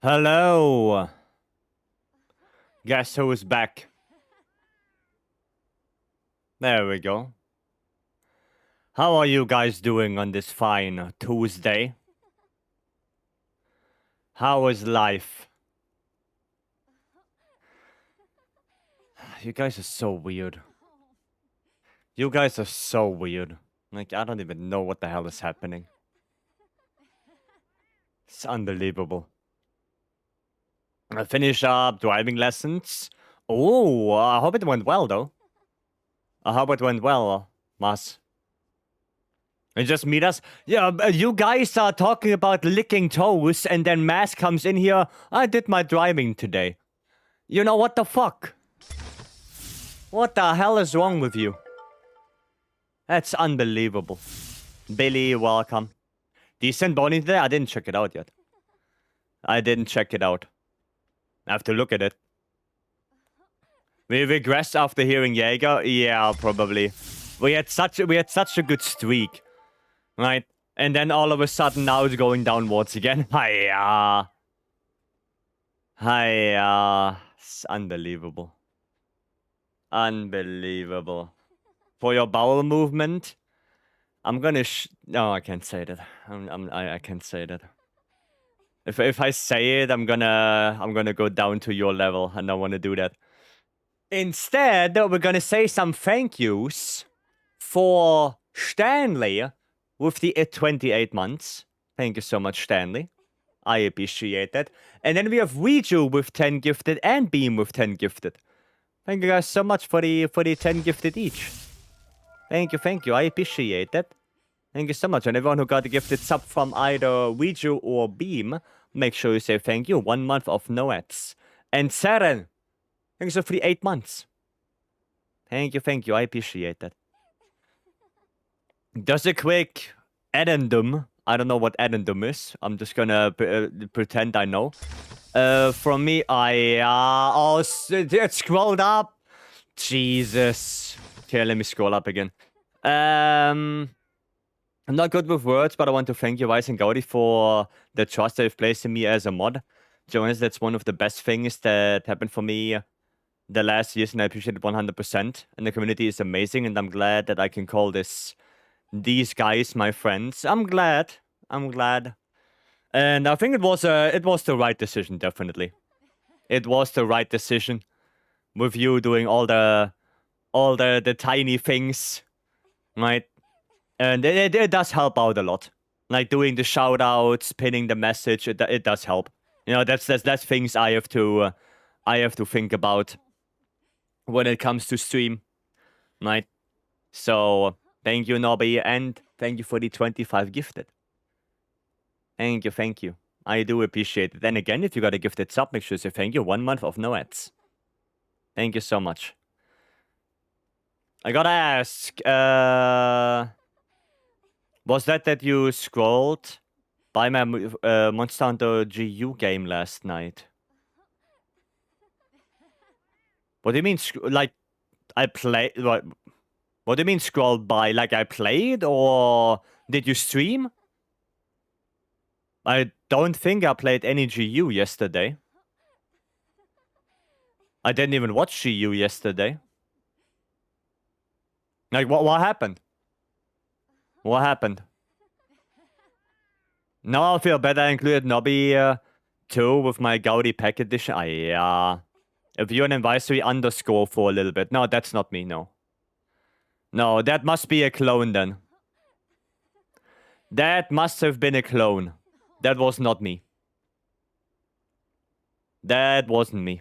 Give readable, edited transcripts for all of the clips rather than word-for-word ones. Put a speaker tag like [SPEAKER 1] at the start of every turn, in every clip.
[SPEAKER 1] Hello. Guess who's back? There we go. How are you guys doing on this fine Tuesday? How is life? You guys are so weird. You guys are so weird. Like, I don't even know what the hell is happening. It's unbelievable. I finished up driving lessons. Oh, I hope it went well, though. I hope it went well, Mas. And just meet us. Yeah, you guys are talking about licking toes, and then Mas comes in here. I did my driving today. You know, what the fuck? What the hell is wrong with you? That's unbelievable. Billy, welcome. Decent bowling today? I didn't check it out yet. I didn't check it out. I have to look at it. We regressed after hearing Jaeger? Yeah, probably. We had such a good streak. Right? And then all of a sudden now it's going downwards again. Hiya. Hiya. It's unbelievable. Unbelievable. For your bowel movement, I'm gonna no, I can't say that. I can't say that. If I say it, I'm gonna go down to your level, and I want to do that. Instead, we're gonna say some thank yous for Stanley with the 28 months. Thank you so much, Stanley. I appreciate that. And then we have Weiju with 10 gifted and Beam with 10 gifted. Thank you guys so much for the 10 gifted each. Thank you. I appreciate that. Thank you so much. And everyone who got a gifted sub from either Weiju or Beam, make sure you say thank you. 1 month of no ads. And Seren, thanks for the 8 months. Thank you. I appreciate that. Just a quick addendum. I don't know what addendum is. I'm just gonna pretend I know. From me, it scrolled up. Jesus. Okay, let me scroll up again. I'm not good with words, but I want to thank you, Vice and Gaudi, for the trust they've placed in me as a mod. Jonas, that's one of the best things that happened for me the last years, and I appreciate it 100%. And the community is amazing, and I'm glad that I can call these guys my friends. I'm glad. And I think it was the right decision, definitely. It was the right decision with you doing all the tiny things, right? And it does help out a lot. Like doing the shout outs, pinning the message, it does help. You know, that's things I have to think about when it comes to stream, right? So thank you, Nobby, and thank you for the 25 gifted. Thank you. I do appreciate it. And again, if you got a gifted sub, make sure to say thank you. 1 month of no ads. Thank you so much. I gotta ask, was that you scrolled by my Monster Hunter GU game last night? What do you mean, like, I played? What do you mean scrolled by? Like, I played, or did you stream? I don't think I played any GU yesterday. I didn't even watch GU yesterday. Like, what happened? What happened? Now I feel better. I included Nobby too with my Gaudi Pack Edition. Yeah. If you're an Vycery underscore for a little bit. No, that's not me, no. No, that must be a clone then. That must have been a clone. That was not me. That wasn't me.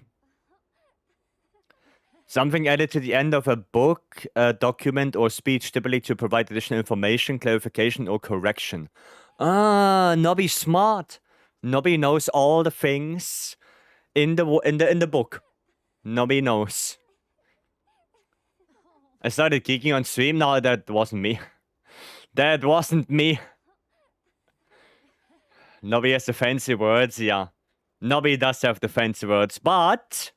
[SPEAKER 1] Something added to the end of a book, a document, or speech typically to provide additional information, clarification, or correction. Ah, Nobby's smart. Nobby knows all the things in the book. Nobby knows. I started geeking on stream. No, that wasn't me. That wasn't me. Nobby has the fancy words, yeah. Nobby does have the fancy words, but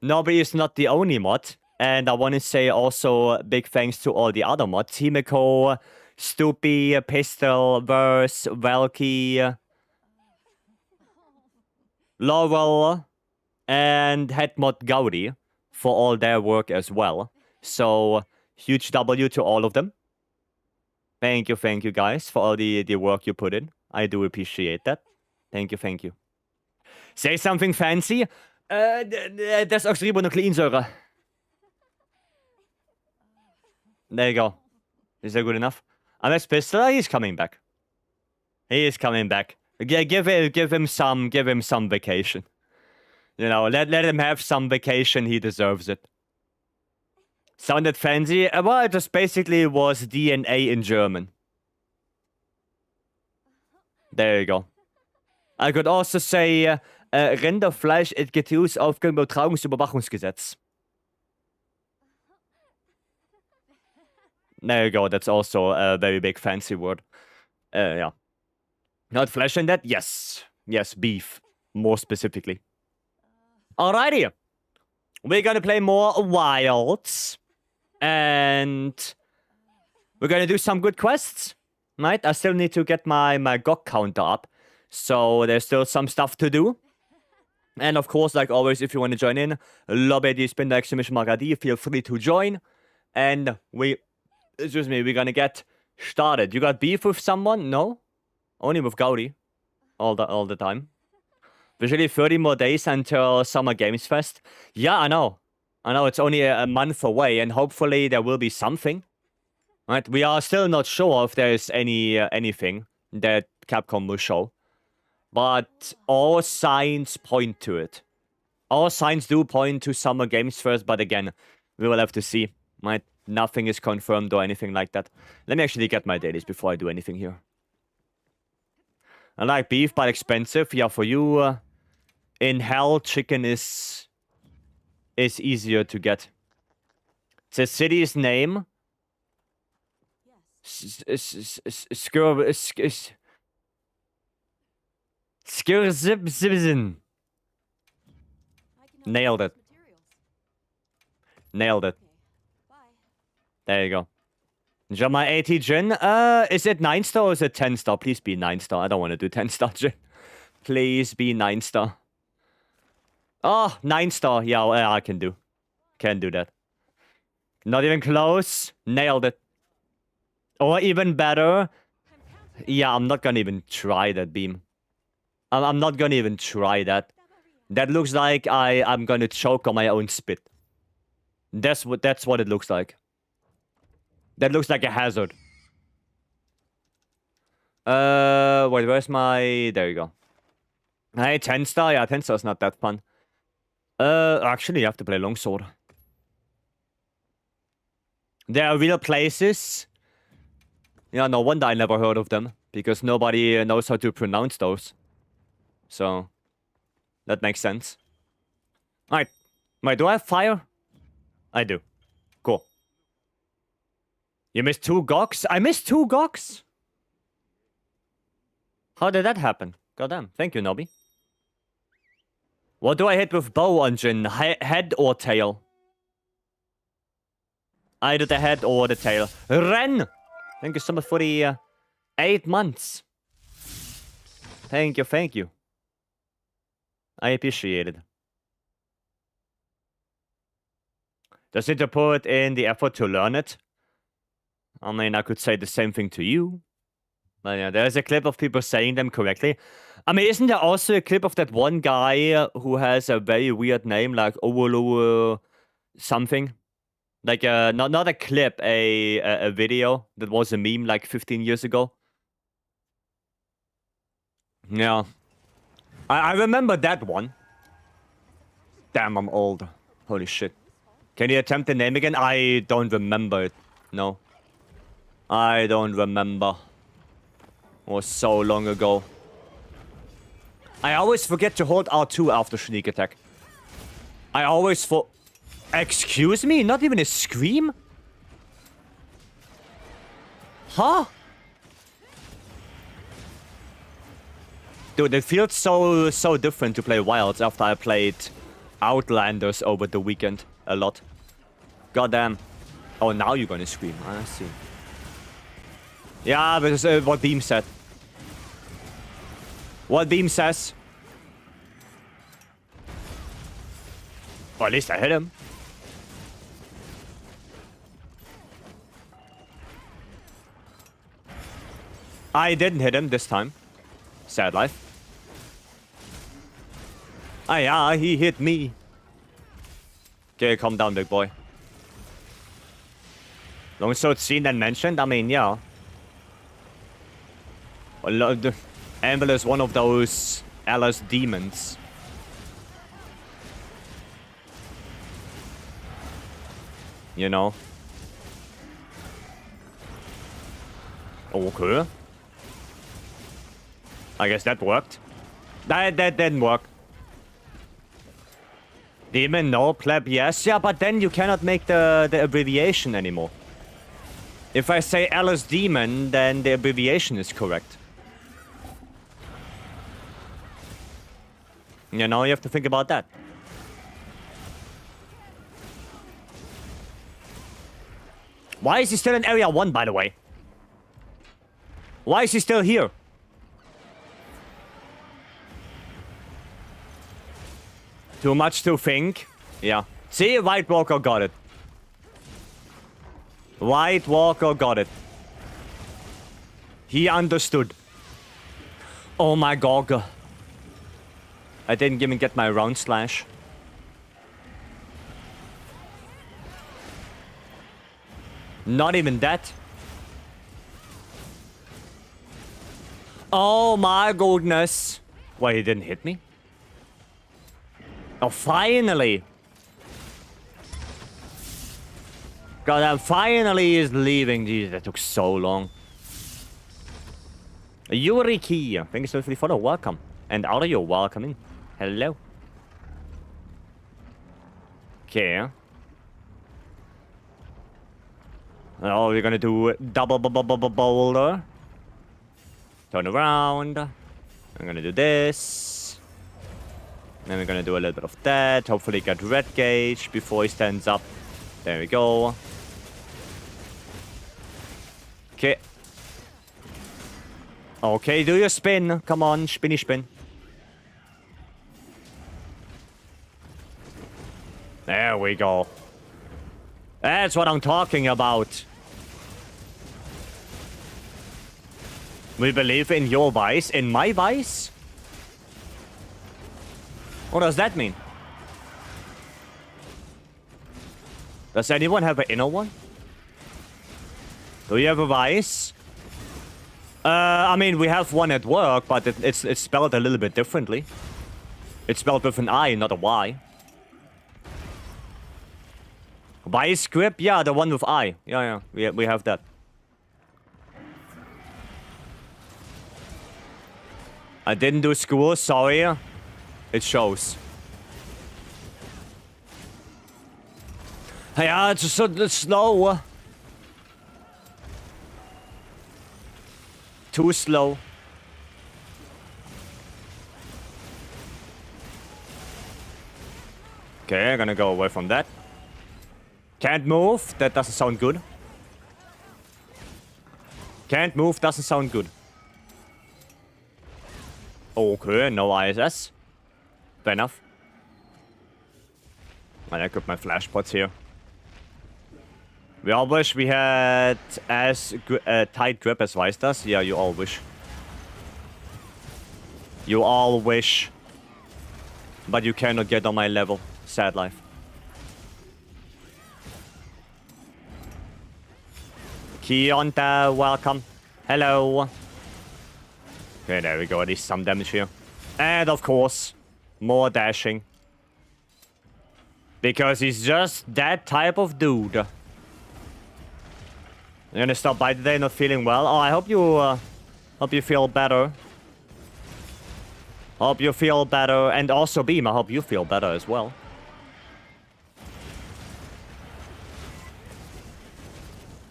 [SPEAKER 1] Nobby is not the only mod. And I want to say also big thanks to all the other mods. Himeko, Stoopy, Pistol, Verse, Valky. Laurel, and Headmod Gaudi for all their work as well. So, huge W to all of them. Thank you guys for all the work you put in. I do appreciate that. Thank you. Say something fancy. Desoxyribonukleinsäure. There you go. Is that good enough? Unless Pistol, he's coming back. He is coming back. Give him some vacation. You know, let him have some vacation. He deserves it. Sounded fancy. Well, it just basically was DNA in German. There you go. I could also say Rinderfleisch et Getüß aufgrund Übertragungsüberwachungsgesetz. There you go. That's also a very big fancy word. Yeah. Not flesh in that? Yes. Yes, beef. More specifically. Alrighty. We're gonna play more Wilds. And we're gonna do some good quests. Right? I still need to get my GOG counter up. So there's still some stuff to do. And of course, like always, if you want to join in, lobby spin exclamation mark ID, feel free to join. And we're gonna get started. You got beef with someone? No? Only with Gaudi. All the time. Visually 30 more days until Summer Games Fest. Yeah, I know. It's only a month away, and hopefully there will be something. Right? We are still not sure if there's anything that Capcom will show. But all signs point to it. All signs do point to Summer Games Fest, but again, we will have to see. Right? Nothing is confirmed or anything like that. Let me actually get my dailies before I do anything here. I like beef, but expensive. Yeah, for you, in hell, chicken is easier to get. It's a city's name. Skirzibzibzin. Nailed it. Nailed it. There you go. Jama 80 Jin. Is it 9-star or is it 10-star? Please be 9-star. I don't want to do 10-star Jin. Please be 9-star. Oh, 9-star. Yeah, well, I can do. Can do that. Not even close. Nailed it. Or even better. Yeah, I'm not gonna even try that beam. I'm not gonna even try that. That looks like I'm gonna choke on my own spit. That's what it looks like. That looks like a hazard. Wait, where's my... There you go. Hey, 10-star? Yeah, 10-star is not that fun. Actually, you have to play longsword. There are real places. Yeah, no wonder I never heard of them. Because nobody knows how to pronounce those. So, that makes sense. Alright. Wait, do I have fire? I do. Cool. You missed 2 GOGs? I missed 2 GOGs? How did that happen? Goddamn. Thank you, Nobby. What do I hit with bow on Jin? Head or tail? Either the head or the tail. Ren! Thank you so much for the 8 months. Thank you. I appreciate it. Does it put in the effort to learn it? I mean, I could say the same thing to you. But yeah, there's a clip of people saying them correctly. I mean, isn't there also a clip of that one guy who has a very weird name, like Owolo something? Like, not a clip, a video that was a meme like 15 years ago. Yeah. I remember that one. Damn, I'm old. Holy shit. Can you attempt the name again? I don't remember it. No. I don't remember. It was so long ago. I always forget to hold R2 after sneak attack. I always Excuse me? Not even a scream? Huh? Dude, it feels so different to play Wilds after I played Outlanders over the weekend a lot. Goddamn. Oh, now you're gonna scream. I see. Yeah, but it's what Beam said. What Beam says. Well, at least I hit him. I didn't hit him this time. Sad life. Ah, yeah, he hit me. Okay, calm down, big boy. Long so it's seen and mentioned, I mean, yeah. The Anvil is one of those LS demons. You know? Okay. I guess that worked. That didn't work. Demon, no. Pleb, yes. Yeah, but then you cannot make the abbreviation anymore. If I say LS Demon, then the abbreviation is correct. You know, you have to think about that. Why is he still in Area 1, by the way? Why is he still here? Too much to think? Yeah. See, White Walker got it. White Walker got it. He understood. Oh my god. I didn't even get my round slash. Not even that. Oh my goodness. Why, he didn't hit me? Oh, finally. God, I'm finally is leaving. Jeez, that took so long. Yuriki, thank you so much for the follow. Welcome. And are you welcoming? Hello. Okay. Oh, we're gonna do double boulder. Turn around. I'm gonna do this. Then we're gonna do a little bit of that. Hopefully get red gauge before he stands up. There we go. Okay. Okay, do your spin. Come on, spinny spin. There we go. That's what I'm talking about. We believe in your vice. In my vice? What does that mean? Does anyone have an inner one? Do you have a vice? I mean, we have one at work, but it's spelled a little bit differently. It's spelled with an I, not a Y. Vice grip? Yeah, the one with I. Yeah, we have that. I didn't do school, sorry. It shows. Yeah, it's so slow. Too slow. Okay, I'm gonna go away from that. Can't move. That doesn't sound good. Can't move. Doesn't sound good. Okay, no ISS. Fair enough. I equip my flash pots here. We all wish we had as tight grip as Vice does. Yeah, you all wish. You all wish. But you cannot get on my level. Sad life. Kionta, welcome. Hello. Okay, there we go. At least some damage here. And of course, more dashing. Because he's just that type of dude. You're gonna stop by today, not feeling well. Oh, I hope you feel better. Hope you feel better. And also, Beam, I hope you feel better as well.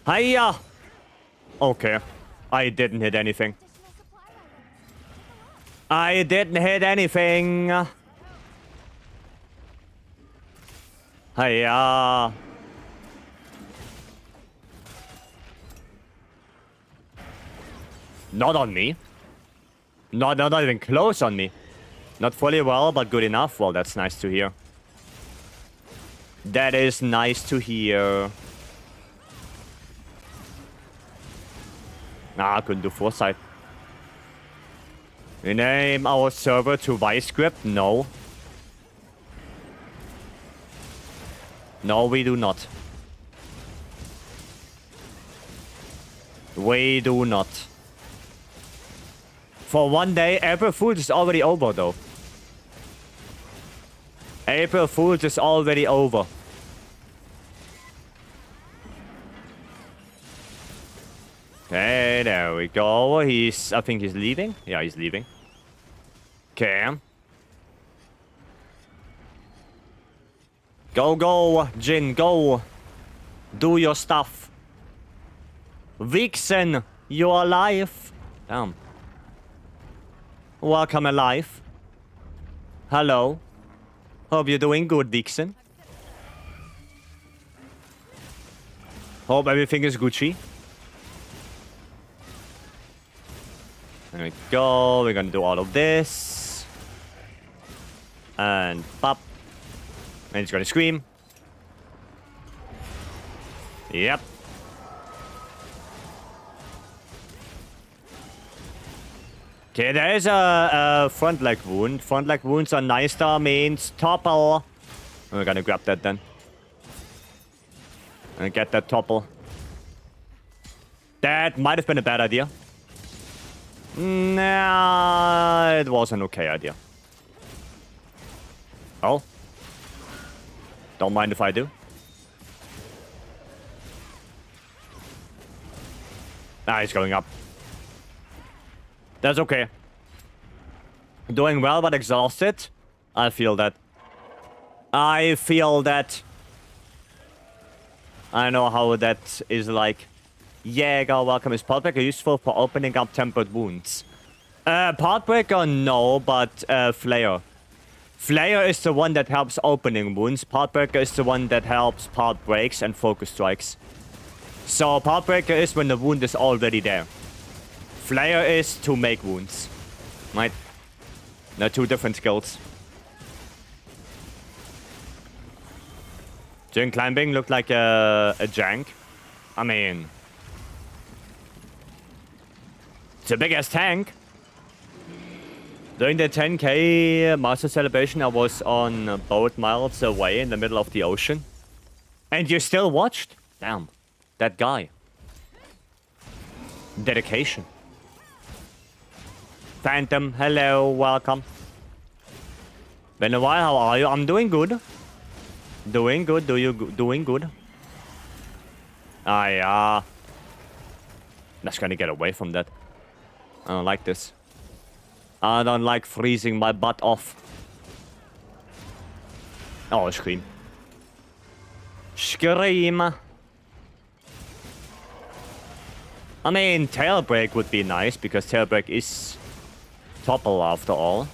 [SPEAKER 1] Hiya! Okay. I didn't hit anything. I didn't hit anything. Hiya! Not on me. Not even close on me. Not fully well, but good enough. Well, that's nice to hear. That is nice to hear. Nah, I couldn't do foresight. We name our server to Vycery? No. No, we do not. We do not. For one day, April Fool's is already over, though. April Fool's is already over. Okay, there we go. I think he's leaving. Yeah, he's leaving. Okay. Go, go, Jin, go. Do your stuff. Vixen, you're alive. Damn. Welcome alive. Hello. Hope you're doing good, Vixen. Hope everything is Gucci. There we go. We're gonna do all of this. And pop. And he's gonna scream. Yep. Okay, there is a front leg wound. Front leg wounds are nice. That means topple. We're gonna grab that then. And get that topple. That might have been a bad idea. Nah, it was an okay idea. Oh. Don't mind if I do. Ah, he's going up. That's okay. Doing well, but exhausted. I feel that. I feel that. I know how that is like. Jäger, welcome. Is Podbreaker useful for opening up tempered wounds? Podbreaker, no, but Flayer. Flayer is the one that helps opening wounds. Podbreaker is the one that helps pod breaks and focus strikes. So Podbreaker is when the wound is already there. Flayer is to make wounds. Right? They're two different skills. Jin climbing looked like a jank. I mean... It's a big-ass tank. During the 10k Master Celebration, I was on boat miles away in the middle of the ocean. And you still watched? Damn. That guy. Dedication. Phantom, hello, welcome. Been a while, how are you? I'm doing good. Doing good, doing good? Yeah. Just gonna get away from that. I don't like this. I don't like freezing my butt off. Oh, scream. Scream. I mean, tail break would be nice, because tail break is topple after all.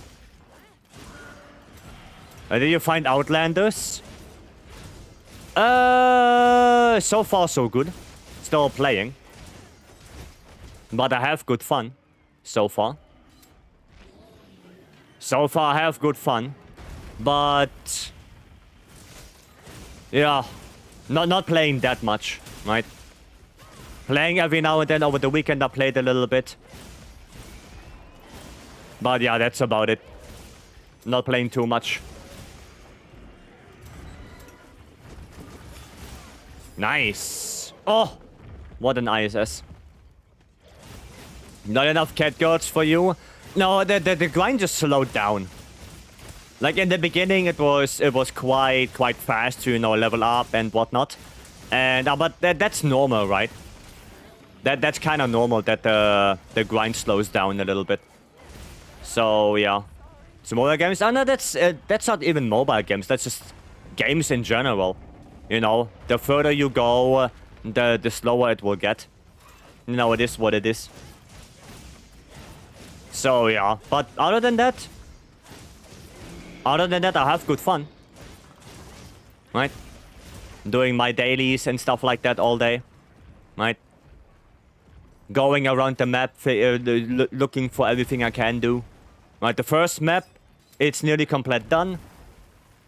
[SPEAKER 1] Did you find Outlanders? So far so good. Still playing. But I have good fun. So far. So far I have good fun. But... yeah. Not playing that much, right? Playing every now and then. Over the weekend I played a little bit. But yeah, that's about it. Not playing too much. Nice. Oh! What an ISS. Not enough catgirls for you? No, the grind just slowed down. Like in the beginning it was quite fast to, you know, level up and whatnot. And but that's normal, right? That's kind of normal that the grind slows down a little bit. So yeah. So mobile games? Oh no, that's not even mobile games, that's just games in general. You know, the further you go, the slower it will get. You know, it is what it is. So yeah, but other than that, I have good fun. Right? Doing my dailies and stuff like that all day. Right? Going around the map, looking for everything I can do. Right, the first map, it's nearly complete done.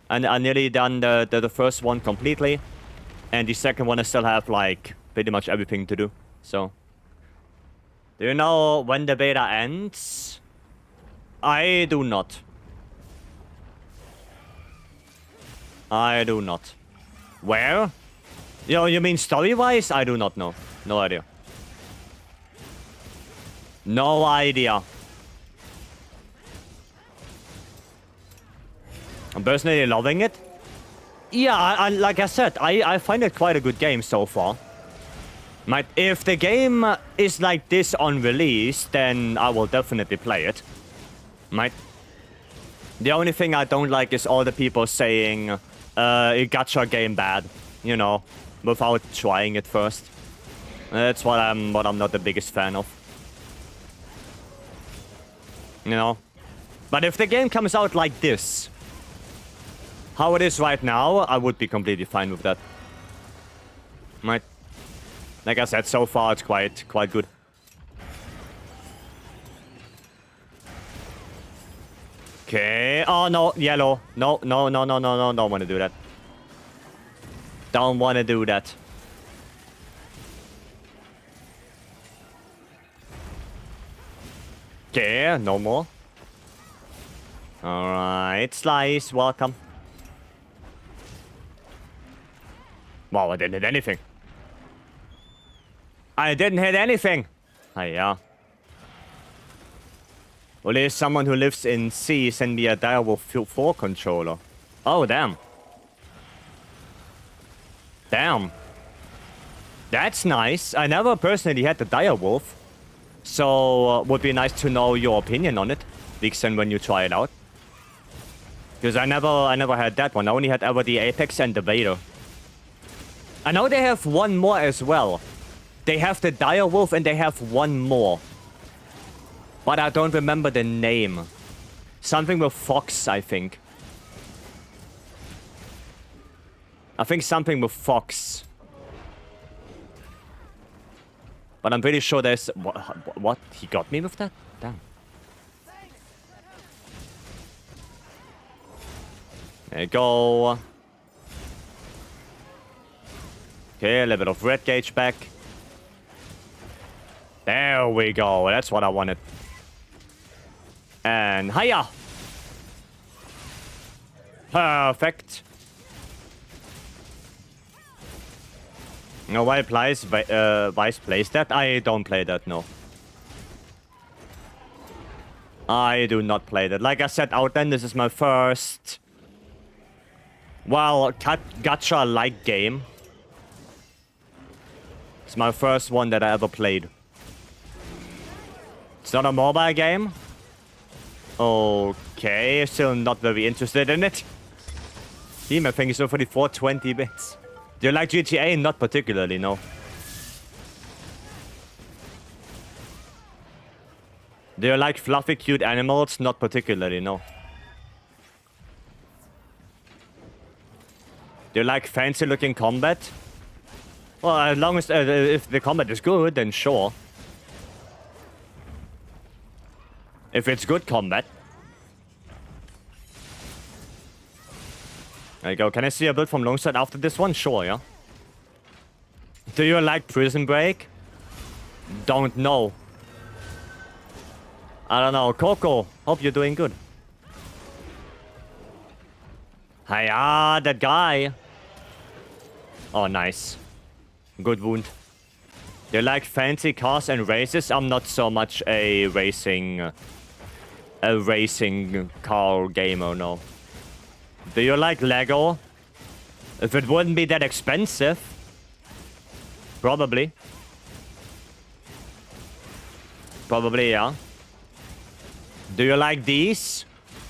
[SPEAKER 1] And I nearly done the first one completely. And the second one I still have, like, pretty much everything to do. So. Do you know when the beta ends? I do not. I do not. Where? You mean story-wise? I do not know. No idea. No idea. I'm personally loving it. Yeah, like I said, I find it quite a good game so far. If the game is like this on release, then I will definitely play it. The only thing I don't like is all the people saying, it gacha game bad, you know, without trying it first. That's what I'm not the biggest fan of. You know? But if the game comes out like this, how it is right now, I would be completely fine with that. Like I said, so far it's quite good. Okay. Oh no, yellow. No, don't want to do that. Don't want to do that. Okay, no more. Alright, Slice, welcome. Wow, I didn't hit anything. I didn't hit anything. Yeah. Well, there's someone who lives in C send me a Direwolf 4 controller. Oh, damn. Damn. That's nice. I never personally had the Direwolf. So, would be nice to know your opinion on it, Vixen, when you try it out. Because I never had that one. I only had ever the Apex and the Vader. I know they have one more as well. They have the Direwolf and they have one more. But I don't remember the name. Something with Fox, I think. I think something with Fox. But I'm pretty sure there's... What? He got me with that? Damn. There you go. Okay, a little bit of red gauge back. There we go. That's what I wanted. And hiya! Perfect. No, why Vice plays that? I don't play that, no. I do not play that. Like I said, Outland, this is my first... Well, gacha-like game. It's my first one that I ever played. It's not a mobile game? Okay, still not very interested in it. Team, I think it's over the 420 bits. Do you like GTA? Not particularly, no. Do you like fluffy, cute animals? Not particularly, no. Do you like fancy-looking combat? Well, as long as if the combat is good, then sure. If it's good combat. There you go. Can I see a build from Longside after this one? Sure, yeah. Do you like Prison Break? Don't know. I don't know. Coco, hope you're doing good. Hiya, that guy. Oh, nice. Good wound. Do you like fancy cars and races? I'm not so much a racing car gamer, no. Do you like Lego? If it wouldn't be that expensive. Probably. Probably, yeah. Do you like these?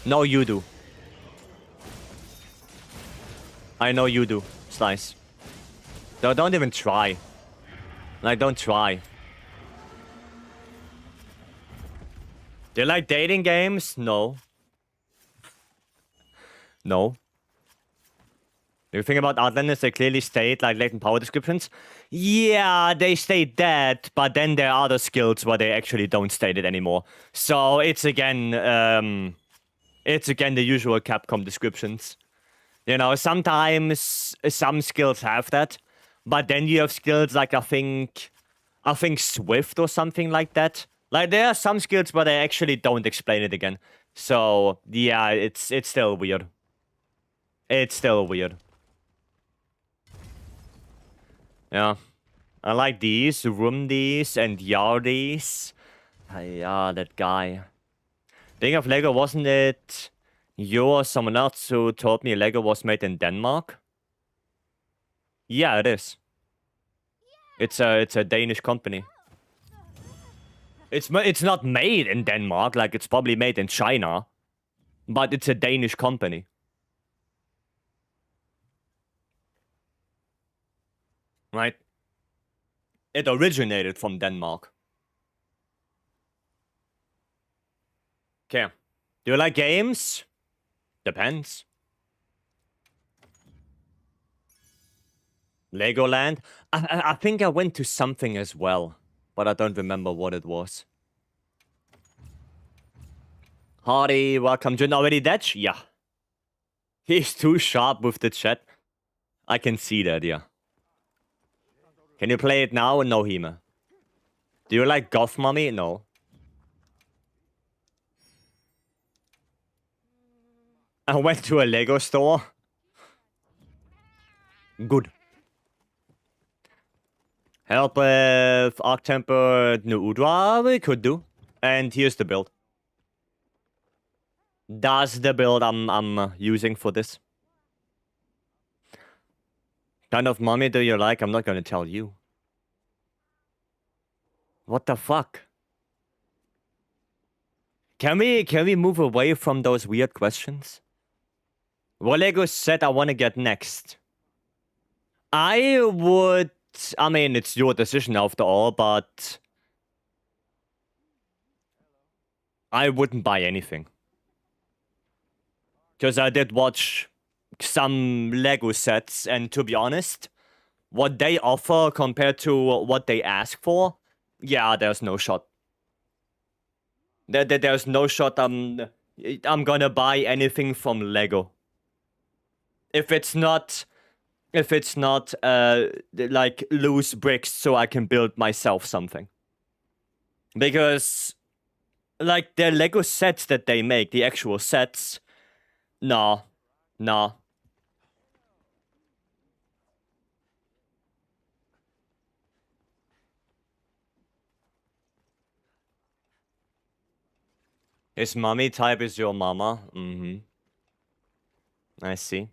[SPEAKER 1] No, you do. I know you do, Slice. Don't even try. Like, don't try. Do you like dating games? No. No. The thing about Outlanders, they clearly state, like, latent power descriptions. Yeah, they state that, but then there are other skills where they actually don't state it anymore. So it's again the usual Capcom descriptions. You know, sometimes some skills have that, but then you have skills like I think Swift or something like that. Like there are some skills where they actually don't explain it again. So yeah, it's still weird. It's still weird. Yeah. I like these, Rumdies and Yardies. Yeah, that guy. Thing of Lego, wasn't it you or someone else who told me Lego was made in Denmark? Yeah, it is. It's a Danish company. It's not made in Denmark, like it's probably made in China, but it's a Danish company. Right? It originated from Denmark. Okay. Do you like games? Depends. Legoland? I think I went to something as well, but I don't remember what it was. Hardy, welcome to already that? Yeah. He's too sharp with the chat. I can see that, yeah. Can you play it now? No, Hema. Do you like Goth Mummy? No. I went to a Lego store. Good. Help with Arc Tempered Nuudra, we could do. And here's the build. That's the build I'm using for this. Kind of mummy do you like? I'm not gonna tell you. What the fuck? Can we move away from those weird questions? What Lego set I want to get next? I mean, it's your decision after all, but I wouldn't buy anything. Because I did watch some Lego sets, and to be honest, what they offer compared to what they ask for, yeah, there's no shot. There's no shot I'm gonna buy anything from Lego. If it's not like loose bricks so I can build myself something. Because like the Lego sets that they make, the actual sets, nah. His mommy type is your mama? Mm-hmm. I see.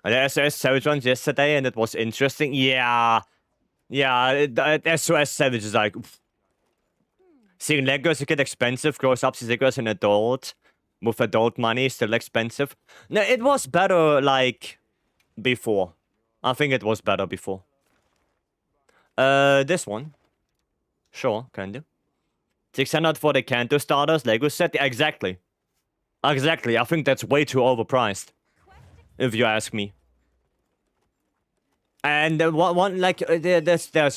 [SPEAKER 1] I saw Savage yesterday and it was interesting. Yeah. Yeah, SOS Savage is like... Oof. Seeing Legos get expensive, grows up Legos as an adult. With adult money, still expensive. No, it was better, like, before. I think it was better before. This one. Sure, can do. 600 for the Canto starters, Lego set. Exactly. Exactly, I think that's way too overpriced. If you ask me. And there's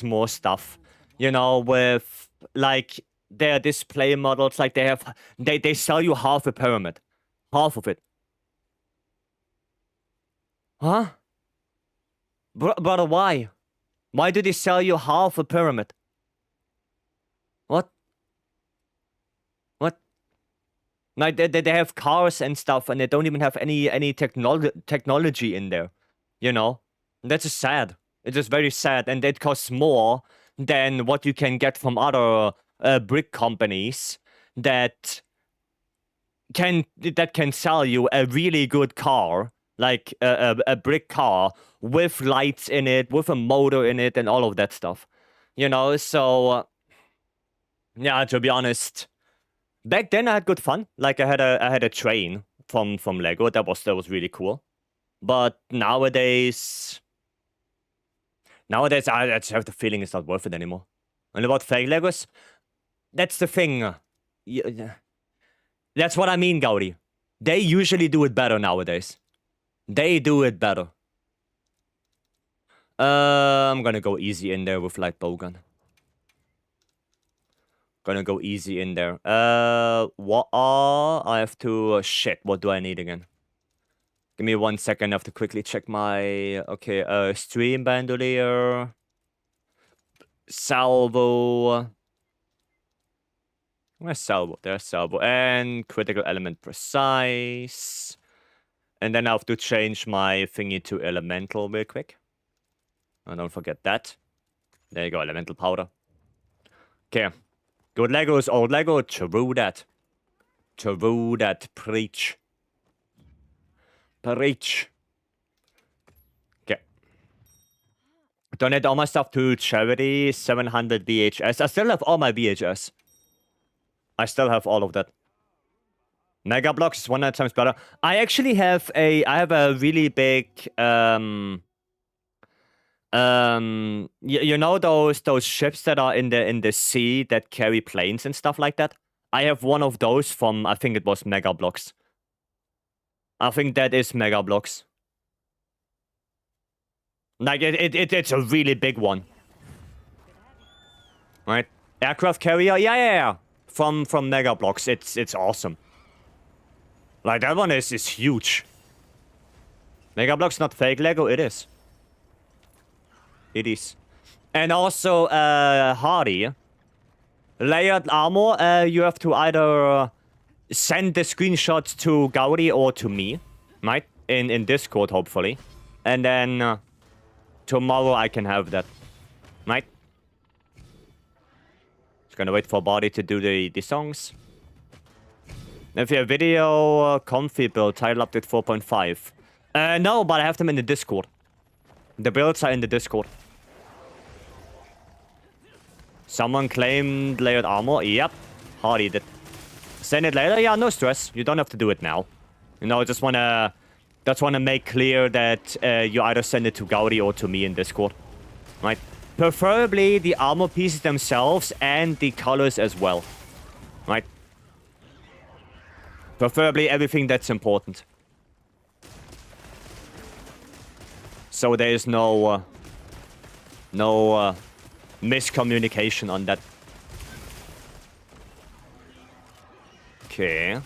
[SPEAKER 1] more stuff. You know, with, like, their display models, like, they sell you half a pyramid. Half of it. Huh? Brother, why? Why do they sell you half a pyramid? What? What? Like, they have cars and stuff, and they don't even have any technology in there. You know? That's just sad. It's just very sad, and it costs more than what you can get from other brick companies that can sell you a really good car, like a brick car with lights in it, with a motor in it, and all of that stuff. You know, so yeah, to be honest, back then I had good fun. Like I had a train from Lego. That was really cool. But nowadays I just have the feeling it's not worth it anymore. And about fake Legos, that's the thing. That's what I mean, Gaudi. They usually do it better nowadays. They do it better. I'm gonna go easy in there with light bowgun. Gonna go easy in there. What are... I have to... shit, what do I need again? Give me 1 second. I have to quickly check my... Okay, stream bandolier. Salvo. Where's salvo? There's salvo. And critical element precise. And then I have to change my thingy to elemental real quick. Oh, don't forget that. There you go, elemental powder. Okay. Good Lego is old Lego. True that. True that. Preach. Preach. Okay. Donate all my stuff to charity. 700 VHS. I still have all my VHS. I still have all of that. Mega Blocks is 100 times better. I actually have a really big you know those ships that are in the sea that carry planes and stuff like that? I have one of those from, I think it was Mega Blocks. I think that is Mega Blocks. Like it's a really big one. Right? Aircraft carrier? Yeah. From Mega Blocks. It's awesome. Like, that one is huge. Mega Block's not fake Lego, it is. It is. And also, Hardy. Layered armor, you have to either send the screenshots to Gaudi or to me. Right? In Discord, hopefully. And then, tomorrow I can have that. Right? Just gonna wait for Body to do the songs. If you have video, comfy build, title update 4.5. No, but I have them in the Discord. The builds are in the Discord. Someone claimed layered armor? Yep. Hardy did. Send it later? Yeah, no stress. You don't have to do it now. You know, just wanna make clear that you either send it to Gaudi or to me in Discord. Right? Preferably the armor pieces themselves and the colors as well. Right? Preferably everything that's important. So there is no miscommunication on that. Okay.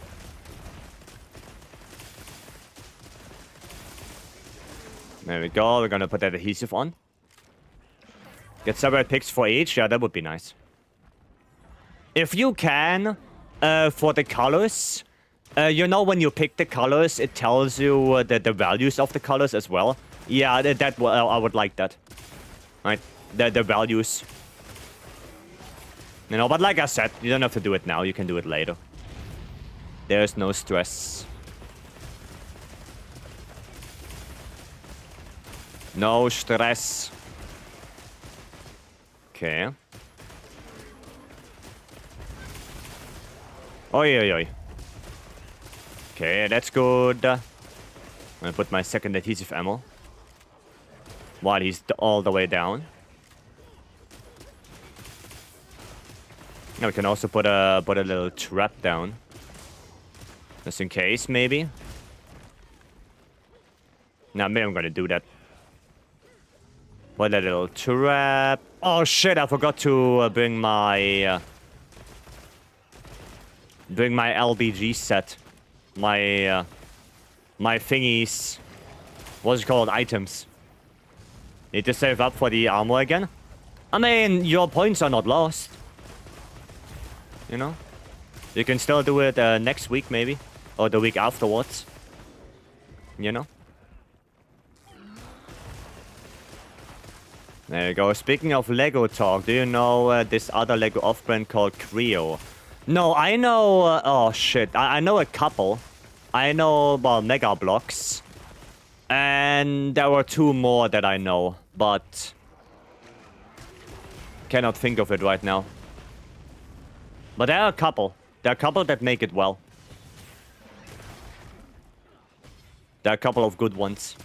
[SPEAKER 1] There we go. We're gonna put that adhesive on. Get separate picks for each. Yeah, that would be nice. If you can, for the colors... you know, when you pick the colors, it tells you the values of the colors as well. Yeah, I would like that. Right? The values. You know, but like I said, you don't have to do it now. You can do it later. There's no stress. No stress. Okay. Oi. Okay, that's good. I'm gonna put my second adhesive ammo. While he's all the way down. Now we can also put a little trap down. Just in case, maybe. Now, maybe I'm gonna do that. Put a little trap. Oh shit, I forgot to bring my LBG set. My thingies. What's it called? Items. Need to save up for the armor again? I mean, your points are not lost. You know? You can still do it next week, maybe. Or the week afterwards. You know? There you go. Speaking of Lego talk, do you know this other Lego off-brand called Creo? No, I know... oh, shit. I know a couple. I know about Mega Blocks. And there were two more that I know, but... cannot think of it right now. But there are a couple. There are a couple that make it well. There are a couple of good ones.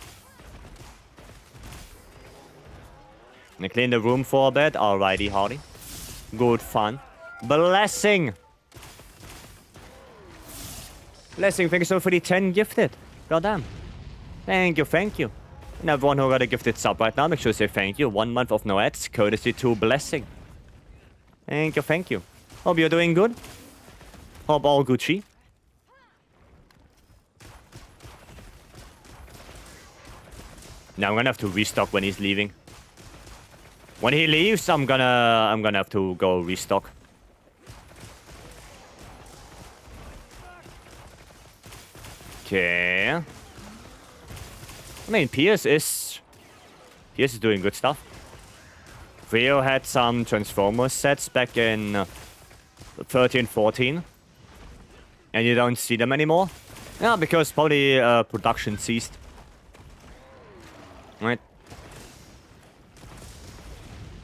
[SPEAKER 1] And clean the room for a bit. Alrighty, Hardy. Good fun. Blessing! Blessing, thank you so much for the 10 gifted. Goddamn. Thank you. And everyone who got a gifted sub right now, make sure to say thank you. 1 month of no ads, courtesy to Blessing. Thank you. Hope you're doing good. Hope all Gucci. Now I'm gonna have to restock when he's leaving. When he leaves, I'm gonna have to go restock. Okay. I mean, Pierce is doing good stuff. Rio had some Transformers sets back in 13, 14. And you don't see them anymore. Yeah, because probably production ceased. Right.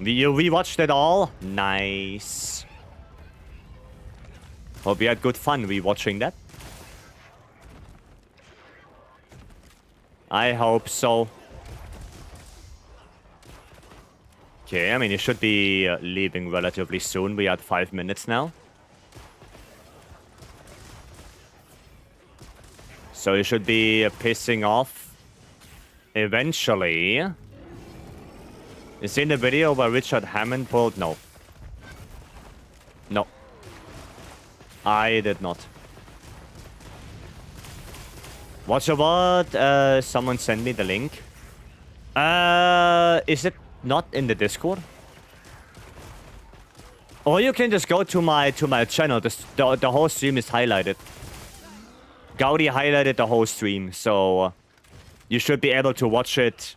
[SPEAKER 1] You rewatched it all? Nice. Hope you had good fun rewatching that. I hope so. Okay, I mean, you should be leaving relatively soon. We had 5 minutes now. So you should be pissing off eventually. You seen the video where Richard Hammond pulled? No. No. I did not. Watch what? Someone send me the link. Is it not in the Discord? Or you can just go to my channel. The whole stream is highlighted. Gaudi highlighted the whole stream, so you should be able to watch it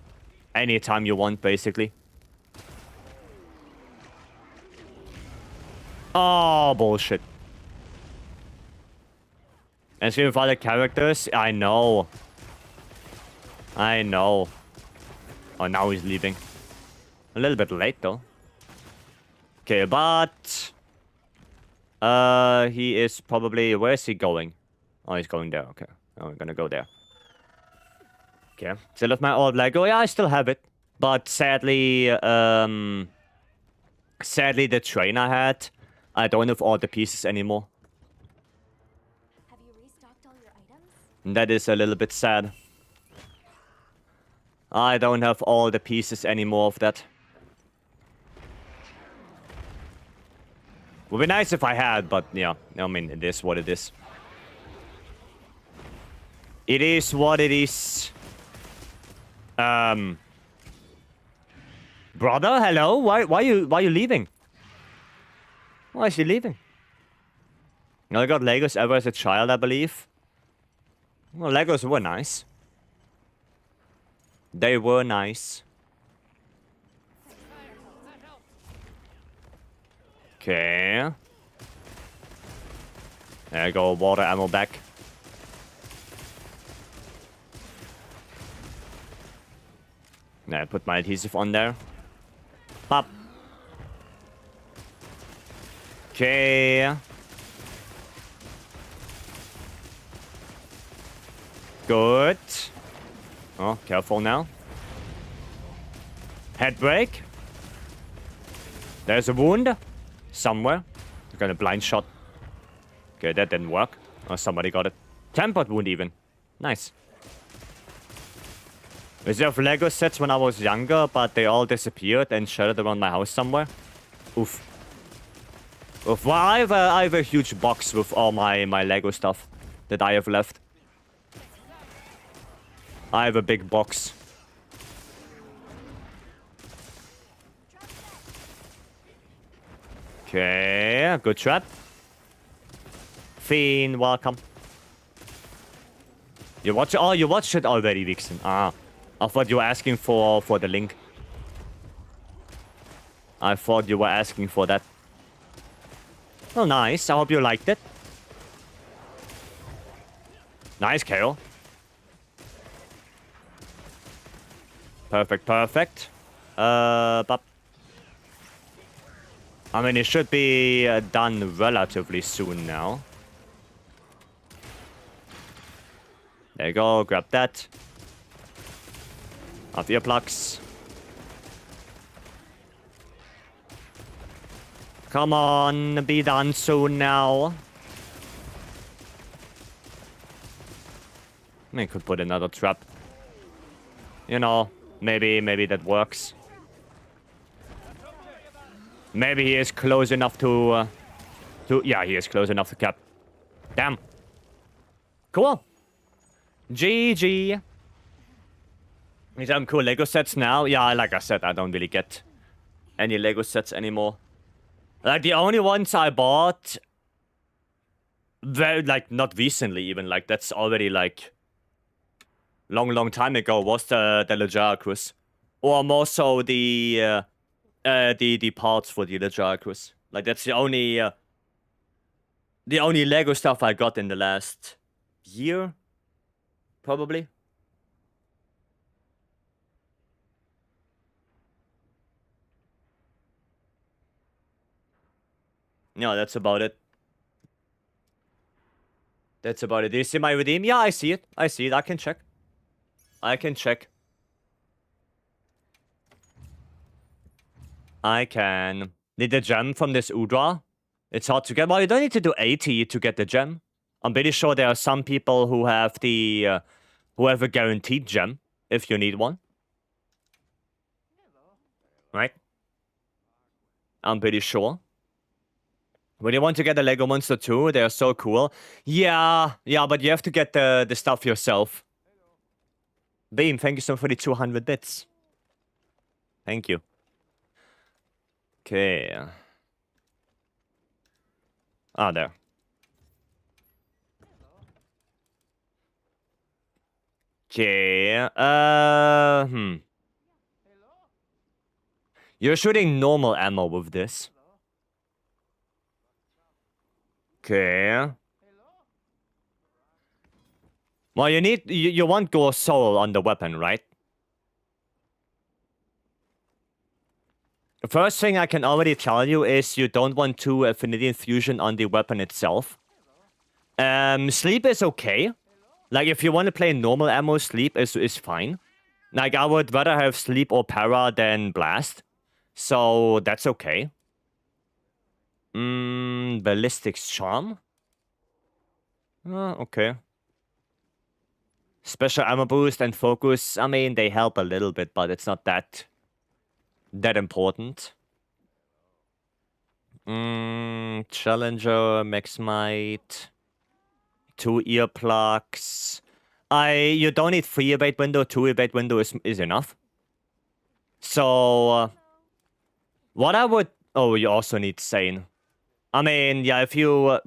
[SPEAKER 1] anytime you want, basically. Oh, bullshit. And stream with other characters? I know. I know. Oh, now he's leaving. A little bit late, though. Okay, but... he is probably... Where is he going? Oh, he's going there. Okay. Oh, we're gonna go there. Okay. Still have my old Lego. Yeah, I still have it. But sadly, sadly, the train I had, I don't have all the pieces anymore.
[SPEAKER 2] Have you restocked all your items?
[SPEAKER 1] That is a little bit sad. I don't have all the pieces anymore of that. Would be nice if I had, but yeah, I mean, it is what it is. It is what it is. Brother, hello? Why you leaving? Why is he leaving? I got Legos ever as a child, I believe. Well, Legos were nice. They were nice. Okay. There you go, water ammo back. Now I put my adhesive on there. Pop. Okay. Good. Oh, careful now. Head break. There's a wound. Somewhere. Got a blind shot. Okay, that didn't work. Oh, somebody got it. Tempered wound even. Nice. I used to have Lego sets when I was younger, but they all disappeared and shattered around my house somewhere. Oof. Oof. Well, I have a huge box with all my Lego stuff that I have left. I have a big box. Okay, good trap. Fiend, welcome. You watch it? Oh, you watched it already, Vixen. Ah. I thought you were asking for the link. I thought you were asking for that. Oh, nice. I hope you liked it. Nice, KO. Perfect, perfect. But I mean, it should be done relatively soon now. There you go, grab that. Off earplugs. Come on, be done soon now. I mean, could put another trap. You know, maybe that works. Maybe he is close enough to yeah, he is close enough to cap. Damn. Cool. GG. These are cool Lego sets now. Yeah, like I said, I don't really get any Lego sets anymore. Like, the only ones I bought, very, like, not recently even, like, that's already, like, long time ago, was the Leggera Cruise. Or more so the parts for the Leggera Cruise. Like, that's the only Lego stuff I got in the last year, probably. Yeah, that's about it. That's about it. Do you see my redeem? Yeah, I see it. I see it. I can check. I can check. I can. Need the gem from this Udra? It's hard to get. Well, you don't need to do 80 to get the gem. I'm pretty sure there are some people who have the who have a guaranteed gem if you need one. Right? I'm pretty sure. When you want to get the Lego Monster 2, they are so cool. Yeah, but you have to get the stuff yourself. Beam, thank you so much for the 200 bits. Thank you. Okay. Ah, there. Okay. You're shooting normal ammo with this. Okay. Well, you want Gore Soul on the weapon, right? The first thing I can already tell you is you don't want 2 Affinity Infusion on the weapon itself. Sleep is okay. Like, if you want to play normal ammo, sleep is fine. Like, I would rather have sleep or para than blast. So, that's okay. Ballistics charm? Okay. Special ammo boost and focus, I mean, they help a little bit, but it's not that important. Challenger, max might, 2 earplugs. You don't need 3 evade window, 2 evade window is enough. So, what I would... Oh, you also need Sane. I mean, yeah, if you...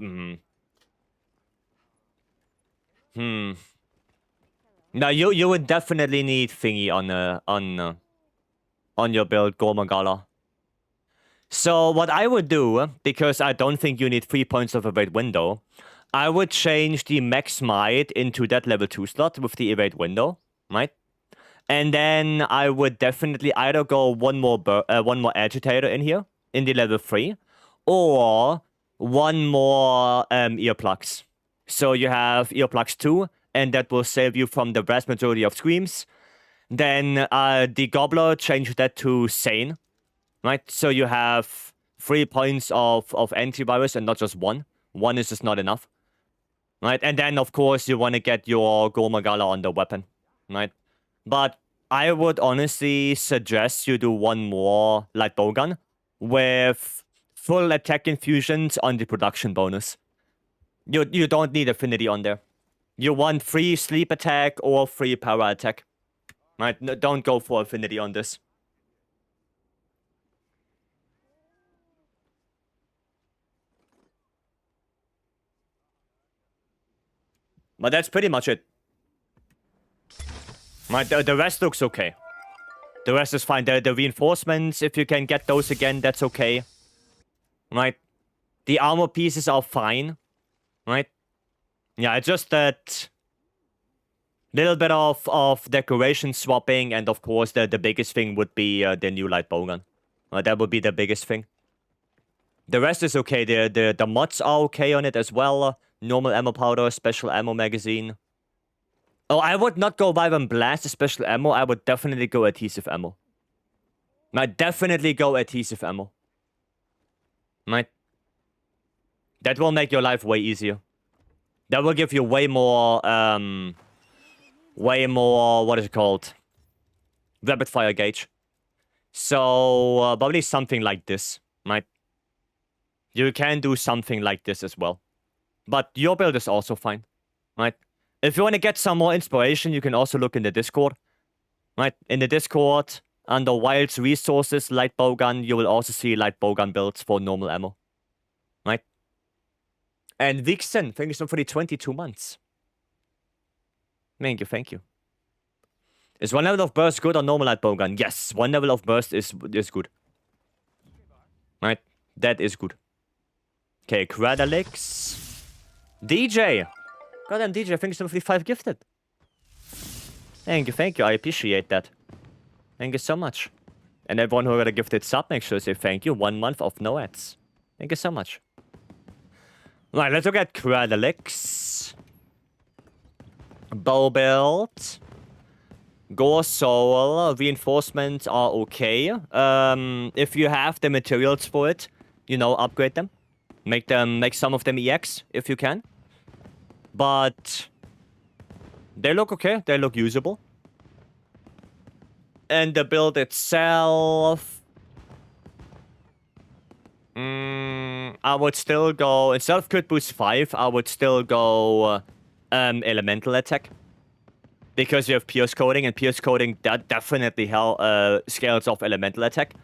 [SPEAKER 1] No, you would definitely need thingy on your build, Gormagala. So what I would do, because I don't think you need 3 points of evade window, I would change the max might into that level 2 slot with the evade window, right? And then I would definitely either go one more agitator in here, in the level 3, or one more earplugs. So you have earplugs 2, and that will save you from the vast majority of screams. Then the Gobbler, change that to Sane, right? So you have 3 points of antivirus and not just 1. 1 is just not enough, right? And then, of course, you want to get your Gormagala on the weapon, right? But I would honestly suggest you do one more light bowgun with full attack infusions on the production bonus. You don't need affinity on there. You want free sleep attack or free power attack. Right? No, don't go for affinity on this. But that's pretty much it. Right? The rest looks okay. The rest is fine. The reinforcements, if you can get those again, that's okay. Right? The armor pieces are fine. Right? Yeah, it's just that little bit of decoration swapping, and of course the biggest thing would be the new light bowgun. That would be the biggest thing. The rest is okay. The mods are okay on it as well. Normal ammo powder, special ammo magazine. Oh, I would not go Vibrant Blast special ammo. I would definitely go adhesive ammo. I'd definitely go adhesive ammo. Right? That will make your life way easier. That will give you way more, what is it called? Rapid fire gauge. So, probably something like this, right? You can do something like this as well. But your build is also fine, right? If you want to get some more inspiration, you can also look in the Discord. Right, in the Discord, under Wilds Resources, light bowgun, you will also see light bowgun builds for normal ammo. Right? And Vixen, thank you so much for the 22 months. Thank you, thank you. Is one level of burst good or normal light bowgun? Yes, one level of burst is good. Right? That is good. Okay, Cradalix. DJ! Goddamn DJ, thank you so much for the 5 gifted. Thank you, I appreciate that. Thank you so much. And everyone who got a gifted sub, make sure to say thank you. 1 month of no ads. Thank you so much. Right, let's look at Cradalix. Bow build. Gore Soul. Reinforcements are okay. If you have the materials for it, you know, upgrade them. Make some of them EX, if you can. But they look okay. They look usable. And the build itself... I would still go... Instead of crit boost 5, I would still go elemental attack. Because you have pierce coding, and pierce coding that definitely scales off elemental attack.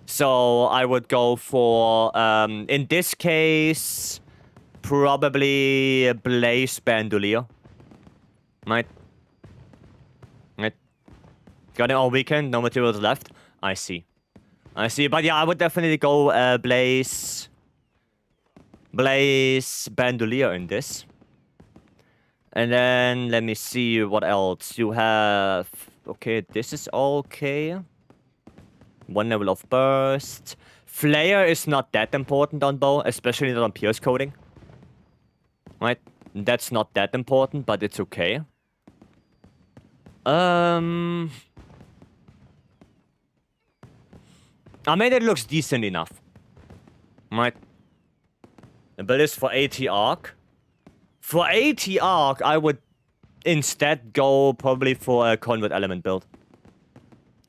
[SPEAKER 1] So I would go for, in this case, probably Blaze Bandolier. Right? Got it all weekend, no materials left. I see. But yeah, I would definitely go Blaze Bandolier in this. And then, let me see what else. You have... Okay, this is okay. 1 level of burst. Flare is not that important on bow, especially not on pierce coding. Right? That's not that important, but it's okay. I mean, it looks decent enough. Right? The build is for AT Arc. For AT Arc, I would instead go probably for a Convert Element build.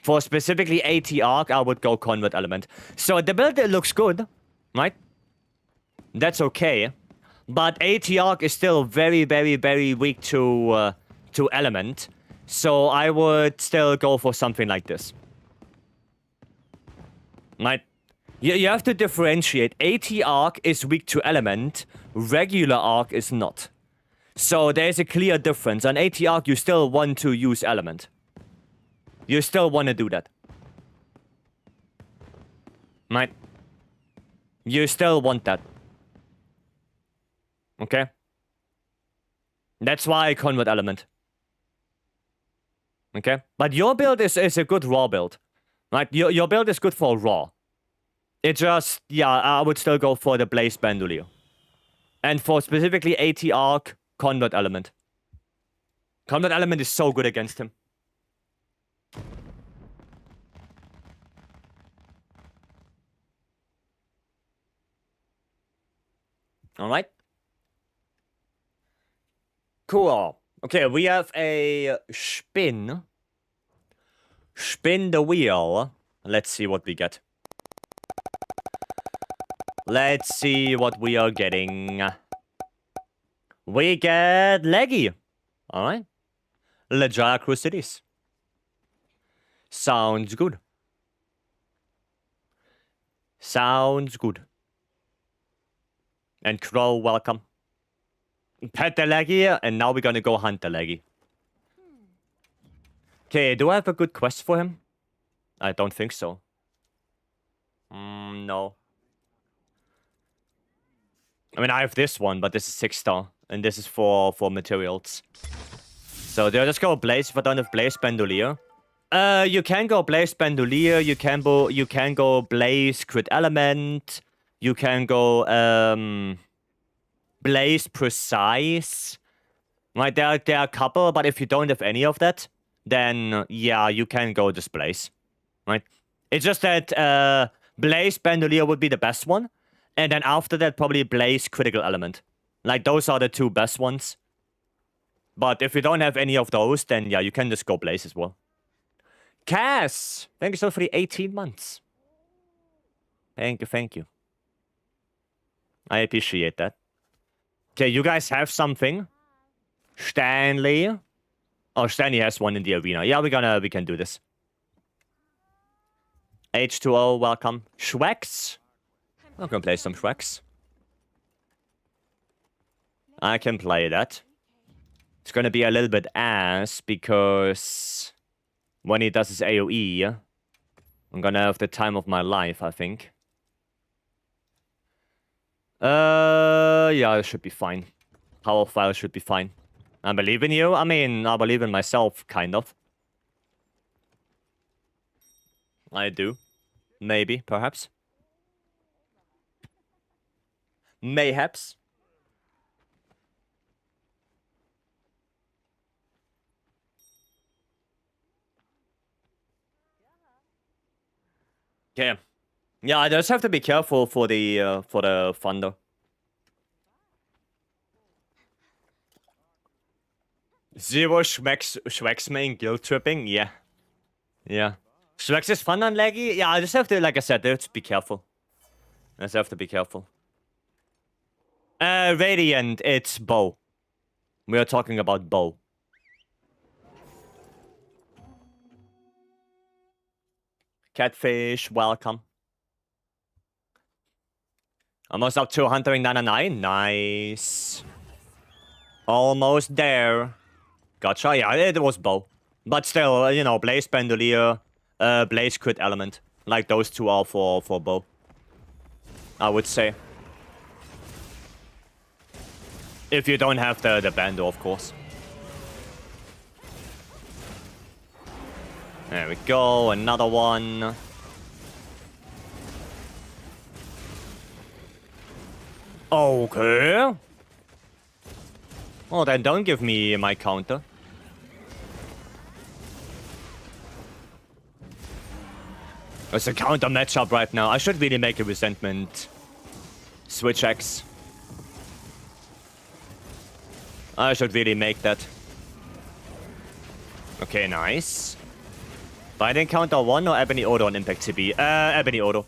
[SPEAKER 1] For specifically AT Arc, I would go Convert Element. So the build looks good, right? That's okay. But AT Arc is still very, very, very weak to Element. So I would still go for something like this. Right? You have to differentiate. AT Arc is weak to Element. Regular Arc is not. So there's a clear difference. On AT Arc, you still want to use Element. You still want to do that. Right? You still want that. Okay? That's why I convert Element. Okay? But your build is a good raw build. Right? Your build is good for raw. It just, yeah, I would still go for the Blaze Bandolier. And for specifically AT Arc, Convert Element. Convert Element is so good against him. Alright. Cool. Okay, we have a spin. Spin the wheel. Let's see what we get. Let's see what we are getting. We get Leggy. Alright. Legia Crucities. Sounds good. Sounds good. And Crow, welcome. Pet the Leggy, and now we're gonna go hunt the Leggy. Okay, do I have a good quest for him? I don't think so. No. I mean, I have this one, but this is 6-star. And this is for materials. So do I just go Blaze if I don't have Blaze Bandolier? You can go Blaze Bandolier, you can go Blaze Crit Element, you can go Blaze Precise. Right, there are a couple, but if you don't have any of that, then yeah, you can go just Blaze. Right? It's just that Blaze Bandolier would be the best one. And then after that, probably Blaze Critical Element. Like, those are the 2 best ones. But if you don't have any of those, then yeah, you can just go Blaze as well. Cass! Thank you so much for the 18 months. Thank you. I appreciate that. Okay, you guys have something. Stanley. Oh, Stanley has one in the arena. Yeah, we can do this. H2O, welcome. Schwex? I'm gonna play some Schwex. I can play that. It's gonna be a little bit ass because when he does his AoE, I'm gonna have the time of my life, I think. Yeah, it should be fine. Power file should be fine. I believe in you. I mean, I believe in myself, kind of. I do. Maybe, perhaps. Mayhaps. Okay. Yeah, I just have to be careful for the thunder. Zero Schwex main guilt tripping? Yeah. Yeah. Schwex is fun and laggy? Yeah, I just have to, like I said, just be careful. I just have to be careful. Radiant, it's bow. We are talking about bow. Catfish, welcome. Almost up to 199. Nice. Almost there. Gotcha. Yeah, it was bow. But still, you know, Blaze Bandolier, Blaze Crit Element. Like those two are for bow. I would say. If you don't have the Bando, of course. There we go, another one. Okay. Oh, then don't give me my counter. It's a counter matchup right now. I should really make a resentment. Switch X. I should really make that. Okay, nice. Binding counter 1 or Ebony Auto on Impact TB? Ebony Auto.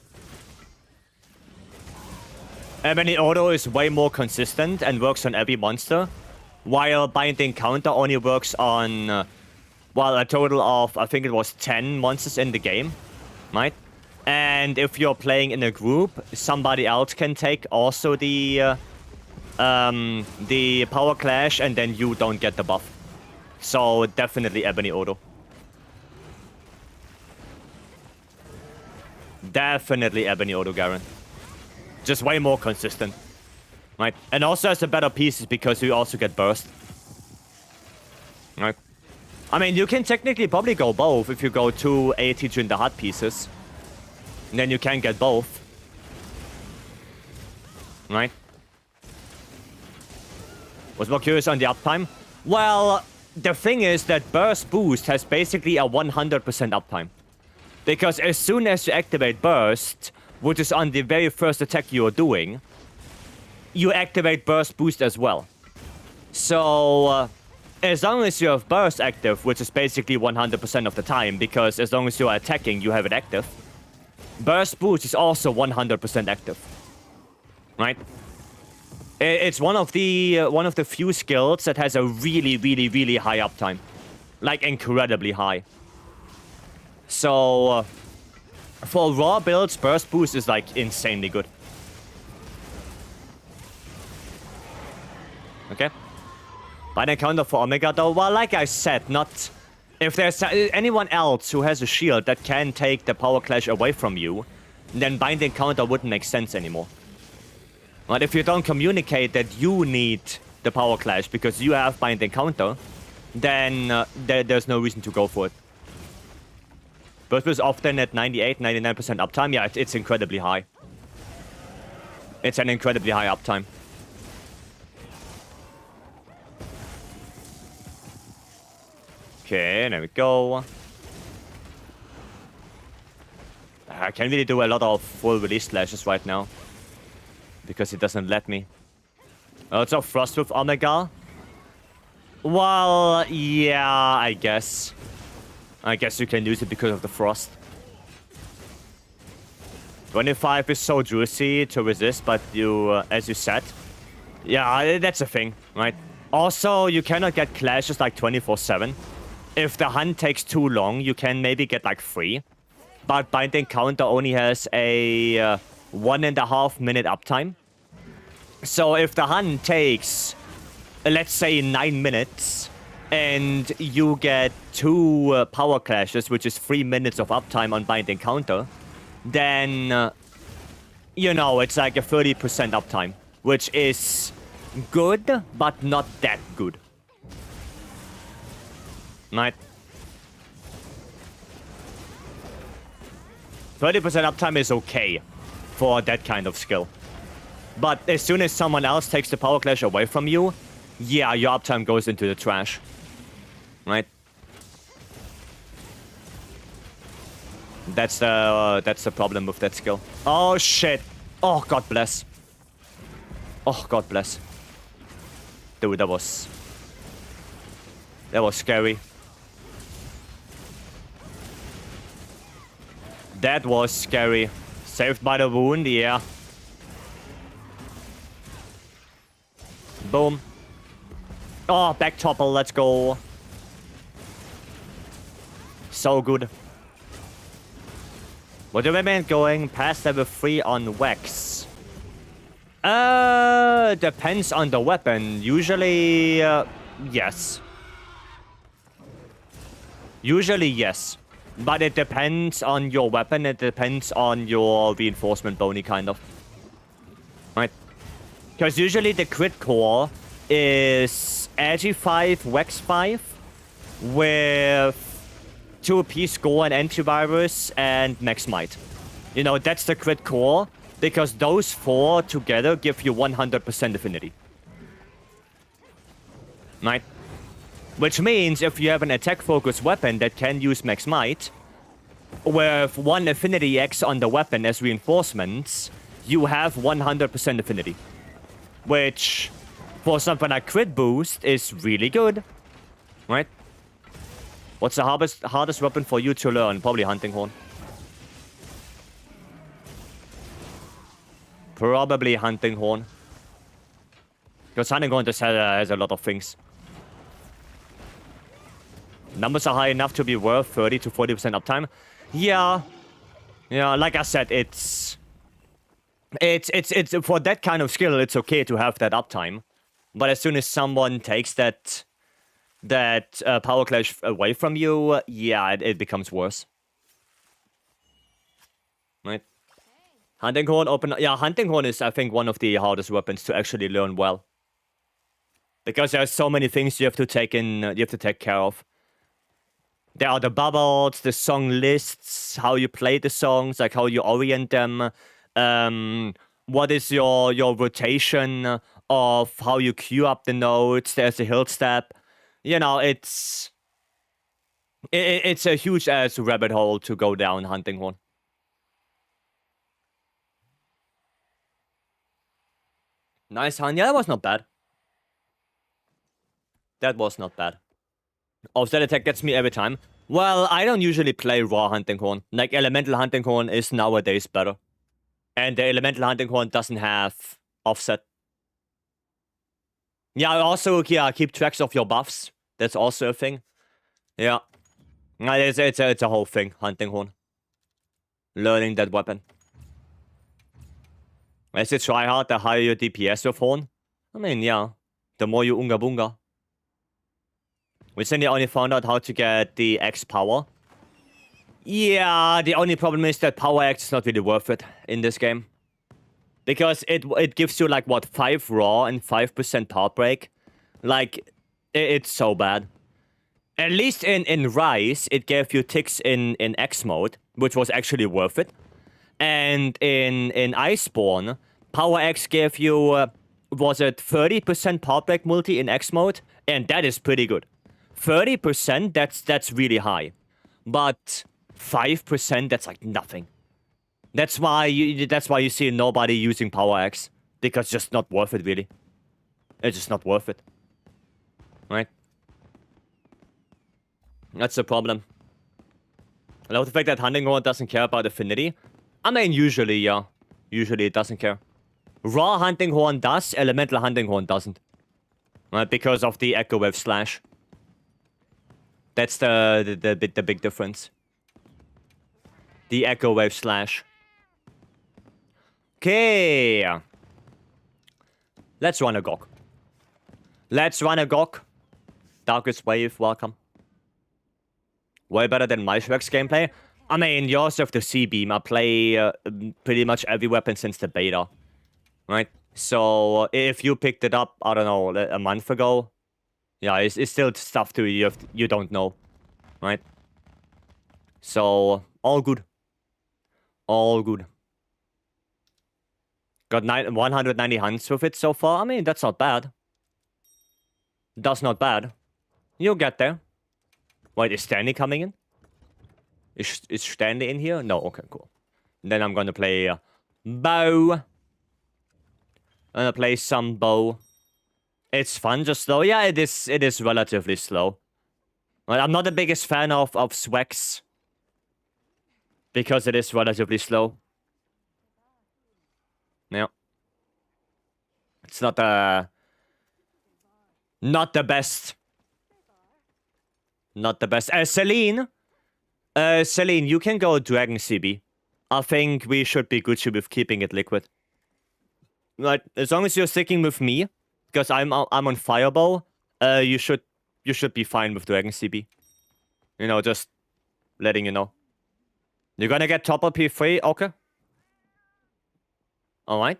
[SPEAKER 1] Ebony Auto is way more consistent and works on every monster, while Binding Counter only works on, well, a total of, I think it was 10 monsters in the game, right? And if you're playing in a group, somebody else can take also the Power Clash, and then you don't get the buff. So definitely Ebony Auto. Definitely Ebony Auto, Garen. Just way more consistent. Right? And also has the better pieces because you also get burst. Right? I mean, you can technically probably go both if you go 2 ATG in the hot pieces. And then you can get both. Right? Was more curious on the uptime? Well, the thing is that burst boost has basically a 100% uptime. Because as soon as you activate burst, which is on the very first attack you're doing, you activate burst boost as well. So, as long as you have burst active, which is basically 100% of the time, because as long as you are attacking, you have it active, burst boost is also 100% active. Right? It's one of the few skills that has a really, really, really high uptime. Like, incredibly high. So, for raw builds, burst boost is, like, insanely good. Okay. Binding counter for Omega, though, well, like I said, not... If there's anyone else who has a shield that can take the Power Clash away from you, then Binding counter wouldn't make sense anymore. But if you don't communicate that you need the Power Clash because you have Binding counter, then there's no reason to go for it. Burst boost often at 98, 99% uptime. Yeah, it's incredibly high. It's an incredibly high uptime. Okay, there we go. I can't really do a lot of full release slashes right now. Because it doesn't let me. Lots of Frost with Omega. Well, yeah, I guess. I guess you can use it because of the Frost. 25 is so juicy to resist, but you, as you said, yeah, that's a thing, right? Also, you cannot get clashes like 24/7. If the hunt takes too long, you can maybe get like 3. But Binding Counter only has a 1.5 minute uptime. So if the hunt takes, let's say, 9 minutes, and you get 2 power clashes, which is 3 minutes of uptime on Binding Counter, then, you know, it's like a 30% uptime, which is good, but not that good. Right? 30% uptime is okay for that kind of skill. But as soon as someone else takes the power clash away from you, yeah, your uptime goes into the trash. Right? That's the problem with that skill. Oh shit. Oh, God bless. Oh, God bless. Dude, that was scary. That was scary. Saved by the wound, yeah. Boom. Oh, back topple, let's go. So good. What do we mean going past level 3 on Vex? Depends on the weapon. Usually, yes. Usually, yes. But it depends on your weapon. It depends on your reinforcement bony, kind of. Right? Because usually the crit core is Agi 5, Vex 5, with 2p score and antivirus and max might. You know, that's the crit core, because those 4 together give you 100% affinity. Right? Which means if you have an attack-focused weapon that can use max might, with 1 affinity X on the weapon as reinforcements, you have 100% affinity. Which, for something like crit boost, is really good. Right? What's the hardest weapon for you to learn? Probably Hunting Horn. Probably Hunting Horn. Because Hunting Horn just has a lot of things. Numbers are high enough to be worth 30 to 40% uptime. Yeah. Yeah, like I said, it's for that kind of skill, it's okay to have that uptime. But as soon as someone takes that power clash away from you, yeah, it becomes worse. Right? Hunting Horn open. Yeah, Hunting Horn is, I think, one of the hardest weapons to actually learn well. Because there's so many things you have to take care of. There are the bubbles, the song lists, how you play the songs, like how you orient them. What is your rotation of how you queue up the notes? There's a hill step. You know, it's a huge ass rabbit hole to go down Hunting Horn. Nice hunt. Yeah, that was not bad. That was not bad. Offset attack gets me every time. Well, I don't usually play raw Hunting Horn. Like, Elemental Hunting Horn is nowadays better. And the Elemental Hunting Horn doesn't have offset. Yeah, also, yeah, keep tracks of your buffs. That's also a thing. Yeah. It's a whole thing, Hunting Horn. Learning that weapon. As you try hard, the higher your DPS with Horn. I mean, yeah. The more you unga bunga. Recently only found out how to get the X power. Yeah, the only problem is that power X is not really worth it in this game. Because it gives you like, what, 5 raw and 5% power break? Like, it's so bad. At least in Rise, it gave you ticks in X mode, which was actually worth it. And in Iceborne, power X gave you, was it 30% power break multi in X mode? And that is pretty good. 30%, that's really high. But 5%, that's like nothing. That's why you see nobody using Power X. Because it's just not worth it, really. It's just not worth it. Right? That's the problem. I love the fact that Hunting Horn doesn't care about affinity. I mean, usually, yeah. Usually it doesn't care. Raw Hunting Horn does, Elemental Hunting Horn doesn't. Right? Because of the Echo Wave Slash. That's the big difference. The echo wave slash. Okay. Let's run a gok. Let's run a gok. Darkest wave, welcome. Way better than MHWilds gameplay. I mean, you also have the C-beam. I play pretty much every weapon since the beta. Right? So, if you picked it up, I don't know, a month ago, yeah, it's still stuff to you don't know. Right? So, all good. All good. Got 190 hunts with it so far. I mean, that's not bad. That's not bad. You'll get there. Wait, is Stanley coming in? Is Stanley in here? No, okay, cool. Then I'm gonna play bow. I'm gonna play some bow. It's fun, just slow. Yeah, it is relatively slow. Well, I'm not the biggest fan of Swex. Because it is relatively slow. Yeah. It's not the best. Not the best. Celine, you can go Dragon CB. I think we should be good with keeping it liquid. Right, as long as you're sticking with me, because I'm on Fireball, you should be fine with Dragon CB. You know, just letting you know. You're gonna get topper P3, okay. Alright.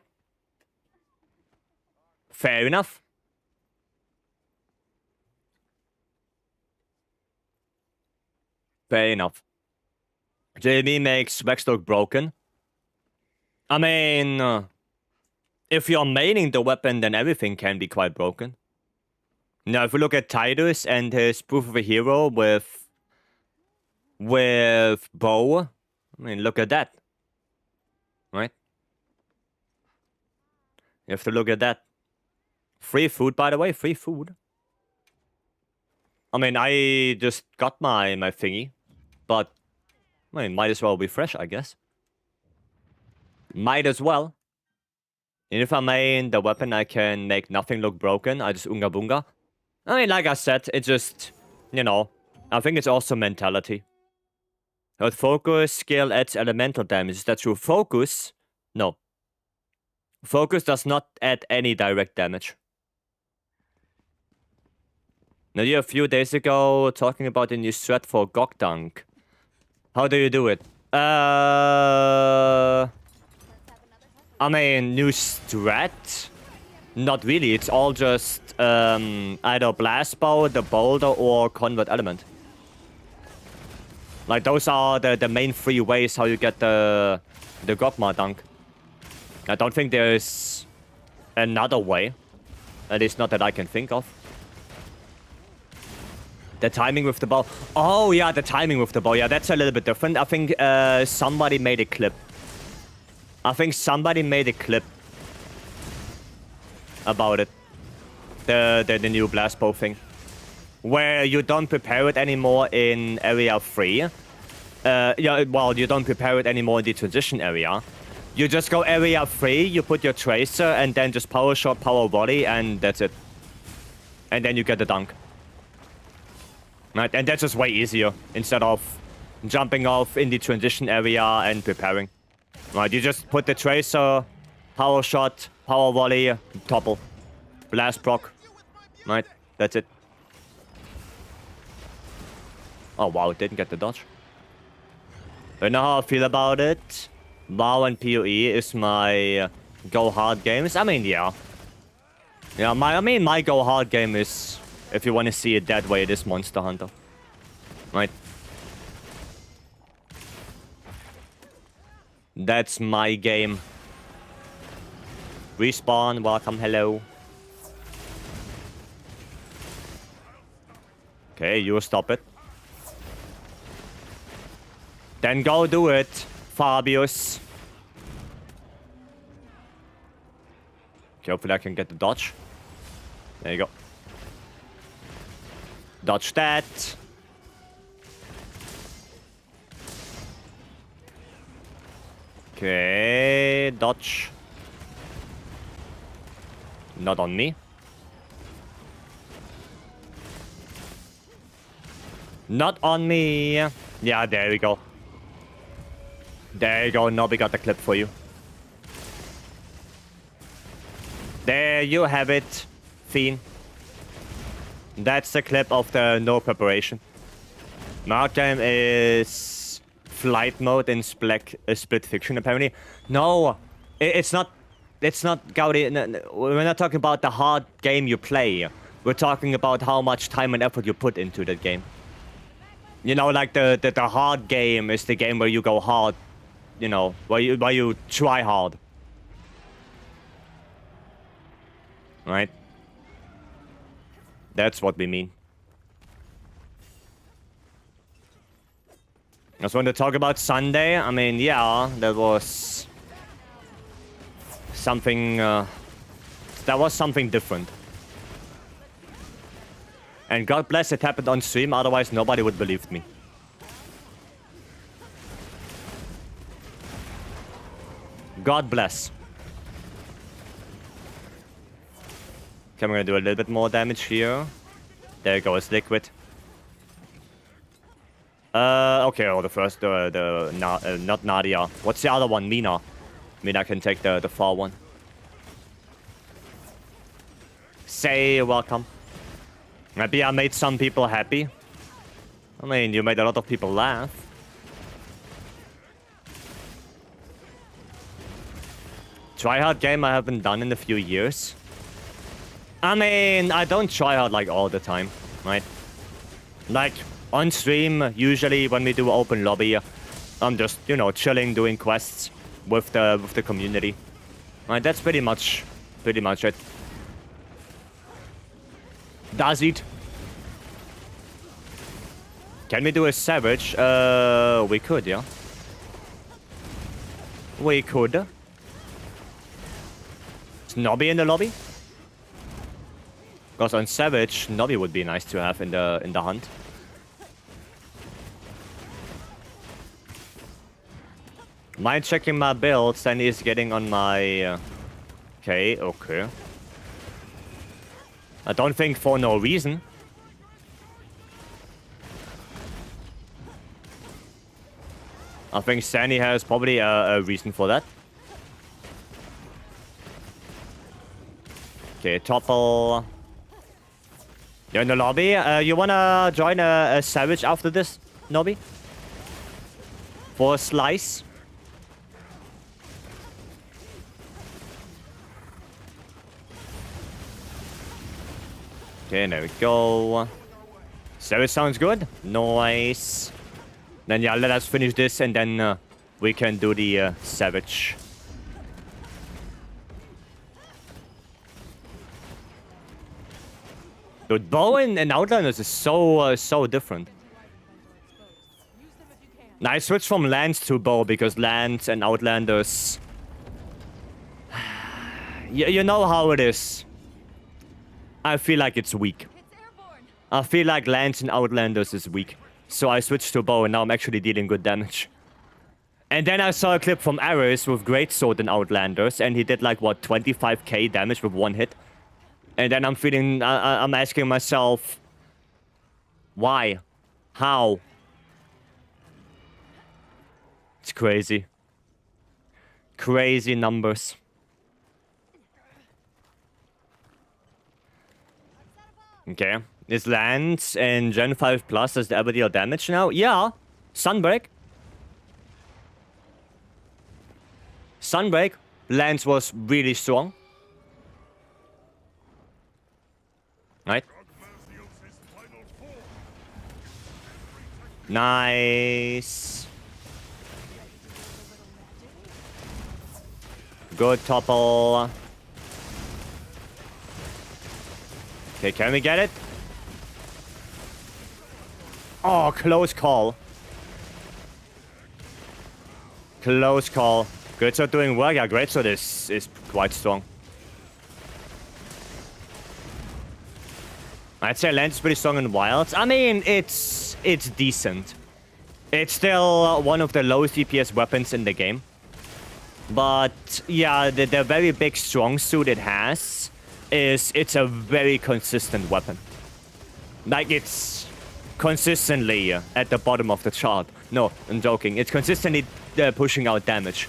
[SPEAKER 1] Fair enough. Fair enough. JB makes Vex look broken. I mean, if you're maining the weapon, then everything can be quite broken. Now, if we look at Titus and his proof of a hero with bow, I mean, look at that. Right? You have to look at that. Free food, by the way, free food. I mean, I just got my thingy, but I mean, might as well be fresh, I guess. Might as well. And if I main the weapon, I can make nothing look broken. I just unga bunga. I mean, like I said, it just, you know, I think it's also mentality. But focus skill adds elemental damage. Is that true? Focus? No. Focus does not add any direct damage. Now, you a few days ago talking about the new strat for Gok Dunk. How do you do it? I mean, new strat? Not really. It's all just either Blast Bow, the Boulder, or Convert Element. Like, those are the main three ways how you get the Gokma Dunk. I don't think there's another way. At least not that I can think of. The timing with the bow. Oh, yeah, the timing with the bow. Yeah, that's a little bit different. I think somebody made a clip. About it. The new blast bow thing. Where you don't prepare it anymore in area 3. Yeah, well, you don't prepare it anymore in the transition area. You just go area 3, you put your tracer, and then just power shot, power volley, and that's it. And then you get the dunk. Right, and that's just way easier, instead of jumping off in the transition area and preparing. Right, you just put the tracer, power shot, power volley, topple. Blast proc. Right, that's it. Oh wow, it didn't get the dodge. I know how I feel about it. WoW and PoE is my go hard games. I mean, yeah. Yeah, my go hard game is, if you want to see it that way, it is Monster Hunter. Right? That's my game. Respawn, welcome, hello. Okay, you stop it. Then go do it, Fabius. Okay, hopefully I can get the dodge. There you go. Dodge that. Okay, dodge. Not on me. Not on me. Yeah, there we go. There you go. Nobby got the clip for you. There you have it, Fiend. That's the clip of the no preparation. Mark game is flight mode in split fiction, apparently. No, it's not. It's not, Gaudi. We're not talking about the hard game you play. We're talking about how much time and effort you put into that game. You know, like the hard game is the game where you go hard. You know, where you try hard. Right? That's what we mean. Just want to talk about Sunday. I mean, yeah, that was something. That was something different. And God bless it happened on stream. Otherwise, nobody would believe me. God bless. Okay, I'm gonna do a little bit more damage here. There goes Liquid. Okay, oh, the first, not Nadia. What's the other one? Mina. Mina can take the far one. Say welcome. Maybe I made some people happy. I mean, you made a lot of people laugh. Tryhard game I haven't done in a few years. I mean, I don't try hard like all the time, right? Like on stream, usually when we do open lobby, I'm just, you know, chilling, doing quests with the community. Right, that's pretty much it. Does it? Can we do a savage? We could, yeah. We could. Is Nobby in the lobby? Because on Savage, Nobby would be nice to have in the hunt. Mind checking my builds, and he's getting on my... Okay. I don't think for no reason. I think Sandy has probably a reason for that. Okay, Topple. You're in the lobby. You wanna join a Savage after this, Nobby? For a slice? Okay, there we go. Savage sounds good. Nice. Then yeah, let us finish this and then we can do the Savage. Dude, Bow and Outlanders is so different. Now I switched from Lands to Bow because Lands and Outlanders... you know how it is. I feel like it's weak. I feel like Lands and Outlanders is weak. So I switched to Bow and now I'm actually dealing good damage. And then I saw a clip from Ares with Greatsword and Outlanders and he did like, what, 25k damage with one hit? And then I'm feeling, I'm asking myself, why? How? It's crazy. Crazy numbers. Okay. Is Lands and Gen 5 Plus does the ever deal damage now? Yeah. Sunbreak. Sunbreak. Lands was really strong. Right. Nice. Good topple. Okay, can we get it? Oh, close call. Close call. Greatsword doing work. Yeah, Greatsword is quite strong. I'd say Lance is pretty strong in Wilds. I mean, it's decent. It's still one of the lowest DPS weapons in the game. But yeah, the very big strong suit it has is it's a very consistent weapon. Like it's consistently at the bottom of the chart. No, I'm joking. It's consistently pushing out damage.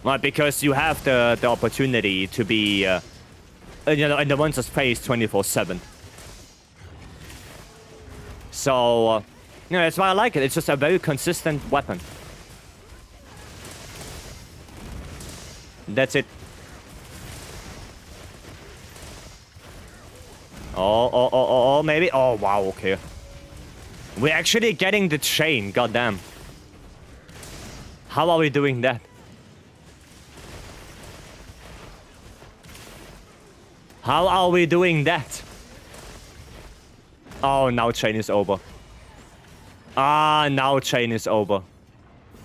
[SPEAKER 1] Right, because you have the opportunity to be, you know, in the monster's face 24/7. So, you know, that's why I like it. It's just a very consistent weapon. That's it. Oh, maybe. Oh, wow, okay. We're actually getting the chain, goddamn. How are we doing that? How are we doing that? Oh, now chain is over. Ah, now chain is over.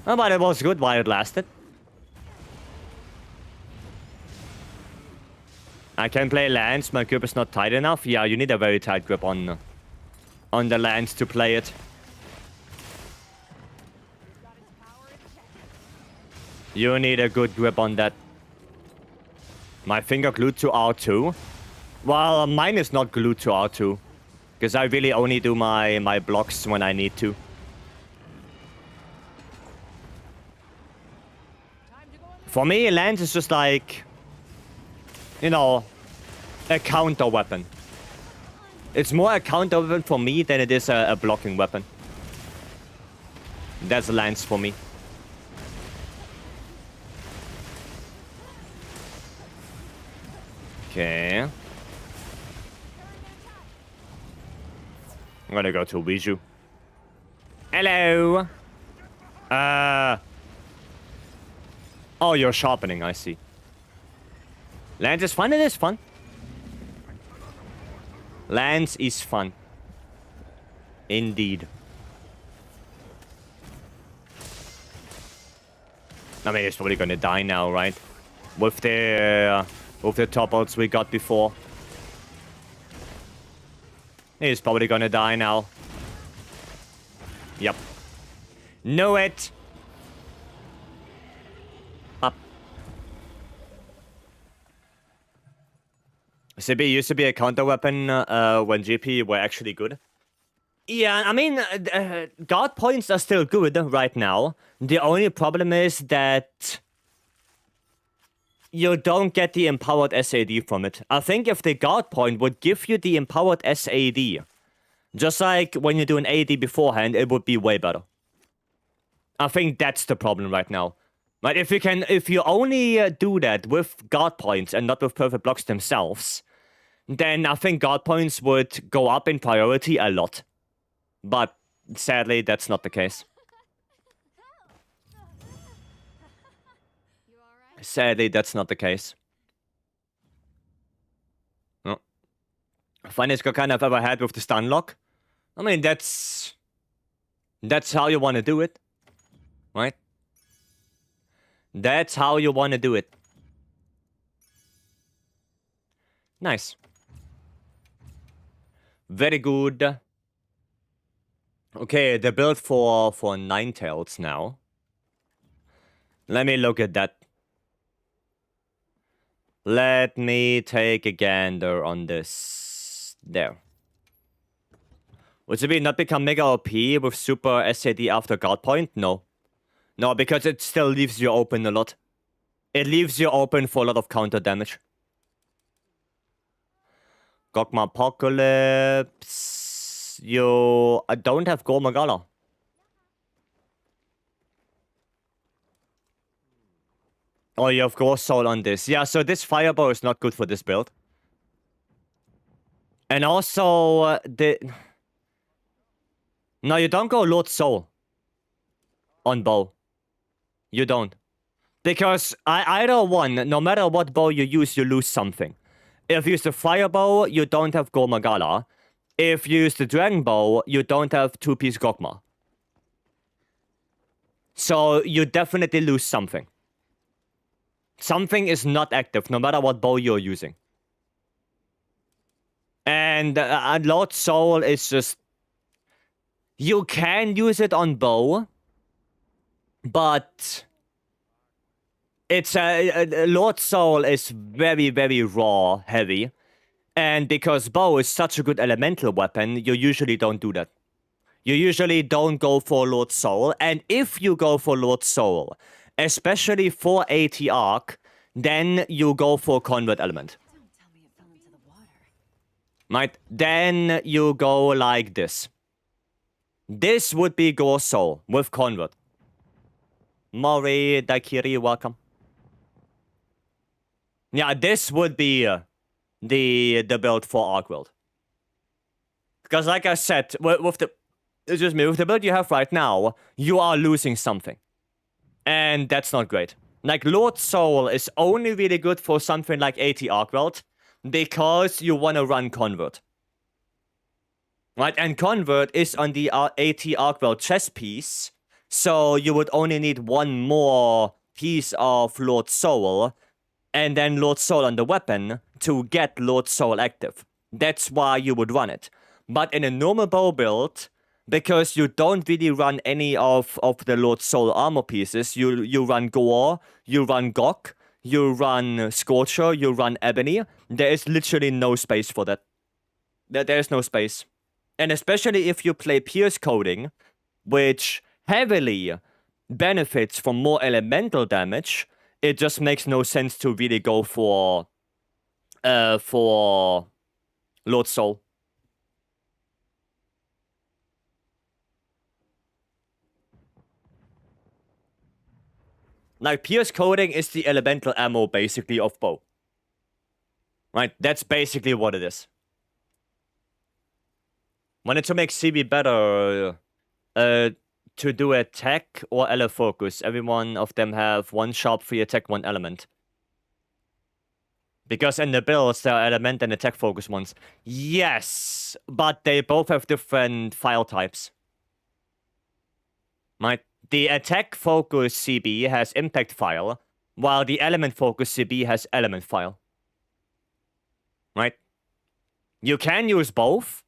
[SPEAKER 1] Oh, but it was good while it lasted. I can play lands, my grip is not tight enough. Yeah, you need a very tight grip on the lands to play it. You need a good grip on that. My finger glued to R2? Well, mine is not glued to R2. Because I really only do my blocks when I need to. For me, lance is just like, you know, a counter weapon. It's more a counter weapon for me than it is a blocking weapon. That's a lance for me. Okay. I'm gonna go to Bijou. Hello! Oh, you're sharpening, I see. Lance is fun, it is fun. Lance is fun. Indeed. I mean, he's probably gonna die now, right? With the top ults we got before. He's probably gonna die now. Yep. Know it! Up. CB used to be a counter weapon when GP were actually good. Yeah, I mean, guard points are still good right now. The only problem is that you don't get the empowered SAD from it. I think if the guard point would give you the empowered SAD, just like when you do an AD beforehand, it would be way better. I think that's the problem right now. But if you only do that with guard points and not with perfect blocks themselves, then I think guard points would go up in priority a lot. But sadly, that's not the case. Sadly, that's not the case. No. Funniest kind I've ever had with the stun lock. I mean, that's how you want to do it, right? That's how you want to do it. Nice. Very good. Okay, the build for Ninetales now. Let me look at that. Let me take a gander on this. There. Would it not become mega OP with super SAD after guard point? No. No, because it still leaves you open a lot. It leaves you open for a lot of counter damage. Gogma Apocalypse. You don't have Gormagala. Oh, you have Ghost Soul on this. Yeah, so this Fireball is not good for this build. And also, No, you don't go Lord Soul on bow. You don't. Because either one, no matter what bow you use, you lose something. If you use the Fireball, you don't have Gormagala. If you use the Dragon Bow, you don't have two-piece Gogma. So you definitely lose something. Something is not active, no matter what bow you're using. And Lord Soul is just... You can use it on bow, but... It's Lord Soul is very, very raw heavy. And because bow is such a good elemental weapon, you usually don't do that. you usually don't go for Lord Soul. And if you go for Lord Soul, especially for AT Arc, then you go for Convert Element.
[SPEAKER 2] Don't tell me it fell into the water.
[SPEAKER 1] Right? Then you go like this. This would be Gore Soul with Convert. Mori, Daikiri, welcome. Yeah, this would be the build for ArcWorld. Because like I said, with the build you have right now, you are losing something. And that's not great. Like, Lord Soul is only really good for something like AT ArcWorld because you want to run Convert. Right? And Convert is on the AT ArcWorld chess piece, so you would only need one more piece of Lord Soul, and then Lord Soul on the weapon to get Lord Soul active. That's why you would run it. But in a normal bow build, because you don't really run any of the Lord Soul armor pieces, you run Gore, you run Gok, you run Scorcher, you run Ebony. There is literally no space for that. There is no space. And especially if you play Pierce Coding, which heavily benefits from more elemental damage, it just makes no sense to really go for Lord Soul. Like, Pierce Coding is the elemental ammo, basically, of bow. Right? That's basically what it is. Wanted to make CB better, to do attack or ele focus. Every one of them have one sharp, 3 attack, 1 element. Because in the builds, there are element and attack focus ones. Yes, but they both have different file types. Right? The attack focus CB has impact file, while the element focus CB has element file. Right? You can use both,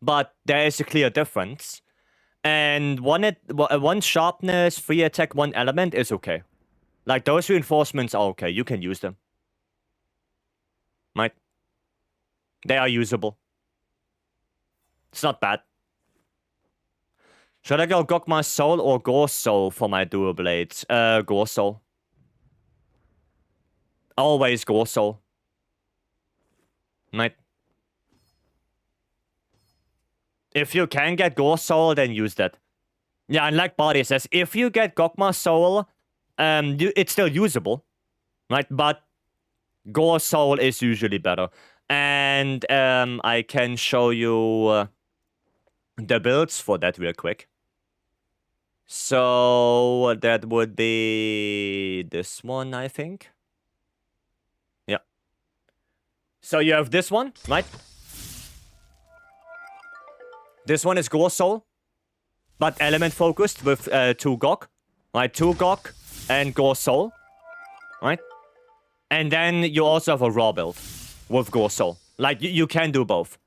[SPEAKER 1] but there is a clear difference. And one sharpness, 3 attack, 1 element is okay. Like, those reinforcements are okay. You can use them. Right? They are usable. It's not bad. Should I go Gokma Soul or Gore Soul for my dual blades? Gore Soul. Always Gore Soul. Right? If you can get Gore Soul, then use that. Yeah, and like Body says, if you get Gokma Soul, it's still usable. Right? But Gore Soul is usually better. And I can show you the builds for that real quick. So that would be this one, I think. Yeah. So you have this one, right? This one is Gore Soul, but element focused with 2 Gok. Right, 2 Gok and Gore Soul. Right? And then you also have a raw build with Gore Soul. Like, you can do both.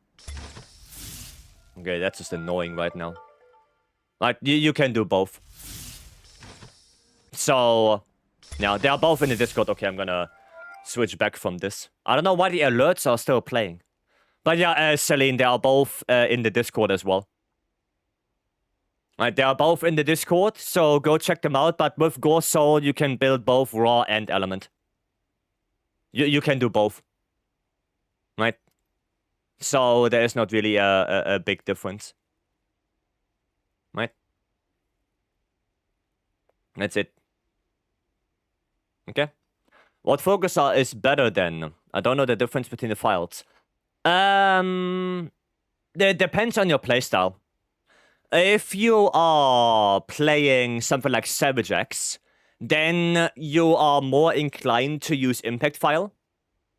[SPEAKER 1] Okay, that's just annoying right now. Like, you can do both. So, now they are both in the Discord. Okay, I'm gonna switch back from this. I don't know why the alerts are still playing. But yeah, Celine, they are both in the Discord as well. Right, they are both in the Discord, so go check them out. But with Gore Soul, you can build both raw and element. You can do both. Right? So there is not really a big difference. Right? That's it. Okay? What focuser is better then? I don't know the difference between the files. It depends on your playstyle. If you are playing something like Savage X, then you are more inclined to use impact file,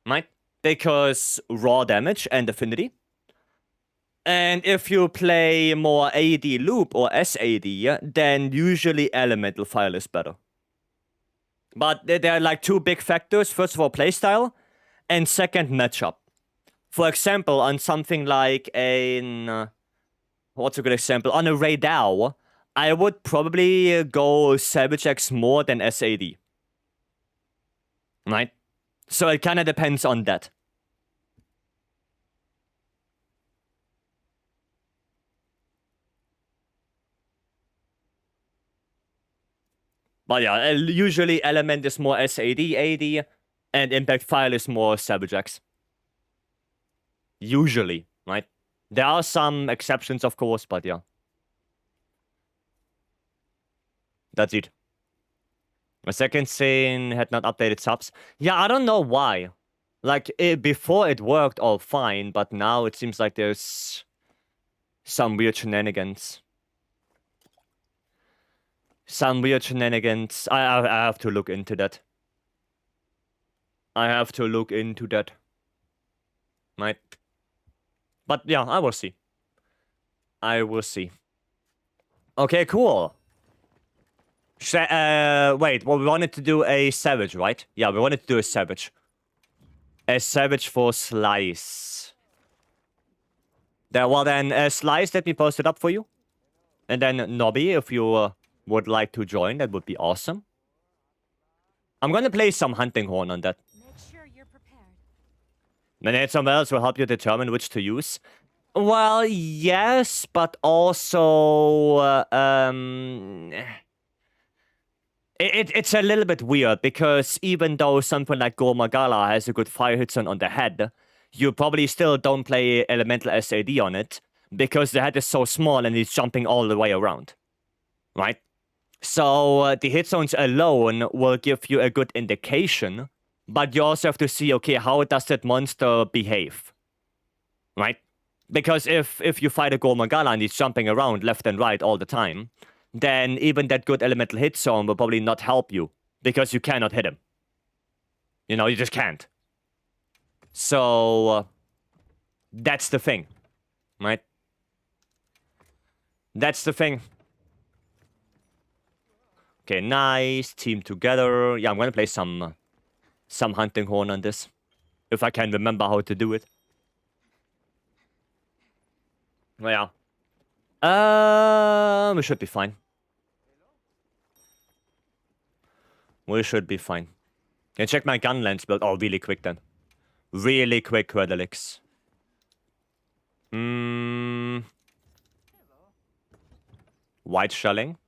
[SPEAKER 1] right? Because raw damage and affinity. And if you play more AD loop or SAD, then usually elemental file is better. But there are like 2 big factors. First of all, playstyle, and second, matchup. For example, on something like what's a good example? On a Raidao, I would probably go Savage X more than SAD. Right? So it kind of depends on that. But yeah, usually Element is more SAD, AD, and Impact File is more Savage X. Usually, right? There are some exceptions, of course, but yeah. That's it. The second scene had not updated subs. Yeah, I don't know why. Like, before it worked all fine, but now it seems like there's some weird shenanigans. Some weird shenanigans. I have to look into that. I have to look into that. Right? But yeah, I will see. I will see. Okay, cool. Wait, well, we wanted to do a Savage, right? Yeah, we wanted to do a Savage. A Savage for Slice. Well then, Slice, let me post it up for you. And then Nobby, if you would like to join, that would be awesome. I'm gonna play some Hunting Horn on that.
[SPEAKER 2] Make sure you're prepared.
[SPEAKER 1] Then somewhere else will help you determine which to use. Well, yes, but also... It's a little bit weird, because even though something like Gormagala has a good fire hit zone on the head, you probably still don't play Elemental SAD on it, because the head is so small and it's jumping all the way around. Right? So the hit zones alone will give you a good indication, but you also have to see, okay, how does that monster behave? Right? Because if you fight a Gormagala and he's jumping around left and right all the time, then even that good elemental hit zone will probably not help you, because you cannot hit him. You know, you just can't. So, that's the thing. Right? That's the thing. Okay, nice. Team together. Yeah, I'm gonna play some Hunting Horn on this. If I can remember how to do it. Well, yeah. We should be fine. We should be fine. Can check my gun lens build. Oh, really quick then. Really quick, Quadelix. White shelling.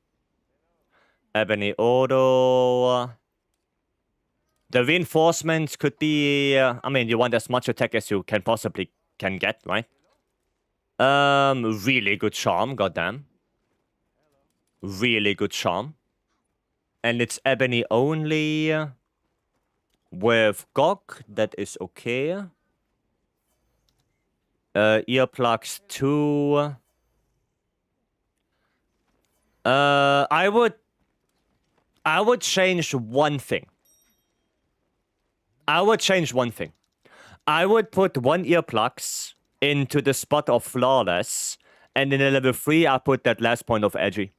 [SPEAKER 1] Ebony Auto. The reinforcements could be... I mean, you want as much attack as you can possibly get, right? Really good charm, goddamn. Really good charm. And it's ebony only. With Gok, that is okay. Earplugs 2. I would change one thing. I would put one earplugs into the spot of Flawless, and in a level 3, I put that last point of Edgy.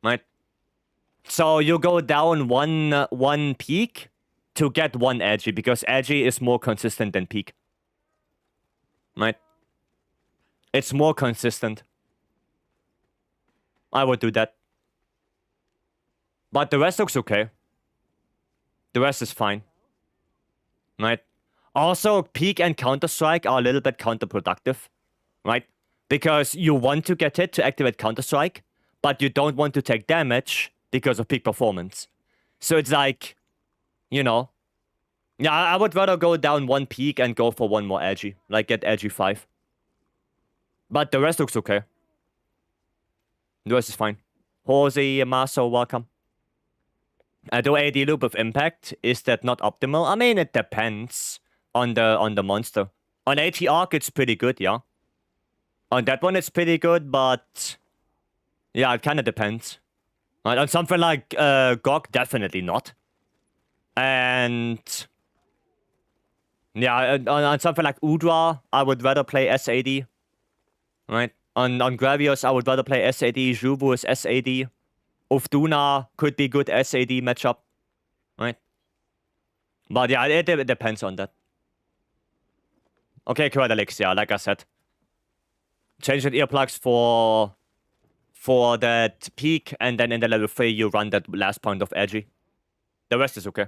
[SPEAKER 1] Right? So you go down one peak to get one Edgy, because Edgy is more consistent than peak. Right? It's more consistent. I would do that. But the rest looks okay. The rest is fine. Right? Also, peak and Counter-Strike are a little bit counterproductive. Right? Because you want to get hit to activate Counter-Strike, but you don't want to take damage because of peak performance. So it's like, you know. Yeah, I would rather go down one peak and go for one more Edgy. Like, get Edgy 5. But the rest looks okay. The rest is fine. Jose Maso, welcome. Do AD loop with impact, is that not optimal? I mean, it depends on the monster. On AT Arc, it's pretty good, yeah. On that one, it's pretty good, but... yeah, it kind of depends. Right, on something like GOG, definitely not. And... yeah, on something like Udra, I would rather play SAD. Right? On Gravios, I would rather play SAD. Jubu is SAD. Ufduna could be good SAD matchup. Right? But yeah, it depends on that. Okay, Quadelix, yeah, like I said. Change the earplugs for that peak, and then in the level 3, you run that last point of Edgy. The rest is okay.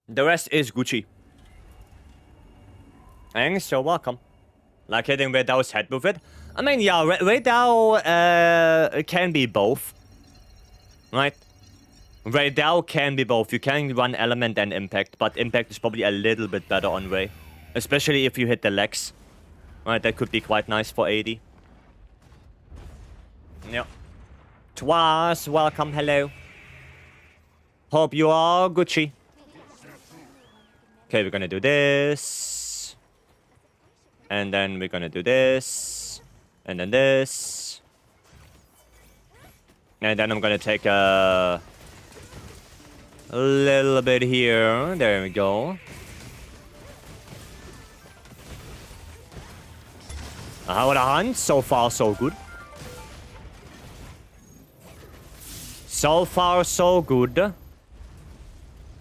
[SPEAKER 1] The rest is Gucci. Thanks, you're welcome. Like hitting Raidow's head with it. I mean, yeah, Raidow can be both. Right? Raidow can be both. You can run Element and Impact, but Impact is probably a little bit better on Ray. Especially if you hit the legs. Right, that could be quite nice for 80. Yeah. Twas, welcome, hello. Hope you are Gucci. Okay, we're gonna do this. And then we're gonna do this. And then this. And then I'm gonna take a little bit here. There we go. How the hunt? So far, so good. So far, so good.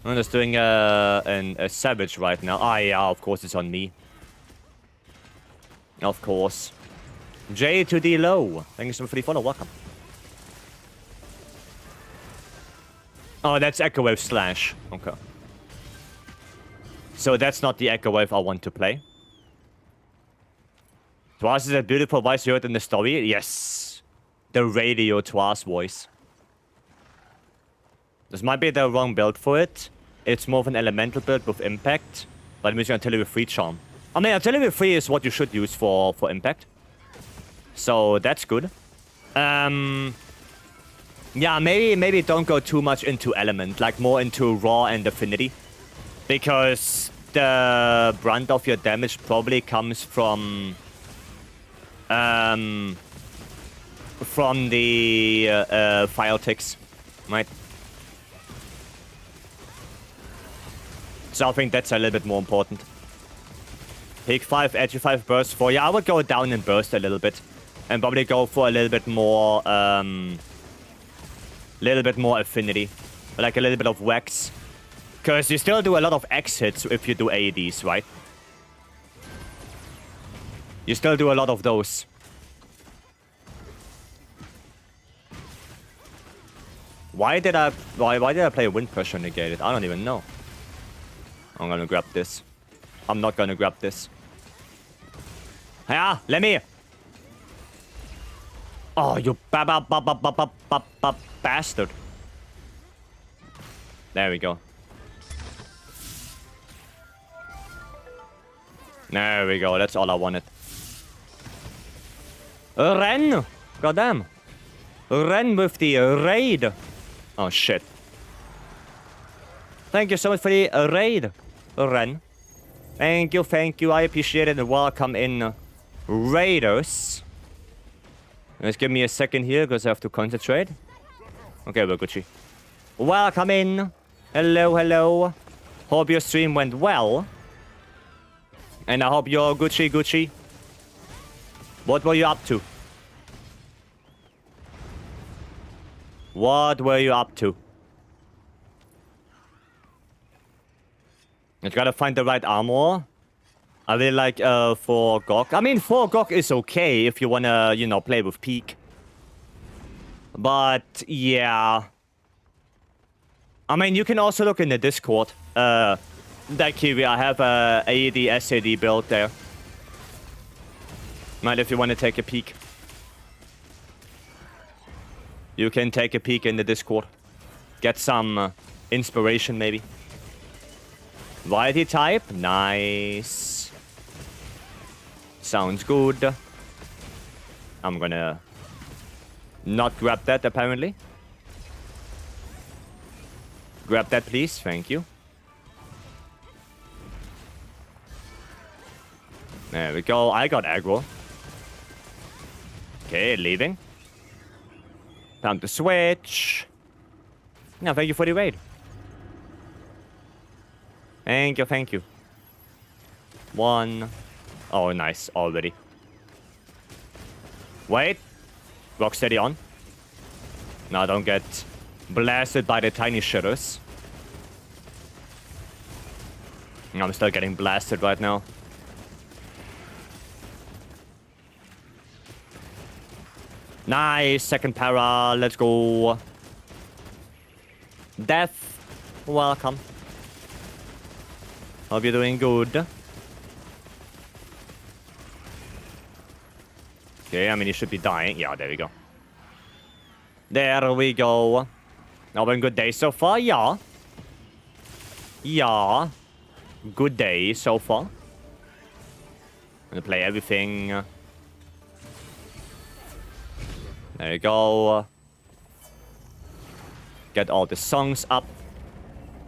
[SPEAKER 1] I'm just doing a savage right now. Ah, yeah, of course it's on me. Of course. J to D low. Thank you so much for the follow. Welcome. Oh, that's Echo Wave Slash. Okay. So that's not the Echo Wave I want to play. Twas is a beautiful voice you heard in the story. Yes. The radio Twas voice. This might be the wrong build for it. It's more of an elemental build with impact. But I'm using Artillery 3 Charm. I mean, Artillery 3 is what you should use for impact. So that's good. Yeah, maybe don't go too much into element. Like more into raw and affinity. Because the brunt of your damage probably comes from the file ticks, right? So I think that's a little bit more important. Peak 5, edge 5, burst 4. Yeah, I would go down and burst a little bit. And probably go for a little bit more affinity. Like a little bit of wax. Because you still do a lot of X hits if you do AEDs, right? You still do a lot of those. Why did I play Wind Pressure Negated? I don't even know. I'm gonna grab this. I'm not gonna grab this. Yeah, let me. Oh, you bastard. There we go. There we go. That's all I wanted. Ren! Goddamn. Ren with the raid. Oh, shit. Thank you so much for the raid, Ren. Thank you, thank you. I appreciate it. And welcome in, Raiders. Just give me a second here because I have to concentrate. Okay, we're Gucci. Welcome in. Hello, hello. Hope your stream went well. And I hope you're Gucci. What were you up to? What were you up to? You gotta find the right armor. I really like for Gok. I mean, for Gok is okay if you wanna, you know, play with Peak. But, yeah. I mean, you can also look in the Discord. That Kiwi, I have a AED SAD build there. Mind if you want to take a peek. You can take a peek in the Discord. Get some inspiration, maybe. Variety type, nice. Sounds good. I'm gonna not grab that, apparently. Grab that, please. Thank you. There we go. I got aggro. Okay, leaving. Time to switch. No, thank you for the raid. Thank you, thank you. One. Oh, nice. Already. Wait. Rocksteady on. Now don't get blasted by the tiny shitters. I'm still getting blasted right now. Nice. Second para. Let's go. Death. Welcome. Hope you're doing good. Okay, I mean, he should be dying. Yeah, there we go. There we go. Having a good day so far? Yeah. Yeah. Good day so far. Gonna play everything. There you go. Get all the songs up.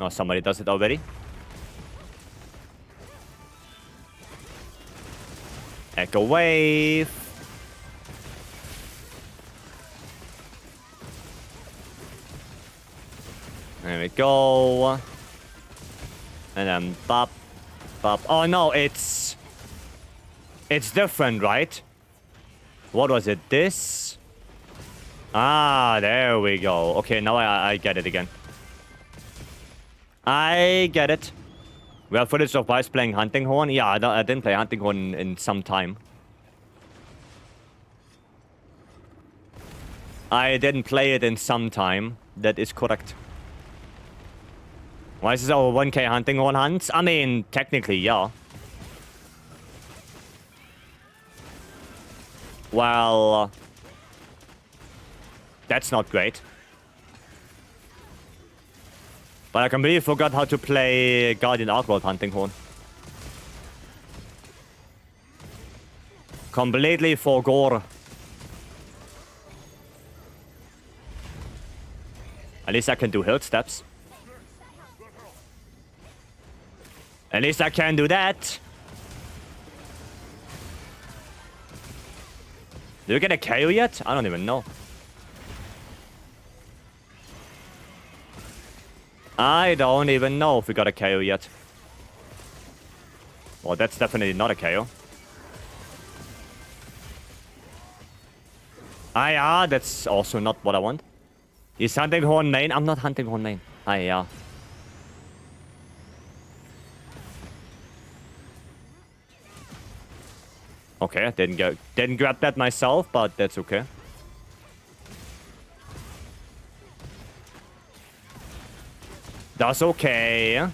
[SPEAKER 1] No, somebody does it already. Echo Wave. There we go. And then bop, bop. Oh no, it's different, right? What was it? This? Ah, there we go. Okay, now I get it again. I get it. We have footage of Vyce playing Hunting Horn. Yeah, I didn't play Hunting Horn in some time. I didn't play it in some time. That is correct. Why is this over 1k Hunting Horn hunts? I mean, technically, yeah. Well, that's not great. But I completely forgot how to play Guardian Arcworld Hunting Horn. Completely forgot. At least I can do hill steps. At least I can do that. Did you get a KO yet? I don't even know. I don't even know if we got a KO yet. Well, that's definitely not a KO. Ah, yeah, that's also not what I want. Is Hunting Horn main? I'm not Hunting Horn main. Ah, yeah. Okay, I didn't grab that myself, but that's okay. That's okay.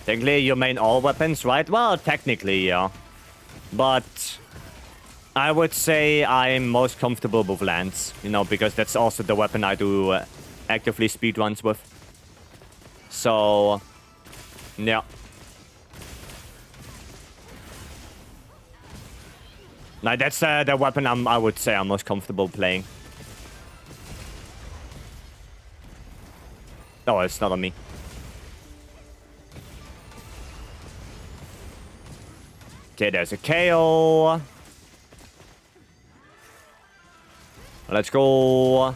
[SPEAKER 1] Technically, you main all weapons, right? Well, technically, yeah. But I would say I'm most comfortable with Lance, you know, because that's also the weapon I do actively speedruns with. So, yeah. Like, that's the weapon I would say I'm most comfortable playing. Oh, it's not on me. Okay, there's a KO. Let's go.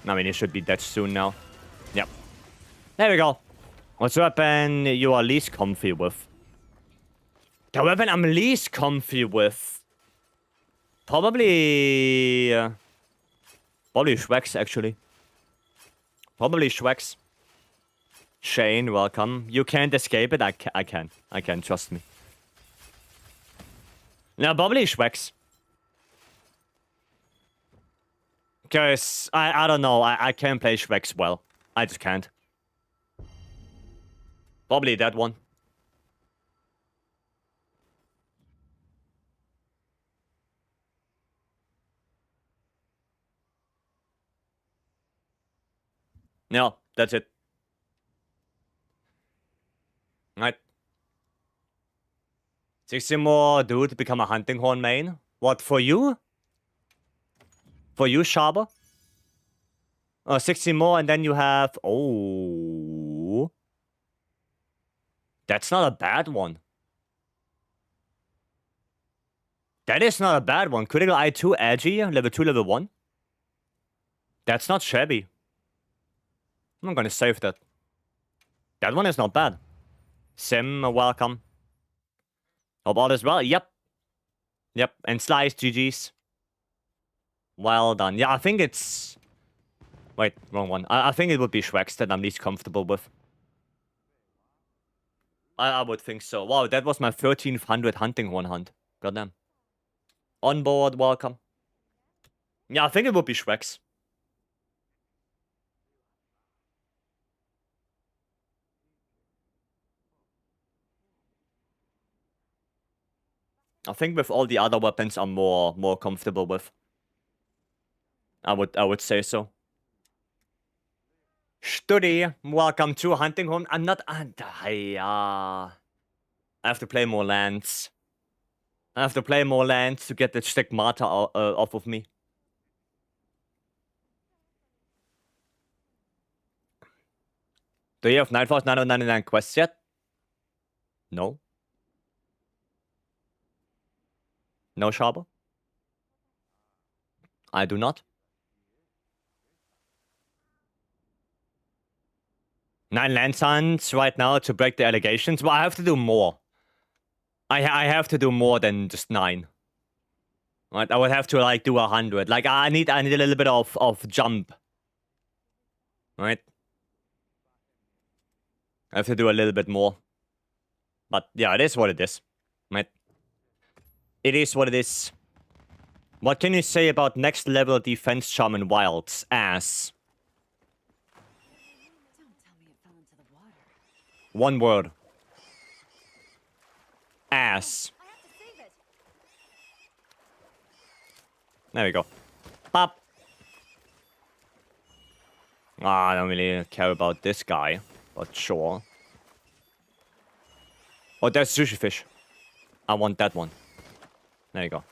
[SPEAKER 1] I mean, it should be dead soon now. Yep. There we go. What's the weapon you are least comfy with? The weapon I'm least comfy with? Probably... probably Shwex, actually. Probably Shwex. Shane, welcome. You can't escape it? I can. I can, trust me. No, probably Shwex. Because, I don't know, I can't play Shwex well. I just can't. Probably that one. No, that's it. Right. 60 more, dude, to become a Hunting Horn main? What, for you? For you, Sharper? 60 more, and then you have... Oh. That's not a bad one. That is not a bad one. Critical Eye 2, edgy, level 2, level 1. That's not shabby. I'm gonna save that. That one is not bad. Sim, welcome. Hope all is well. Yep. Yep, and Slice, GG's. Well done. Yeah, I think it's... Wait, wrong one. I think it would be Shwex that I'm least comfortable with. I would think so. Wow, that was my 1300 Hunting Horn hunt. Goddamn. On board, welcome. Yeah, I think it would be Shwex. I think with all the other weapons I'm more comfortable with. I would say so. Studi, welcome to Hunting Home. I'm not. I have to play more lands. I have to play more lands to get the stigmata off of me. Do you have MHWilds999 quests yet? No. No, Sharper? I do not. 9 land signs right now to break the allegations. Well, I have to do more. I have to do more than just 9. Right? I would have to like do 100. Like I need a little bit of jump. Right? I have to do a little bit more. But yeah, it is what it is. Right? It is what it is. What can you say about next level defense charm in Wilds? Ass.
[SPEAKER 2] Don't tell me it fell into the water.
[SPEAKER 1] One word. Ass.
[SPEAKER 2] I have to save it.
[SPEAKER 1] There we go. Pop. I don't really care about this guy, but sure. Oh, there's sushi fish. I want that one. There you go.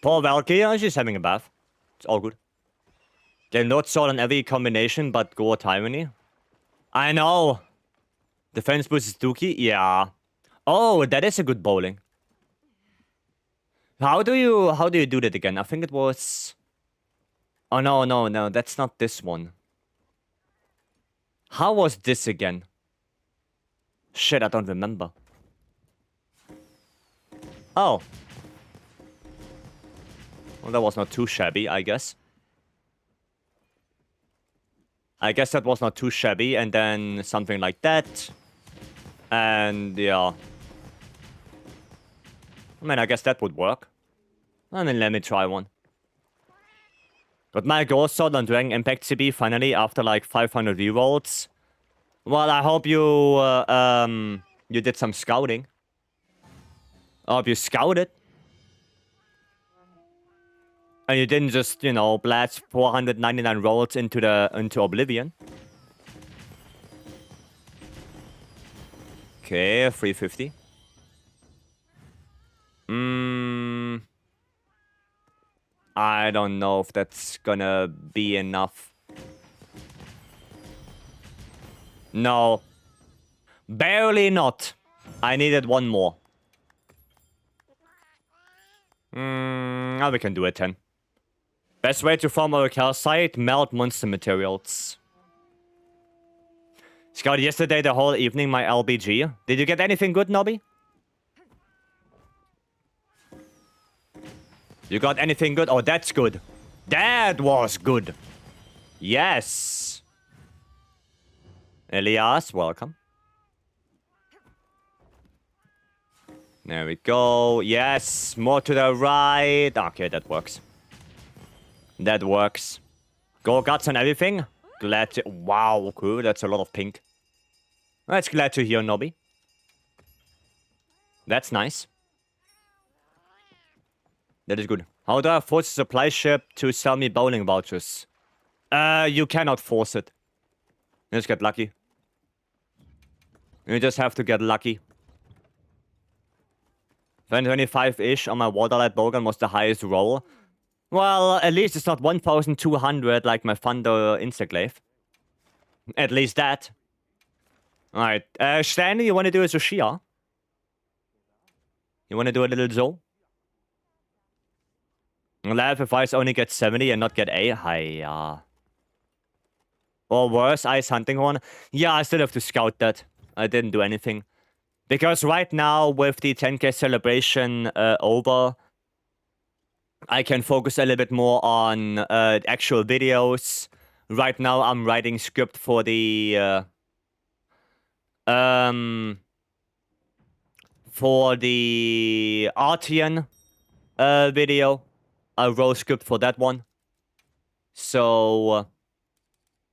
[SPEAKER 1] Poor Valkyrie, she's having a bath. It's all good. They're not sort on every combination, but Gore Tyranny. I know. Defense boost is Dookie? Yeah. Oh, that is a good bowling. How do you do that again? I think it was... Oh, no, that's not this one. How was this again? Shit, I don't remember. Oh. Well, that was not too shabby, I guess. I guess that was not too shabby, and then something like that. And, yeah. I mean, I guess that would work. And then let me try one. Got my Ghost Sword on Dragon Impact CB finally after like 500 rerolls. Well, I hope you, you did some scouting. I hope you scouted. And you didn't just, you know, blast 499 rolls into oblivion. Okay, 350. I don't know if that's gonna be enough. No. Barely not. I needed one more. Now we can do a 10. Best way to farm our calcite, melt monster materials. Scout yesterday the whole evening my LBG. Did you get anything good, Nobby? You got anything good? Oh, that's good. That was good. Yes. Elias, welcome. There we go. Yes, more to the right. Okay, that works. That works. Go guts and everything. Glad to... Wow, cool. That's a lot of pink. That's glad to hear, Nobby. That's nice. That is good. How do I force a supply ship to sell me bowling vouchers? You cannot force it. You just get lucky. You just have to get lucky. 25-ish on my Waterlight Bowgun was the highest roll. Well, at least it's not 1,200 like my Thunder Instaglaive. At least that. Alright. Stanley, you want to do a Zoshia? You want to do a little Zo? Life if Ice only get 70 and not get A? Hiya. Or worse, Ice Hunting Horn? Yeah, I still have to scout that. I didn't do anything. Because right now, with the 10k celebration over, I can focus a little bit more on actual videos. Right now, I'm writing script for the... for the Artian video. I wrote script for that one. So...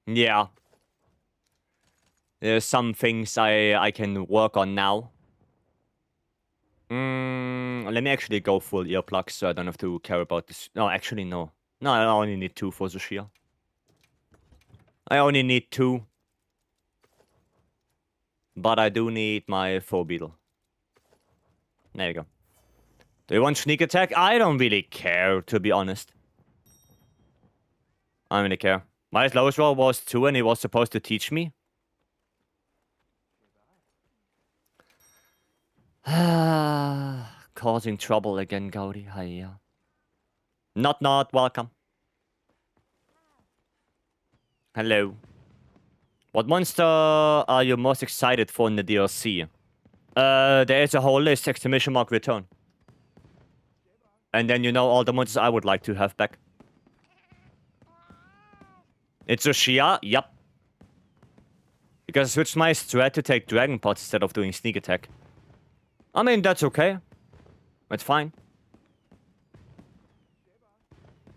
[SPEAKER 1] yeah. There's some things I can work on now. Let me actually go full earplugs so I don't have to care about this. No, actually, no. No, I only need 2 for the shield. I only need 2. But I do need my 4 beetle. There you go. Do you want sneak attack? I don't really care, to be honest. I don't really care. My lowest roll was 2 and he was supposed to teach me. Causing trouble again, Gaudi. Hiya. Not, welcome. Hello. What monster are you most excited for in the DLC? There is a whole list, exclamation mark return. And then you know all the monsters I would like to have back. It's a Shia? Yup. Because I switched my strat to take Dragon Pots instead of doing sneak attack. I mean, that's okay. It's fine.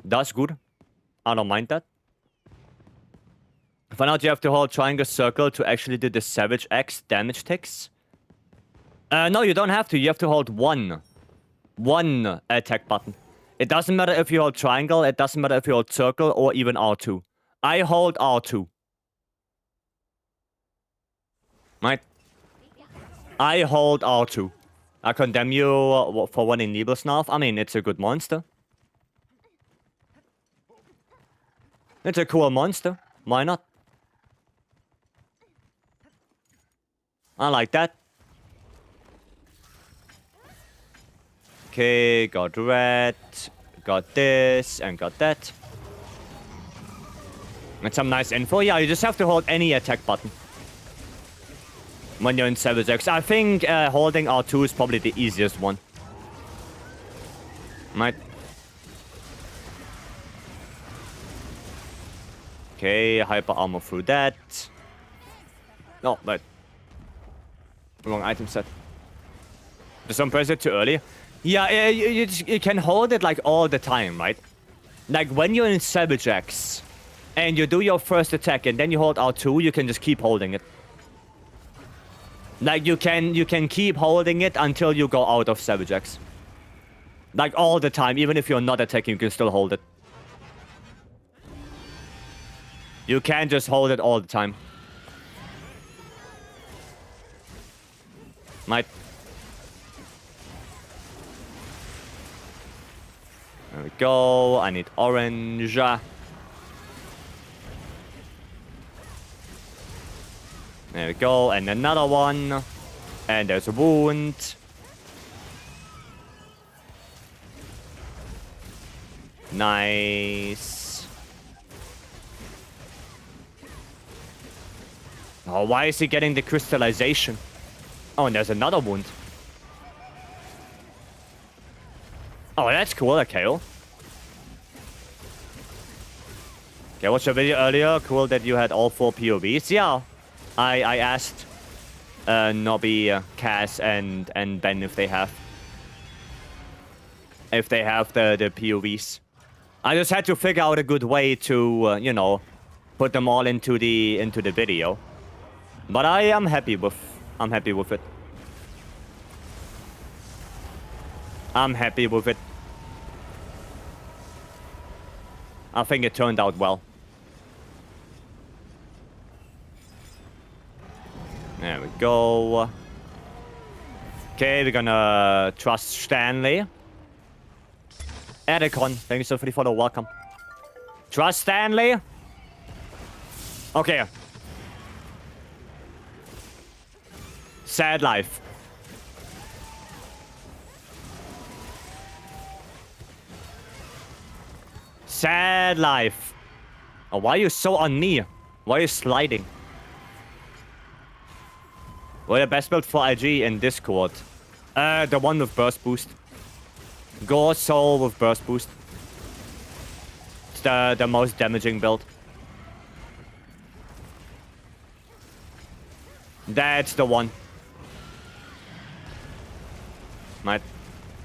[SPEAKER 1] That's good. I don't mind that. For now, you have to hold triangle circle to actually do the Savage X damage ticks. No, you don't have to. You have to hold one attack button. It doesn't matter if you hold triangle, it doesn't matter if you hold circle, or even R2. I hold R2. Right? I hold R2. I condemn you for wanting Nebelsnarf. I mean, it's a good monster. It's a cool monster. Why not? I like that. Okay, got red, got this, and got that. And some nice info. Yeah, you just have to hold any attack button when you're in Savage X. I think holding R2 is probably the easiest one. Right. Okay, hyper armor through that. No, wait. Wrong item set. Did someone press it too early? Yeah, you can hold it like all the time, right? Like when you're in Savage X and you do your first attack and then you hold R2, you can just keep holding it. Like you can keep holding it until you go out of Savage X. Like all the time, even if you're not attacking, you can still hold it. You can't just hold it all the time. Might. There we go. I need orange. There we go. And another one. And there's a wound. Nice. Oh, why is he getting the crystallization? Oh, and there's another wound. Oh, that's cool, a KO. Okay, watched your video earlier. Cool that you had all 4 POVs. Yeah, I asked Nobby, Cass, and Ben if they have the POVs. I just had to figure out a good way to, you know, put them all into the video. But I am happy with it. I'm happy with it. I think it turned out well. There we go. Okay, we're gonna trust Stanley. Edicon, thank you so much for the follow. Welcome. Trust Stanley. Okay. Sad life. Sad life. Oh, why are you so on me? Why are you sliding? Well, the best build for IG in Discord. The one with burst boost. Gore Soul with burst boost. It's the most damaging build. That's the one. Right.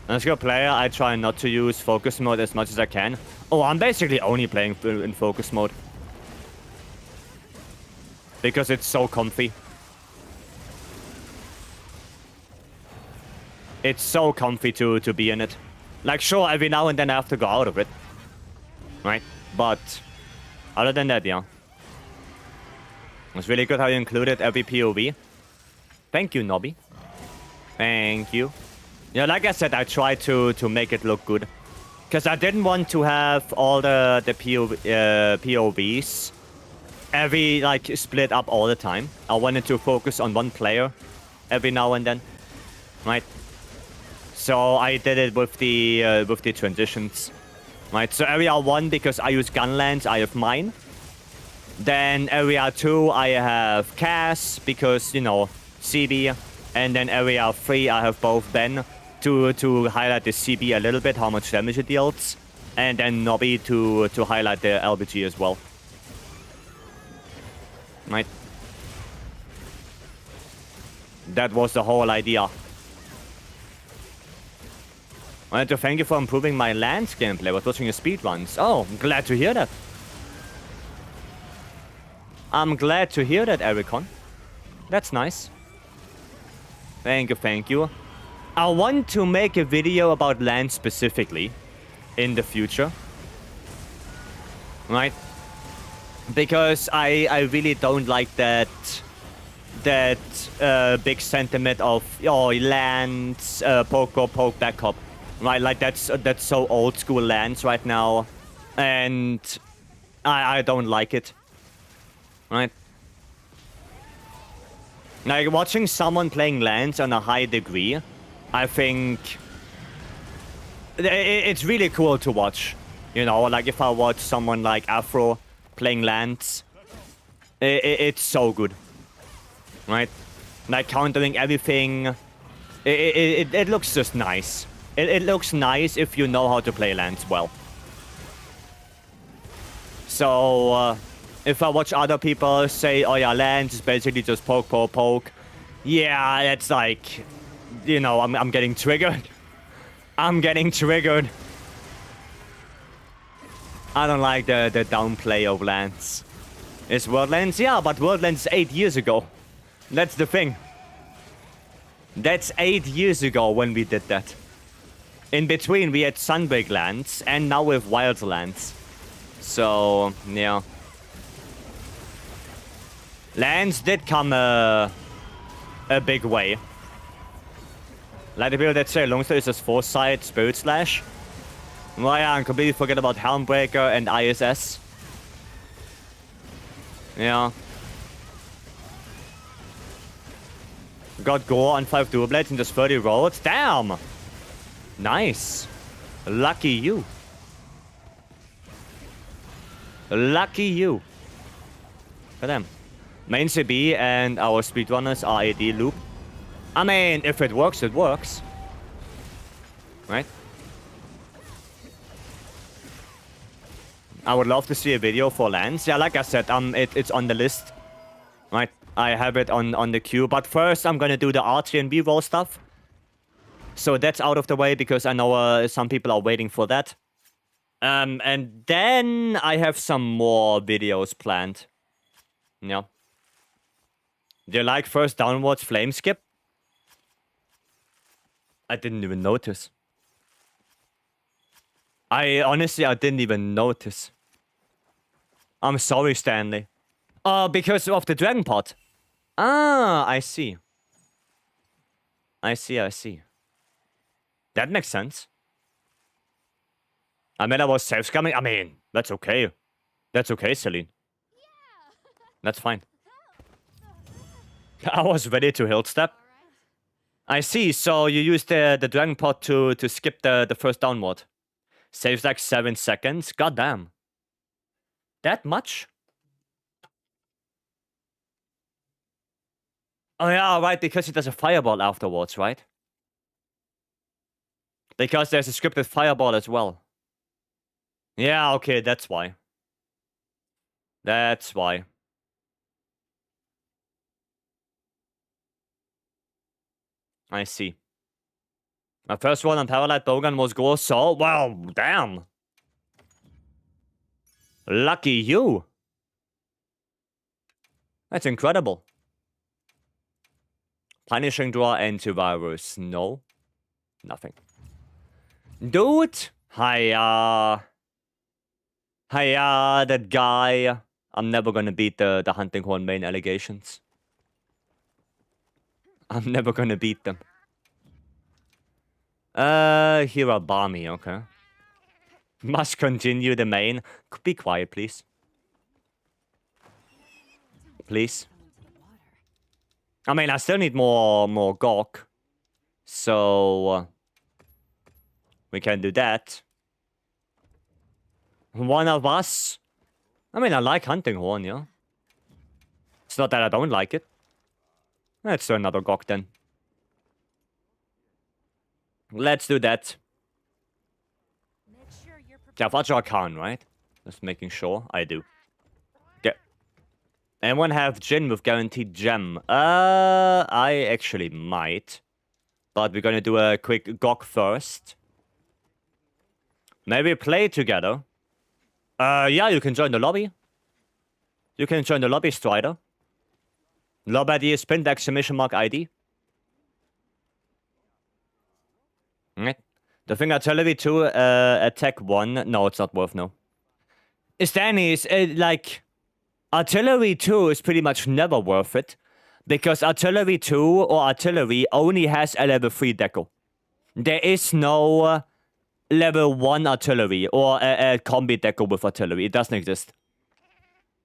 [SPEAKER 1] As a player, I try not to use focus mode as much as I can. Oh, I'm basically only playing in focus mode. Because it's so comfy. It's so comfy to be in it. Like, sure, every now and then I have to go out of it. Right? But other than that, yeah. It's really good how you included every POV. Thank you, Nobby. Thank you. Yeah, like I said, I tried to make it look good. Because I didn't want to have all the POVs every, like, split up all the time. I wanted to focus on one player every now and then. Right? So I did it with the transitions. Right? So area 1, because I use Gunlands, I have mine. Then area 2, I have Cass, because, you know, CB. And then area 3, I have both Ben to highlight the CB a little bit, how much damage it deals. And then Nobby to highlight the LBG as well. Right? That was the whole idea. I wanted to thank you for improving my Lance gameplay. I was watching your speedruns. Oh, I'm glad to hear that. I'm glad to hear that, Ericon. That's nice. Thank you, thank you. I want to make a video about Lance specifically in the future. Right? Because I really don't like that big sentiment of, oh, Lance, poke, back up. Right, like that's so old school Lance right now. And I don't like it. Right? Like, watching someone playing Lance on a high degree, I think it's really cool to watch. You know, like if I watch someone like Afro playing Lance, it's so good. Right? Like countering everything. It looks just nice. It looks nice if you know how to play Lance well. So, if I watch other people say, oh yeah, Lance is basically just poke. Yeah, it's like, you know, I'm getting triggered. I'm getting triggered. I don't like the downplay of Lance. Is World Lance? Yeah, but World Lance 8 years ago. That's the thing. That's 8 years ago when we did that. In between, we had Sunbreak Lance, and now we have Wild Lance. So, yeah. Lance did come a big way. Like the people that say Longster is just Foresight, Spirit Slash. Well, yeah, and completely forget about Helmbreaker and ISS. Yeah. Got Gore on 5 Dual Blades and just 30 rolls. Damn! Nice. Lucky you. Lucky you. For them. Main CB and our speedrunners are AD loop. I mean, if it works, it works. Right? I would love to see a video for Lance. Yeah, like I said, it's on the list. Right? I have it on the queue. But first, I'm gonna do the RT and B-roll stuff. So that's out of the way because I know some people are waiting for that. And then I have some more videos planned. Yeah. Do you like first downwards flame skip? I didn't even notice. Honestly, I didn't even notice. I'm sorry, Stanley. Because of the dragon pot. Ah, I see. I see. That makes sense. I mean, I was self-scamming. I mean, that's okay. That's okay, Celine. That's fine. I was ready to hilt step. I see, so you used the dragon pot to skip the first downward. Saves like 7 seconds. God damn. That much? Oh yeah, right, because it does a fireball afterwards, right? Because there's a scripted fireball as well. Yeah, okay, that's why. That's why. I see. My first one on Paralyte Bowgun was Gore, so, well, damn. Lucky you. That's incredible. Punishing Draw antivirus, no. Nothing. Dude! Hiya, that guy. I'm never gonna beat the hunting horn main allegations. I'm never gonna beat them. Here are Barmy, okay. Must continue the main. Be quiet, please. Please. I mean, I still need more gawk. So... we can do that. One of us? I mean, I like hunting horn, yeah. It's not that I don't like it. Let's do another gawk then. Let's do that.
[SPEAKER 2] Make sure you're
[SPEAKER 1] Yeah, HR999, right? Just making sure I do. Yeah. Anyone have Jin with guaranteed gem? I actually might. But we're gonna do a quick gawk first. Maybe play together. Yeah, you can join the lobby. You can join the lobby, Strider. Lobby ID is pinned !ID. Right. The thing artillery 2, attack 1. No, it's not worth no. Stanley's, like... artillery 2 is pretty much never worth it. Because artillery 2 or artillery only has a level 3 deco. There is no level 1 artillery or a combi deco with artillery. It doesn't exist.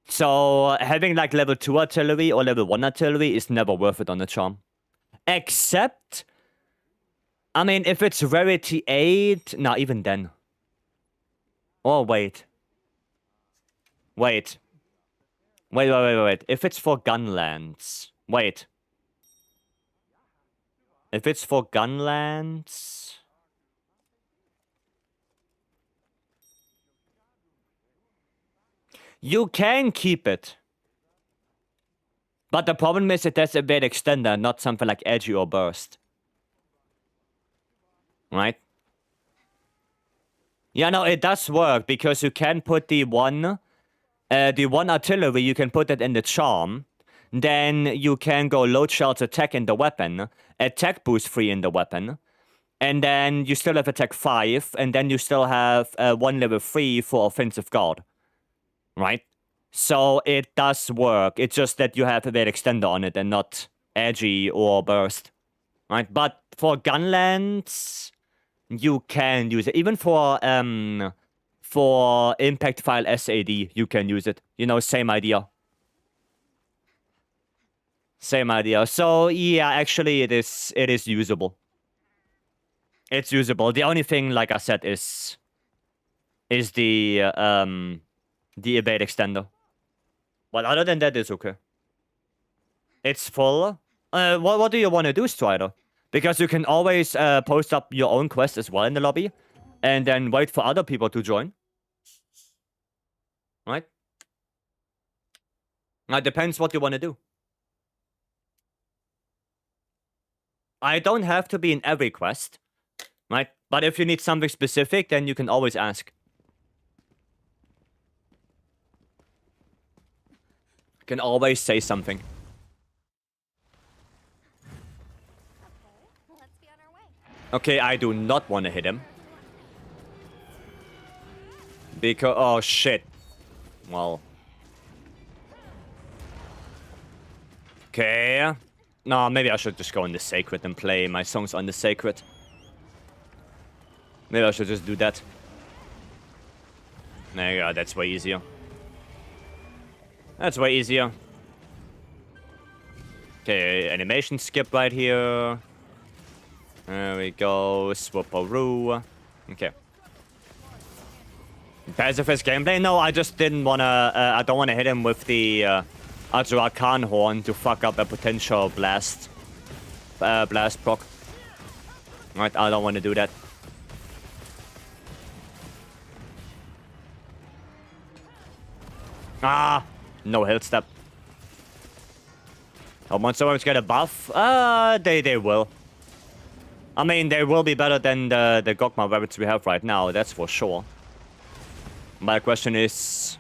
[SPEAKER 1] So having like level 2 artillery or level 1 artillery is never worth it on the charm. Except... I mean, if it's rarity 8... Nah, even then. Oh, wait. Wait. Wait. If it's for gunlands... Wait. If it's for gunlands... you can keep it. But the problem is that there's a bit extender, not something like edgy or burst. Right? Yeah, no, it does work, because you can put the one artillery, you can put it in the charm. Then you can go load shells attack in the weapon, attack boost 3 in the weapon. And then you still have attack 5, and then you still have 1 level 3 for offensive guard. Right? So it does work. It's just that you have a bit extender on it and not edgy or burst. Right? But for gunlands, you can use it. Even for impact file SAD, you can use it. You know, same idea. Same idea. So yeah, actually it is usable. It's usable. The only thing, like I said, is the evade extender. But other than that, it's okay. It's full. What do you want to do, Strider? Because you can always post up your own quest as well in the lobby, and then wait for other people to join. Right? Now, it depends what you want to do. I don't have to be in every quest, right? But if you need something specific, then you can always ask. You can always say something.
[SPEAKER 2] okay. Let's be on our way.
[SPEAKER 1] Okay, I do not want to hit him. Because... oh, shit. Well... okay. No, maybe I should just go in the Sacred and play my songs on the Sacred. Maybe I should just do that. There you go, that's way easier. That's way easier. Okay, animation skip right here. There we go, Swooparoo. Okay. Pacifist gameplay? No, I just didn't wanna... I don't wanna hit him with the... Khan horn to fuck up a potential blast proc. Right, I don't want to do that. Ah, no health step. Oh, once someone's get a buff, they will. I mean, they will be better than the Gogma rabbits we have right now, that's for sure. My question is,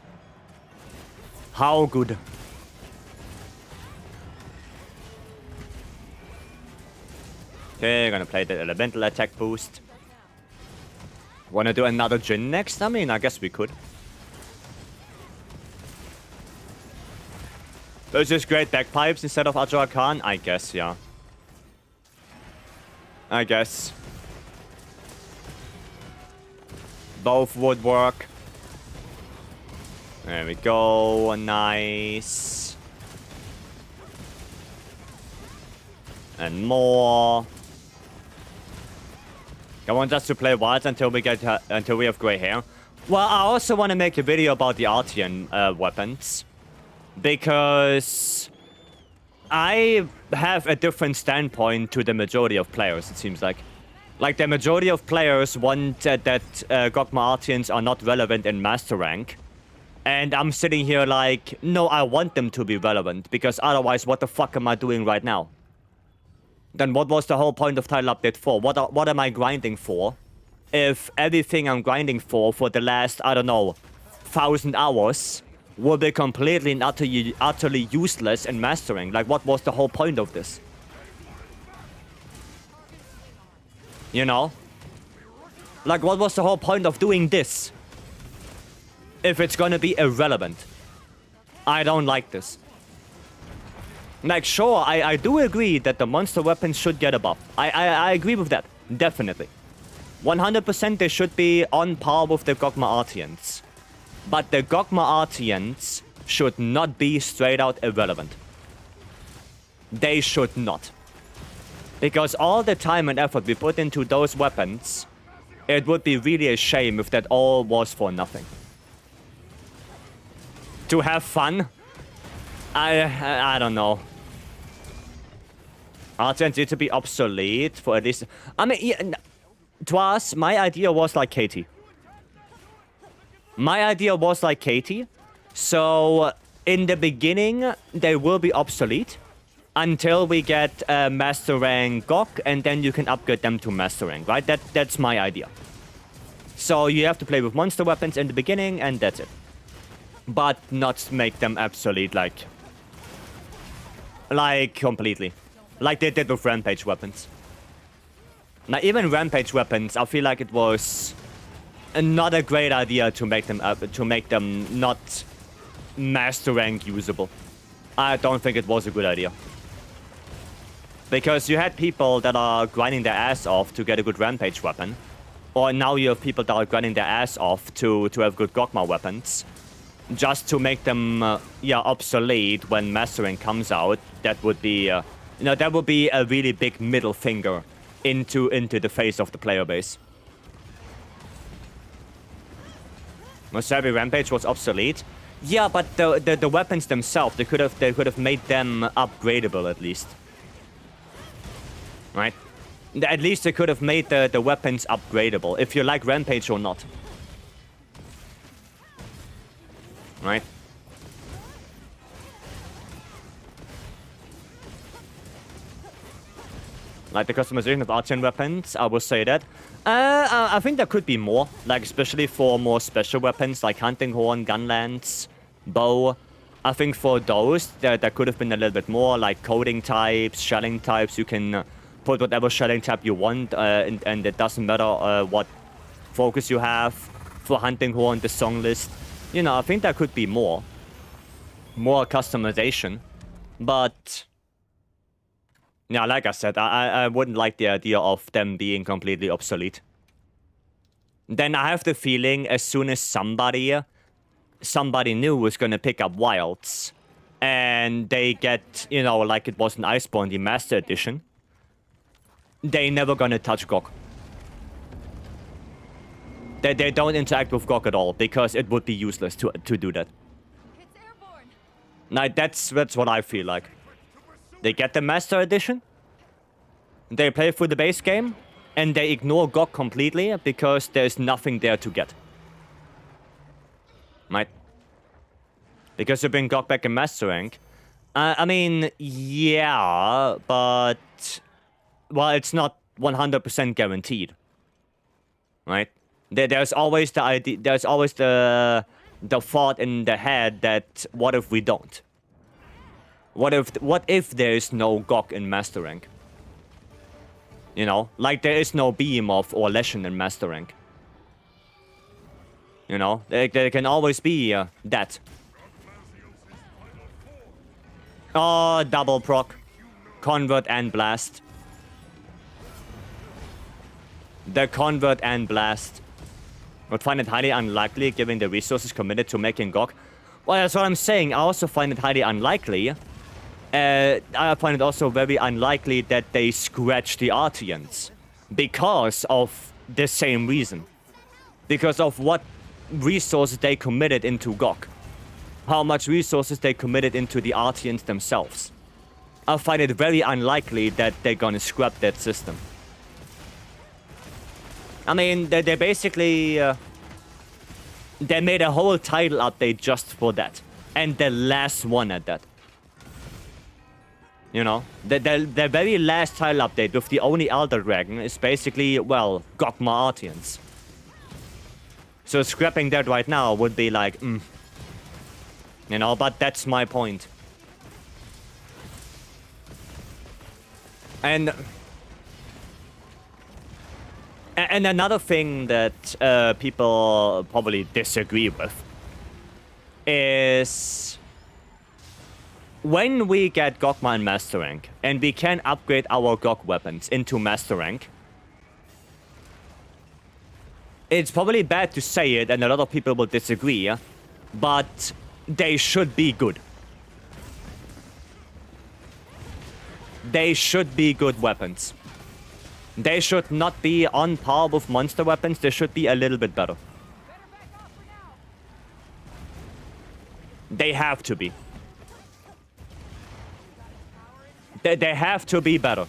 [SPEAKER 1] how good? Okay, gonna play the elemental attack boost. Wanna do another Jin next? I mean, I guess we could. Those just great bagpipes instead of HR999? I guess, yeah. I guess. Both would work. There we go. Nice. And more. I want us to play wilds until we have gray hair. Well, I also want to make a video about the Artian weapons. Because I have a different standpoint to the majority of players, it seems like. Like, the majority of players want that Gogma Artians are not relevant in Master Rank. And I'm sitting here like, no, I want them to be relevant, because otherwise, what the fuck am I doing right now? Then what was the whole point of Title Update 4? What am I grinding for? If everything I'm grinding for the last, I don't know, 1,000 hours will be completely and utterly useless in mastering. Like, what was the whole point of this? You know? Like, what was the whole point of doing this? If it's gonna be irrelevant. I don't like this. Like, sure, I do agree that the monster weapons should get a buff. I agree with that. Definitely. 100% they should be on par with the Gogma Artians. But the Gogma Artians should not be straight out irrelevant. They should not. Because all the time and effort we put into those weapons, it would be really a shame if that all was for nothing. To have fun? I don't know. Artians need to be obsolete for at least... I mean, yeah, to us, my idea was like Katie. My idea was like Katie. So, in the beginning, they will be obsolete. Until we get Master Rank Gok, and then you can upgrade them to Master Rank, right? That's my idea. So, you have to play with monster weapons in the beginning, and that's it. But not make them obsolete, like completely. Like they did with Rampage weapons. Now, even Rampage weapons, I feel like it was not a great idea to make them not Master Rank usable. I don't think it was a good idea. Because you had people that are grinding their ass off to get a good Rampage weapon. Or now you have people that are grinding their ass off to have good Gogma weapons. Just to make them, obsolete when Mastering comes out. That would be, that would be a really big middle finger into the face of the player base. Wasabi Rampage was obsolete. Yeah, but the weapons themselves, they could have made them upgradable at least. Right? At least they could have made the weapons upgradable, if you like Rampage or not. Right? Like the customization of Artian weapons, I will say that. I think there could be more, like especially for more special weapons like Hunting Horn, Gunlance, Bow. I think for those, there could have been a little bit more, like coding types, shelling types. You can put whatever shelling type you want, and it doesn't matter what focus you have. For Hunting Horn, the song list. You know, I think there could be more. More customization. But... yeah, like I said, I wouldn't like the idea of them being completely obsolete. Then I have the feeling as soon as somebody new is gonna pick up Wilds, and they get, you know, like it was an Iceborne, the Master Edition, they never gonna touch Gok. They don't interact with Gok at all, because it would be useless to do that.
[SPEAKER 2] It's airborne.
[SPEAKER 1] Now, that's what I feel like. They get the Master Edition, they play through the base game, and they ignore Gok completely because there's nothing there to get. Right? Because you bring Gok back in Master Rank. I mean, yeah, but... well, it's not 100% guaranteed. Right? There's always the idea, there's always the thought in the head that what if we don't? What if there is no Gok in Master Rank? You know, like there is no beam of or lesson in Master Rank. You know, there can always be that. Oh, double proc. Convert and blast. The convert and blast. Would find it highly unlikely given the resources committed to making GOG. Well, that's what I'm saying. I also find it highly unlikely. I find it also very unlikely that they scratch the Artians. Because of the same reason. Because of what resources they committed into GOG. How much resources they committed into the Artians themselves. I find it very unlikely that they're gonna scrap that system. I mean, they basically... they made a whole title update just for that. And the last one at that. You know? The very last title update with the only Elder Dragon is basically, well, Gogma Artians. So scrapping that right now would be like, You know, but that's my point. And another thing that people probably disagree with is when we get Gogma in Master Rank and we can upgrade our Gog weapons into Master Rank, it's probably bad to say it and a lot of people will disagree, but they should be good. They should be good weapons. They should not be on par with monster weapons. They should be a little bit better. They have to be. They have to be better.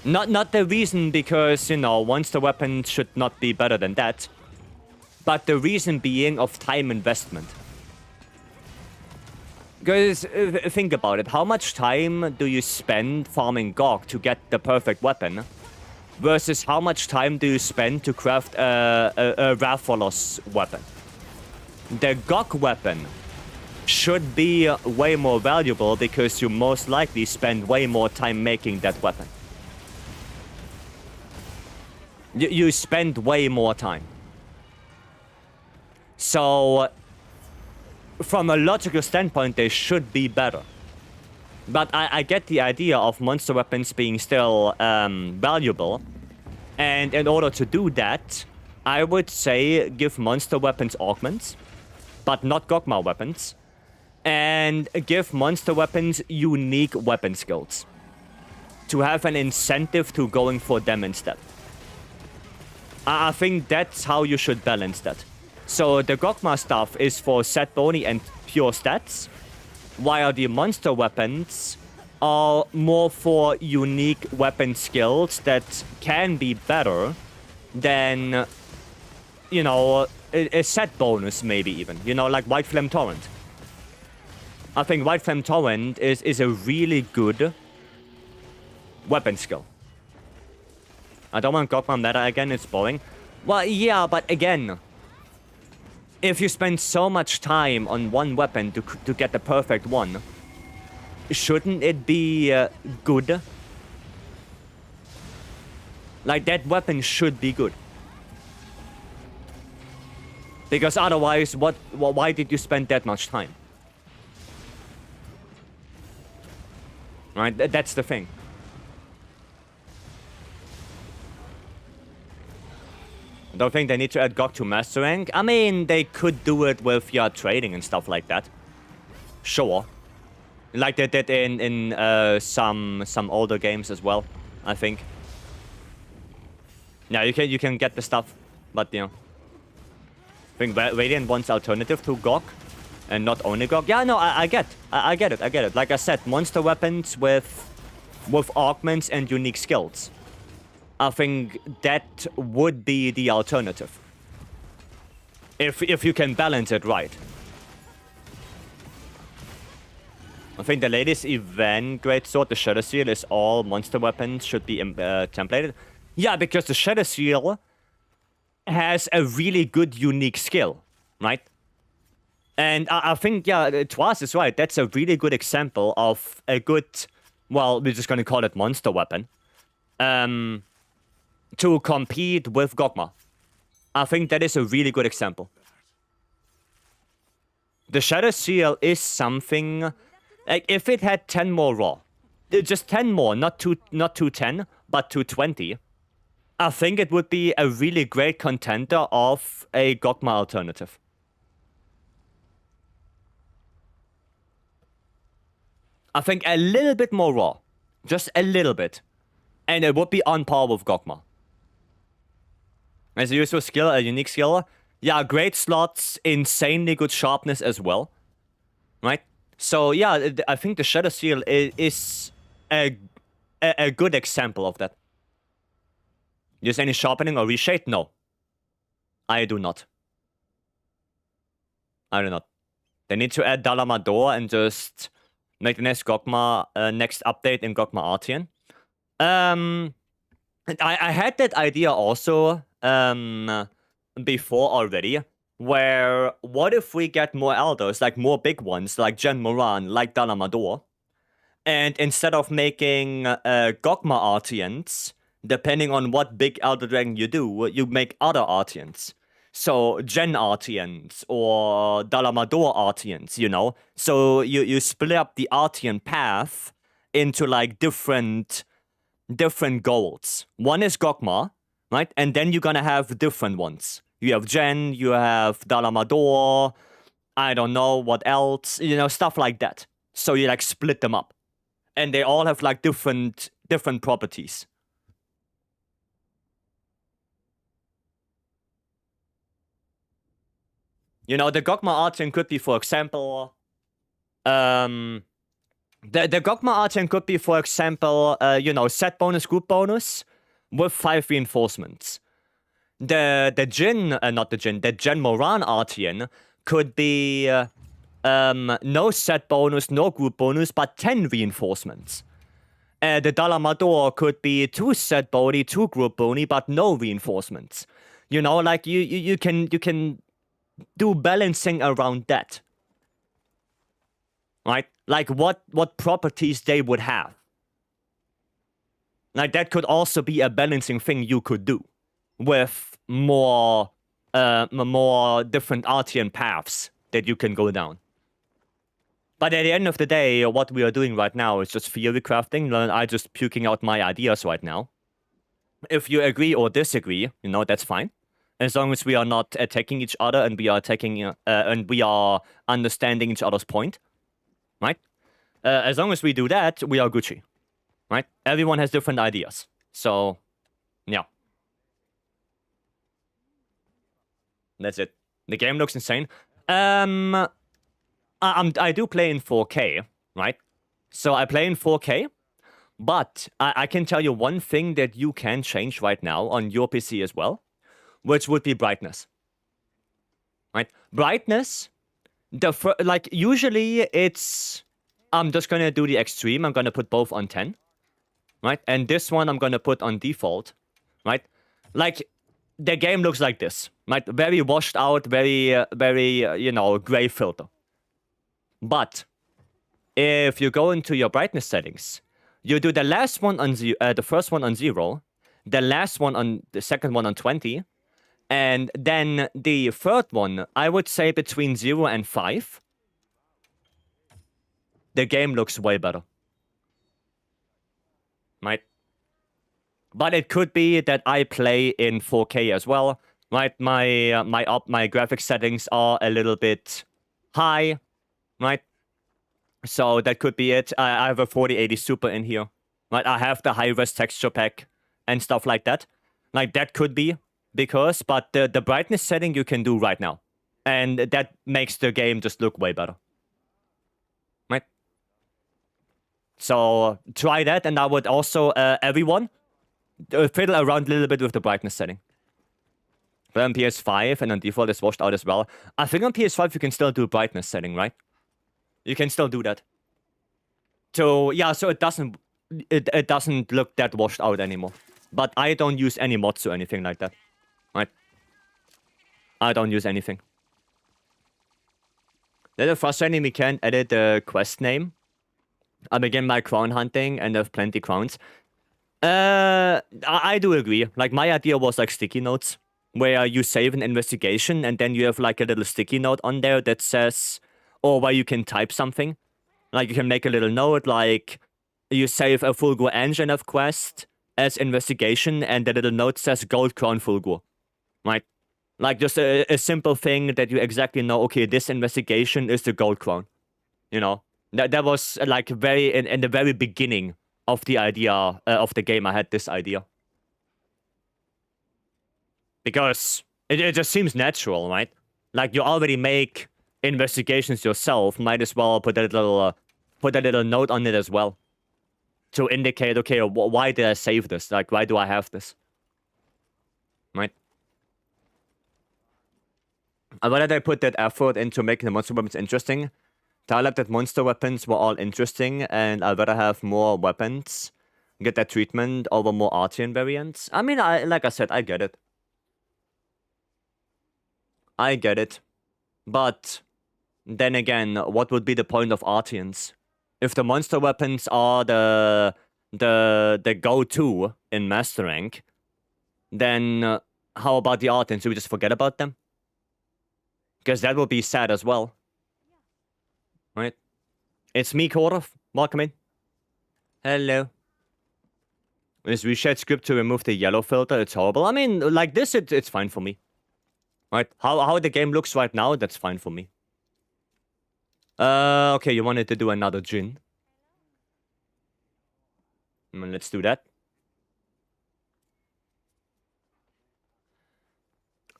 [SPEAKER 1] Not the reason because, you know, monster weapons should not be better than that. But the reason being of time investment. Because think about it, how much time do you spend farming GOG to get the perfect weapon? Versus how much time do you spend to craft a Rathalos weapon? The GOG weapon should be way more valuable because you most likely spend way more time making that weapon. You spend way more time. So... from a logical standpoint, they should be better. But I get the idea of monster weapons being still valuable. And in order to do that, I would say give monster weapons augments, but not Gogma weapons. And give monster weapons unique weapon skills. To have an incentive to going for them instead. I think that's how you should balance that. So the Gogma stuff is for set bony and pure stats, while the monster weapons are more for unique weapon skills that can be better than, you know, a set bonus maybe even. You know, like White Flame Torrent. I think White Flame Torrent is a really good weapon skill. I don't want Gogma meta again, it's boring. Well, yeah, but again... if you spend so much time on one weapon to get the perfect one, shouldn't it be good? Like, that weapon should be good. Because otherwise, why did you spend that much time? Right? That's the thing. I don't think they need to add GOG to Master Rank. I mean, they could do it with your trading and stuff like that. Sure. Like they did in some older games as well, I think. Yeah, you can get the stuff, but you know. I think Radiant wants alternative to GOG and not only GOG. Yeah, no, I get it. Like I said, monster weapons with augments and unique skills. I think that would be the alternative. If you can balance it right. I think the latest event Greatsword, the Shadow Seal, is all monster weapons should be templated. Yeah, because the Shadow Seal has a really good unique skill, right? And I think, yeah, Twas is right. That's a really good example of a good well, we're just gonna call it monster weapon, to compete with Gogma. I think that is a really good example. The Shadow Seal is something, like, if it had 10 more raw, just 10 more, not 210, but 220, I think it would be a really great contender of a Gogma alternative. I think a little bit more raw. Just a little bit. And it would be on par with Gogma. As a useful skill, a unique skill. Yeah, great slots, insanely good sharpness as well. Right? So yeah, I think the Shadow Seal is a good example of that. Use any sharpening or reshade? No. I do not. I do not. They need to add Dalamador and just make the next Gogma, next update in Gogma Artian. I had that idea also before already, where what if we get more Elders, like more big ones, like Gen Moran, like Dalamador, and instead of making Gogma Artians, depending on what big Elder Dragon you do, you make other Artians. So Gen Artians or Dalamador Artians, you know? So you split up the Artian path into like different goals. One is Gogma, right? And then you're gonna have different ones. You have Gen, you have Dalamador, I don't know what else, you know, stuff like that. So you like split them up. And they all have like different properties. You know, the Gogma Artian could be, for example, the Gogma Artian could be, for example, you know, set bonus, group bonus with 5 reinforcements. The Gen Moran Artian could be no set bonus, no group bonus, but 10 reinforcements. The Dalamador could be 2 set body, 2 group bony, but no reinforcements. You know, like you can do balancing around that. Right? Like what properties they would have. Like that could also be a balancing thing you could do with more different Artian paths that you can go down. But at the end of the day, what we are doing right now is just theory crafting. I'm just puking out my ideas right now. If you agree or disagree, you know, that's fine. As long as we are not attacking each other and we are and we are understanding each other's point, right? As long as we do that, we are Gucci, right? Everyone has different ideas, so yeah. That's it. The game looks insane. I do play in 4K, right? So I play in 4K, but I can tell you one thing that you can change right now on your PC as well, which would be brightness. Right? Brightness, like usually it's, I'm just gonna do the extreme. I'm gonna put both on 10, right? And this one I'm gonna put on default, right? Like the game looks like this, right? Very washed out, very you know, gray filter. But if you go into your brightness settings, you do the last one on the first one on 0, the last one on the second one on 20, and then the third one, I would say between 0 and 5. The game looks way better. Right? But it could be that I play in 4K as well. Right? My graphics settings are a little bit high. Right? So that could be it. I have a 4080 Super in here. Right? I have the high-res texture pack and stuff like that. Like, that could be because, but the brightness setting you can do right now. And that makes the game just look way better. Right? So try that, and I would also, everyone, fiddle around a little bit with the brightness setting. But on PS5 and on default it's washed out as well. I think on PS5 you can still do brightness setting, right? You can still do that. So yeah, so it doesn't look that washed out anymore. But I don't use any mods or anything like that. Right? I don't use anything. Little frustrating we can't edit the quest name. I begin my crown hunting and have plenty crowns. I do agree. Like, my idea was like sticky notes, where you save an investigation and then you have like a little sticky note on there that says, or where you can type something. Like, you can make a little note, like, you save a Fulgur engine of quest as investigation, and the little note says gold crown Fulgur. Right? Like, just a simple thing that you exactly know, okay, this investigation is the gold crown. You know? That was, like, very, in the very beginning of the idea, of the game, I had this idea. Because it just seems natural, right? Like, you already make investigations yourself, might as well put a little note on it as well. To indicate, okay, why did I save this? Like, why do I have this? Right? Why did I put that effort into making the monster weapons interesting? I like that monster weapons were all interesting, and I'd rather have more weapons, get that treatment over more Artian variants. I mean, like I said, I get it. I get it. But then again, what would be the point of Artians? If the monster weapons are the go-to in Master Rank, then how about the Artians? Do we just forget about them? Because that would be sad as well. Right? It's me, Korov. Welcome in. Hello. Is reshared script to remove the yellow filter? It's horrible. I mean, like this, it's fine for me. Right? How the game looks right now, that's fine for me. Okay, you wanted to do another Jin. Let's do that.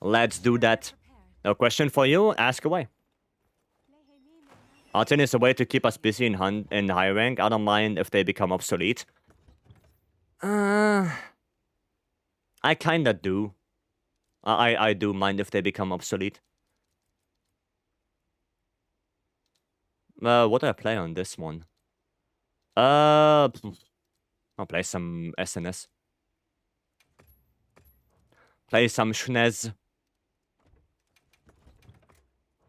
[SPEAKER 1] Let's do that. A question for you, ask away. Artian is a way to keep us busy in high rank. I don't mind if they become obsolete. I kinda do. I do mind if they become obsolete. What do I play on this one? I'll play some SNS. Play some Schnez.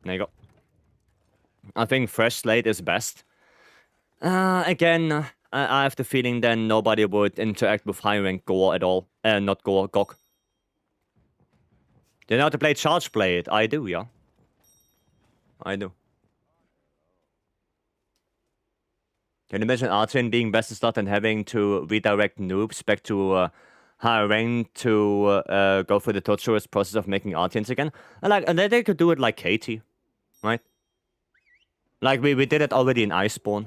[SPEAKER 1] There you go. I think Fresh Slate is best. Again, I have the feeling then nobody would interact with high rank Gore at all. Not Gore, Gok. Do you know how to play Charge Blade? I do, yeah. I do. Can you imagine Artian being best in slot and having to redirect noobs back to higher rank to go through the torturous process of making Artians again? And then they could do it like Katie, right? Like we did it already in Iceborne,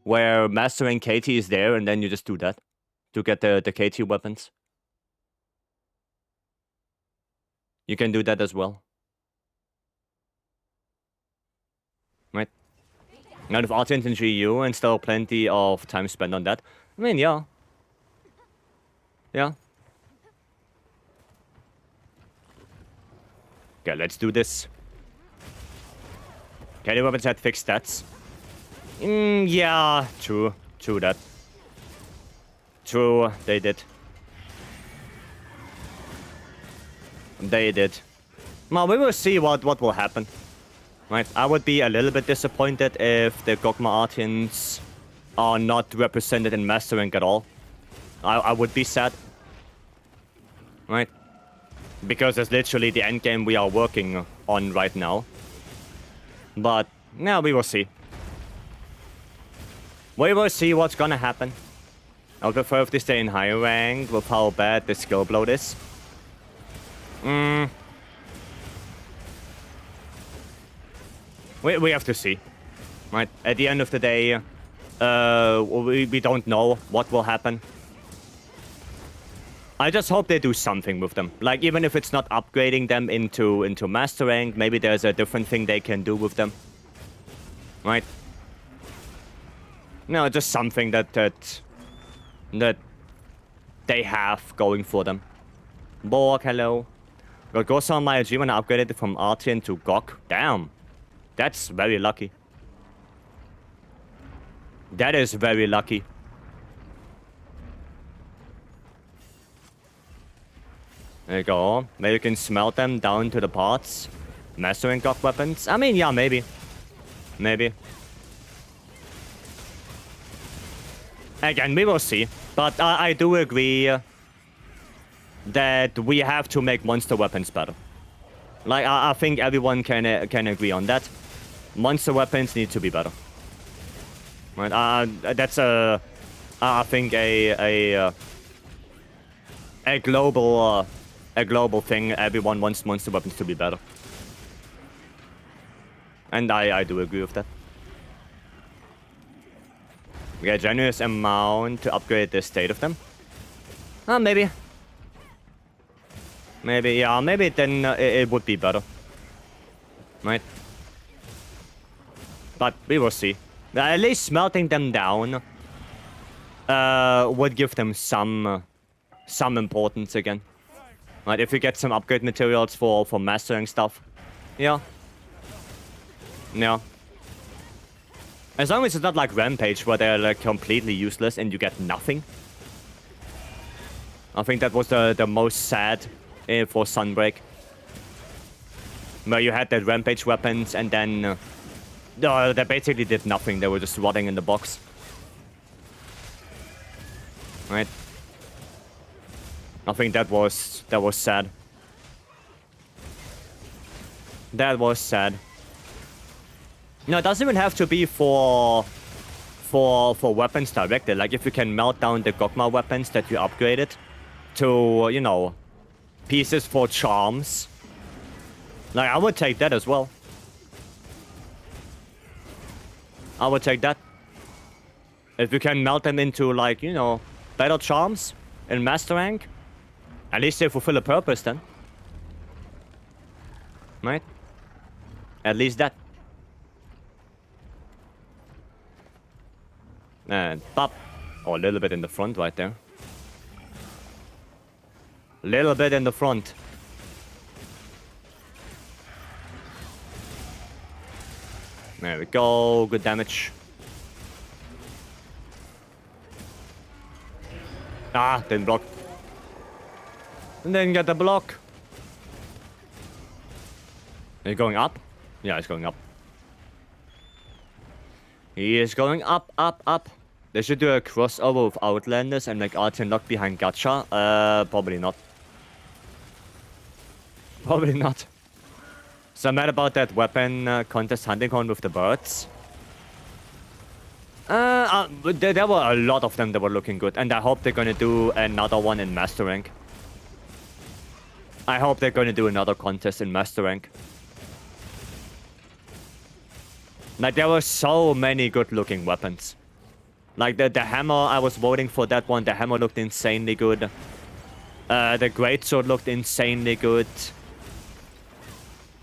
[SPEAKER 1] where mastering Katie is there, and then you just do that to get the Katie weapons. You can do that as well. Right? Now with Artians in GU and still plenty of time spent on that. I mean, yeah. Yeah. Okay, let's do this. Okay, the weapons had fixed stats. Yeah, true. True that. True, they did. They did. Well, we will see what will happen. Right, I would be a little bit disappointed if the Gogma Artians are not represented in Master Rank at all. I would be sad. Right? Because it's literally the endgame we are working on right now. But, yeah, we will see. We will see what's gonna happen. I would prefer if they stay in higher rank with how bad the skill bloat is. We have to see. Right? At the end of the day, we don't know what will happen. I just hope they do something with them. Like, even if it's not upgrading them into Master Rank, maybe there's a different thing they can do with them. Right? No, just something that they have going for them. Borg, hello. Got Ghost on my IG when I upgraded it from Artian to Gok. Damn. That's very lucky. That is very lucky. There you go. Maybe you can smelt them down to the parts. Mastering Gok weapons. I mean, yeah, maybe. Maybe. Again, we will see. But I do agree that we have to make monster weapons better. Like, I think everyone can agree on that. Monster weapons need to be better. Right? That's I think a global thing. Everyone wants monster weapons to be better. And I do agree with that. We get a generous amount to upgrade the state of them. Maybe. Maybe, yeah, maybe then it would be better. Right? But we will see. At least smelting them down would give them some importance again. Right, if we get some upgrade materials for mastering stuff. Yeah. Yeah. As long as it's not like Rampage, where they're like completely useless and you get nothing. I think that was the most sad for Sunbreak. Where you had the Rampage weapons and then they basically did nothing. They were just rotting in the box. Right? I think that was sad. That was sad. No, it doesn't even have to be for weapons directly. Like if you can melt down the Gogma weapons that you upgraded to, you know, pieces for charms. Like I would take that as well. I would take that. If you can melt them into like, you know, better charms in Master Rank, at least they fulfill a purpose then. Right? At least that. And pop. Oh, a little bit in the front right there. A little bit in the front. There we go. Good damage. Ah, didn't block. And then get the block. Are you going up? Yeah, he's going up. He is going up, up, up. They should do a crossover with Outlanders and make Artin lock behind Gacha. Probably not. Probably not. So I'm mad about that weapon contest hunting horn with the birds. There were a lot of them that were looking good, and I hope they're gonna do another one in Master Rank. I hope they're gonna do another contest in Master Rank. Like, there were so many good-looking weapons. Like, the hammer, I was voting for that one. The hammer looked insanely good. The greatsword looked insanely good.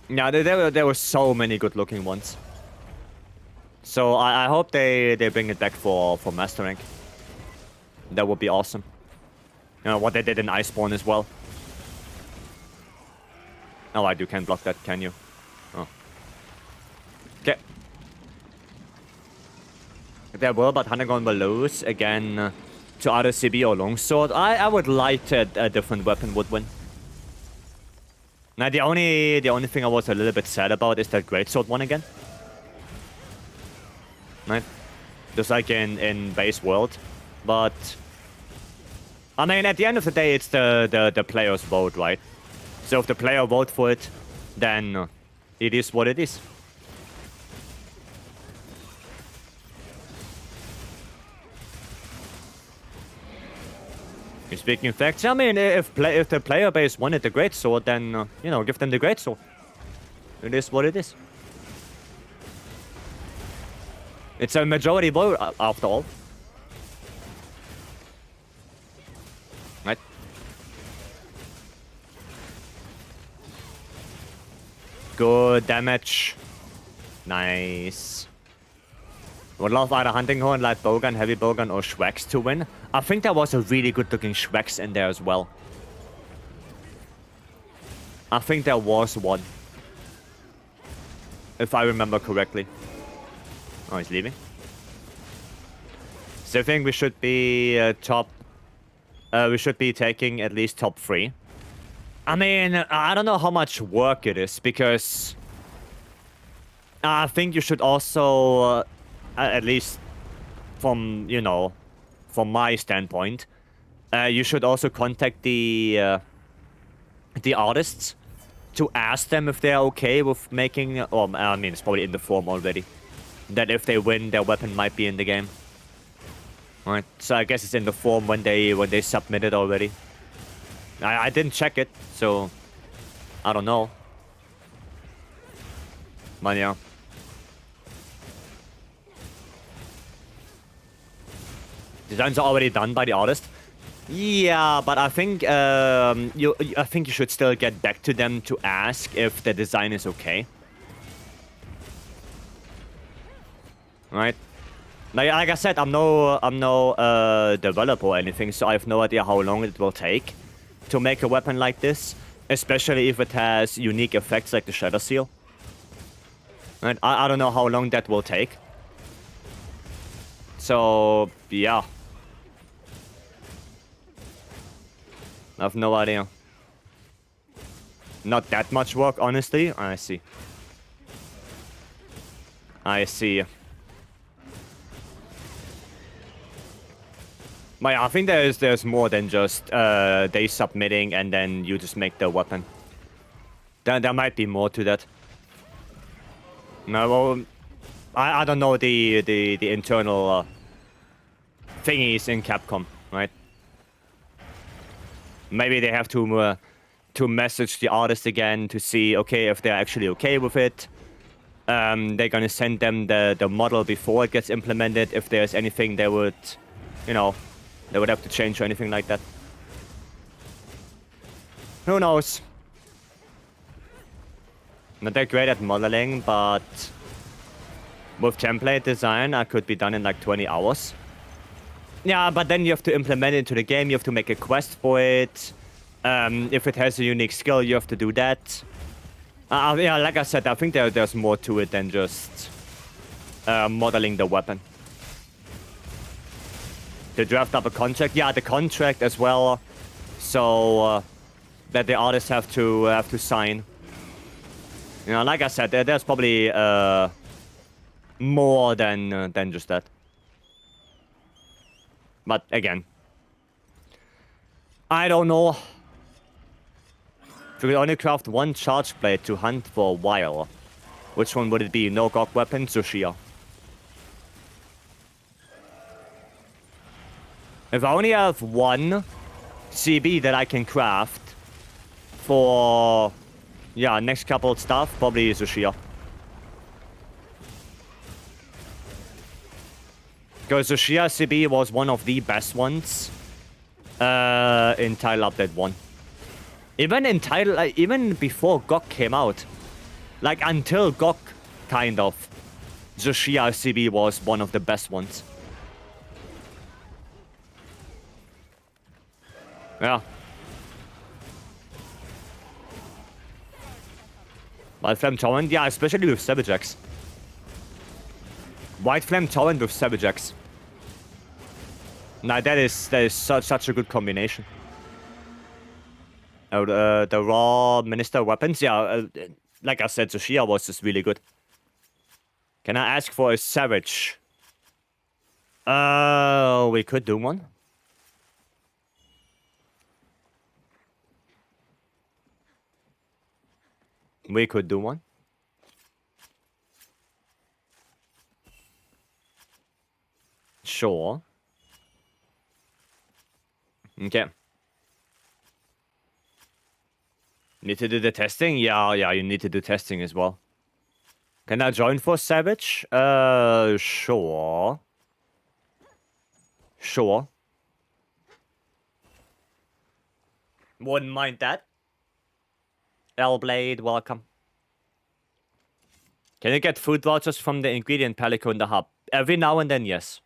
[SPEAKER 1] Yeah, there were so many good-looking ones. So I hope they bring it back for Master Rank. That would be awesome. You know, what they did in Iceborne as well. Oh, you can't block that, can you? Oh. Okay. There were, but Hanagon will lose again to either CB or Longsword. I would like that a different weapon would win. Now the only thing I was a little bit sad about is that Greatsword won again. Right? Just like in base world. But I mean, at the end of the day, it's the player's vote, right? So if the player vote for it, then it is what it is. Speaking facts, I mean, if the player base wanted the greatsword, then you know, give them the greatsword. It is what it is. It's a majority vote after all. Right? Good damage. Nice. Would love either Hunting Horn, Light Bowgun, Heavy Bowgun, or Schwax to win. I think there was a really good looking Schwax in there as well. I think there was one. If I remember correctly. Oh, he's leaving. So I think we should be top... we should be taking at least top 3. I mean, I don't know how much work it is, because... I think you should also... at least from, you know, from my standpoint, you should also contact the artists to ask them if they're okay with making, or I mean, it's probably in the form already, that if they win, their weapon might be in the game. Alright, so I guess it's in the form when they submit it already. I didn't check it, so I don't know. But yeah. Designs are already done by the artist. Yeah, but I think I think you should still get back to them to ask if the design is okay. Right? Like I said, I'm no developer or anything, so I have no idea how long it will take to make a weapon like this, especially if it has unique effects like the Shadow Seal. Right? I don't know how long that will take. So yeah. I have no idea. Not that much work, honestly. I see. I see. But yeah, I think there's more than just they submitting and then you just make the weapon. There might be more to that. No, well, I don't know the internal thingies in Capcom, right? Maybe they have to message the artist again to see, okay, if they're actually okay with it. They're gonna send them the model before it gets implemented. If there's anything they would, you know, they would have to change or anything like that. Who knows? Not that great at modeling, but with template design, I could be done in like 20 hours. Yeah, but then you have to implement it into the game. You have to make a quest for it. If it has a unique skill, you have to do that. Yeah, like I said, I think there's more to it than just modeling the weapon. To draft up a contract, yeah, the contract as well, so that the artists have to sign. You know, like I said, there's probably more than just that. But again, I don't know. If we could only craft one charge blade to hunt for a while, which one would it be? No GOG weapon, Tsushia. If I only have one CB that I can craft for, yeah, next couple of stuff, probably Tsushia. Because Tsushia CB was one of the best ones in Title Update 1. Even in Title, even before GOG came out. Like, until GOG, kind of. Tsushia CB was one of the best ones. Yeah. White Flame Torrent, yeah, especially with Savage Axe. White Flame Torrent with Savage Axe. Nah, that is such a good combination. Oh, the raw minister weapons, yeah, like I said, Tsushia was just really good. Can I ask for a Savage? We could do one. We could do one. Sure. Okay. Need to do the testing? Yeah, you need to do testing as well. Can I join for Savage? Sure. Sure. Wouldn't mind that. L-Blade, welcome. Can you get food vouchers from the ingredient palico in the hub? Every now and then, yes.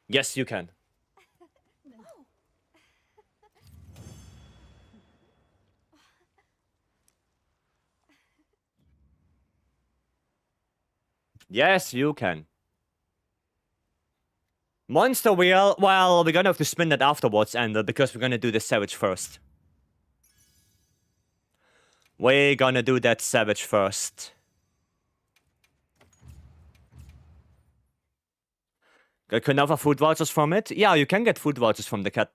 [SPEAKER 1] Yes, you can. Yes, you can. Monster Wheel, well, we're gonna have to spin that afterwards, and because we're gonna do the Savage first. We're gonna do that Savage first. Can offer food vouchers from it? Yeah, you can get food vouchers from the cat.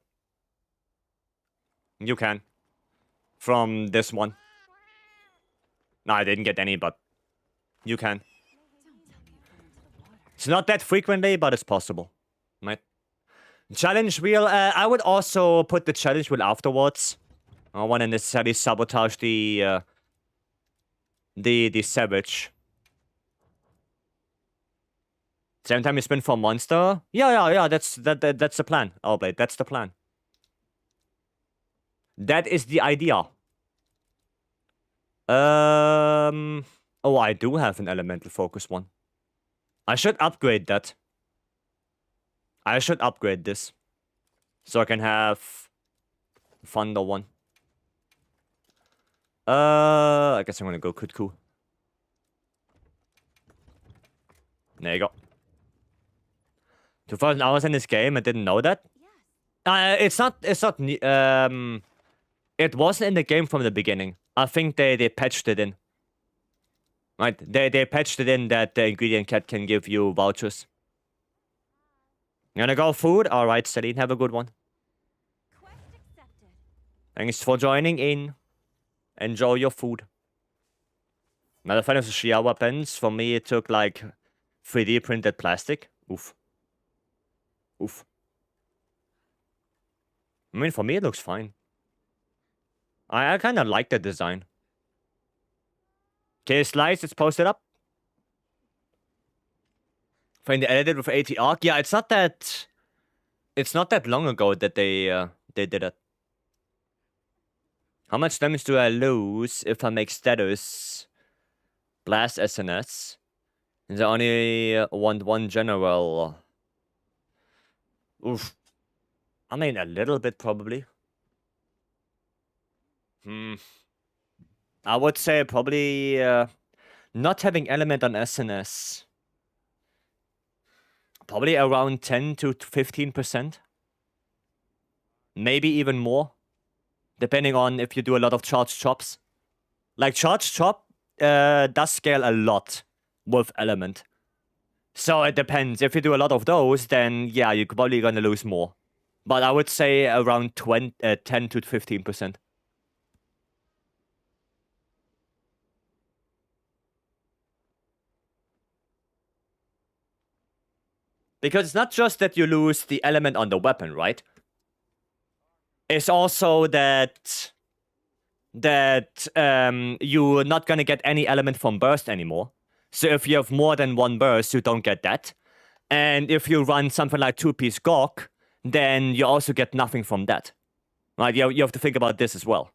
[SPEAKER 1] You can. From this one. No, I didn't get any, but you can. It's not that frequently, but it's possible. Right? Challenge wheel. I would also put the challenge wheel afterwards. I don't want to necessarily sabotage the savage. Same time you spin for monster. Yeah. That's the plan. Oh, wait, that's the plan. That is the idea. Oh, I do have an elemental focus one. I should upgrade that. I should upgrade this. So I can have Thunder one. I guess I'm gonna go Kutku. There you go. 2,000 hours in this game, I didn't know that. It's not, it wasn't in the game from the beginning. I think they patched it in. Right, they patched it in that the ingredient cat can give you vouchers. You gonna go food? Alright, Celine, have a good one.
[SPEAKER 2] Quest accepted.
[SPEAKER 1] Thanks for joining in. Enjoy your food. Not a fan of the Shia weapons. For me, it took like 3D printed plastic. Oof. Oof. I mean, for me, it looks fine. I kind of like the design. Okay, slice, it's posted up. Find the edited with ATR. Yeah, it's not that long ago that they did it. How much damage do I lose if I make status blast SNS? Is there only one general? Oof. I mean, a little bit probably. I would say probably not having element on SNS. Probably around 10 to 15%. Maybe even more. Depending on if you do a lot of charged chops. Like, charged chop does scale a lot with element. So it depends. If you do a lot of those, then yeah, you're probably gonna lose more. But I would say around 10 to 15%. Because it's not just that you lose the element on the weapon, right? It's also that you're not gonna get any element from burst anymore. So if you have more than one burst, you don't get that. And if you run something like 2-piece gawk, then you also get nothing from that. Right? You have to think about this as well.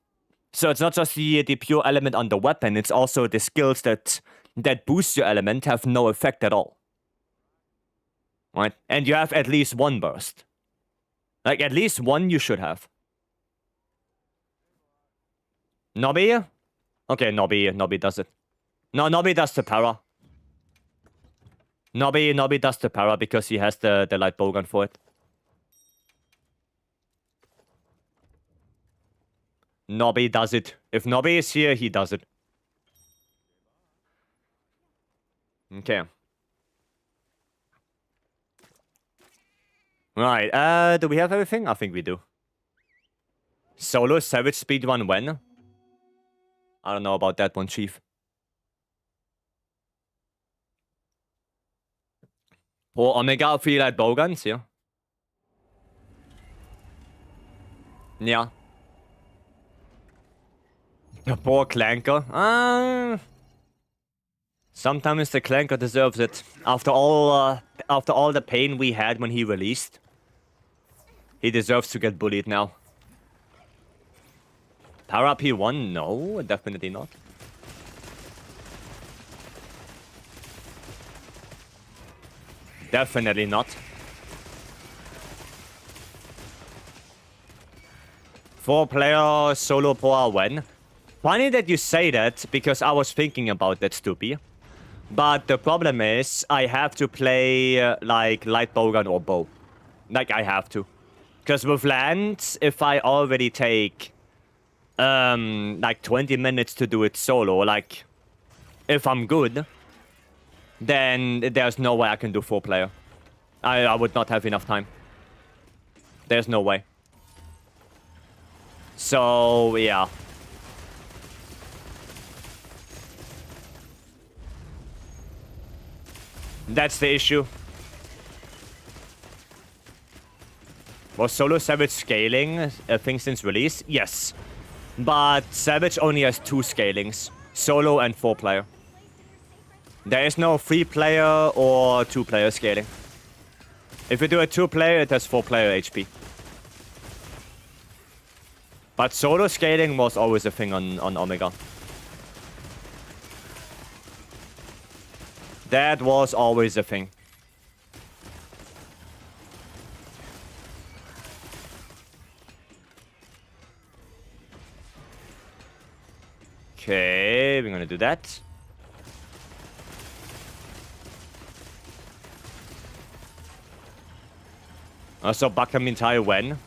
[SPEAKER 1] So it's not just the pure element on the weapon, it's also the skills that boost your element have no effect at all. Right? And you have at least one burst. Like, at least one you should have. Nobby? Okay, Nobby does it. No, Nobby does the para. Nobby does the para because he has the light bowgun for it. Nobby does it. If Nobby is here, he does it. Okay. Right, do we have everything? I think we do. Solo Savage speedrun when? I don't know about that one, Chief. Or Omega 3 light bowguns, yeah. Yeah. The poor Clanker. Sometimes the Clanker deserves it. After all the pain we had when he released, he deserves to get bullied now. Para P1? No, definitely not. Definitely not. 4-player solo poa when? Funny that you say that, because I was thinking about that, Stoopy. But the problem is, I have to play, like, light bowgun or bow. Like, I have to. Because with land, if I already take, like, 20 minutes to do it solo, like, if I'm good, then there's no way I can do 4-player. I would not have enough time. There's no way. So, yeah. That's the issue. Was Solo Savage scaling a thing since release? Yes. But Savage only has 2 scalings. Solo and 4-player. There is no 3-player or 2-player scaling. If you do a 2-player, it has 4-player HP. But solo scaling was always a thing on Omega. That was always a thing. Okay, we're gonna do that. Also, Bakamintai when?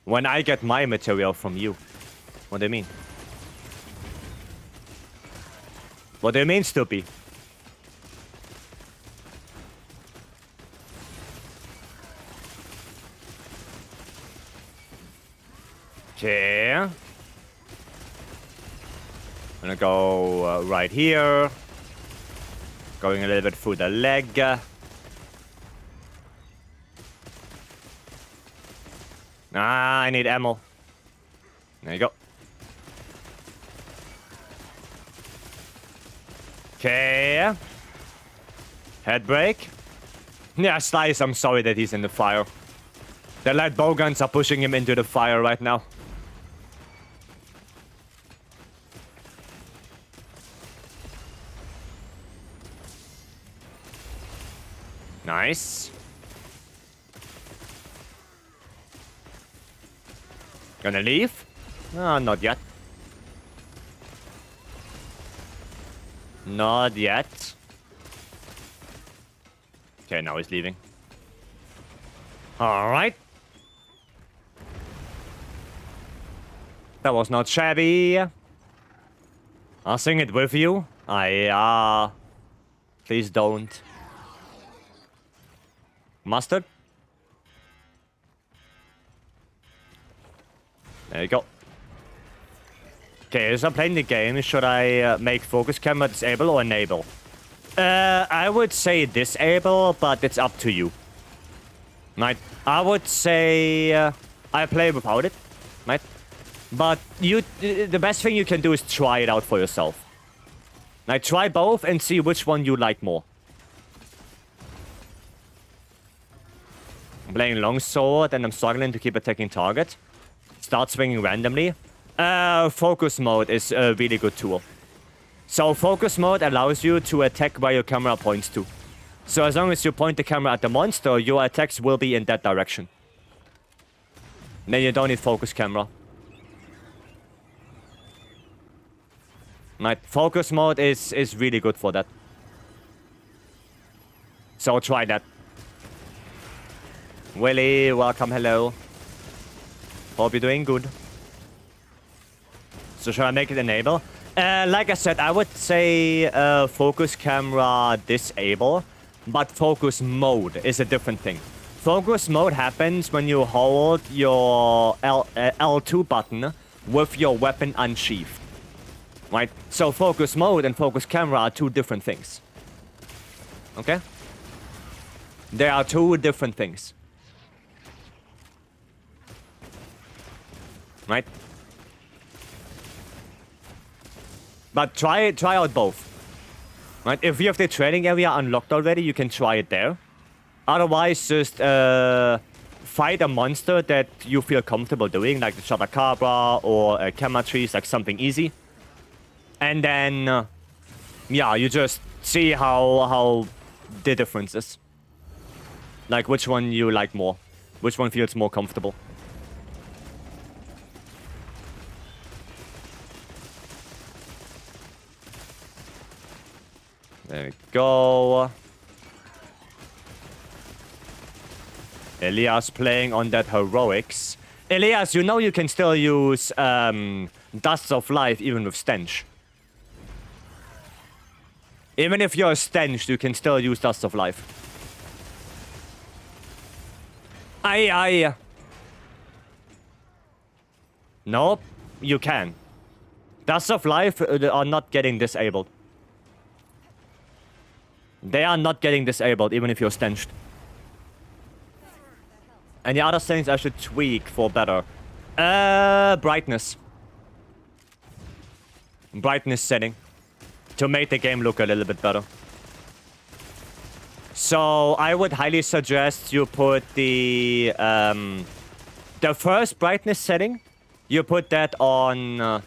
[SPEAKER 1] When I get my material from you. What do you mean? What do you mean, Stoopy? Okay. I'm gonna go right here. Going a little bit through the leg. Ah, I need ammo. There you go. Okay. Head break. Yeah, Slice, I'm sorry that he's in the fire. The light bowguns are pushing him into the fire right now. Nice. Gonna leave? Not yet. Not yet. Okay, now he's leaving. Alright. That was not shabby. I'll sing it with you. Please don't. Mustard? There you go. Okay, as I'm playing the game, should I make focus camera disable or enable? I would say disable, but it's up to you. Right? I would say I play without it. Right? But the best thing you can do is try it out for yourself. Like, try both and see which one you like more. I'm playing longsword and I'm struggling to keep attacking target. Start swinging randomly. Focus mode is a really good tool. So focus mode allows you to attack where your camera points to. So as long as you point the camera at the monster, your attacks will be in that direction. Then you don't need focus camera. Right, focus mode is really good for that. So try that. Willie, welcome, hello. Hope you're doing good. So should I make it enable? Like I said, I would say focus camera disable, but focus mode is a different thing. Focus mode happens when you hold your L2 button with your weapon unsheathed. Right? So focus mode and focus camera are 2 different things. Okay? There are 2 different things. Right? But try out both. Right? If you have the training area unlocked already, you can try it there. Otherwise, just fight a monster that you feel comfortable doing, like the Chupacabra or a Camatrese, like something easy. And then, yeah, you just see how the difference is. Like which one you like more. Which one feels more comfortable. There we go. Elias playing on that heroics. Elias, you know you can still use Dust of Life even with Stench. Even if you're stenched, you can still use Dust of Life. Nope, you can. Dust of Life are not getting disabled. They are not getting disabled, even if you're stenched. And the other things I should tweak for better. Brightness. Brightness setting. To make the game look a little bit better. So, I would highly suggest you put the first brightness setting, you put that on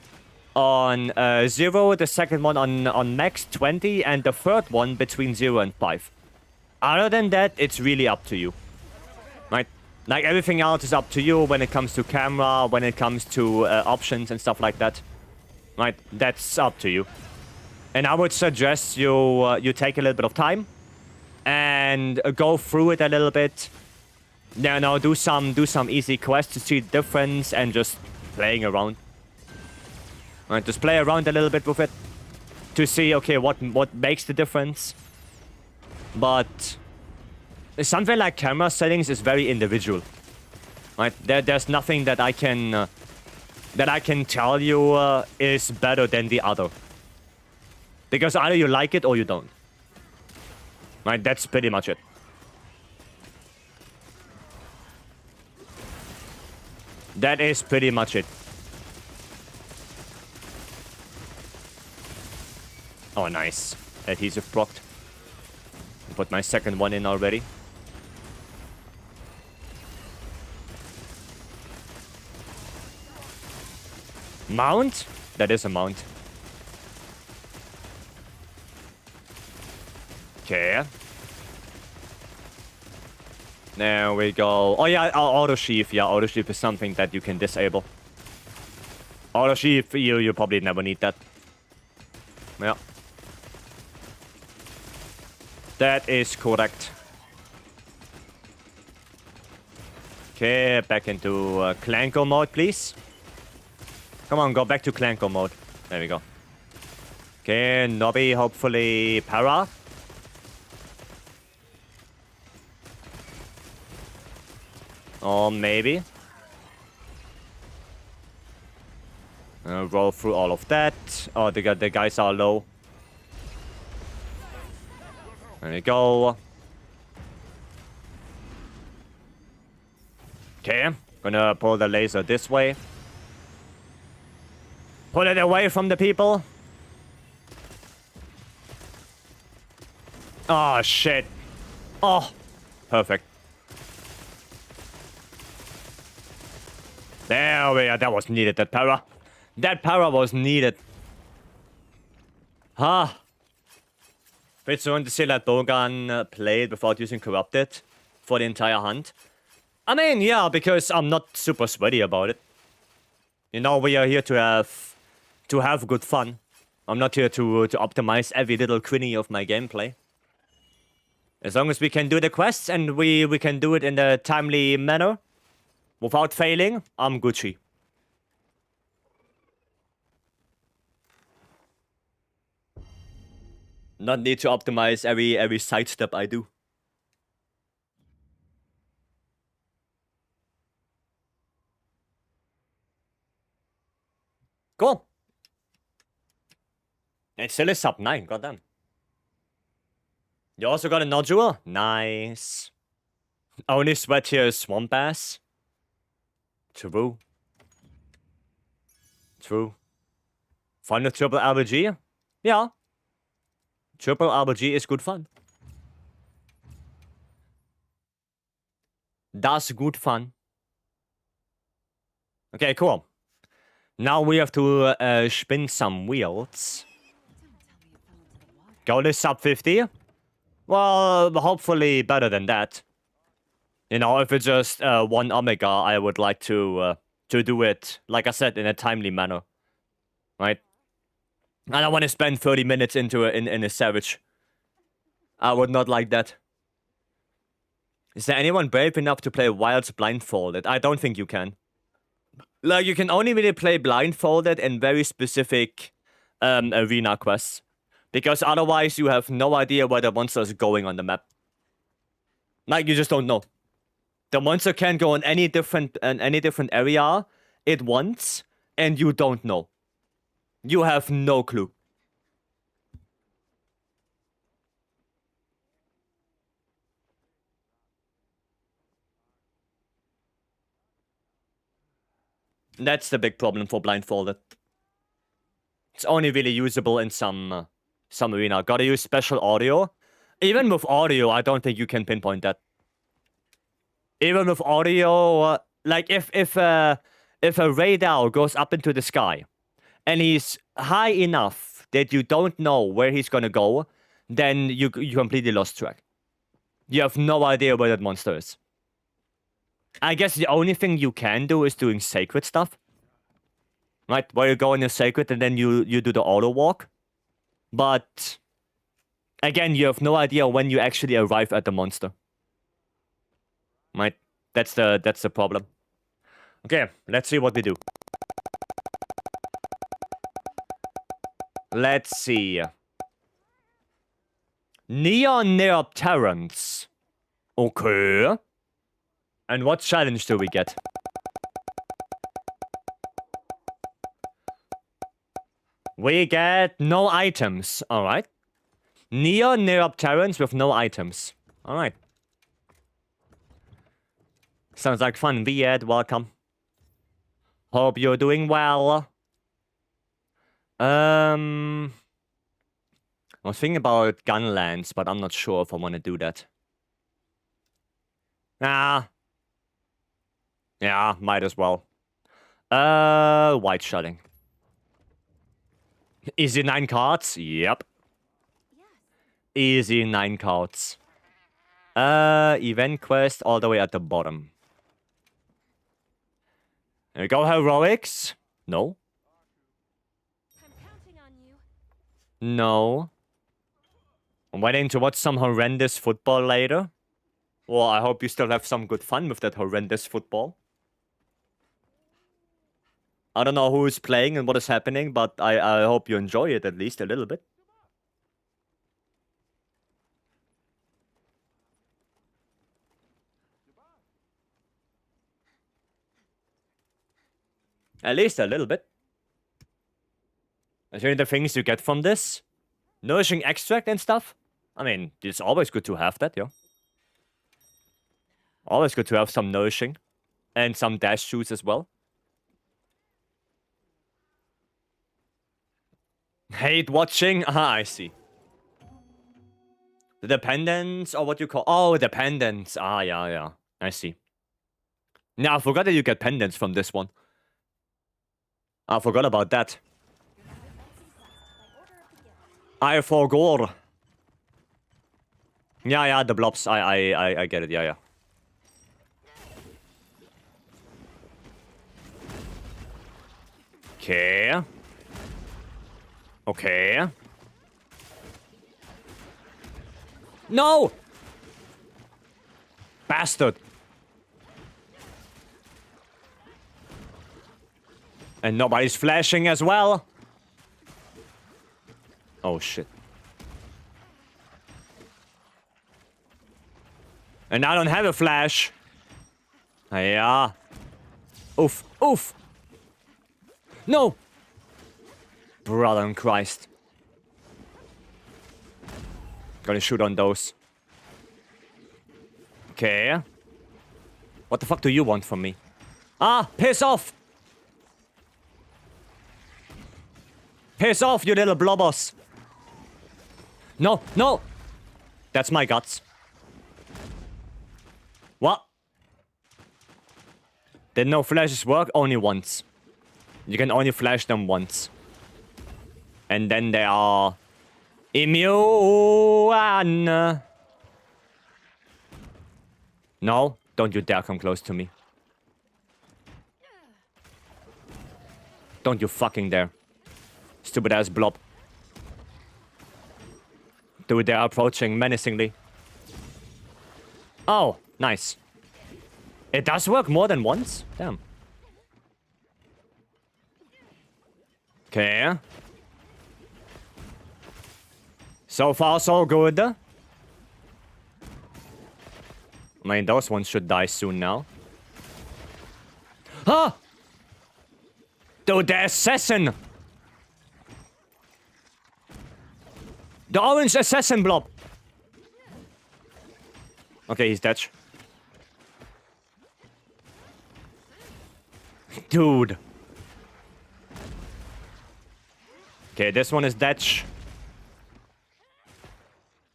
[SPEAKER 1] 0, the second one on max 20, and the third one between 0 and 5. Other than that, it's really up to you. Right? Like, everything else is up to you when it comes to camera, when it comes to options and stuff like that. Right? That's up to you. And I would suggest you take a little bit of time and go through it a little bit. Now, do some easy quests to see the difference and just playing around. Right, just play around a little bit with it to see, okay, what makes the difference. But something like camera settings is very individual. Right, there's nothing that I can tell you is better than the other. Because either you like it or you don't. Right, that's pretty much it. That is pretty much it. Oh, nice. Adhesive procced. Put my second one in already. Mount? That is a mount. Okay. There we go. Oh yeah, auto sheath. Yeah, auto sheath is something that you can disable. Auto sheath, you probably never need that. Yeah. That is correct. Okay, back into Clanko mode, please. Come on, go back to Clanko mode. There we go. Okay, Nobby, hopefully para. Or maybe. Roll through all of that. Oh, the guys are low. There we go. Okay, gonna pull the laser this way. Pull it away from the people. Oh, shit. Oh, perfect. There we are. That was needed, that para. That para was needed. Ah. It's going to see that Dogan played without using Corrupted for the entire hunt. I mean, yeah, because I'm not super sweaty about it. You know, we are here to have good fun. I'm not here to optimize every little quinny of my gameplay. As long as we can do the quests and we can do it in a timely manner, without failing, I'm Gucci. Not need to optimize every sidestep I do. Cool. It still is sub 9, goddamn. You also got a nodule? Nice. Only sweat here is Swamp Bass. True. True. Fun with triple RBG? Yeah. Triple RBG is good fun. That's good fun. Okay, cool. Now we have to spin some wheels. Go to sub 50? Well, hopefully better than that. You know, if it's just 1 Omega, I would like to do it, like I said, in a timely manner. Right? I don't want to spend 30 minutes into in a Savage. I would not like that. Is there anyone brave enough to play Wilds blindfolded? I don't think you can. Like, you can only really play blindfolded in very specific arena quests. Because otherwise you have no idea where the monster is going on the map. Like, you just don't know. The monster can go in any different area it wants, and you don't know. You have no clue. That's the big problem for blindfolded. It's only really usable in some arena. Gotta use special audio. Even with audio, I don't think you can pinpoint that. Even with audio, like if a radar goes up into the sky, and he's high enough that you don't know where he's gonna go, then you completely lost track. You have no idea where that monster is. I guess the only thing you can do is doing sacred stuff. Right? Where you go in your sacred and then you do the auto walk. But again, you have no idea when you actually arrive at the monster. Right? That's the problem. Okay, let's see what we do. Let's see. Neon Neopterans. Okay. And what challenge do we get? We get no items. Alright. Neon Neopterans with no items. Alright. Sounds like fun. Viet, welcome. Hope you're doing well. I was thinking about Gunlands, but I'm not sure if I want to do that. Yeah, might as well. White shutting. Easy 9 cards? Yep. Easy 9 cards. Event quest all the way at the bottom. There we go, heroics. No.
[SPEAKER 2] I'm counting on you.
[SPEAKER 1] No. I'm waiting to watch some horrendous football later. Well, I hope you still have some good fun with that horrendous football. I don't know who is playing and what is happening, but I hope you enjoy it at least a little bit. At least a little bit. Is there any things you get from this? Nourishing extract and stuff? I mean, it's always good to have that, yeah. Always good to have some nourishing. And some dash juice as well. Hate watching? Aha, I see. The dependents, or what you call... Oh, dependents. Ah, yeah. I see. Now, I forgot that you get pendants from this one. I forgot about that. I forgot. Yeah, the blobs. I get it, yeah. Okay. No! Bastard. And nobody's flashing as well. Oh, shit. And I don't have a flash. Yeah. Oof. No! Brother in Christ. Gotta shoot on those. Okay. What the fuck do you want from me? Ah, piss off! Piss off, you little blobbers! No! That's my guts. What? Did no flashes work? Only once. You can only flash them once. And then they are... immune! No, don't you dare come close to me. Don't you fucking dare. Stupid ass blob. Dude, they are approaching menacingly. Oh, nice. It does work more than once? Damn. Okay. So far, so good. I mean, those ones should die soon now. Huh? Dude, the assassin! The orange assassin blob! Okay, he's dead. Dude. Okay, this one is dead.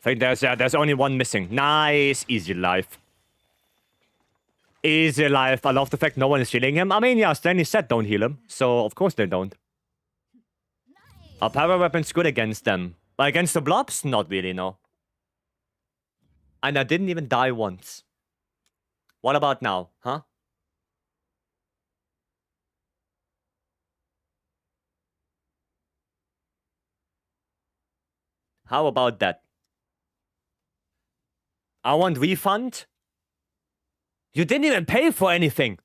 [SPEAKER 1] I think there's only one missing. Nice, easy life. Easy life. I love the fact no one is healing him. I mean, yeah, Stanley said don't heal him, so of course they don't. Are power weapons good against them? Against the blobs? Not really, no. And I didn't even die once. What about now, huh? How about that? I want refund. You didn't even pay for anything.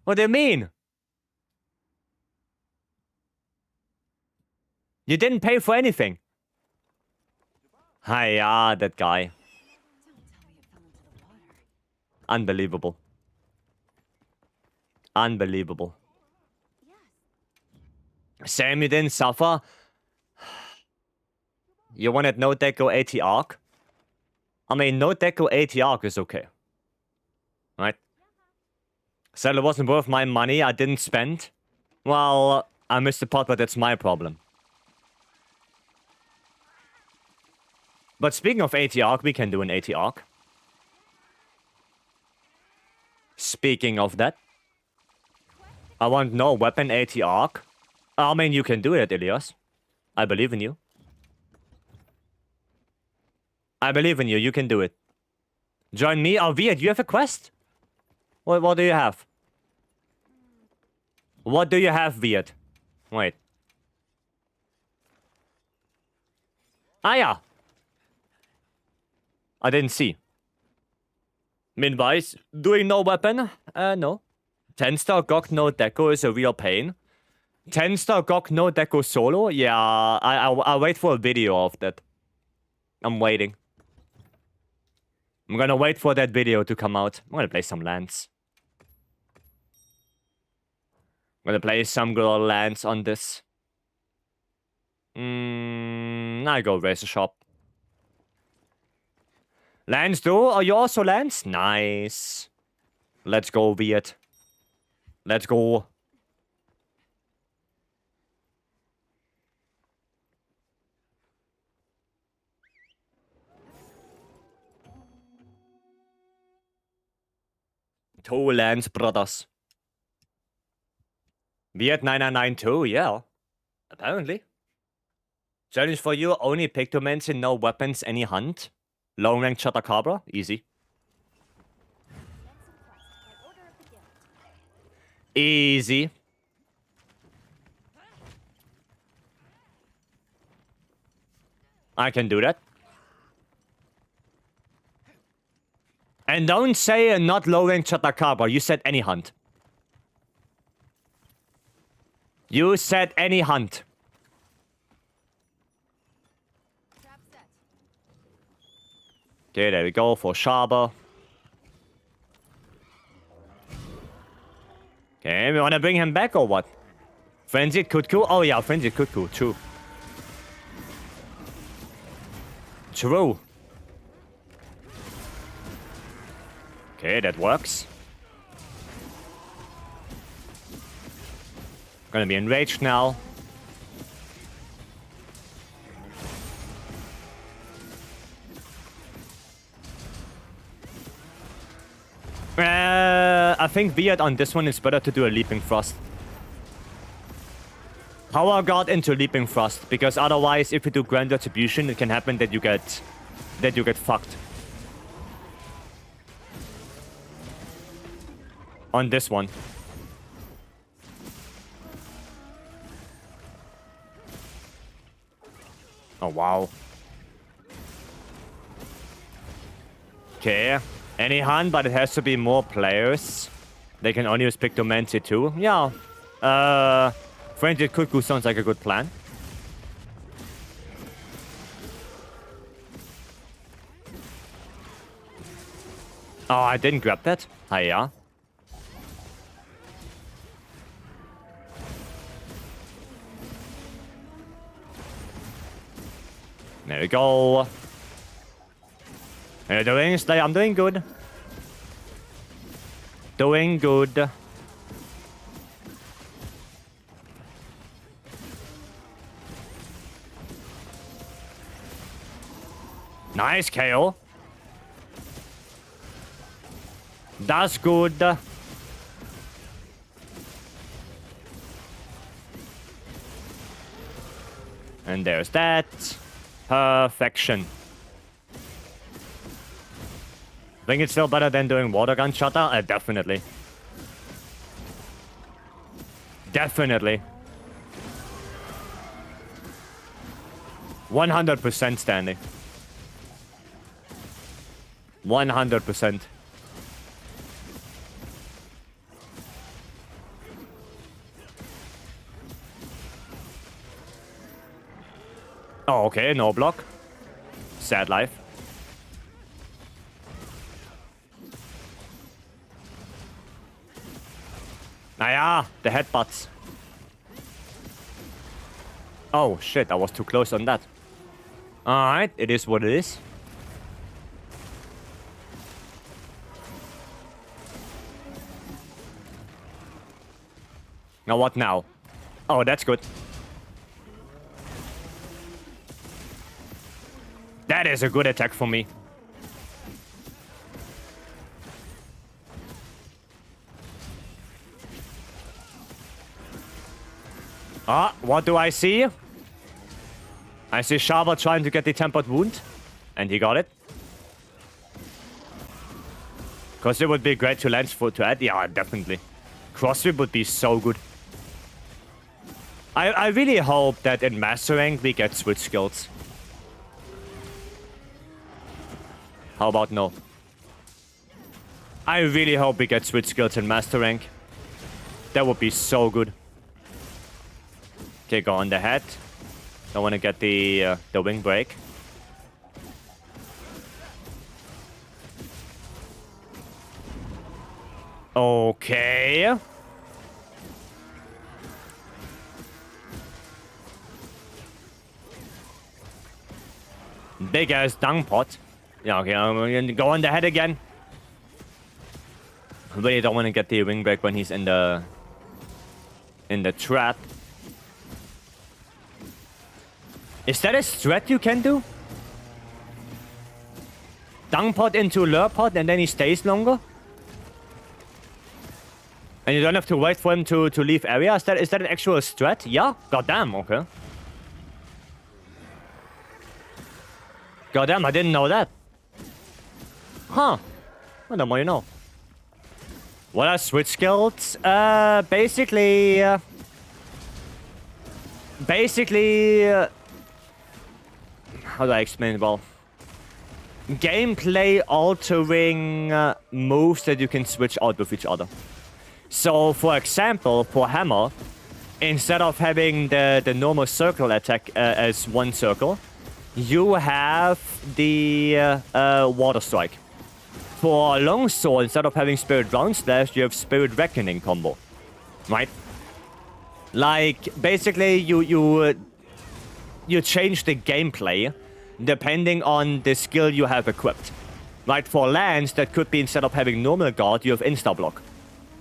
[SPEAKER 1] What do you mean? You didn't pay for anything. Hiya, that guy. Unbelievable. Unbelievable. Sam, you didn't suffer? You wanted no deco AT arc? I mean, no deco AT arc is okay. Right? Said it wasn't worth my money I didn't spend. Well, I missed the pot, but that's my problem. But speaking of AT arc, we can do an AT arc. Speaking of that, I want no weapon AT arc. I mean, you can do it, Ilias. I believe in you. I believe in you. You can do it. Join me. Oh, Via, do you have a quest? What do you have? What do you have, Viet? Wait. Ah, yeah. I didn't see. Meanwhile, doing no weapon? No. 10-star GOG no deco is a real pain. 10-star GOG no deco solo? Yeah, I'll wait for a video of that. I'm waiting. I'm gonna wait for that video to come out. I'm gonna play some lands. I'm gonna play some good old lands on this. I go Razor Shop. Lands though? Are you also lands? Nice. Let's go, Viet. Let's go. Two lands, brothers. Vyet999 too, yeah. Apparently. Challenge for you, only Pictomancy, no weapons, any hunt. Long rank Chatakabra, easy. Easy. I can do that. And don't say not low rank Chatakabra, you said any hunt. You said any hunt. Okay, there we go for Shaber. Okay, we wanna bring him back or what? Frenzied Kutku? Oh yeah, Frenzied Kutku, true. True. Okay, that works. Gonna be enraged now. I think Viet on this one is better to do a Leaping Frost. Power Guard into Leaping Frost, because otherwise, if you do Grand Retribution, it can happen that you get fucked. On this one. Oh wow. Okay. Any hunt, but it has to be more players. They can only use Pictomancy too. Yeah. Frenzied Cuckoo sounds like a good plan. Oh, I didn't grab that. Hiya. There we go. How you doing? I'm doing good. Doing good. Nice KO. That's good. And there's that. Perfection. Think it's still better than doing water gun shutter? Definitely. Definitely. 100% Stanley. 100%. Oh, okay, no block. Sad life. Ah yeah, the headbutts. Oh shit, I was too close on that. Alright, it is what it is. Now what now? Oh, that's good. That is a good attack for me. Ah, what do I see? I see Shava trying to get the tempered wound. And he got it. Because it would be great to lance for to add. Yeah, definitely. Crossfit would be so good. I really hope that in Master Rank we get switch skills. How about no? I really hope we get switch skills in Master Rank. That would be so good. Okay, go on the head. Don't want to get the wing break. Okay. Big ass dung pot. Yeah, okay, I'm gonna go on the head again. Really don't want to get the wing break when he's in the trap. Is that a strat you can do? Dung pot into lure pot and then he stays longer? And you don't have to wait for him to leave area? Is that an actual strat? Yeah? Goddamn, okay. Goddamn, I didn't know that. Huh. Well, the more you know. What are switch skills? Basically... how do I explain it well? Gameplay altering moves that you can switch out with each other. So, for example, for Hammer, instead of having the normal circle attack as one circle, you have the Water Strike. For Longsword, instead of having Spirit Round Slash, you have Spirit Reckoning combo. Right? Like, basically, you change the gameplay depending on the skill you have equipped. Right? For Lance, that could be instead of having normal guard, you have Insta-Block.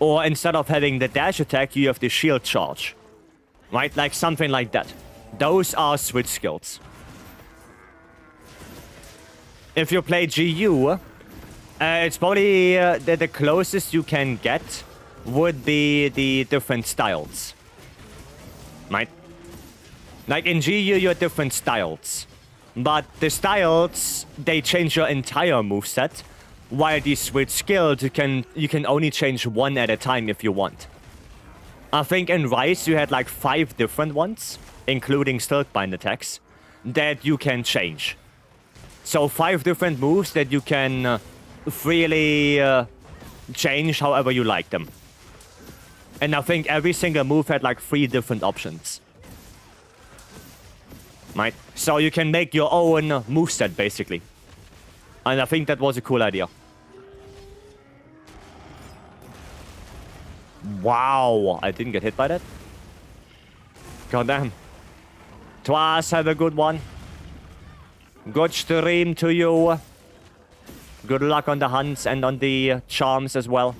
[SPEAKER 1] Or instead of having the dash attack, you have the shield charge. Right? Like something like that. Those are switch skills. If you play GU, it's probably the closest you can get would be the different styles. Right? Like in GU, you have different styles. But the styles, they change your entire moveset. While the switch skills, you can only change one at a time if you want. I think in Rise you had like 5 different ones, including Silkbind attacks, that you can change. So 5 different moves that you can freely change however you like them. And I think every single move had like 3 different options. Right? So you can make your own moveset, basically. And I think that was a cool idea. Wow, I didn't get hit by that. God damn. Twas, have a good one. Good stream to you. Good luck on the hunts and on the charms as well.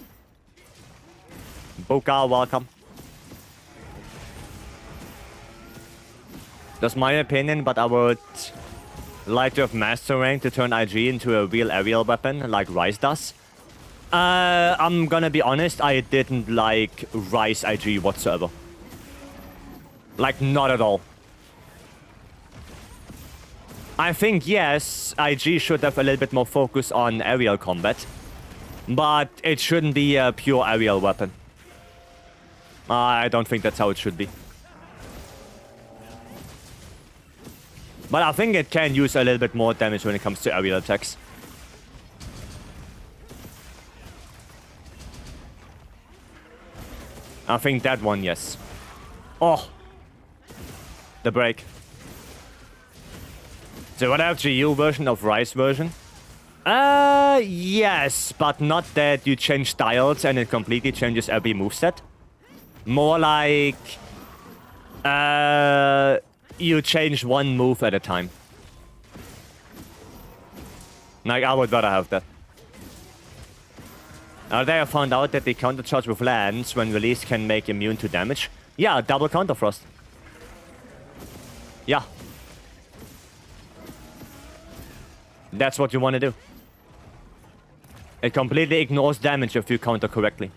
[SPEAKER 1] Buka, welcome. That's my opinion, but I would like to have Master Rank to turn IG into a real aerial weapon like Ryze does. I'm gonna be honest, I didn't like Ryze IG whatsoever. Like, not at all. I think, yes, IG should have a little bit more focus on aerial combat. But it shouldn't be a pure aerial weapon. I don't think that's how it should be. But I think it can use a little bit more damage when it comes to aerial attacks. I think that one, yes. Oh. The break. So what FGU version of Ryze version? Yes, but not that you change styles and it completely changes every moveset. More like... you change one move at a time. Like, I would rather have that. There I found out that the counter charge with lands when released can make immune to damage. Yeah, double counter frost. Yeah. That's what you want to do. It completely ignores damage if you counter correctly.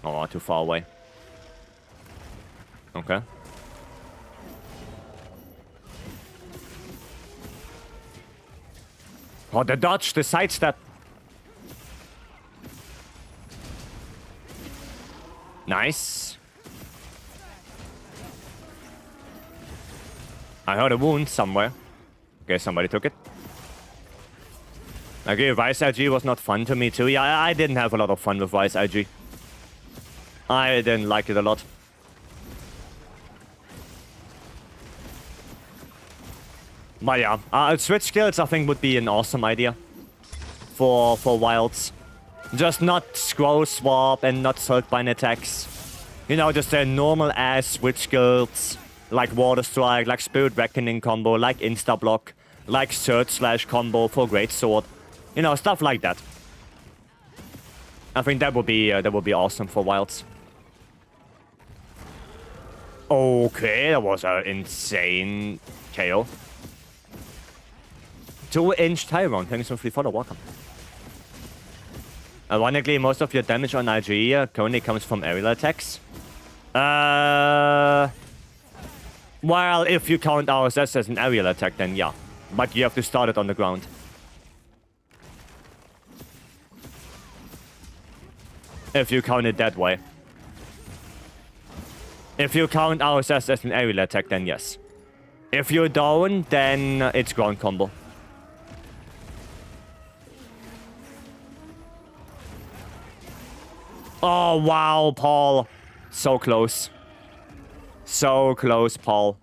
[SPEAKER 1] Oh, too far away. Okay. Oh, the dodge, the sidestep. Nice. I heard a wound somewhere. Okay, somebody took it. Okay, Ryze IG was not fun to me too. Yeah, I didn't have a lot of fun with Ryze IG. I didn't like it a lot. But yeah, switch skills I think would be an awesome idea for Wilds. Just not scroll swap and not Silkbind attacks. You know, just a normal ass switch skills like Water Strike, like Spirit Reckoning combo, like Insta Block, like Surge Slash combo for Greatsword. You know, stuff like that. I think that would be awesome for Wilds. Okay, that was an insane KO. 2-inch Tyrone, thanks for free follow, welcome. Ironically, most of your damage on IG currently comes from aerial attacks. Well, if you count RSS as an aerial attack, then yeah. But you have to start it on the ground. If you count it that way. If you count RSS as an aerial attack, then yes. If you're down, then it's ground combo. Oh, wow, Paul. So close. So close, Paul.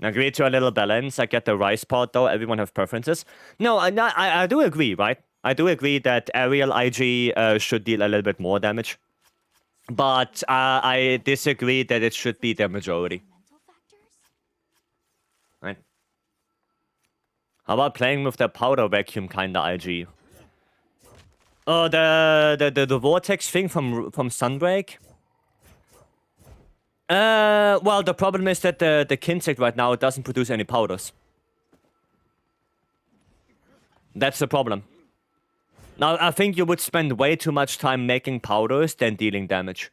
[SPEAKER 1] Agree to a little balance. I get the Ryze part, though. Everyone has preferences. No, I do agree, right? I do agree that aerial IG should deal a little bit more damage. But I disagree that it should be the majority. Right. How about playing with the powder vacuum kind of IG? Oh, the vortex thing from Sunbreak? Well, the problem is that the Kinsect right now doesn't produce any powders. That's the problem. Now, I think you would spend way too much time making powders than dealing damage.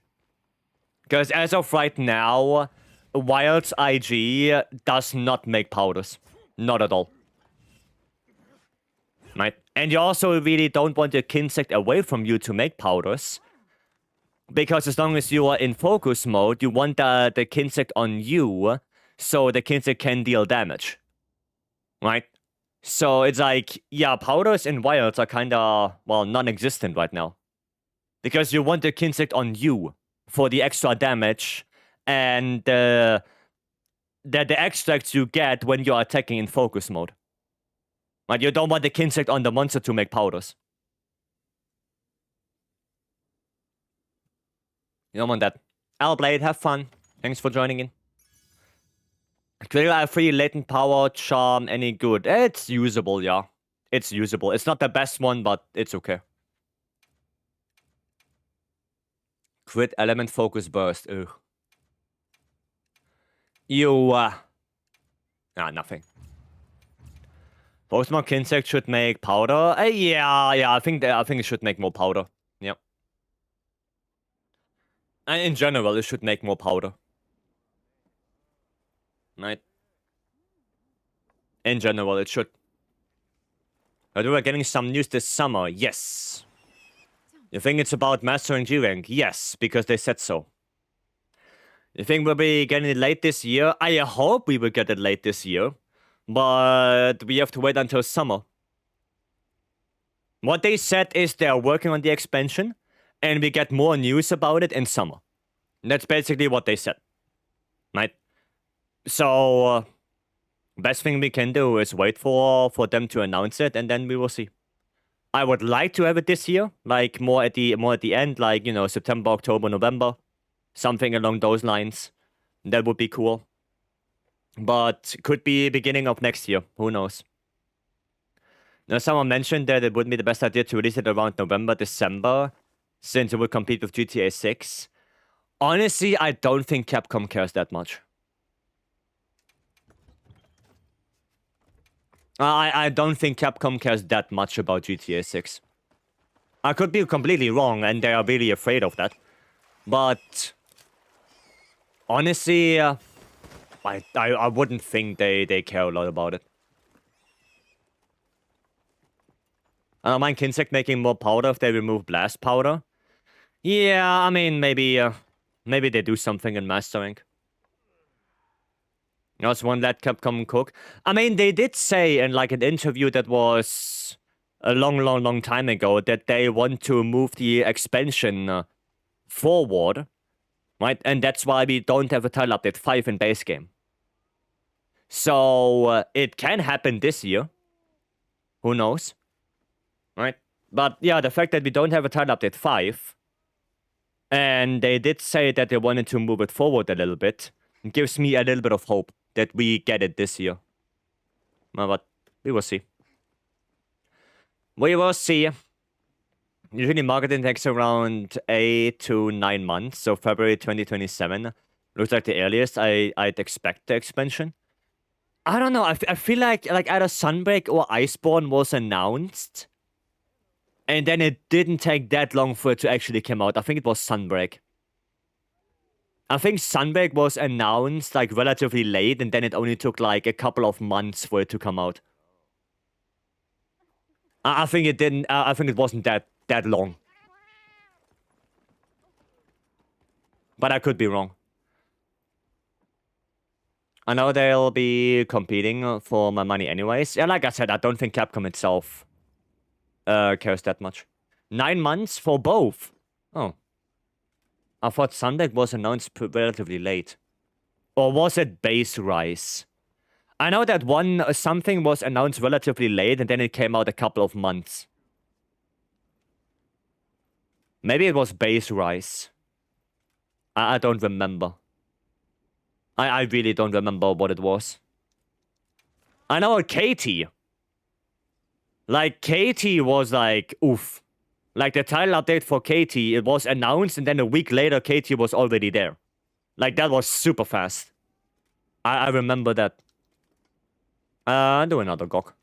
[SPEAKER 1] Because as of right now, Wild's IG does not make powders. Not at all. Right? And you also really don't want your Kinsect away from you to make powders. Because as long as you are in focus mode, you want the Kinsect on you, so the Kinsect can deal damage. Right? So it's like, yeah, powders in Wilds are kinda, well, non-existent right now. Because you want the Kinsect on you for the extra damage and the extracts you get when you're attacking in focus mode. Like, you don't want the Kinsect on the monster to make powders. You don't want that. Alblade, have fun. Thanks for joining in. Critical free latent power, charm, any good? It's usable, yeah. It's usable. It's not the best one, but it's okay. Crit element focus burst. Ugh. You, nothing. Pokemon Kinsect should make powder. Yeah, I think it should make more powder. Yep. And in general, it should make more powder. Right? In general, it should. But we are getting some news this summer. Yes. You think it's about mastering G rank? Yes, because they said so. You think we'll be getting it late this year? I hope we will get it late this year. But we have to wait until summer. What they said is they are working on the expansion, and we get more news about it in summer. That's basically what they said. Right? So, best thing we can do is wait for them to announce it, and then we will see. I would like to have it this year, like more at the end, like, you know, September, October, November. Something along those lines. That would be cool. But could be beginning of next year. Who knows? Now, someone mentioned that it would be the best idea to release it around November, December, since it would compete with GTA 6. Honestly, I don't think Capcom cares that much. I don't think Capcom cares that much about GTA 6. I could be completely wrong, and they are really afraid of that. But honestly, I wouldn't think they care a lot about it. I don't mind Kinsect making more powder if they remove blast powder. Yeah, I mean, maybe they do something in mastering. I also want that Capcom cook. I mean, they did say in like an interview that was a long time ago that they want to move the expansion forward, right? And that's why we don't have a title update 5 in base game. So it can happen this year. Who knows? Right? But yeah, the fact that we don't have a title update 5, and they did say that they wanted to move it forward a little bit, gives me a little bit of hope that we get it this year. But we will see. We will see. Usually marketing takes around 8 to 9 months, so February 2027 looks like the earliest I'd expect the expansion. I don't know, I feel like either Sunbreak or Iceborne was announced, and then it didn't take that long for it to actually come out. I think it was Sunbreak. I think Sunbreak was announced like relatively late, and then it only took like a couple of months for it to come out. I think it didn't. I think it wasn't that long. But I could be wrong. I know they'll be competing for my money anyways. Yeah, like I said, I don't think Capcom itself cares that much. 9 months for both. Oh. I thought Sundeck was announced relatively late. Or was it Base Rise? I know that something was announced relatively late and then it came out a couple of months. Maybe it was Base Rise. I don't remember. I really don't remember what it was. I know Katie. Like, Katie was like, oof. Like, the title update for Katie, it was announced, and then a week later, Katie was already there. Like, that was super fast. I remember that. Do another GOG.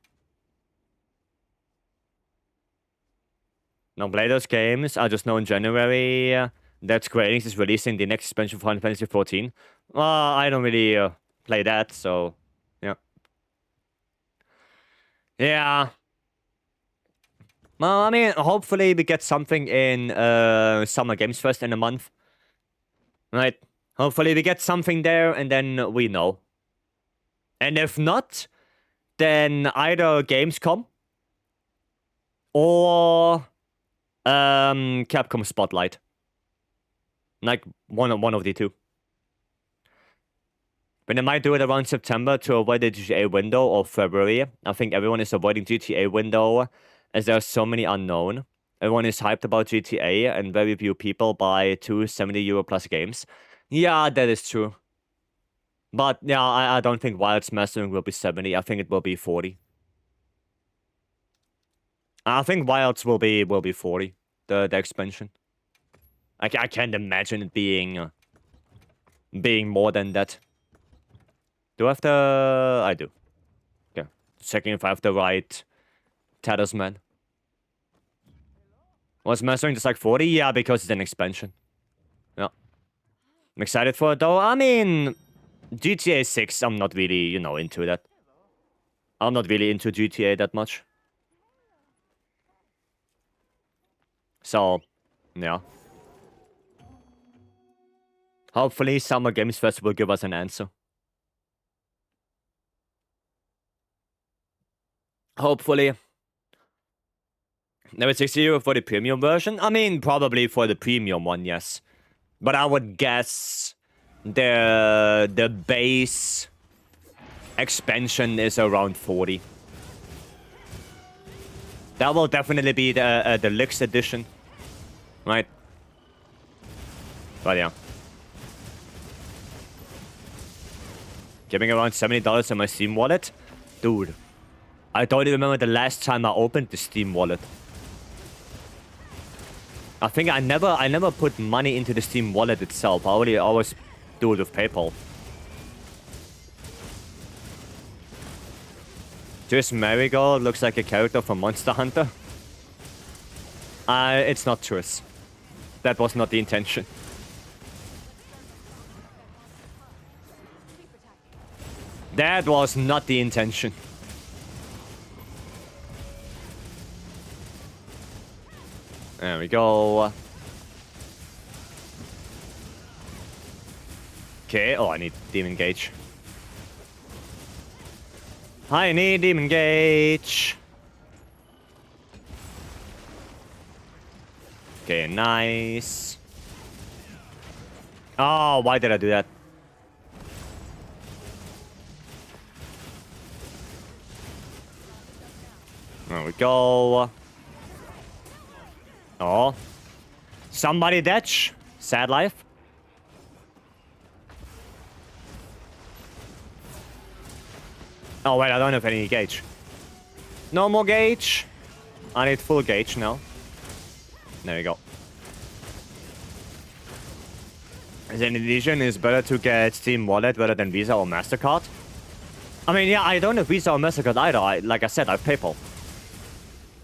[SPEAKER 1] No, play those games. I just know in January that Square Enix is releasing the next expansion for Final Fantasy XIV. I don't really play that, so... Yeah. Yeah. Well, I mean, hopefully we get something in Summer Games Fest in a month. Right? Hopefully we get something there, and then we know. And if not, then either Gamescom or Capcom Spotlight. Like one of the two. But they might do it around September to avoid the GTA window or February. I think everyone is avoiding GTA window as there are so many unknown. Everyone is hyped about GTA and very few people buy two €70 plus games. Yeah, that is true. But yeah, I don't think Wilds mastering will be 70. I think it will be 40. I think Wilds will be 40. The expansion. I can't imagine it being more than that. Do I have the... I do. Okay. Checking if I have the right talisman. Was mastering just like 40? Yeah, because it's an expansion. Yeah. I'm excited for it though. I mean, GTA 6, I'm not really, you know, into that. I'm not really into GTA that much. So, yeah. Hopefully Summer Games Fest will give us an answer. Hopefully. Never €60 for the premium version? I mean, probably for the premium one, yes. But I would guess the base expansion is around 40. That will definitely be the deluxe edition. Right? But yeah. Giving around $70 in my Steam wallet? Dude. I don't even remember the last time I opened the Steam wallet. I think I never put money into the Steam wallet itself. I always do it with PayPal. Just Marigold looks like a character from Monster Hunter. It's not Triss. That was not the intention. That was not the intention. There we go. Okay, oh, I need Demon Gauge. I need Demon Gauge. Okay, nice. Oh, why did I do that? There we go. Oh. Somebody ditch. Sad life. Oh, wait, I don't have any gauge. No more gauge. I need full gauge now. There we go. Then in addition, it's better to get Steam Wallet rather than Visa or MasterCard. I mean, yeah, I don't have Visa or MasterCard either. Like I said, I have PayPal.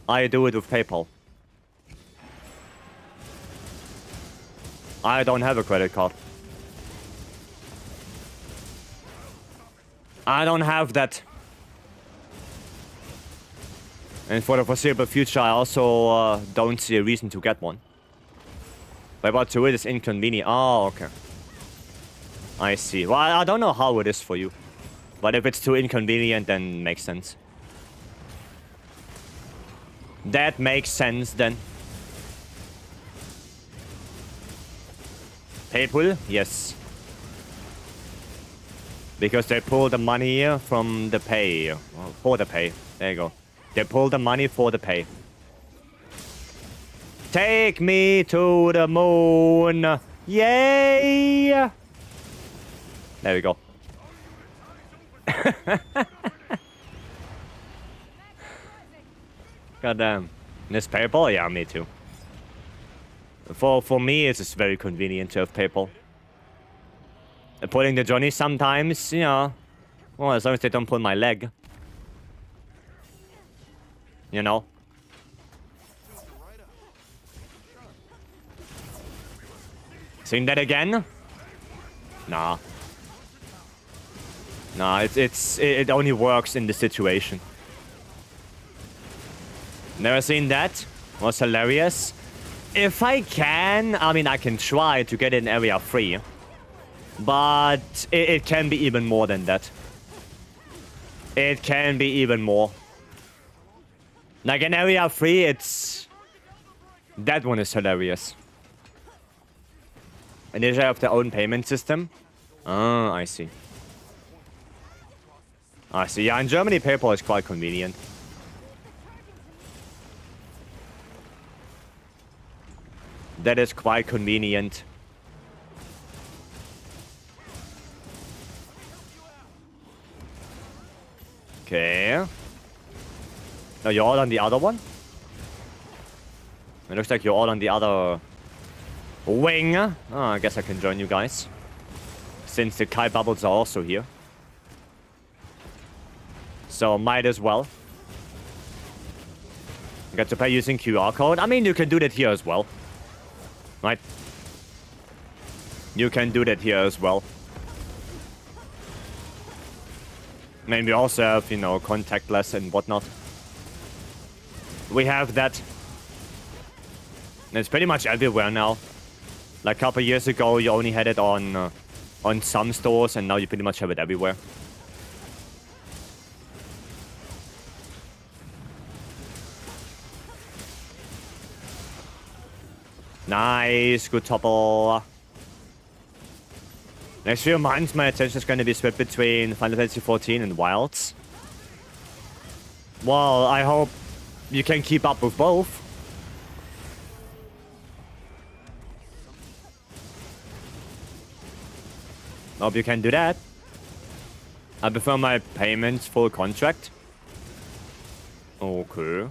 [SPEAKER 1] I do it with PayPal. I don't have a credit card. I don't have that. And for the foreseeable future, I also don't see a reason to get one. But about to it is inconvenient. Oh, okay. I see. Well, I don't know how it is for you. But if it's too inconvenient, then makes sense. That makes sense, then. PayPal? Yes. Because they pull the money from the pay. For the pay. There you go. They pull the money for the pay. Take me to the moon. Yay! There we go. Goddamn. This PayPal? Yeah, me too. For me, it's just very convenient to have PayPal. Pulling the Johnny sometimes, you know. Well, as long as they don't pull my leg. You know? Seen that again? Nah. Nah, it only works in the situation. Never seen that? Was hilarious. If I can, I mean, I can try to get in area 3. But it can be even more than that. It can be even more. Like in Area 3, it's... That one is hilarious. And they have their own payment system. Oh, I see. I see. Yeah, in Germany, PayPal is quite convenient. That is quite convenient. Okay. No, you're all on the other one? It looks like you're all on the other wing. Oh, I guess I can join you guys. Since the Kai bubbles are also here. So, might as well. Got to pay using QR code. I mean, you can do that here as well. Right? You can do that here as well. Maybe we also have, you know, contactless and whatnot. We have that. And it's pretty much everywhere now. Like a couple years ago, you only had it on some stores, and now you pretty much have it everywhere. Nice, good topple. Next few months, my attention is going to be split between Final Fantasy XIV and Wilds. Well, I hope you can keep up with both. Hope you can do that. I prefer my payments full contract. Okay.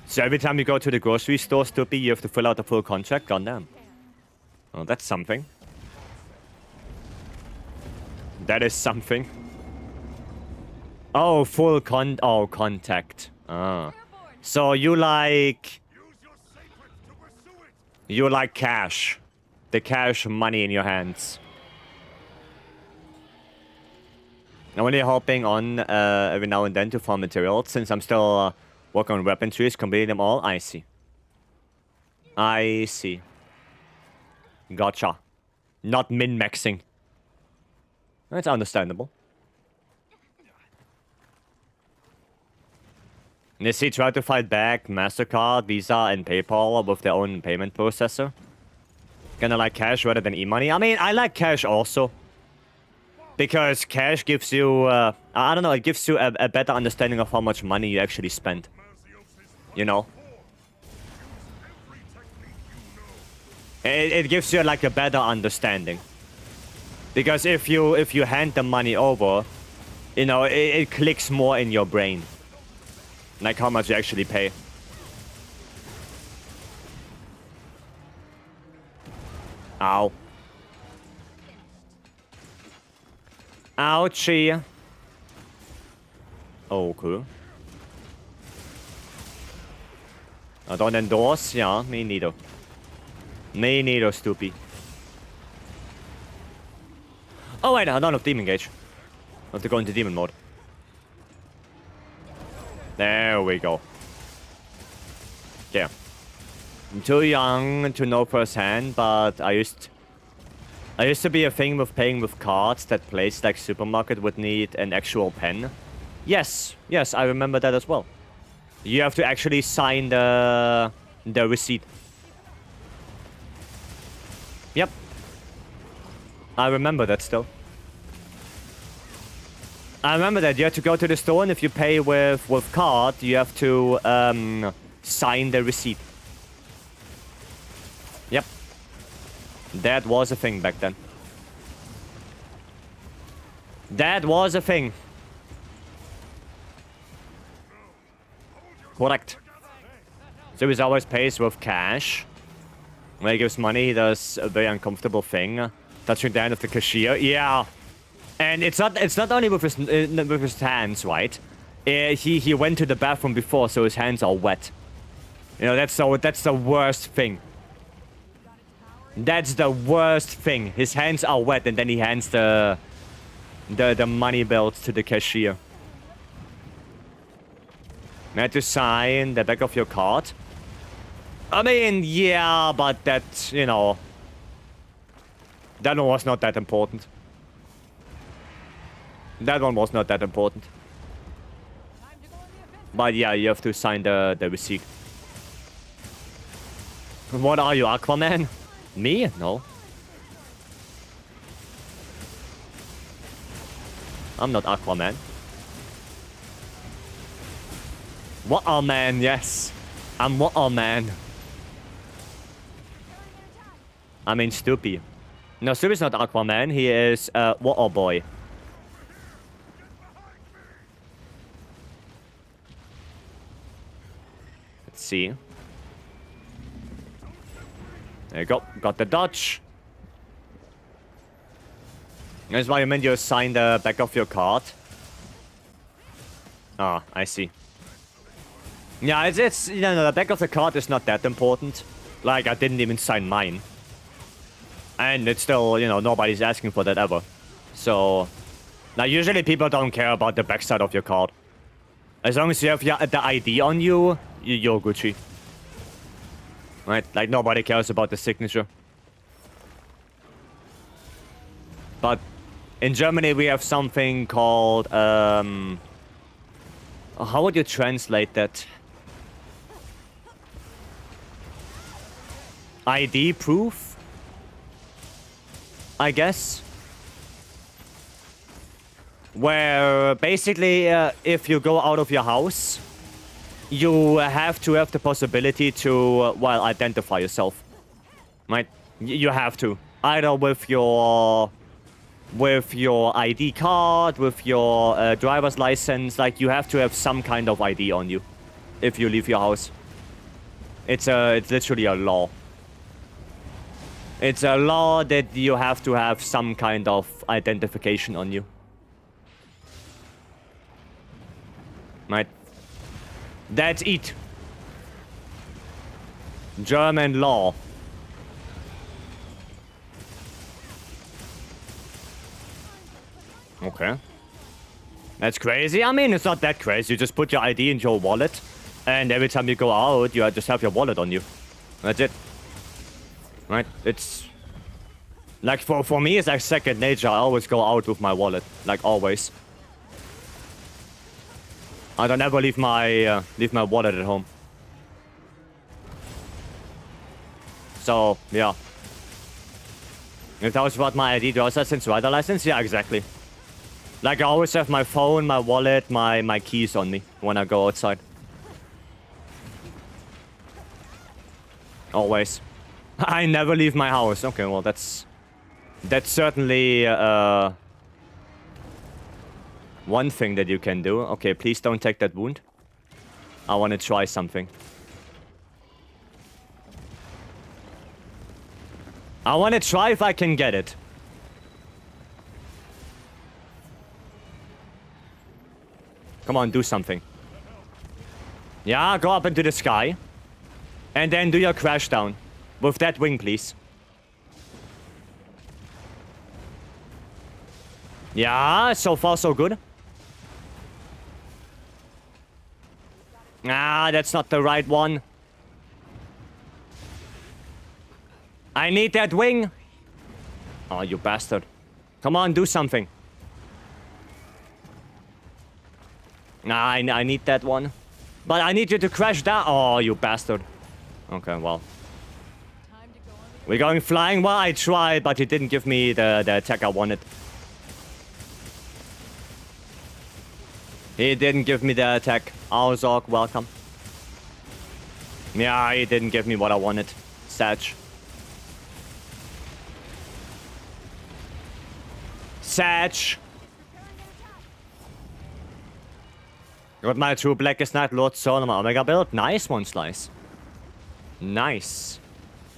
[SPEAKER 1] So every time you go to the grocery store, Stuppy, you have to fill out a full contract? Goddamn. Oh, that's something. That is something. Oh, contact. Ah. So you like... You like cash. The cash money in your hands. I'm only hopping on every now and then to farm materials, since I'm still working on weapon trees, completing them all. I see. I see. Gotcha. Not min-maxing. That's understandable. You see, try to fight back MasterCard, Visa, and PayPal with their own payment processor. Kinda like cash rather than e-money. I mean, I like cash also. Because cash gives you, I don't know, it gives you a better understanding of how much money you actually spend. You know? It gives you like a better understanding. Because if you hand the money over, you know, it clicks more in your brain. Like how much you actually pay. Ow. Ouchie. Oh, cool. I don't endorse? Yeah, me neither. Me neither, Stuppy. Oh wait, I don't have Demon Gauge. I have to go into Demon mode. There we go. Yeah. I'm too young to know firsthand, but I used to be a thing with paying with cards that place like supermarket would need an actual pen. Yes, I remember that as well. You have to actually sign the receipt. Yep. I remember that still. I remember that you have to go to the store, and if you pay with card, you have to sign the receipt. Yep. That was a thing back then. That was a thing. Correct. So he always pays with cash. When he gives money, he does a very uncomfortable thing. Touching the hand of the cashier. Yeah. And it's not only with his hands, right? He went to the bathroom before, so his hands are wet. You know, that's the worst thing. That's the worst thing. His hands are wet, and then he hands the money belts to the cashier. You had to sign the back of your card. I mean, yeah, but that, you know, that one was not that important. That one was not that important. But yeah, you have to sign the receipt. What are you, Aquaman? Me? No. I'm not Aquaman. Water Man, yes. I'm Water Man. I mean Stoopy. No, Stoopy's not Aquaman. He is Water Boy. Let's see. There you go. Got the dodge. That's why you meant you sign the back of your card. Ah, I see. Yeah, it's you know, the back of the card is not that important. Like, I didn't even sign mine. And it's still, you know, nobody's asking for that ever. So, now usually people don't care about the backside of your card. As long as you have the ID on you, you're Gucci. Right? Like, nobody cares about the signature. But in Germany, we have something called, how would you translate that? ID proof? I guess. Where basically, if you go out of your house, you have to have the possibility to, well, identify yourself. Right? You have to. Either with your ID card, with your driver's license. Like, you have to have some kind of ID on you if you leave your house. It's literally a law. It's a law that you have to have some kind of identification on you. Right? That's it. German law. Okay. That's crazy. I mean, it's not that crazy. You just put your ID in your wallet, and every time you go out, you just have your wallet on you. That's it. Right? It's... Like, for me, it's like second nature. I always go out with my wallet. Like, always. I don't ever leave my wallet at home. So, yeah. If that was about my ID, driver's license, rider license? Yeah, exactly. Like, I always have my phone, my wallet, my keys on me when I go outside. Always. I never leave my house. Okay, well, that's certainly one thing that you can do. Okay, please don't take that wound. I want to try something. I want to try if I can get it. Come on, do something. Yeah, go up into the sky. And then do your crash down. With that wing, please. Yeah, so far so good. Ah, that's not the right one. I need that wing. Oh, you bastard. Come on, do something. Nah, I need that one. But I need you to crash down. Oh, you bastard. Okay, well. We're going flying? Well, I tried, but he didn't give me the attack I wanted. He didn't give me the attack. Ozark, welcome. Yeah, he didn't give me what I wanted. Satch. Satch. Got my true Blackest Night Lord Solomon Omega build. Nice one, Slice. Nice.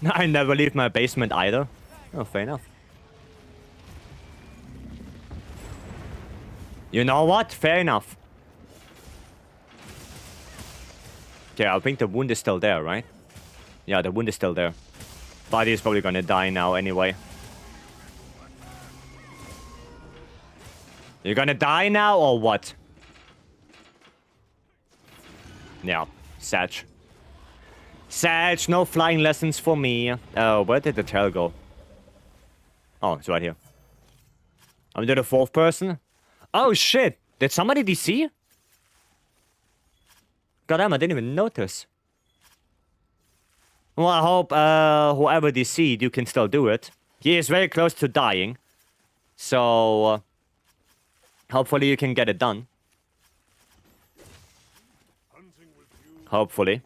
[SPEAKER 1] I never leave my basement either. Oh, fair enough. You know what? Fair enough. Okay, I think the wound is still there, right? Yeah, the wound is still there. Buddy is probably gonna die now anyway. You're gonna die now or what? Yeah, Satch. Satch, no flying lessons for me. Where did the tail go? Oh, it's right here. I'm doing the fourth person. Oh shit! Did somebody DC? Goddamn, I didn't even notice. Well, I hope whoever DC'd, you can still do it. He is very close to dying. So, hopefully you can get it done. Hopefully.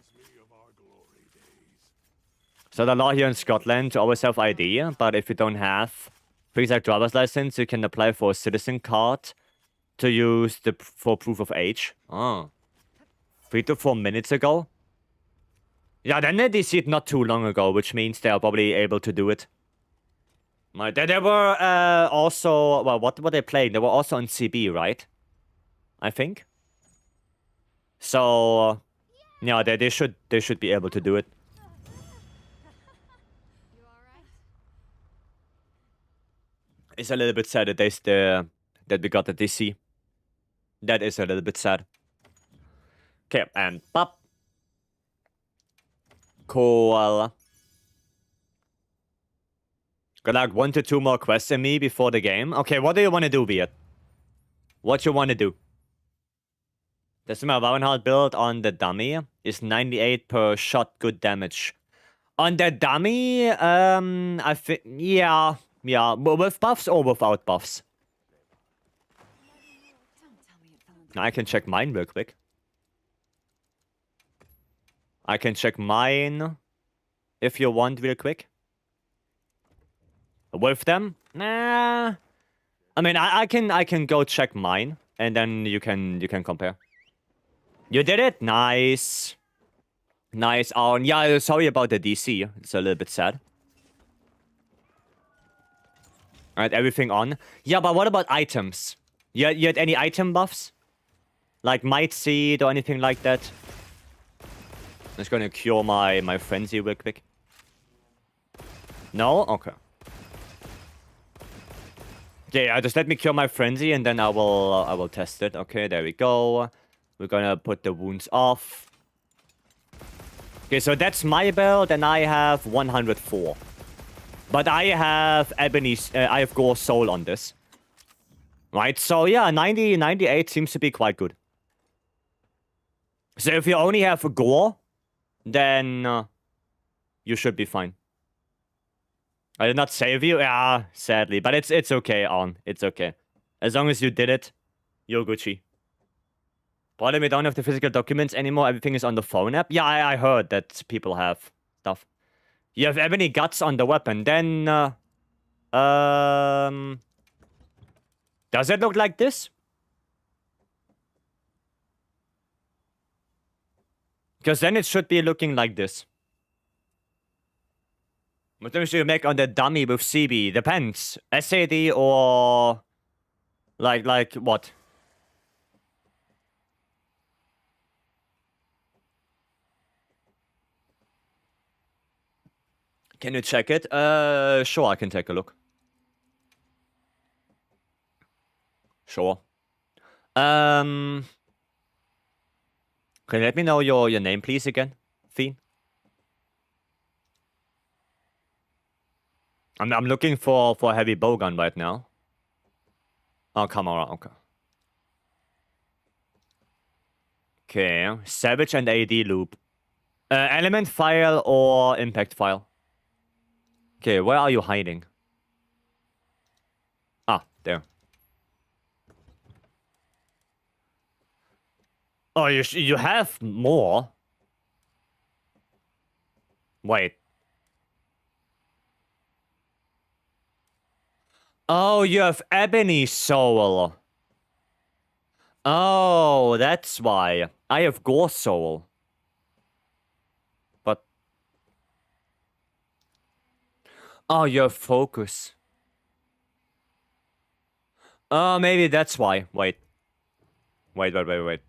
[SPEAKER 1] So the law here in Scotland, you always have ID, but if you don't have pre-exact driver's license, you can apply for a citizen card to use for proof of age. Oh. 3 to 4 minutes ago? Yeah, then they DC'd not too long ago, which means they are probably able to do it. Right, they were also... Well, what were they playing? They were also on CB, right? I think. So... yeah, they should be able to do it.
[SPEAKER 2] You alright?
[SPEAKER 1] It's a little bit sad that we got the DC. That is a little bit sad. Okay, and pop. Cool. Got like 1 to 2 more quests in me before the game. Okay, what do you want to do, Beard? What you want to do? The Summer Varenhard build on the dummy is 98 per shot good damage. On the dummy, I think, yeah, with buffs or without buffs? I can check mine real quick. I can check mine if you want real quick. With them? Nah. I mean, I can go check mine and then you can compare. You did it? Nice. Nice. Oh, yeah, sorry about the DC. It's a little bit sad. Alright, everything on. Yeah, but what about items? You had any item buffs? Like Might Seed or anything like that? I'm just gonna cure my frenzy real quick. No? Okay. Yeah, just let me cure my frenzy and then I will test it. Okay, there we go. We're gonna put the wounds off. Okay, so that's my build and I have 104. But I have I have Gore Soul on this. Right, so yeah, 98 seems to be quite good. So if you only have a Gore, then you should be fine. I did not save you? Yeah, sadly. But it's okay, On. It's okay. As long as you did it, you're Gucci. Problem, we don't have the physical documents anymore. Everything is on the phone app. Yeah, I heard that people have stuff. You have Ebony Guts on the weapon. Then, does it look like this? Because then it should be looking like this. What damage do you make on the dummy with CB? Depends. SAD or... Like what? Can you check it? Sure, I can take a look. Sure. Can you let me know your name, please, again, Fiend? I'm looking for a heavy bowgun right now. Oh, Camara, okay. Okay, Savage and AD loop. Element file or impact file? Okay, where are you hiding? Ah, there. Oh, you have more? Wait. Oh, you have Ebony Soul. Oh, that's why. I have Gore Soul. But... oh, you have Focus. Oh, maybe that's why. Wait. Wait.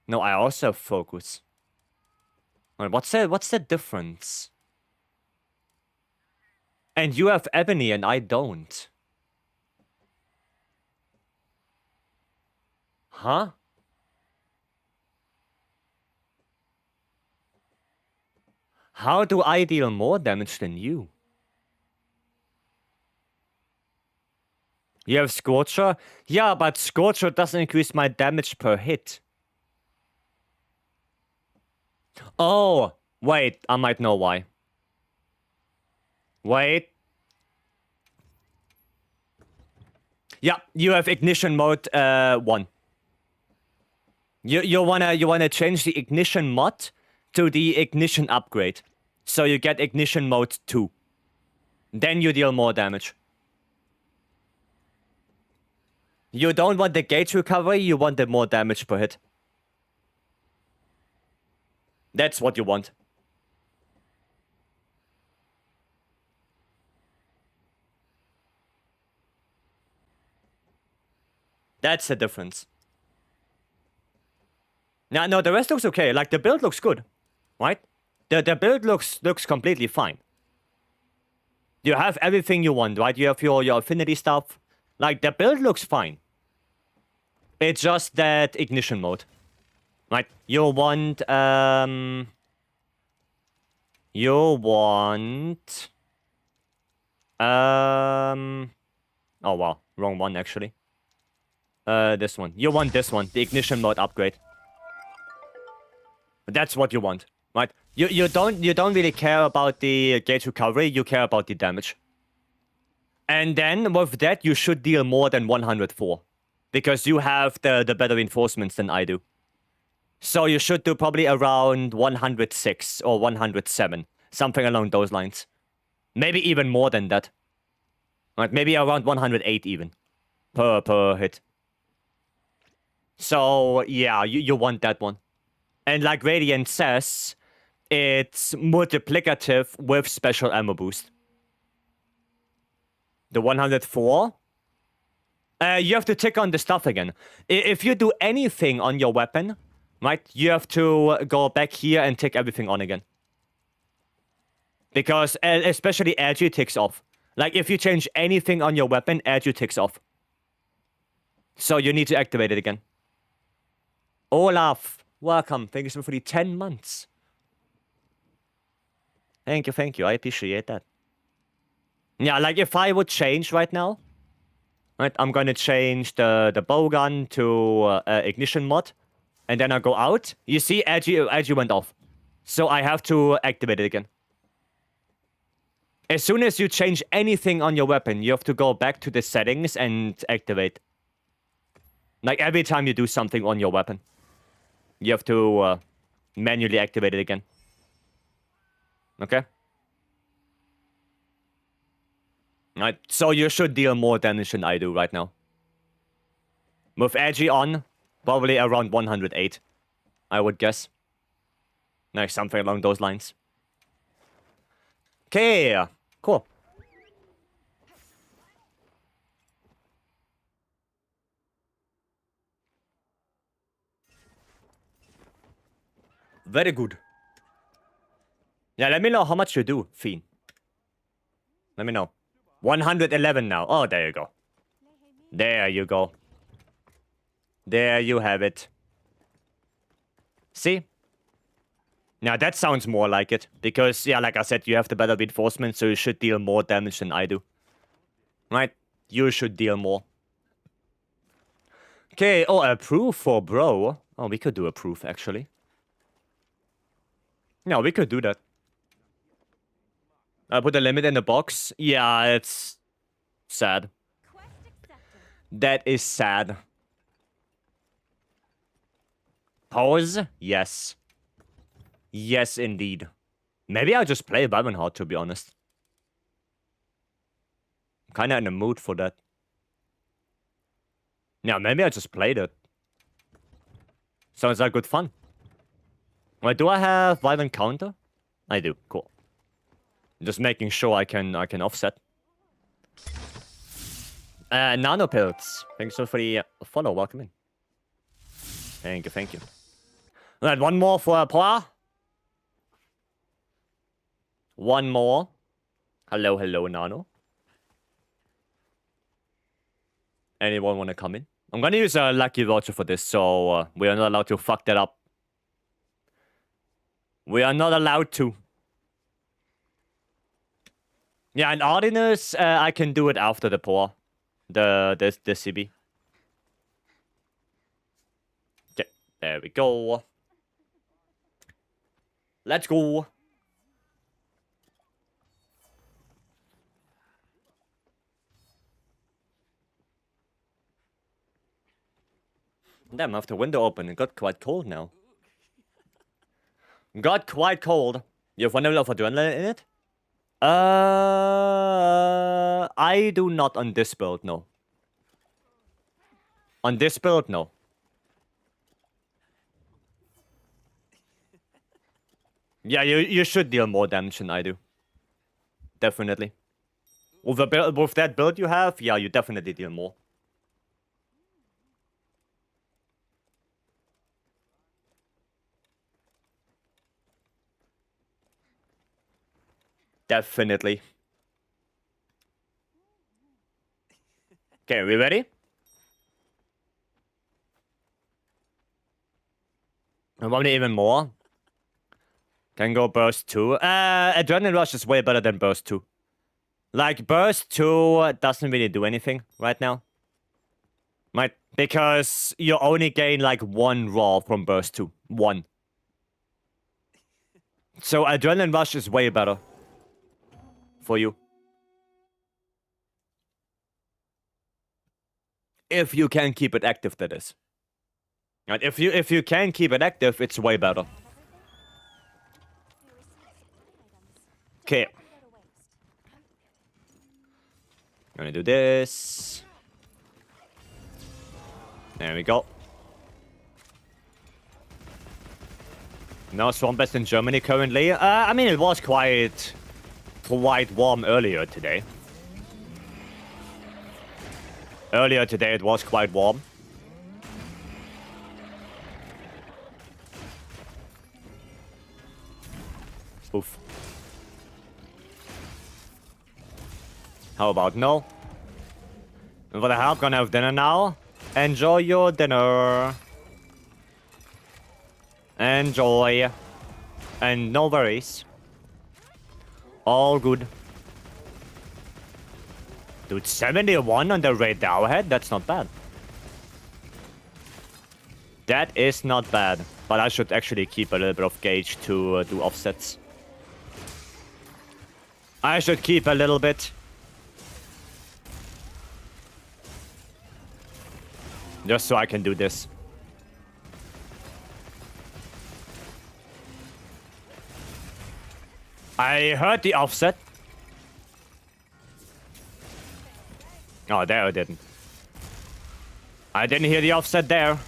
[SPEAKER 1] No, I also have Focus. Wait, what's the difference? And you have Ebony and I don't. Huh? How do I deal more damage than you? You have Scorcher? Yeah, but Scorcher doesn't increase my damage per hit. Oh, wait, I might know why. Wait. Yeah, you have ignition mode 1. You wanna change the ignition mod to the ignition upgrade. So you get ignition mode 2. Then you deal more damage. You don't want the gauge recovery, you want the more damage per hit. That's what you want. That's the difference. No, the rest looks okay. Like, the build looks good, right? The build looks completely fine. You have everything you want, right? You have your affinity stuff. Like, the build looks fine. It's just that ignition mode. Right? You want, oh wow, wrong one actually. This one. You want this one, the ignition mode upgrade. That's what you want, right? You don't really care about the gauge recovery, you care about the damage. And then with that, you should deal more than 104. Because you have the better reinforcements than I do. So you should do probably around 106 or 107. Something along those lines. Maybe even more than that. Right, maybe around 108 even. Per hit. So, yeah, you want that one. And like Radiant says, it's multiplicative with special ammo boost. The 104? You have to tick on the stuff again. If you do anything on your weapon, right, you have to go back here and tick everything on again. Because especially Agi ticks off. Like, if you change anything on your weapon, Agi ticks off. So you need to activate it again. Olaf, welcome. Thank you so much for the 10 months. Thank you. I appreciate that. Yeah, like, if I would change right now, right, I'm gonna change the bowgun to ignition mod, and then I go out. You see, Agi went off, so I have to activate it again. As soon as you change anything on your weapon, you have to go back to the settings and activate. Like, every time you do something on your weapon, you have to manually activate it again. Okay? Right, so you should deal more damage than I do right now. With Agi on, probably around 108, I would guess. Like, something along those lines. Okay, cool. Very good. Yeah, let me know how much you do, Fiend. Let me know. 111 now. Oh, there you go. There you go. There you have it. See? Now that sounds more like it. Because, yeah, like I said, you have the better reinforcement, so you should deal more damage than I do. Right? You should deal more. Okay, oh, a proof for bro. Oh, we could do a proof, actually. No, we could do that. Put a limit in the box. Yeah, it's sad. That is sad. Pause? Yes. Yes, indeed. Maybe I'll just play Byron, to be honest. I'm kinda in the mood for that. Yeah, maybe I just played it. Sounds like good fun. Wait, do I have violent counter? I do. Cool. Just making sure I can offset. Nanopills. Thanks for the follow. Welcome in. Thank you. Alright, one more for Poa. One more. Hello, Nano. Anyone want to come in? I'm gonna use a lucky voucher for this, so we are not allowed to fuck that up. We are not allowed to. Yeah, and Ordinance, I can do it after the Poa. The CB. Okay, there we go. Let's go. Damn, I have the window open. It got quite cold now. Got quite cold. You have one level of adrenaline in it? I do not on this build, no. On this build, no. Yeah, you should deal more damage than I do. Definitely. With that build you have, yeah, you definitely deal more. Definitely. Okay, we ready? I want even more. Can go burst 2. Adrenaline Rush is way better than burst 2. Like, burst 2 doesn't really do anything right now. Right? Because you only gain like 1 raw from burst 2. 1. So Adrenaline Rush is way better. For you. If you can keep it active, that is. And if you can keep it active, it's way better. Okay. Gonna do this. There we go. No swamp best in Germany currently. I mean, it was quite warm earlier today. Earlier today, it was quite warm. Oof. How about no? For the help, gonna have dinner now. Enjoy your dinner. Enjoy. And no worries. All good. Dude, 71 on the radar head? That's not bad. That is not bad. But I should actually keep a little bit of gauge to do offsets. I should keep a little bit. Just so I can do this. I heard the offset. Oh, there I didn't. I didn't hear the offset there.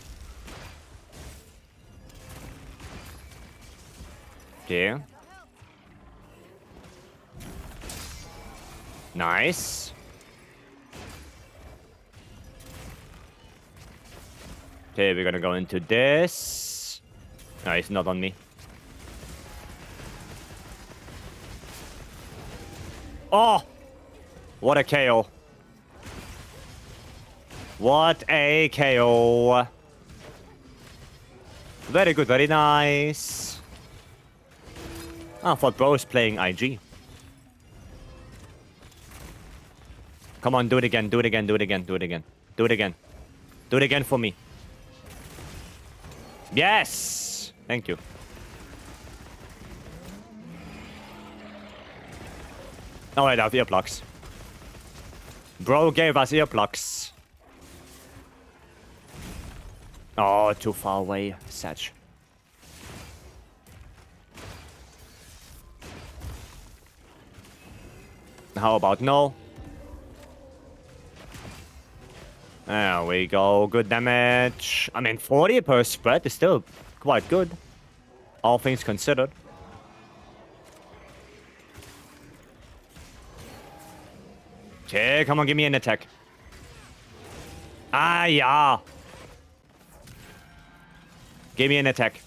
[SPEAKER 1] Okay. Nice. Okay, we're gonna go into this. No, it's not on me. Oh! What a KO. What a KO. Very good, very nice. I thought bro was playing IG. Come on, do it again, do it again, do it again, do it again. Do it again. Do it again for me. Yes! Thank you. Oh, I have earplugs. Bro gave us earplugs. Oh, too far away. Satch. How about no? There we go. Good damage. I mean, 40 per spread is still quite good. All things considered. Okay, come on, give me an attack. Ah, yeah. Give me an attack.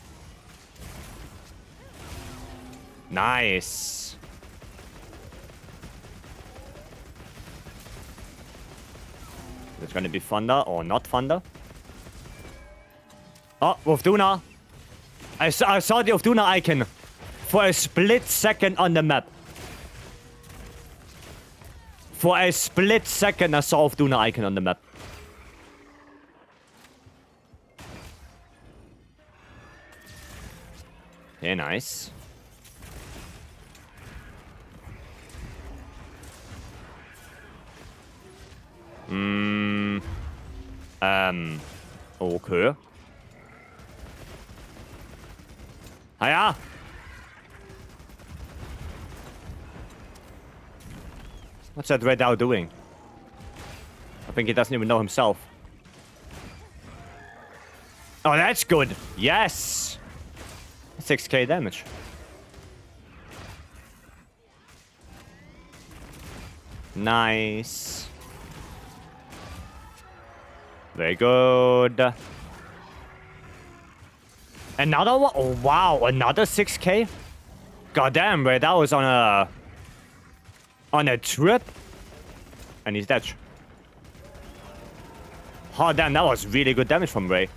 [SPEAKER 1] Nice. It's gonna be thunder or not thunder. Oh, Wolfduna. I saw the Wolfduna icon for a split second on the map. For a split second, I saw Duna icon on the map. Okay, nice. Okay. Hiya! What's that Red Owl doing? I think he doesn't even know himself. Oh, that's good. Yes! 6k damage. Nice. Very good. Another one? Oh, wow. Another 6k? Goddamn, Ray, that was on a trip. And he's dead. Oh, damn, that was really good damage from Ray.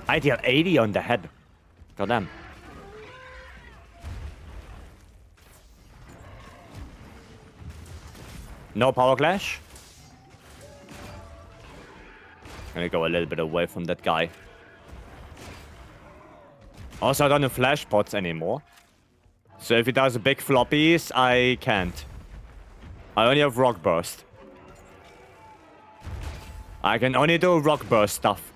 [SPEAKER 1] I deal 80 on the head. Goddamn. No power clash. Gonna go a little bit away from that guy. Also, I don't have flash pots anymore. So if he does big floppies, I can't. I only have rock burst. I can only do rock burst stuff.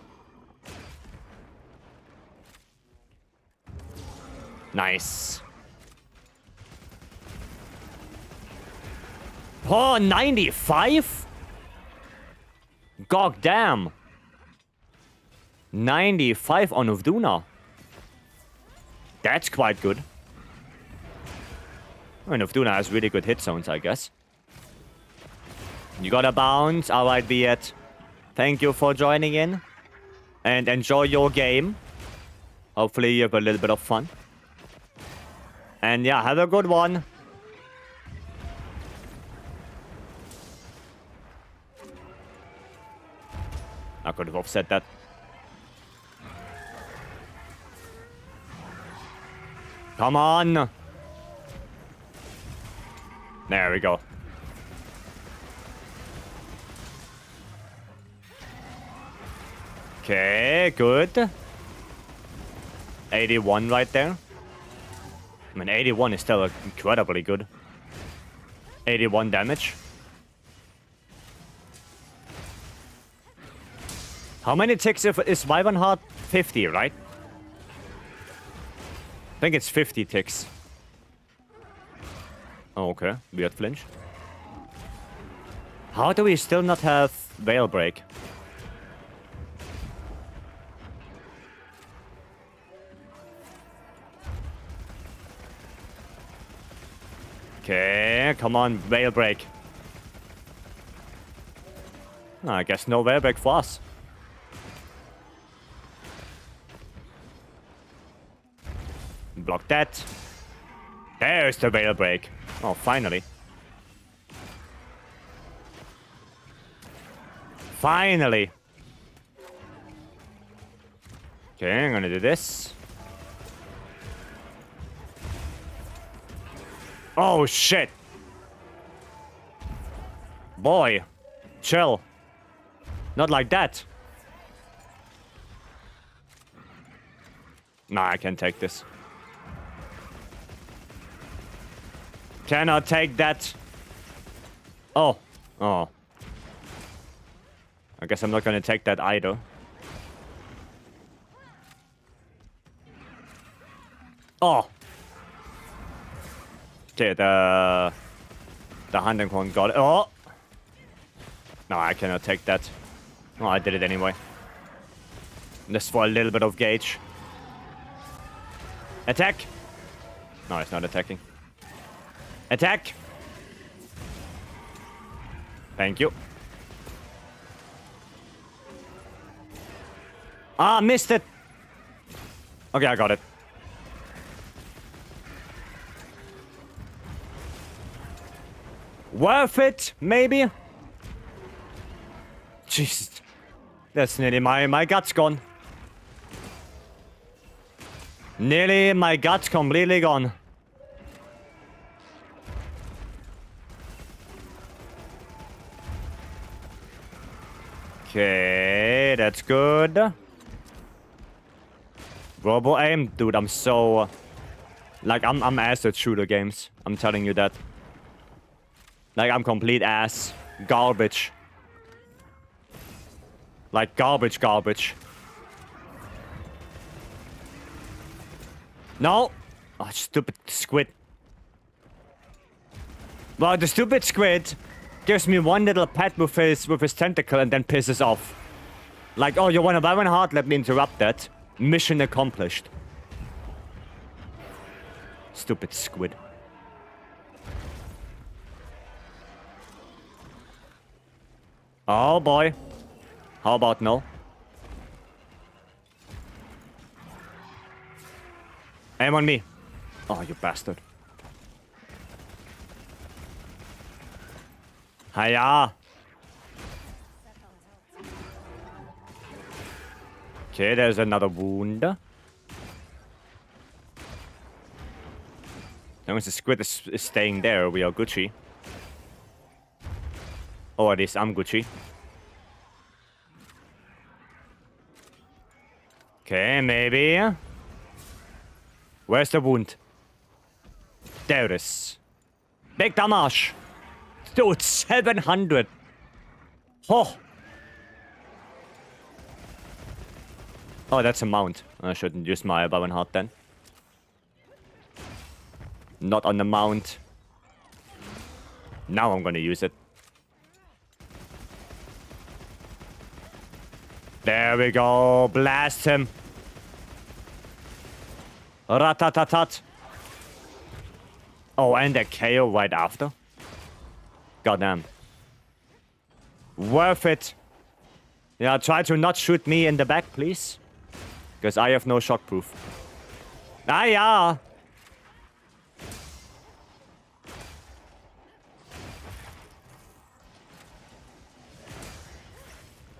[SPEAKER 1] Nice. Oh, 95? God damn. 95 on Uvduna. That's quite good. I mean, Uvduna has really good hit zones, I guess. You gotta bounce. Alright, be it. Thank you for joining in. And enjoy your game. Hopefully you have a little bit of fun. And yeah, have a good one. I could have offset that. Come on. There we go. Okay, good. 81 right there. I mean, 81 is still incredibly good. 81 damage. How many ticks is Wyvern Heart? 50, right? I think it's 50 ticks. Oh, okay. Weird flinch. How do we still not have Veil Break? Okay, come on, Veil Break. I guess no Veil Break for us. Block that. There's the Veil Break. Oh, finally. Finally. Okay, I'm gonna do this. Oh, shit. Boy. Chill. Not like that. Nah, I can't take this. Cannot take that. Oh. Oh. I guess I'm not gonna take that either. Oh. Okay, the hunting horn got it. Oh. No, I cannot take that. Oh, I did it anyway. Just for a little bit of gauge. Attack. No, it's not attacking. Attack! Thank you. Ah, missed it! Okay, I got it. Worth it, maybe? Jesus. That's nearly my guts gone. Nearly my guts completely gone. Okay, that's good. Robo aim? Dude, I'm so... Like, I'm ass at shooter games. I'm telling you that. Like, I'm complete ass. Garbage. Like, garbage. No! Oh, stupid squid. Well, the stupid squid gives me one little pet with his tentacle and then pisses off. Like, oh, you want a weapon hard? Let me interrupt that. Mission accomplished. Stupid squid. Oh boy. How about no? Aim on me. Oh, you bastard. Hiya. Okay, there's another wound. As long as the squid is staying there, we are Gucci. Or at least I'm Gucci. Okay, maybe. Where's the wound? There it is. Big damage. Dude, 700. Oh. Oh, that's a mount. I shouldn't use my bow and heart then. Not on the mount. Now I'm gonna use it. There we go. Blast him. Ratatatat. Oh, and a KO right after. Goddamn. Worth it. Yeah, try to not shoot me in the back, please. Because I have no shockproof. Ah, yeah.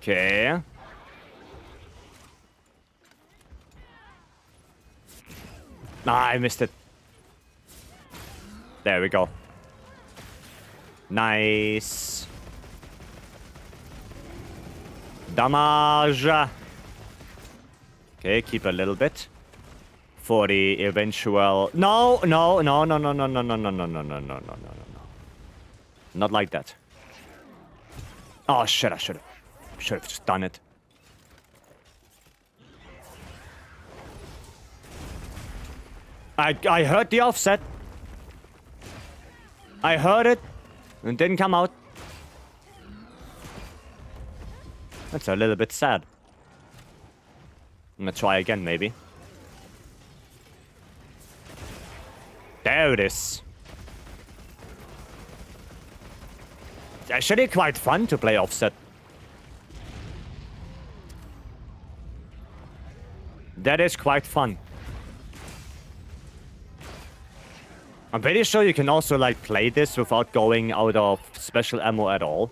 [SPEAKER 1] Okay. Ah, I missed it. There we go. Nice. Damage. Okay, keep a little bit. For the eventual... No. Not like that. Oh, shit, I should have just done it. I heard the offset. I heard it. And it didn't come out. That's a little bit sad. I'm gonna try again, maybe. There it is. It's actually quite fun to play offset. That is quite fun. I'm pretty sure you can also, like, play this without going out of special ammo at all.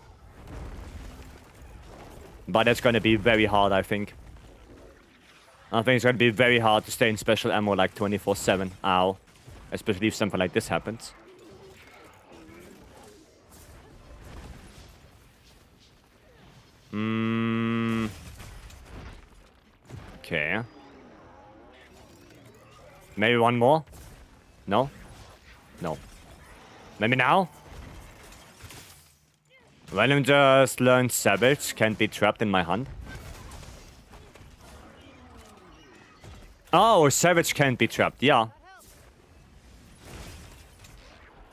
[SPEAKER 1] But it's gonna be very hard, I think. I think it's gonna be very hard to stay in special ammo, like, 24/7. Ow. Especially if something like this happens. Okay. Maybe one more? No? No. Maybe now? Random just learned Savage can't be trapped in my hand. Oh, Savage can't be trapped, yeah.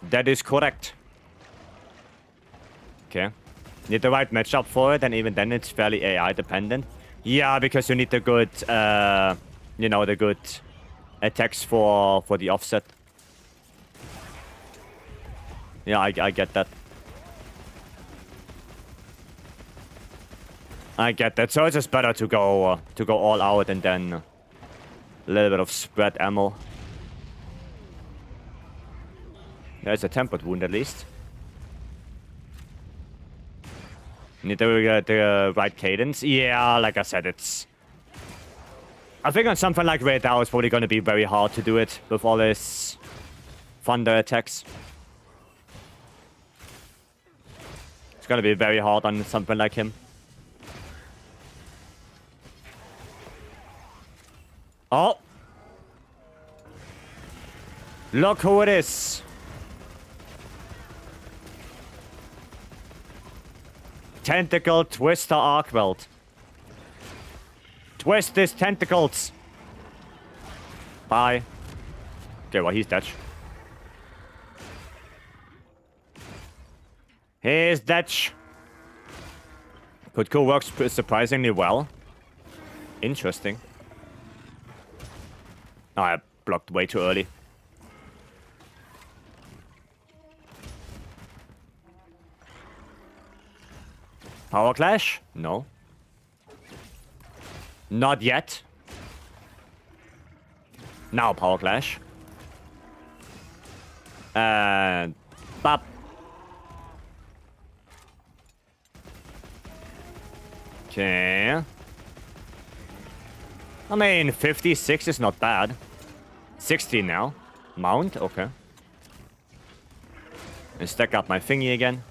[SPEAKER 1] That is correct. Okay. Need the right matchup for it, and even then it's fairly AI dependent. Yeah, because you need the good, you know, the good attacks for the offset. Yeah, I get that. I get that. So it's just better to go all out and then a little bit of spread ammo. There's a tempered wound at least. Need to get the right cadence. Yeah, like I said, it's... I think on something like Raid Now, it's probably going to be very hard to do it with all his thunder attacks. It's going to be very hard on something like him. Oh! Look who it is! Tentacle Twister Arc Weld. Twist his tentacles! Bye. Okay, well, he's dead. He's dead. Kutku works surprisingly well. Interesting. Oh, I blocked way too early. Power Clash? No. Not yet. Now Power Clash. And... Bop. Okay. I mean, 56 is not bad. 60 now. Mount? Okay. And stack up my thingy again.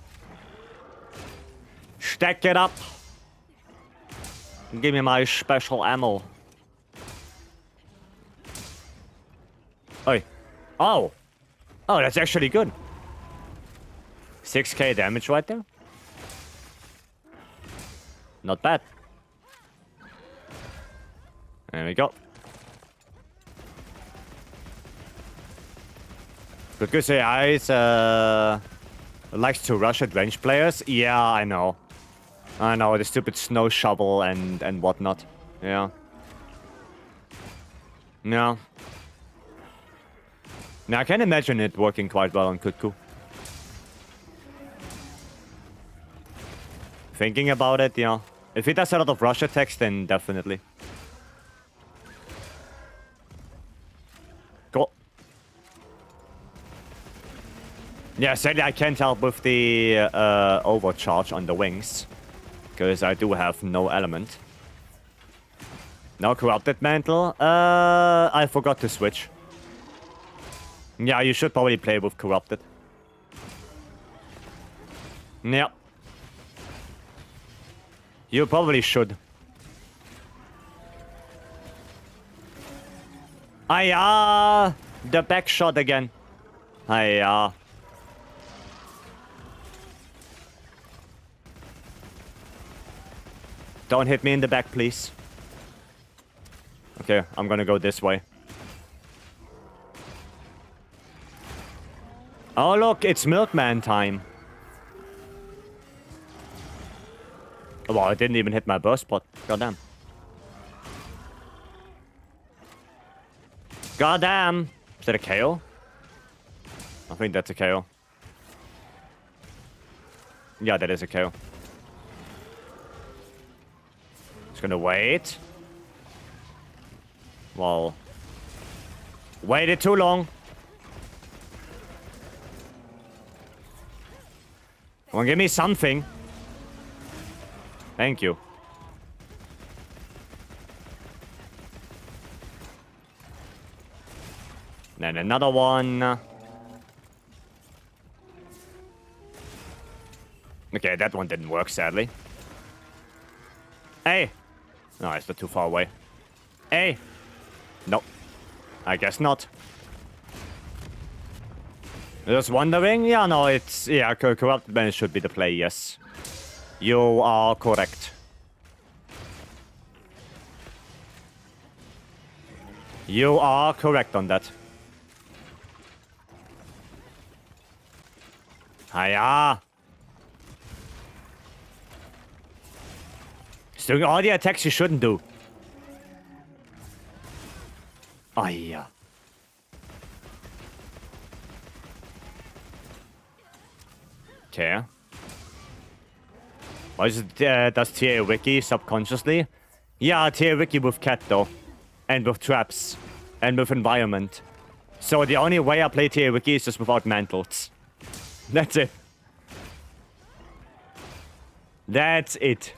[SPEAKER 1] Stack it up. Give me my special ammo. Oi. Oh. Oh, that's actually good. 6k damage right there. Not bad. There we go. Good AI likes to rush at range players. Yeah, I know. I know, the stupid snow shovel and whatnot. Yeah. Yeah. Now I can imagine it working quite well on Kutku. Thinking about it, yeah. If it does a lot of rush attacks, then definitely. Cool. Yeah, sadly I can't help with the overcharge on the wings. Because I do have no element. No Corrupted Mantle. I forgot to switch. Yeah, you should probably play with Corrupted. Yeah. You probably should. Hiya! The back shot again. Hiya. Don't hit me in the back, please. Okay, I'm gonna go this way. Oh, look, it's Milkman time. Oh, well, I didn't even hit my burst pot. Goddamn. Goddamn. Is that a KO? I think that's a KO. Yeah, that is a KO. Just gonna wait. Well. Waited too long. Come on, give me something. Thank you. Then another one. Okay, that one didn't work, sadly. Hey! No, it's not too far away. Hey! Nope. I guess not. Just wondering? Yeah, no, it's... Yeah, Corrupted Man should be the play, yes. You are correct. You are correct on that. Hiya! He's doing all the attacks you shouldn't do. Hiya. Okay. Why is it, does TA Wiki subconsciously? Yeah, TA Wiki with cat though. And with traps. And with environment. So the only way I play TA Wiki is just without mantles. That's it. That's it.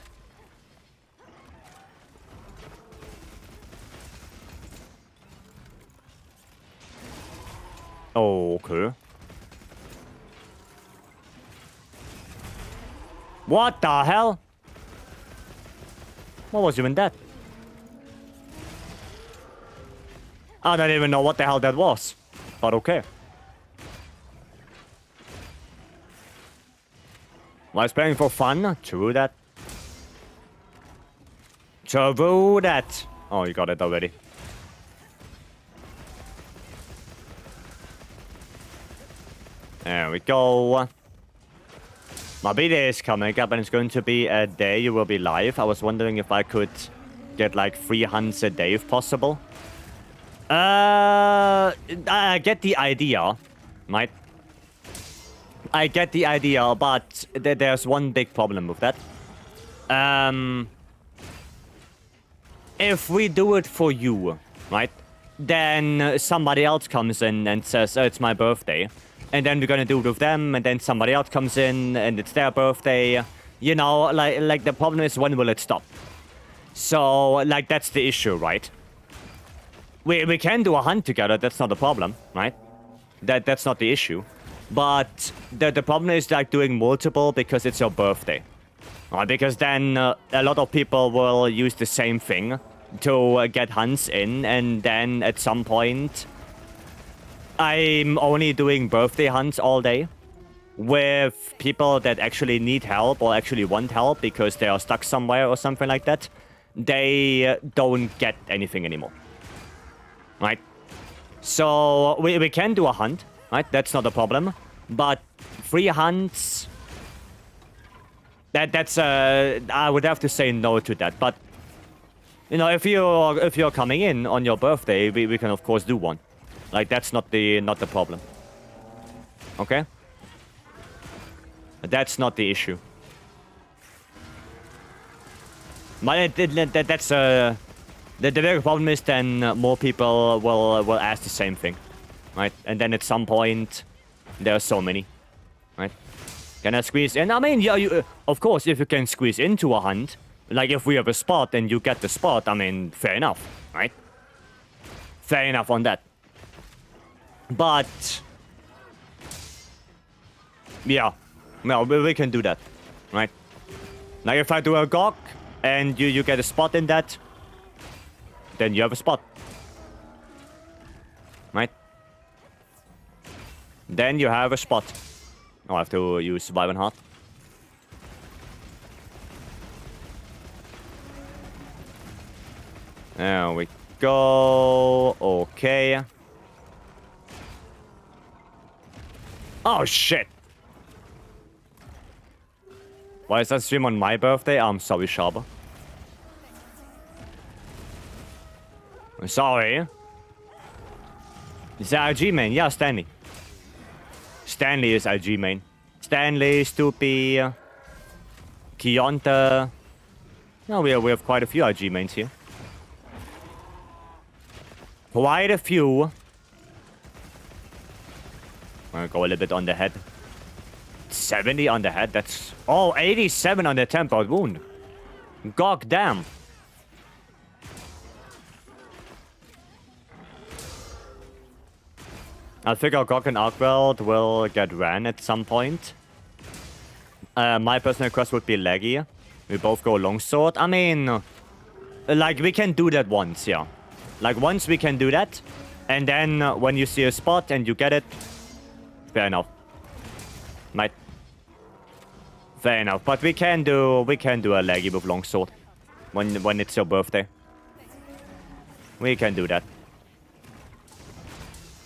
[SPEAKER 1] Okay. What the hell? What was even that? I don't even know what the hell that was. But okay. Was playing for fun? True that. True that. Oh, you got it already. There we go. My B-Day is coming up and it's going to be a day you will be live. I was wondering if I could get like 3 hunts a day if possible. I get the idea, right? I get the idea, but there's one big problem with that. If we do it for you, right? Then somebody else comes in and says, oh, it's my birthday. And then we're gonna do it with them, and then somebody else comes in and it's their birthday. You know, like the problem is, when will it stop? So, like, that's the issue, right? We can do a hunt together, that's not a problem, right? That's not the issue. But the problem is, like, doing multiple because it's your birthday. Because then a lot of people will use the same thing to get hunts in, and then at some point I'm only doing birthday hunts all day with people that actually need help or actually want help because they are stuck somewhere or something like that. They don't get anything anymore. Right? So we can do a hunt, right? That's not a problem. But 3 hunts, that's I would have to say no to that. But you know, if you're coming in on your birthday, we can of course do one. Like, that's not the problem. Okay? That's not the issue. But that's the big problem is then more people will ask the same thing, right? And then at some point there are so many, right? Can I squeeze in? I mean, yeah, of course, if you can squeeze into a hunt, like if we have a spot and you get the spot, I mean, fair enough, right? Fair enough on that. But yeah, no, we can do that, right? Like if I do a gawk and you get a spot in that, then you have a spot, right? Then you have a spot. Oh, I have to use Violent Heart. There we go. Okay. Oh, shit. Why is that stream on my birthday? I'm sorry, Sharper. I'm sorry. Is that IG main? Yeah, Stanley. Stanley is IG main. Stanley, Stoopy, Kionta. No, we have quite a few IG mains here. Quite a few. I'm gonna go a little bit on the head. 70 on the head, that's... Oh, 87 on the temporal wound. God damn. I figure Gok and Arkweld will get ran at some point. My personal request would be Leggy. We both go longsword. I mean, like, we can do that once, yeah. Like, once we can do that. And then when you see a spot and you get it, fair enough. Might. Fair enough. But we can do a Leggy with longsword. When it's your birthday. We can do that.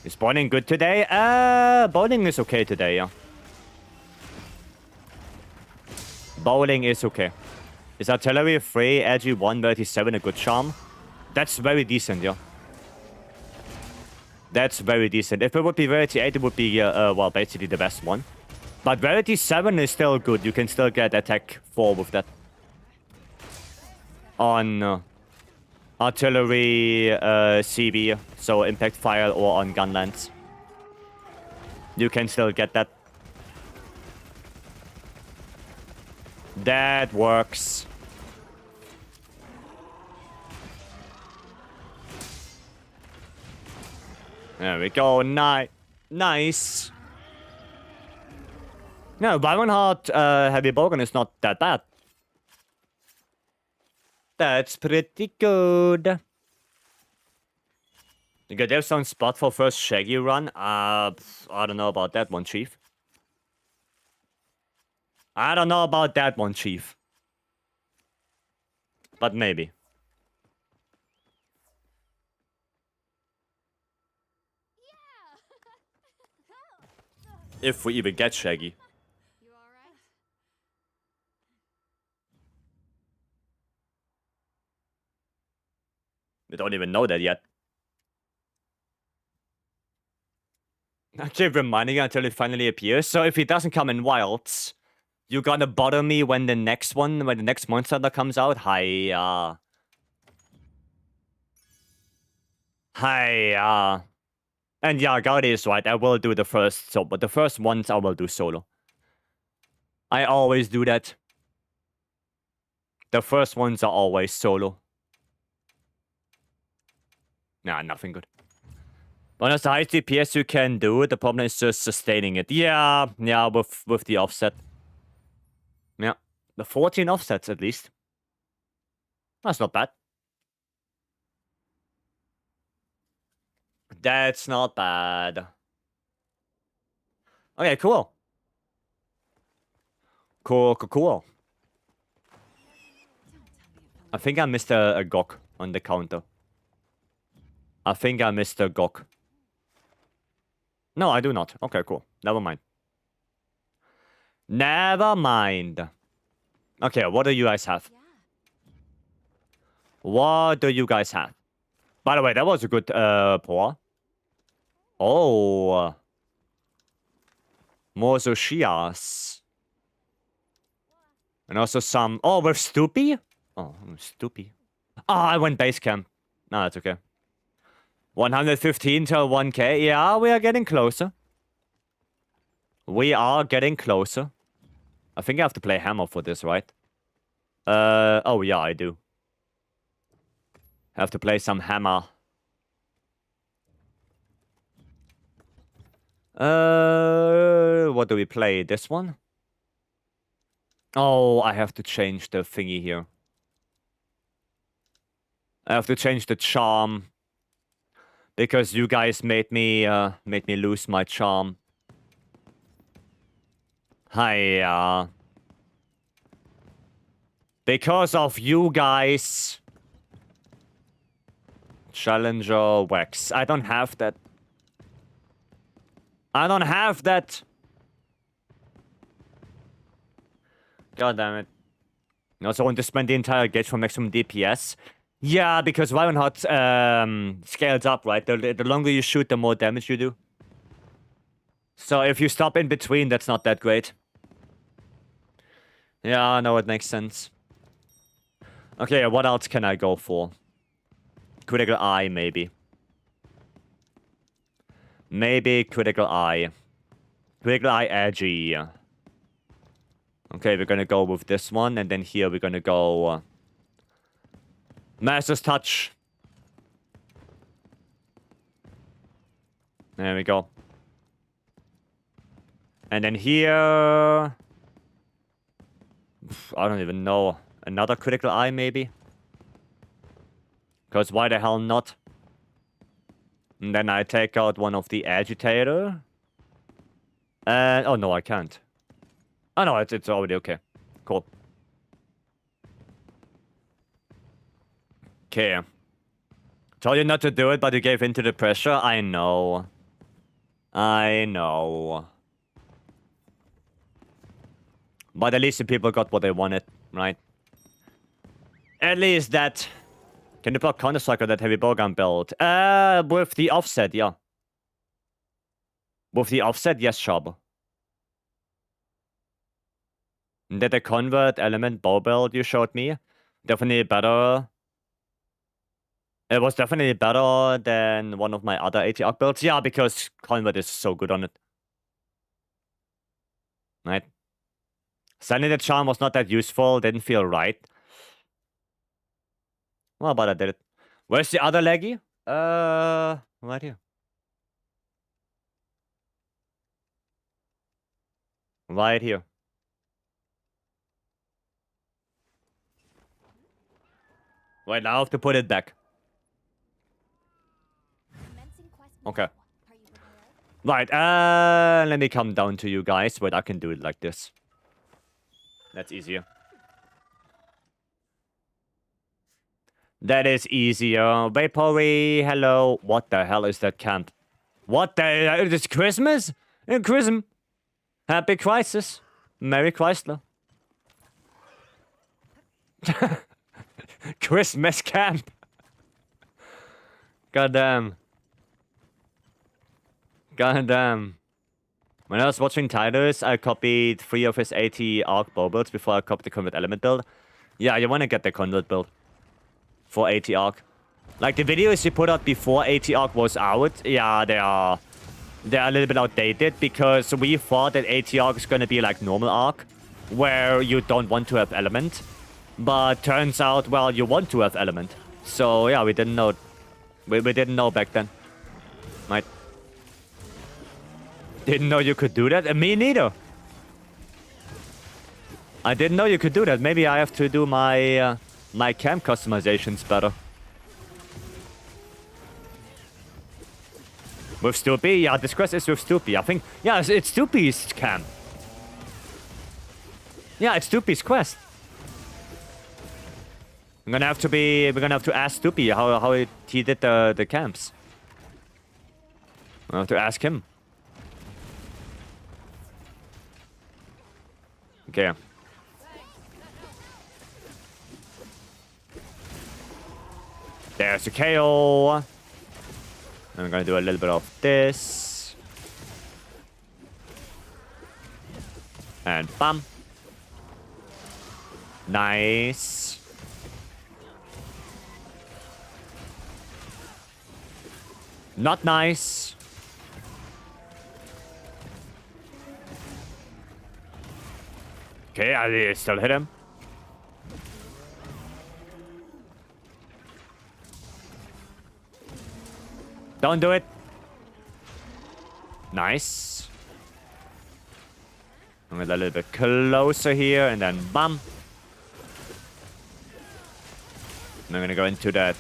[SPEAKER 1] Is bowling good today? Bowling is okay today, yeah. Bowling is okay. Is artillery 3, edgy 137 a good charm? That's very decent, yeah. That's very decent. If it would be Rarity 8, it would be, well, basically the best one. But Rarity 7 is still good. You can still get attack 4 with that. On artillery CB, so impact fire, or on gunlands. You can still get that. That works. There we go. Nice. No, Violent Heart Heavy Bowgun is not that bad. That's pretty good. You got there some spot for first Shaggy run? I don't know about that one, Chief. I don't know about that one, Chief. But maybe. If we even get Shaggy.
[SPEAKER 2] You alright?
[SPEAKER 1] We don't even know that yet. I keep reminding you until it finally appears. So if he doesn't come in Wilds, you gonna bother me when the next monster hunter comes out? Hiya. Hiya. And yeah, Gaudi is right. I will do the first, but the first ones I will do solo. I always do that. The first ones are always solo. Nah, nothing good. One of the highest DPS you can do, the problem is just sustaining it. Yeah, with the offset. Yeah, the 14 offsets at least. That's not bad. That's not bad. Okay, cool. Cool. I think I missed a Gok on the counter. I think I missed a Gok. No, I do not. Okay, cool. Never mind. Never mind. Okay, what do you guys have?
[SPEAKER 2] Yeah.
[SPEAKER 1] What do you guys have? By the way, that was a good pour. Oh. More Zoshias. And also some... Oh, with Stoopy? Oh, Stoopy. Oh, I went base camp. No, that's okay. 115 to 1k. Yeah, we are getting closer. We are getting closer. I think I have to play hammer for this, right? Oh yeah, I do. Have to play some hammer. What do we play? This one? Oh, I have to change the thingy here. I have to change the charm. Because you guys made me lose my charm. Hiya. Because of you guys. Challenger Wax. I don't have that. I don't have that. God damn it. I also want to spend the entire gauge for maximum DPS. Yeah, because Ironheart scales up, right? The longer you shoot, the more damage you do. So if you stop in between, that's not that great. Yeah, no, it makes sense. Okay, what else can I go for? Critical Eye, maybe. Maybe Critical Eye. Critical Eye Edgy. Okay, we're gonna go with this one, and then here we're gonna go... Master's Touch. There we go. And then here... I don't even know. Another Critical Eye, maybe? Because why the hell not? And then I take out one of the Agitator. And... Oh, no, I can't. Oh, no, it's already okay. Cool. Okay. Told you not to do it, but you gave in to the pressure. I know. I know. But at least the people got what they wanted, right? At least that. Can you block Counter-Strike with that heavy bowgun build? With the offset, yeah. With the offset, yes, Sharp. Did the convert element bow build you showed me? Definitely better. It was definitely better than one of my other AT builds. Yeah, because convert is so good on it. Right? Sending the charm was not that useful. Didn't feel right. Well, but I did it. Where's the other leggy? Right here. Right here. Right now I have to put it back. Okay.
[SPEAKER 2] Are you prepared?
[SPEAKER 1] Right, let me come down to you guys. Wait, I can do it like this. That's easier. That is easier. Vapory, hello. What the hell is that camp? What the... It's Christmas? Christmas. Happy Crisis. Merry Chrysler. Christmas camp. Goddamn. Goddamn. When I was watching Tidus, I copied 3 of his 80 arc bow builds before I copied the convert element build. Yeah, you want to get the convert build. For 80 arc. Like the videos you put out before 80 arc was out, yeah, they are a little bit outdated because we thought that 80 arc is gonna be like normal arc, where you don't want to have element. But turns out, well, you want to have element. So yeah, we didn't know. We didn't know back then. Right. Didn't know you could do that? Me neither. I didn't know you could do that. Maybe I have to do my my camp customizations better. With Stoopy? Yeah, this quest is with Stoopy. I think, yeah, it's Stoopy's camp. Yeah, it's Stoopy's quest. We're gonna have to ask Stoopy how he did the camps. We'll have to ask him. Okay. There's a KO. And I'm gonna do a little bit of this. And bam. Nice. Not nice. Okay, I still hit him. Don't do it. Nice. I'm gonna get a little bit closer here, and then bam. And I'm gonna go into that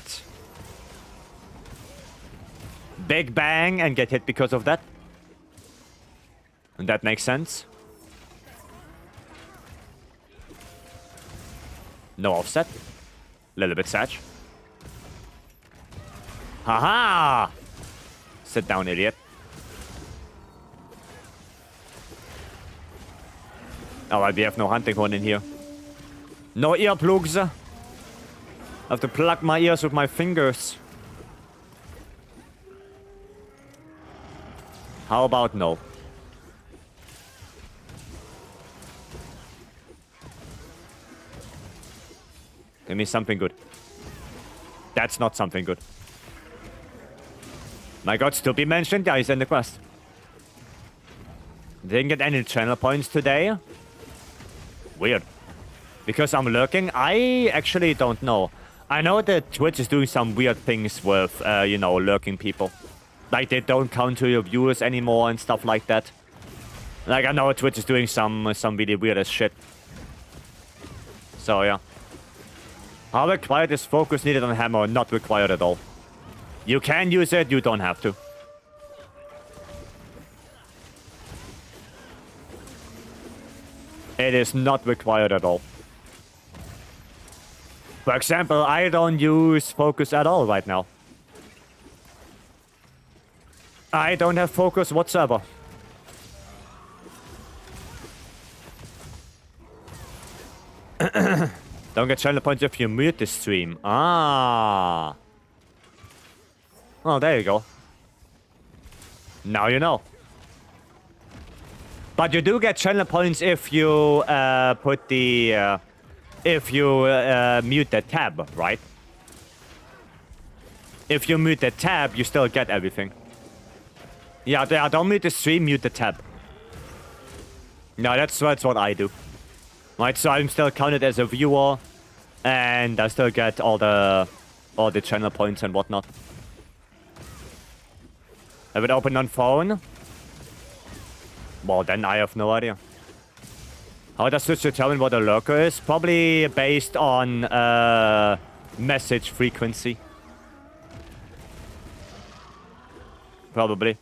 [SPEAKER 1] big bang and get hit because of that. And that makes sense. No offset. A little bit sad. Haha! Sit down, idiot. Oh, we have no hunting horn in here. No earplugs. I have to plug my ears with my fingers. How about no? Give me something good. That's not something good. My god, still be mentioned? Yeah, he's in the quest. Didn't get any channel points today. Weird. Because I'm lurking? I actually don't know. I know that Twitch is doing some weird things with, you know, lurking people. Like, they don't count to your viewers anymore and stuff like that. Like, I know Twitch is doing some really weird as shit. So, yeah. How required is focus needed on hammer? Not required at all. You can use it, you don't have to. It is not required at all. For example, I don't use focus at all right now. I don't have focus whatsoever. Don't get channel points if you mute the stream. Ah. Oh, there you go. Now you know. But you do get channel points if you put the if you mute the tab, right? If you mute the tab, you still get everything. Yeah, don't mute the stream, mute the tab. No, that's what I do. Right, so I'm still counted as a viewer, and I still get all the channel points and whatnot. Have it open on phone? Well, then I have no idea. How does Twitch determine what a lurker is? Probably based on message frequency. Probably.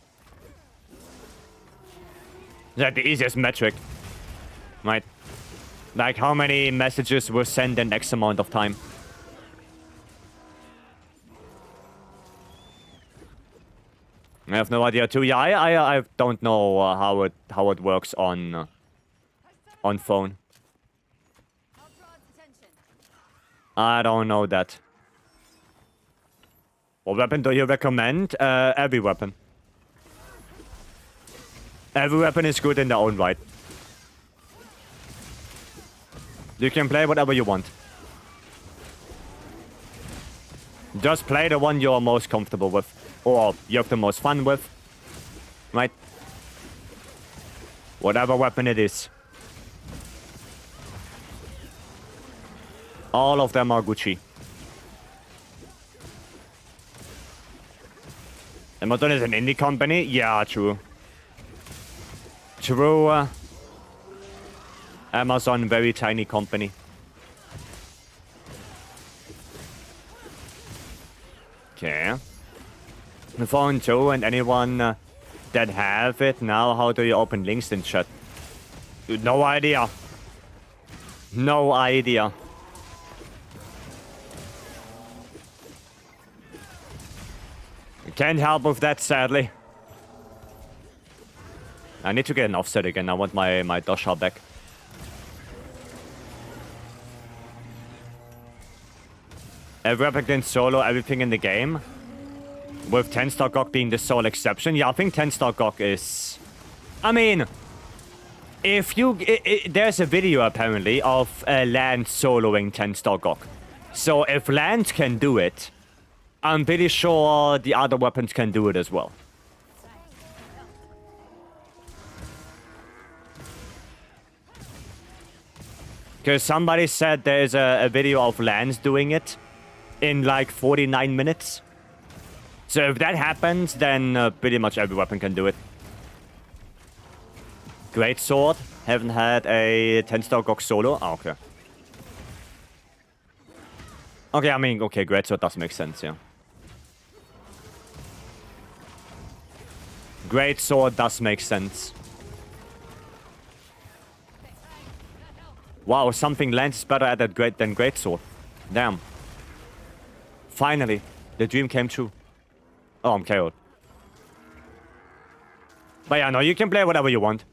[SPEAKER 1] That's the easiest metric. Right? Like, how many messages were sent in X amount of time? I have no idea too. Yeah, I don't know how it works on phone. I don't know that. What weapon do you recommend? Every weapon. Every weapon is good in their own right. You can play whatever you want. Just play the one you're most comfortable with. Or you have the most fun with. Right? Whatever weapon it is. All of them are Gucci. Amazon is an indie company? Yeah, true. True. Amazon, very tiny company. Okay. The phone too, and anyone that have it now, how do you open links in chat? No idea. No idea. Can't help with that, sadly. I need to get an offset again. I want my Dosha back. Every weapon can solo everything in the game. With 10-star GOG being the sole exception. Yeah, I think 10-star GOG is... I mean... If you... there's a video, apparently, of Lance soloing 10-star GOG. So if Lance can do it, I'm pretty sure the other weapons can do it as well. Because somebody said there's a video of Lance doing it in like 49 minutes. So if that happens, then pretty much every weapon can do it. Great sword. Haven't had a 10-star GOG solo. Oh, okay. Okay, I mean, okay, great sword does make sense, yeah. Great sword does make sense. Wow, something Lance is better at that than great sword. Damn. Finally, the dream came true. Oh, I'm KO'd. But yeah, no, you can play whatever you want.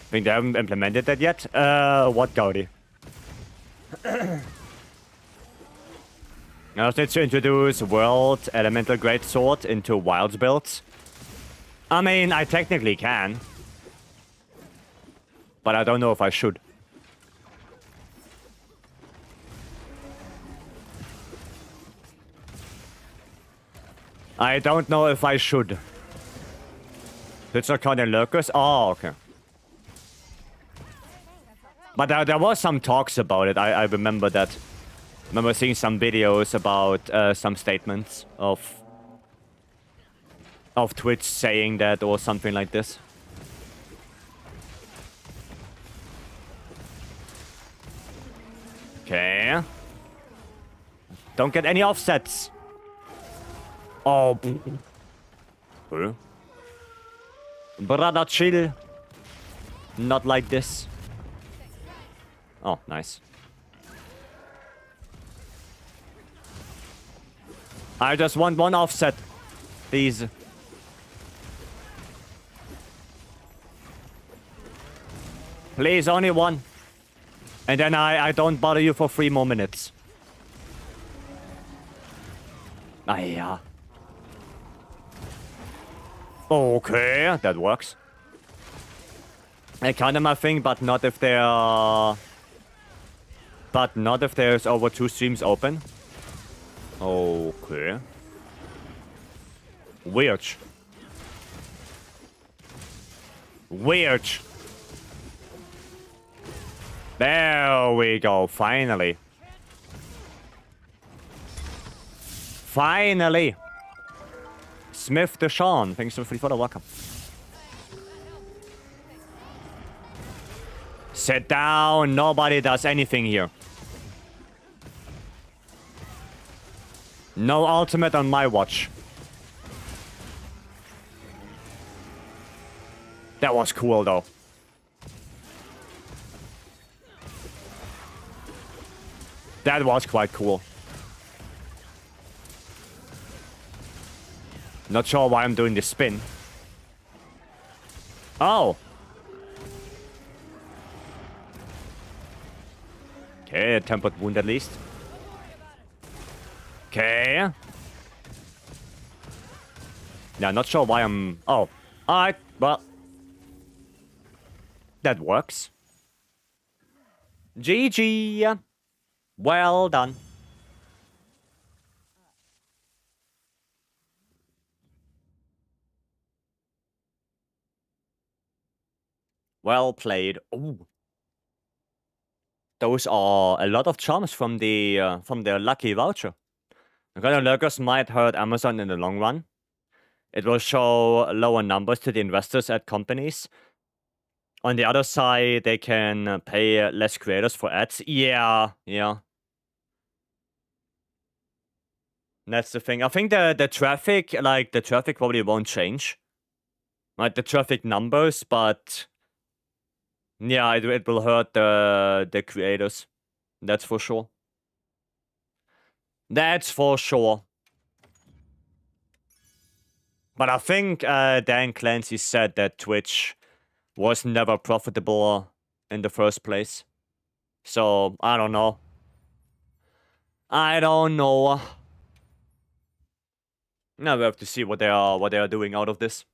[SPEAKER 1] Think they haven't implemented that yet? What, Gaudi? I also need to introduce World Elemental Greatsword into Wilds builds. I mean, I technically can. But I don't know if I should. I don't know if I should. It's not kind of lurkers? Oh, okay. But there was some talks about it. I remember that. I remember seeing some videos about some statements of Twitch saying that or something like this. Okay. Don't get any offsets. Oh. Brother, chill. Not like this. Oh, nice. I just want one offset, please. Please, only one. And then I don't bother you for 3 more minutes. Ah, yeah. Okay, that works. Kind of my thing, but not if there are... But not if there's over 2 streams open. Okay. Weird. Weird. There we go, finally. Finally! Smith Deshawn, thanks for the welcome. Sit down, nobody does anything here. No ultimate on my watch. That was cool, though. That was quite cool. Not sure why I'm doing this spin. Oh. Okay, a tempered wound at least. Okay. Yeah, not sure why I'm... Oh. Alright, well. That works. GG. Well done. Well played. Ooh. Those are a lot of charms from the lucky voucher. The kind of lurkers might hurt Amazon in the long run. It will show lower numbers to the investors at companies. On the other side, they can pay less creators for ads. Yeah. That's the thing. I think the traffic, like, the traffic probably won't change. Like, the traffic numbers, but... Yeah, it will hurt the creators. That's for sure. That's for sure. But I think Dan Clancy said that Twitch was never profitable in the first place. So, I don't know. I don't know. Now we have to see what they are doing out of this.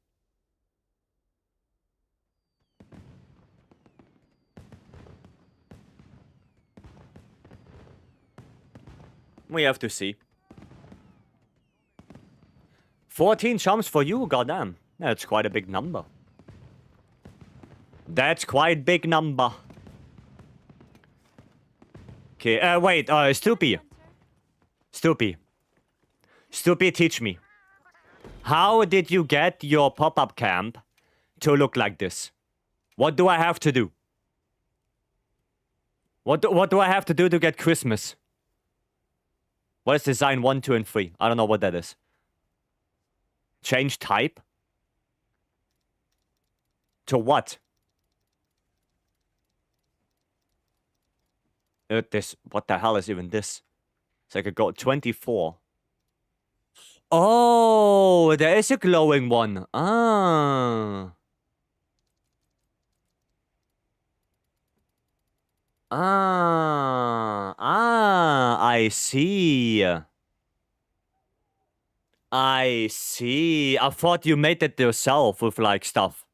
[SPEAKER 1] We have to see. 14 charms for you, goddamn. That's quite a big number. That's quite big number. Okay, wait, Stoopy. Stoopy. Stoopy, teach me. How did you get your pop-up camp to look like this? What do I have to do? What do I have to do to get Christmas? What is design 1, 2, and 3? I don't know what that is. Change type? To what? What the hell is even this? So I could go 24. Oh, there is a glowing one. I see. I see. I thought you made it yourself with, like, stuff.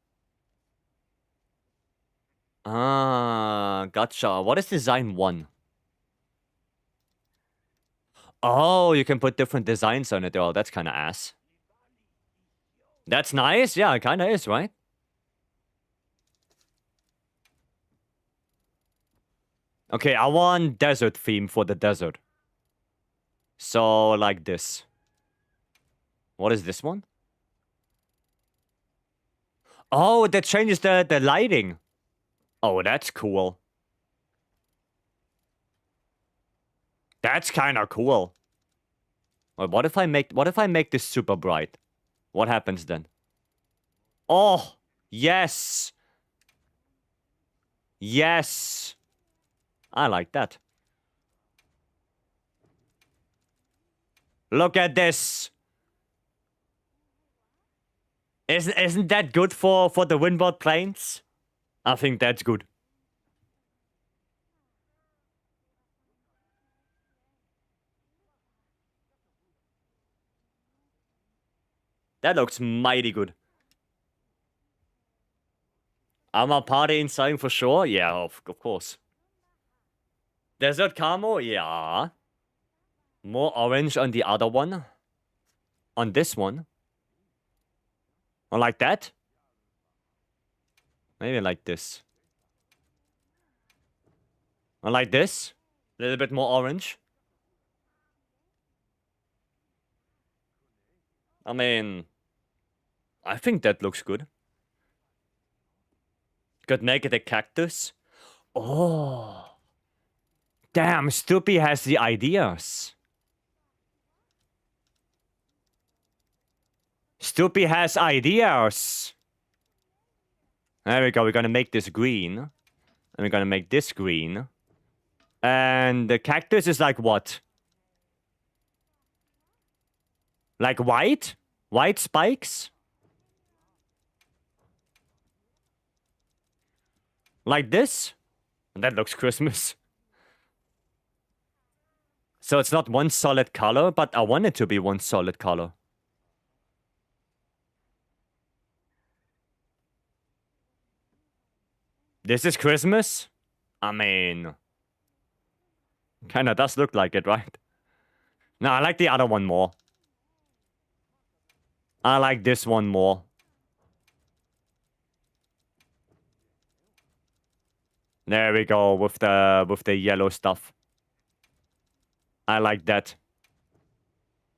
[SPEAKER 1] Gotcha. What is design 1? Oh, you can put different designs on it. Oh, that's kind of ass. That's nice. Yeah, it kind of is, right? Okay, I want desert theme for the desert. So, like this. What is this one? Oh, that changes the lighting. Oh, that's cool. That's kind of cool. Wait, what if I make this super bright? What happens then? Oh, yes. Yes. I like that. Look at this. Isn't that good for the windward planes? I think that's good. That looks mighty good. Armor party inside for sure? Yeah, of course. Desert camo? Yeah. More orange on the other one. On this one. Or like that? Maybe like this. Or like this? A little bit more orange. I mean... I think that looks good. Could make it a cactus. Oh. Damn, Stoopy has the ideas. Stoopy has ideas. There we go. We're gonna make this green. And we're gonna make this green. And the cactus is like what? Like white? White spikes? Like this? That looks Christmas. So it's not one solid color, but I want it to be one solid color. This is Christmas? I mean... Kinda does look like it, right? No, I like the other one more. I like this one more. There we go with the yellow stuff. I like that.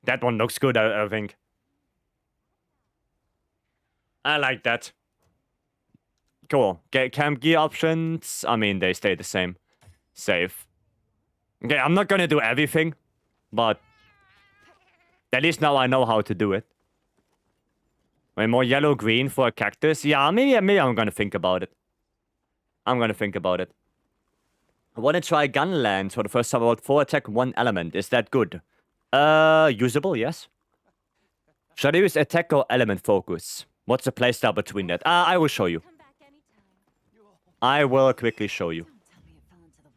[SPEAKER 1] That one looks good, I think. I like that. Cool. Camp gear options. I mean, they stay the same. Safe. Okay, I'm not gonna do everything, but at least now I know how to do it. Wait, more yellow-green for a cactus? Yeah, maybe I'm gonna think about it. I'm gonna think about it. I want to try Gunland for the first time about 4 attack, 1 element. Is that good? Usable, yes. Should I use attack or element focus? What's the playstyle between that? I will show you.
[SPEAKER 2] Come back anytime.
[SPEAKER 1] I will quickly show you.
[SPEAKER 2] Don't tell me it fell into the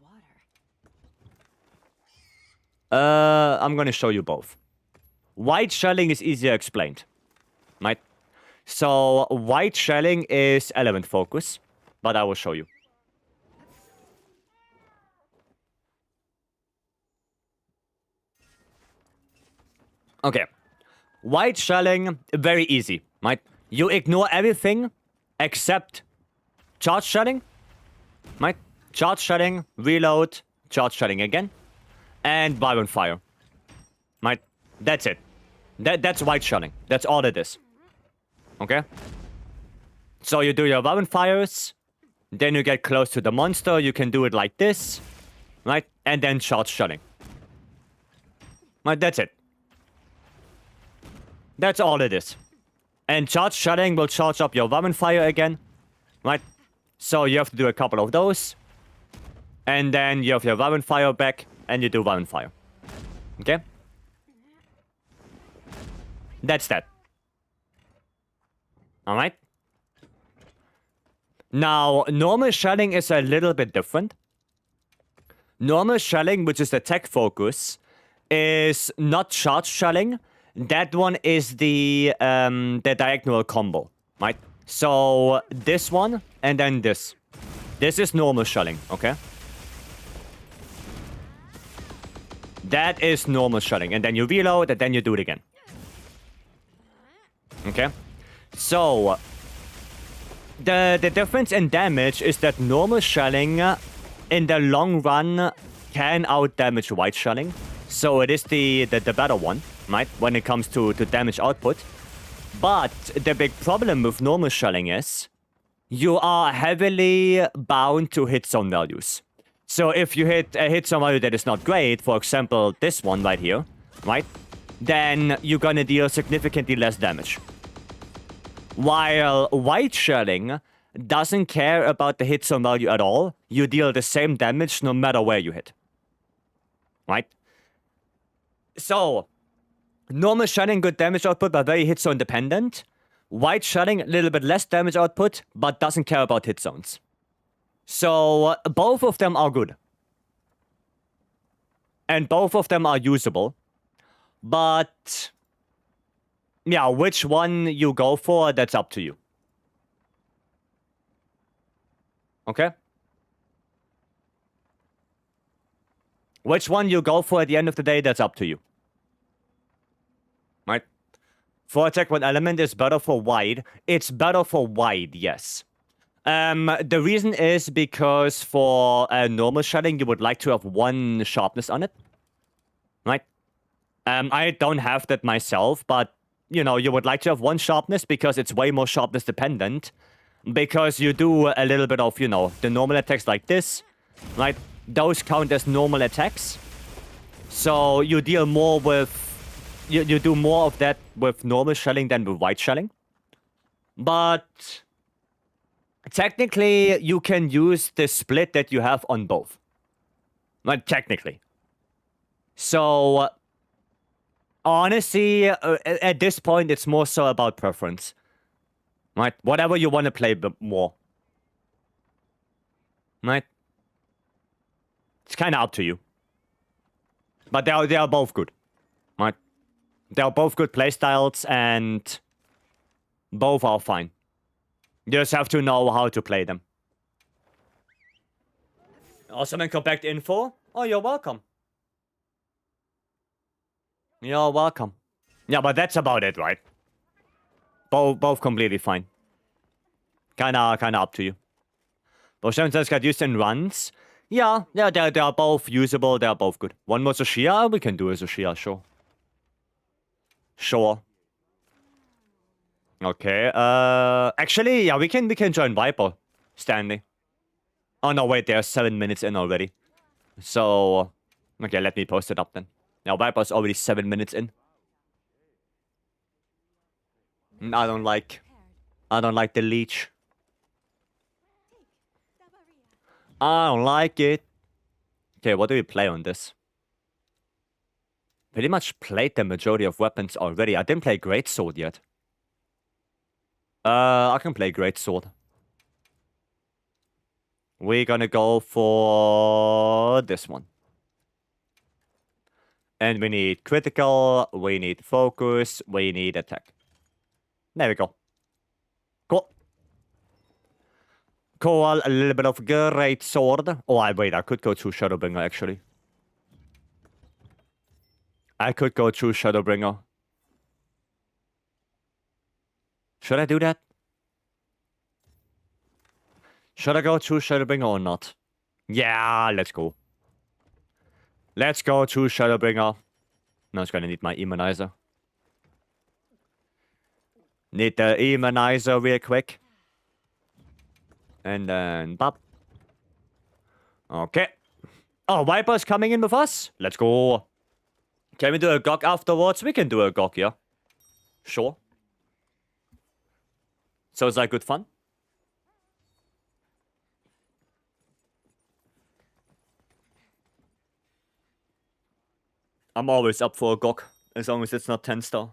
[SPEAKER 2] water.
[SPEAKER 1] I'm gonna show you both. White shelling is easier explained. Right? So, white shelling is element focus, but I will show you. Okay. White shelling, very easy, right? You ignore everything except charge shelling, right? Charge shelling, reload, charge shelling again, and vibrant fire. Right? That's it. That's white shelling. That's all it is. Okay? So you do your vibrant fires, then you get close to the monster, you can do it like this, right? And then charge shelling. Right, that's it. That's all it is. And charge shelling will charge up your vibrant fire again, right? So you have to do a couple of those. And then you have your vibrant fire back, and you do vibrant fire. Okay? That's that. Alright? Now, normal shelling is a little bit different. Normal shelling, which is the tech focus, is not charge shelling. That one is the diagonal combo, right? So, this one, and then this. This is normal shelling, okay? That is normal shelling. And then you reload, and then you do it again. Okay? So, the difference in damage is that normal shelling, in the long run, can out-damage white shelling. So it is the better one, right? When it comes to damage output. But the big problem with normal shelling is you are heavily bound to hit zone values. So if you hit a hit zone value that is not great, for example, this one right here, right? Then you're gonna deal significantly less damage. While white shelling doesn't care about the hit zone value at all, you deal the same damage no matter where you hit. Right? So, normal shelling, good damage output, but very hit zone dependent. White shelling, a little bit less damage output, but doesn't care about hit zones. So, both of them are good. And both of them are usable. But, yeah, which one you go for, that's up to you. Okay? Which one you go for at the end of the day, that's up to you. Right? For attack, one element is better for wide. It's better for wide, yes. The reason is because for normal shelling, you would like to have 1 sharpness on it. Right? I don't have that myself, but, you know, you would like to have 1 sharpness because it's way more sharpness dependent. Because you do a little bit of, you know, the normal attacks like this, right? Those count as normal attacks. So you deal more with you do more of that with normal shelling than with white shelling. But technically, you can use the split that you have on both. Like, technically. So, honestly, at this point, it's more so about preference. Right? Whatever you want to play more. Right? It's kind of up to you. But they are both good. Right? They are both good playstyles, and both are fine. You just have to know how to play them. Awesome and compact info. Oh, you're welcome. You're welcome. Yeah, but that's about it, right? Both completely fine. Kinda up to you. Both just got used in runs. Yeah, they are both usable, they are both good. One more Zoshia, we can do a Zoshia, sure. Sure. Okay, actually, yeah, we can join Viper, Stanley. Oh no, wait, they're 7 minutes in already. So, okay, let me post it up then. Now, Viper's already 7 minutes in. I don't like the leech. I don't like it. Okay, what do we play on this? Pretty much played the majority of weapons already. I didn't play Greatsword yet. I can play Greatsword. We're gonna go for this one. And we need critical, we need focus, we need attack. There we go. Cool. Cool, a little bit of Greatsword. Oh, wait, I could go to Shadowbringer, actually. I could go to Shadowbringer. Should I do that? Should I go to Shadowbringer or not? Yeah, let's go. Let's go to Shadowbringer. Now it's gonna need my Immunizer. Need the Immunizer real quick. And then bop. Okay. Oh, Viper's coming in with us? Let's go. Can we do a GOG afterwards? We can do a GOG, yeah. Sure. So is that good fun? I'm always up for a GOG, as long as it's not 10-star.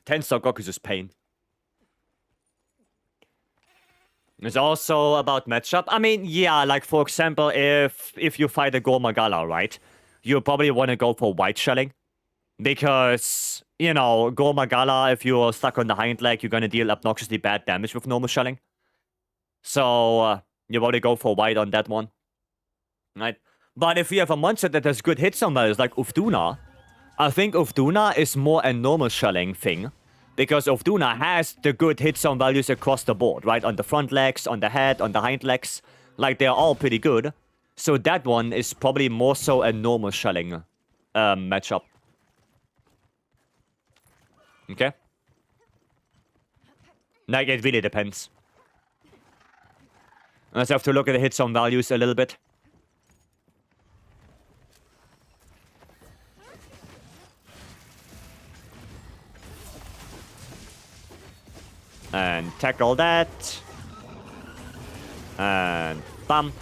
[SPEAKER 1] 10-star GOG is just pain. It's also about matchup. I mean, yeah, like for example, if you fight a Gormagala, right? You probably want to go for white shelling. Because, you know, Gormagala, if you're stuck on the hind leg, you're gonna deal obnoxiously bad damage with normal shelling. So, you want to go for white on that one. Right? But if you have a monster that has good hits on values like Ufduna, I think Ufduna is more a normal shelling thing. Because Ufduna has the good hit zone values across the board, right? On the front legs, on the head, on the hind legs. Like, they're all pretty good. So that one is probably more so a normal shelling matchup. Okay? Like, it really depends. Let's have to look at the hit zone values a little bit. And tackle that. And bam.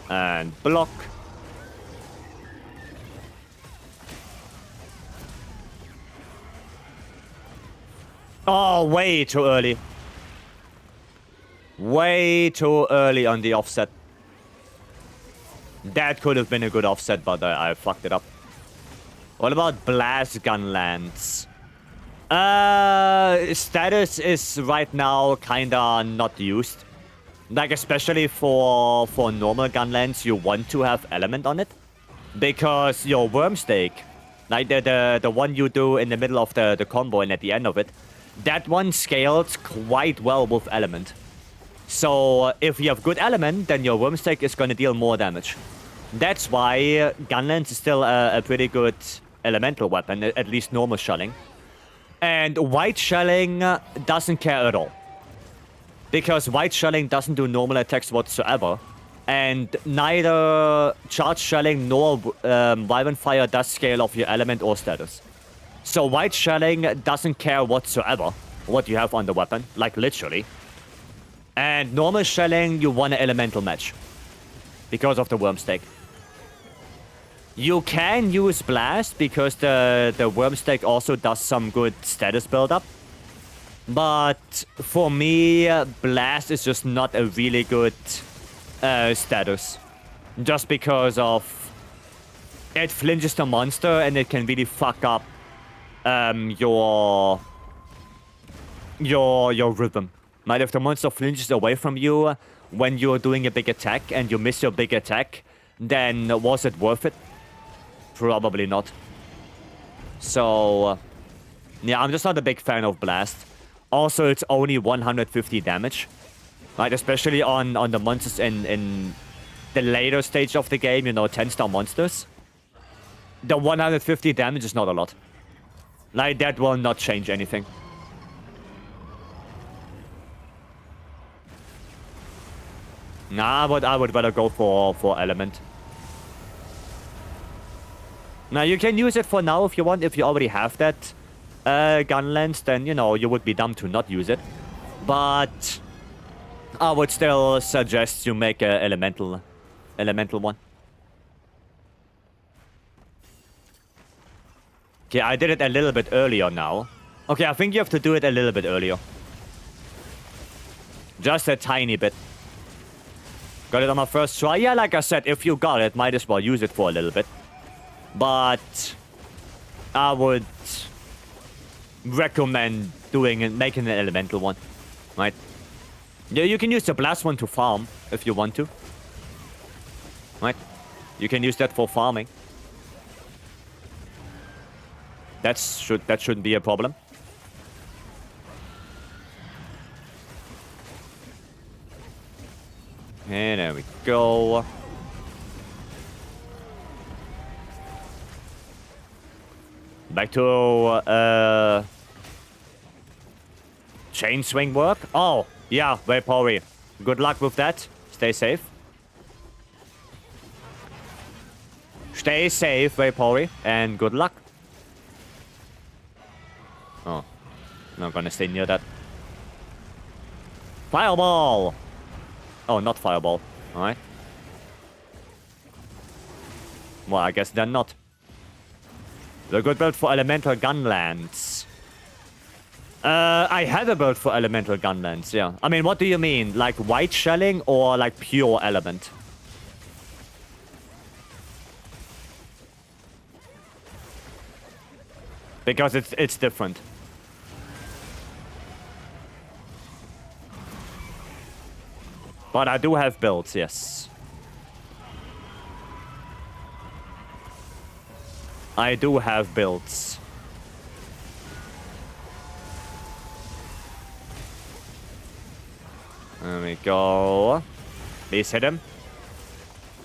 [SPEAKER 1] And block. Oh, way too early. Way too early on the offset. That could have been a good offset, but I fucked it up. What about Blast Gun Lance? Status is right now kinda not used. Like, especially for normal gunlands, you want to have element on it. Because your Wormstake, like the one you do in the middle of the combo and at the end of it, that one scales quite well with element. So if you have good element, then your Wormstake is gonna deal more damage. That's why gunlance is still a pretty good elemental weapon, at least normal shelling. And white shelling doesn't care at all. Because white shelling doesn't do normal attacks whatsoever. And neither charge shelling nor violent fire does scale off your element or status. So white shelling doesn't care whatsoever what you have on the weapon, like literally. And normal shelling, you want an elemental match because of the worm stake. You can use blast because the worm stake also does some good status buildup. But for me, blast is just not a really good status. Just because of it flinches the monster and it can really fuck up your rhythm. Right? If the monster flinches away from you when you're doing a big attack and you miss your big attack, then was it worth it? Probably not. So, yeah, I'm just not a big fan of blast. Also, it's only 150 damage. Right? Especially on the monsters in the later stage of the game, you know, 10-star monsters. The 150 damage is not a lot. Like, that will not change anything. Nah, but I would rather go for element. Now, you can use it for now if you want. If you already have that gun lens, then, you know, you would be dumb to not use it. But I would still suggest you make a elemental one. Okay, I did it a little bit earlier now. Okay, I think you have to do it a little bit earlier. Just a tiny bit. Got it on my first try. Yeah, like I said, if you got it, might as well use it for a little bit. But I would recommend doing it, making an elemental one. Right? Yeah, you can use the blast one to farm if you want to. Right? You can use that for farming. That shouldn't be a problem. And there we go. Back to chain swing work. Oh, yeah, Vycery. Good luck with that. Stay safe. Stay safe, Vycery, and good luck. Oh, not gonna stay near that. Fireball! Oh, not fireball. Alright. Well, I guess then not. The good build for elemental gunlands. I had a build for elemental gunlands, yeah. I mean, what do you mean? Like white shelling or like pure element? Because it's different. But I do have builds, yes. I do have builds. There we go. Please hit him.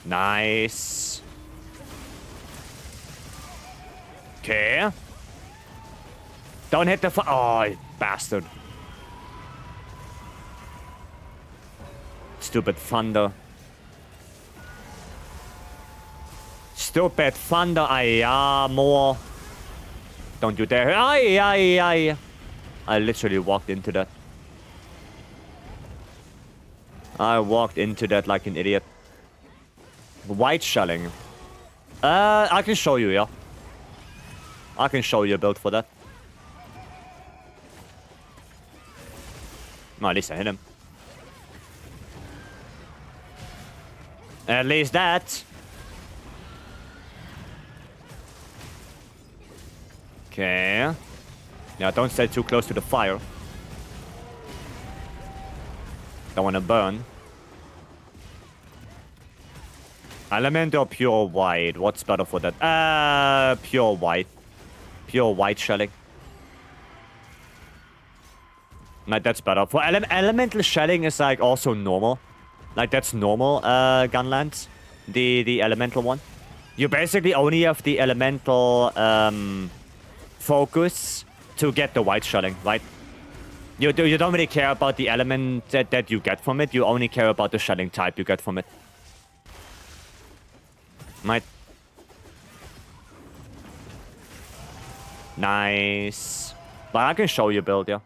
[SPEAKER 1] Nice. Okay. Don't hit the oh, you bastard. Stupid thunder. Stupid thunder. Aye, more. Don't you dare. Aye. I literally walked into that. I walked into that like an idiot. White shelling. I can show you, yeah. I can show you a build for that. No, at least I hit him. At least that. Okay. Yeah, don't stay too close to the fire. Don't want to burn. Element or pure white? What's better for that? Pure white. Pure white shelling. Like, that's better. For elemental shelling is like also normal. Like, that's normal gunlands. The elemental one. You basically only have the elemental focus to get the white shelling, right? You don't really care about the element that you get from it. You only care about the shelling type you get from it. Right. Nice. But I can show you build, yeah.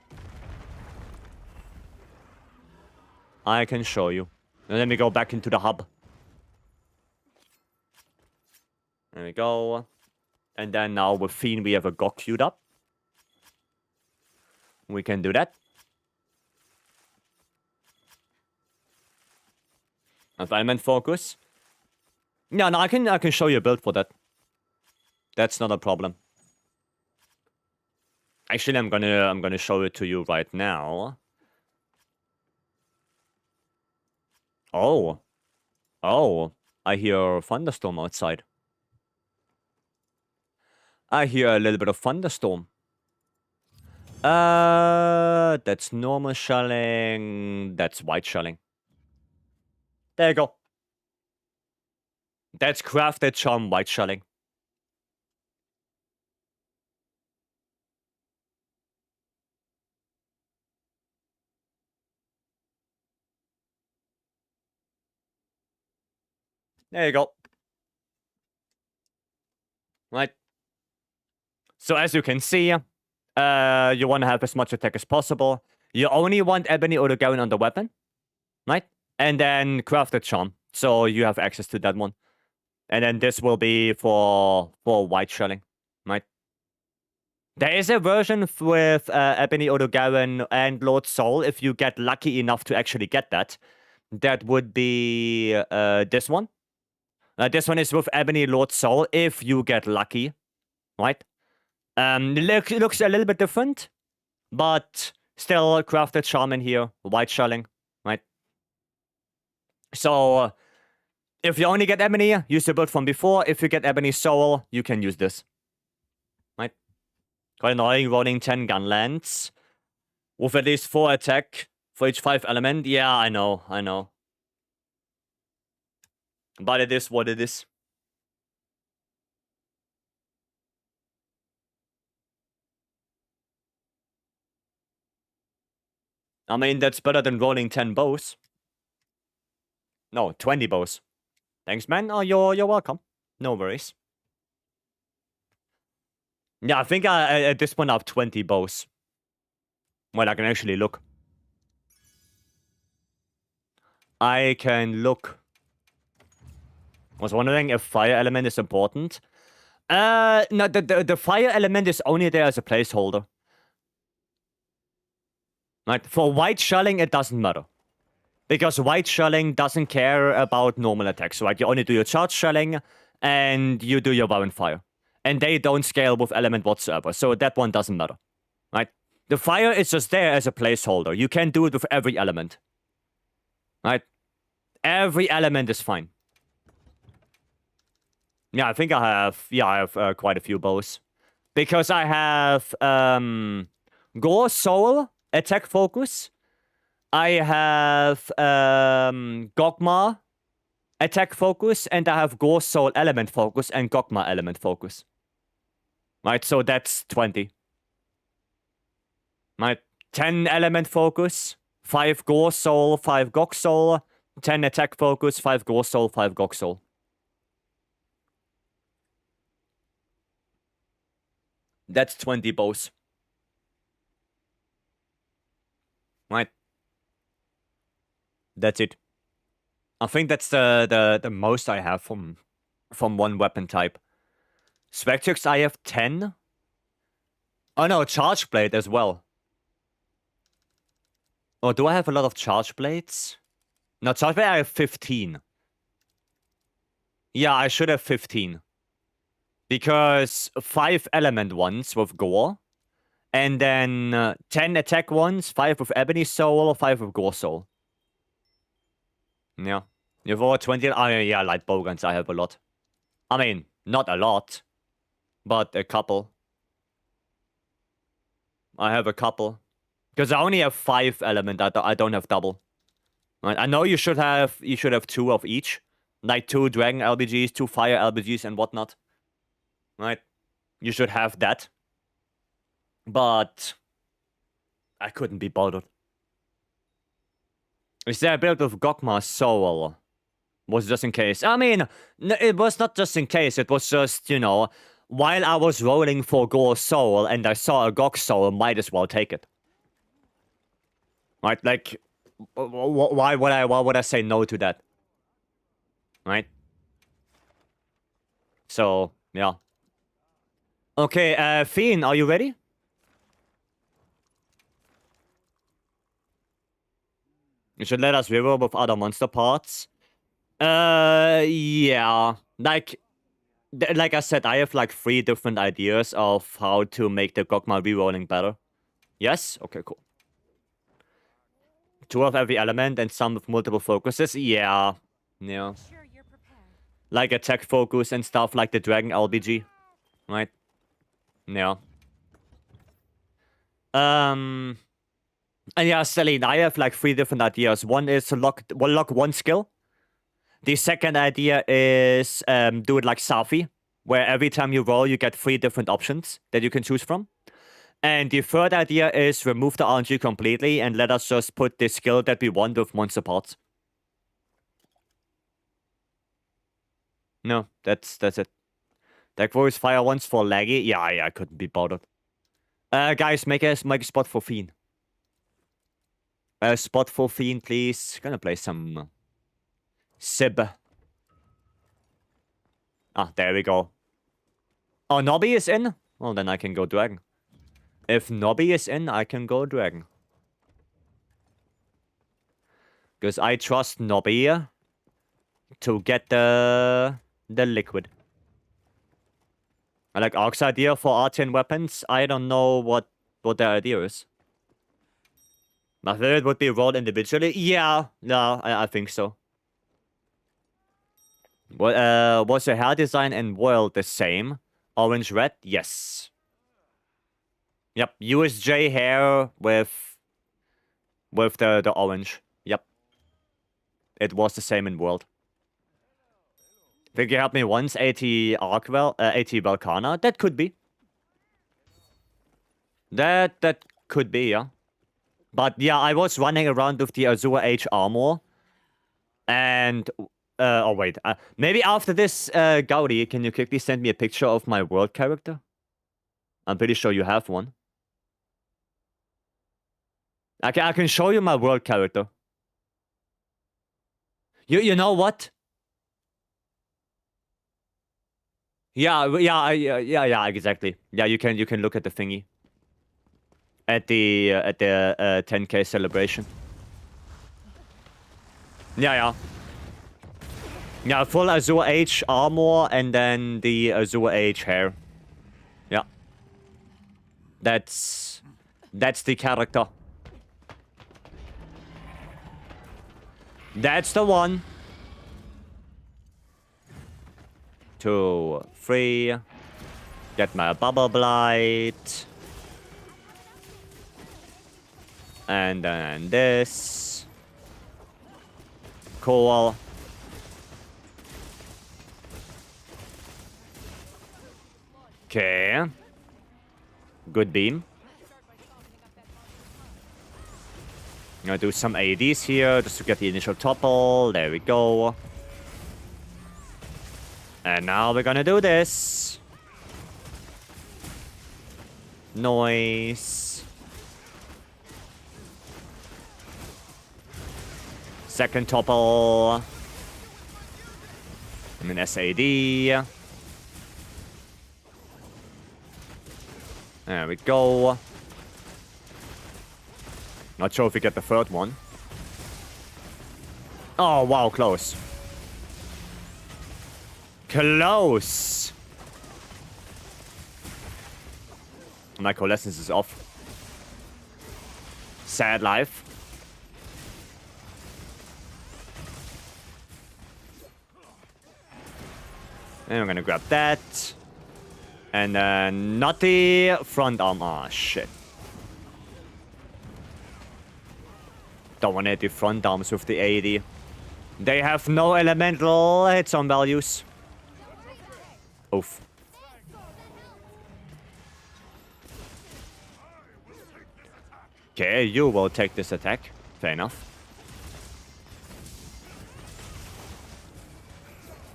[SPEAKER 1] I can show you. And let me go back into the hub. There we go. And then now with Fiend, we have a GOG queued up. We can do that. Environment focus. Yeah, no, I can show you a build for that. That's not a problem. Actually, I'm gonna show it to you right now. Oh. Oh. I hear a thunderstorm outside. I hear a little bit of thunderstorm. That's normal shelling. That's white shelling. There you go. That's crafted charm white shelling. There you go. Right. So as you can see, you want to have as much attack as possible. You only want Ebony or the Garen on the weapon. Right? And then crafted charm. So you have access to that one. And then this will be for white shelling. Right? There is a version with Ebony Odogaron and Lord Soul, if you get lucky enough to actually get that. That would be this one. This one is with Ebony Lord Soul, if you get lucky. Right? It looks a little bit different, but still crafted charm in here, white shelling. Right? So, if you only get Ebony, use the build from before. If you get Ebony Soul, you can use this. Right? Quite annoying rolling 10 gunlands. With at least 4 attack for each 5 element. Yeah, I know. But it is what it is. I mean, that's better than rolling 10 bows. No, 20 bows. Thanks, man. Oh, you're welcome. No worries. Yeah, I think at this point I have 20 bows. Well, I can actually look. I can look. Was wondering if fire element is important. No, the fire element is only there as a placeholder. Right? For white shelling, it doesn't matter. Because white shelling doesn't care about normal attacks, right? You only do your charge shelling, and you do your Warren Fire. And they don't scale with element whatsoever, so that one doesn't matter. Right? The fire is just there as a placeholder. You can do it with every element. Right? Every element is fine. Yeah, I think I have quite a few bows. Because I have Gore Soul, Attack Focus. I have Gogma, Attack Focus, and I have Gore Soul Element Focus and Gogma Element Focus. Right, so that's 20. Right, 10 Element Focus, 5 Gore Soul, 5 Gog Soul, 10 Attack Focus, 5 Gore Soul, 5 Gog Soul. That's 20 bows. Right. That's it. I think that's the most I have from one weapon type. Spectrix, I have 10. Oh no, Charge Blade as well. Oh, do I have a lot of Charge Blades? No, Charge Blade I have 15. Yeah, I should have 15. Because 5 element ones with Gore. And then 10 attack ones, 5 with Ebony Soul, 5 with Gore Soul. Yeah. You've over 20. Oh, yeah, light bowguns, I have a lot. I mean, not a lot, but a couple. I have a couple. Because I only have 5 element, I don't have double. Right? I know you should have 2 of each. Like 2 Dragon LBGs, 2 Fire LBGs, and whatnot. Right? You should have that. But I couldn't be bothered. Is there a build of Gokma's soul? Was just in case. I mean, it was not just in case. It was just, you know, while I was rolling for Gore's soul and I saw a Gok soul, might as well take it. Right? Like, why would I say no to that? Right? So, yeah. Okay, Fiend, are you ready? You should let us reroll with other monster parts. Yeah. Like I said, I have like 3 different ideas of how to make the Gokma rerolling better. Yes? Okay, cool. 2 of every element and some with multiple focuses. Yeah. Yeah.
[SPEAKER 2] Sure you're prepared.
[SPEAKER 1] Like attack focus and stuff like the Dragon LBG. Right? Yeah. And yeah, Celine, I have like 3 different ideas. One is to lock 1 skill. The second idea is do it like Safi, where every time you roll, you get 3 different options that you can choose from. And the third idea is remove the RNG completely and let us just put the skill that we want with monster parts. No, that's it. That voice fire once for laggy. Yeah, I couldn't be bothered. Guys, make a spot for Fiend. A spot for Fiend, please. Gonna play some Sib. Ah, there we go. Oh, Nobby is in? Well, then I can go Dragon. If Nobby is in, I can go Dragon. Because I trust Nobby to get the liquid. I like Ark's idea for R10 weapons. I don't know what the idea is. My favorite would be rolled individually. Yeah, no, I think so. What was the hair design and world the same? Orange red? Yes. Yep, USJ hair with the orange. Yep. It was the same in world. Think you helped me once, AT Arkwell, AT Valkana? That could be. That could be, yeah. But yeah, I was running around with the Azure H armor. And oh wait, maybe after this, Gaudi, can you quickly send me a picture of my world character? I'm pretty sure you have one. I can show you my world character. You know what? Yeah, exactly. Yeah, you can look at the thingy. At the 10K celebration. Yeah. Yeah, full Azure H armor and then the Azure H hair. Yeah. That's the character. That's the one. 2, 3. Get my bubble blight. And then this. Cool. Okay. Good beam. I'm gonna do some ADs here just to get the initial topple. There we go. And now we're gonna do this. Noise. Second topple. And an SAD. There we go. Not sure if we get the third one. Oh, wow, close. Close! My coalescence is off. Sad life. And I'm gonna grab that. And then not the front arm. Ah, shit. Don't want to hit the front arms with the 80. They have no elemental hits on values. Oof. Okay, you will take this attack. Fair enough.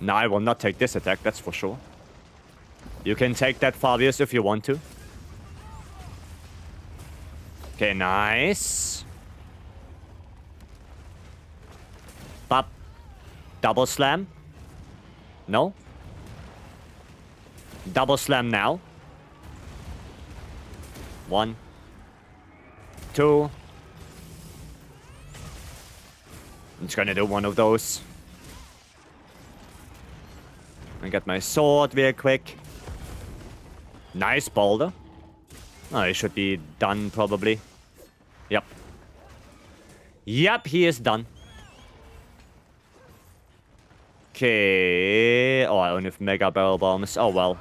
[SPEAKER 1] No, I will not take this attack, that's for sure. You can take that, Fabius, if you want to. Okay, nice. Pop. Double slam. No. Double slam now. 1, 2. I'm just gonna do one of those. And get my sword real quick. Nice boulder. Oh, he should be done probably. Yep. Yep, he is done. Okay. Oh, I only have mega barrel bombs. Oh well.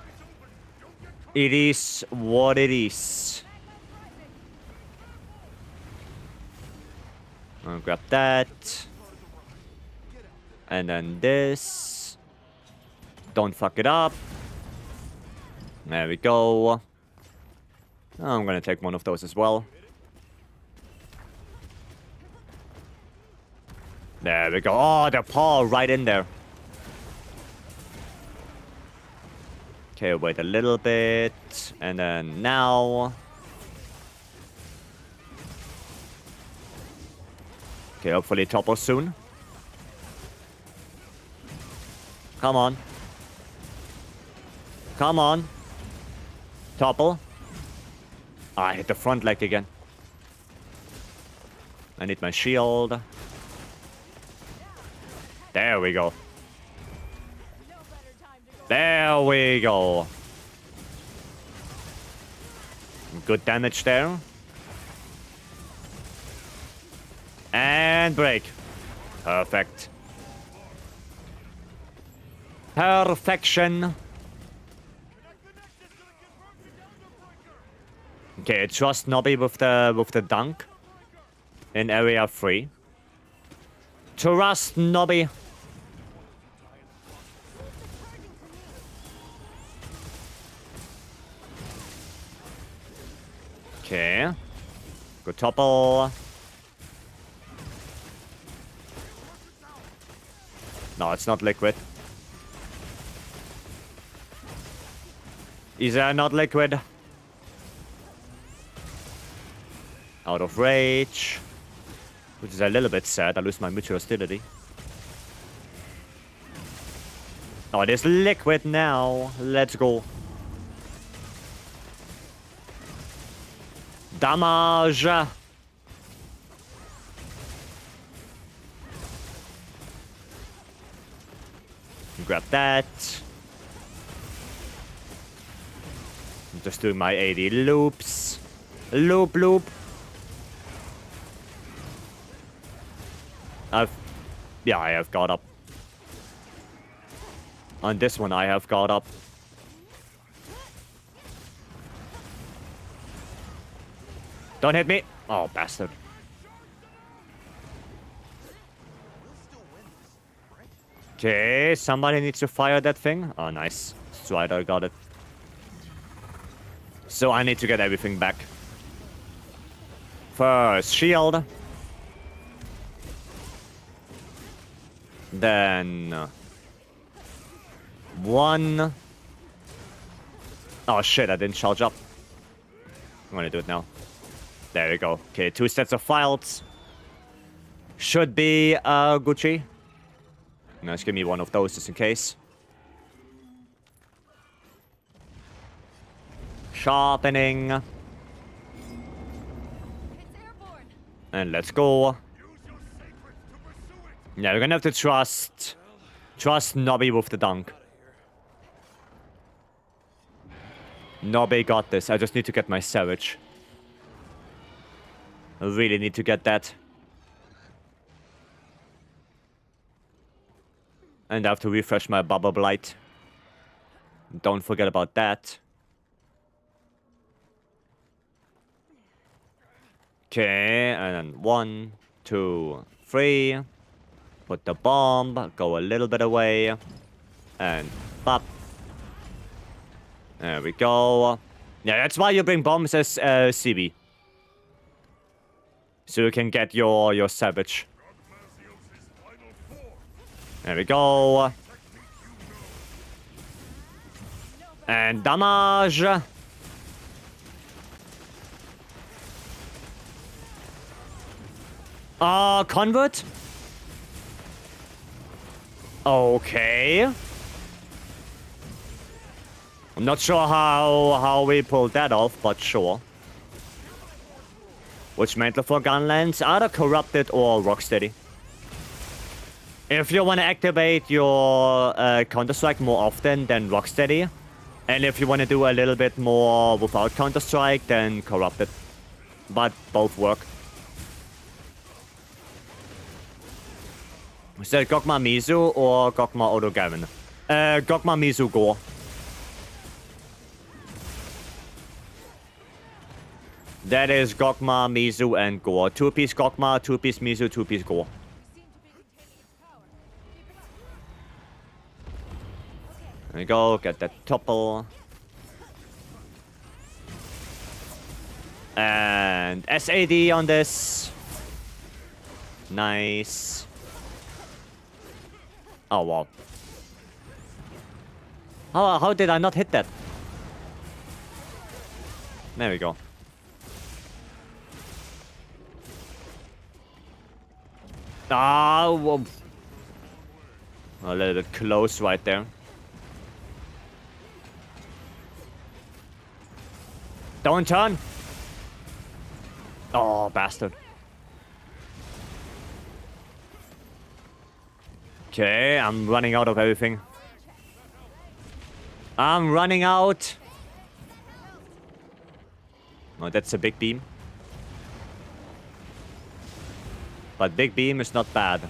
[SPEAKER 1] It is what it is. I'll grab that. And then this. Don't fuck it up. There we go. I'm gonna take one of those as well. There we go. Oh, the paw right in there. Okay, wait a little bit. And then now. Okay, hopefully topple soon. Come on. Come on. Topple. Ah, I hit the front leg again. I need my shield. There we go. There we go. Good damage there. And break. Perfect. Perfection. Okay, trust Nobby with the dunk in area 3. Trust Nobby. Okay. Good topple. No, it's not liquid. Is there not liquid? Out of rage. Which is a little bit sad. I lose my mutual hostility. Oh, it is liquid now. Let's go. Damage. Grab that. I'm just doing my 80 loops. Loop, loop. I have got up. On this one, I have got up. Don't hit me. Oh, bastard. Okay, somebody needs to fire that thing. Oh, nice. Strider got it. So I need to get everything back. First, shield. Then... 1. Oh shit, I didn't charge up. I'm gonna do it now. There we go. Okay, 2 sets of files. Should be Gucci. Now just give me one of those just in case. Sharpening. And let's go. Yeah, we're gonna have to trust Nobby with the dunk. Nobby got this. I just need to get my Savage. I really need to get that. And I have to refresh my Bubble Blight. Don't forget about that. Okay, and then 1, 2, 3. Put the bomb, go a little bit away. And pop. There we go. Yeah, that's why you bring bombs as CB. So you can get your Savage. There we go. And damage. Convert? Okay. I'm not sure how we pulled that off, but sure. Which mantle for Gunlands? Either Corrupted or Rocksteady. If you want to activate your Counter-Strike more often, then Rocksteady. And if you want to do a little bit more without Counter-Strike, then Corrupted. But both work. Is that Gokma Mizu or Gokma Odo Gavin? Gokma Mizu Gore. That is Gokma, Mizu, and Gore. 2-piece Gokma, 2-piece Mizu, 2-piece Gore. There we go, get that topple. And SAD on this. Nice. Oh, wow. How did I not hit that? There we go. Ah, whoa. A little bit close right there. Don't turn. Oh, bastard. Okay, I'm running out of everything. I'm running out. Oh, that's a big beam. But big beam is not bad.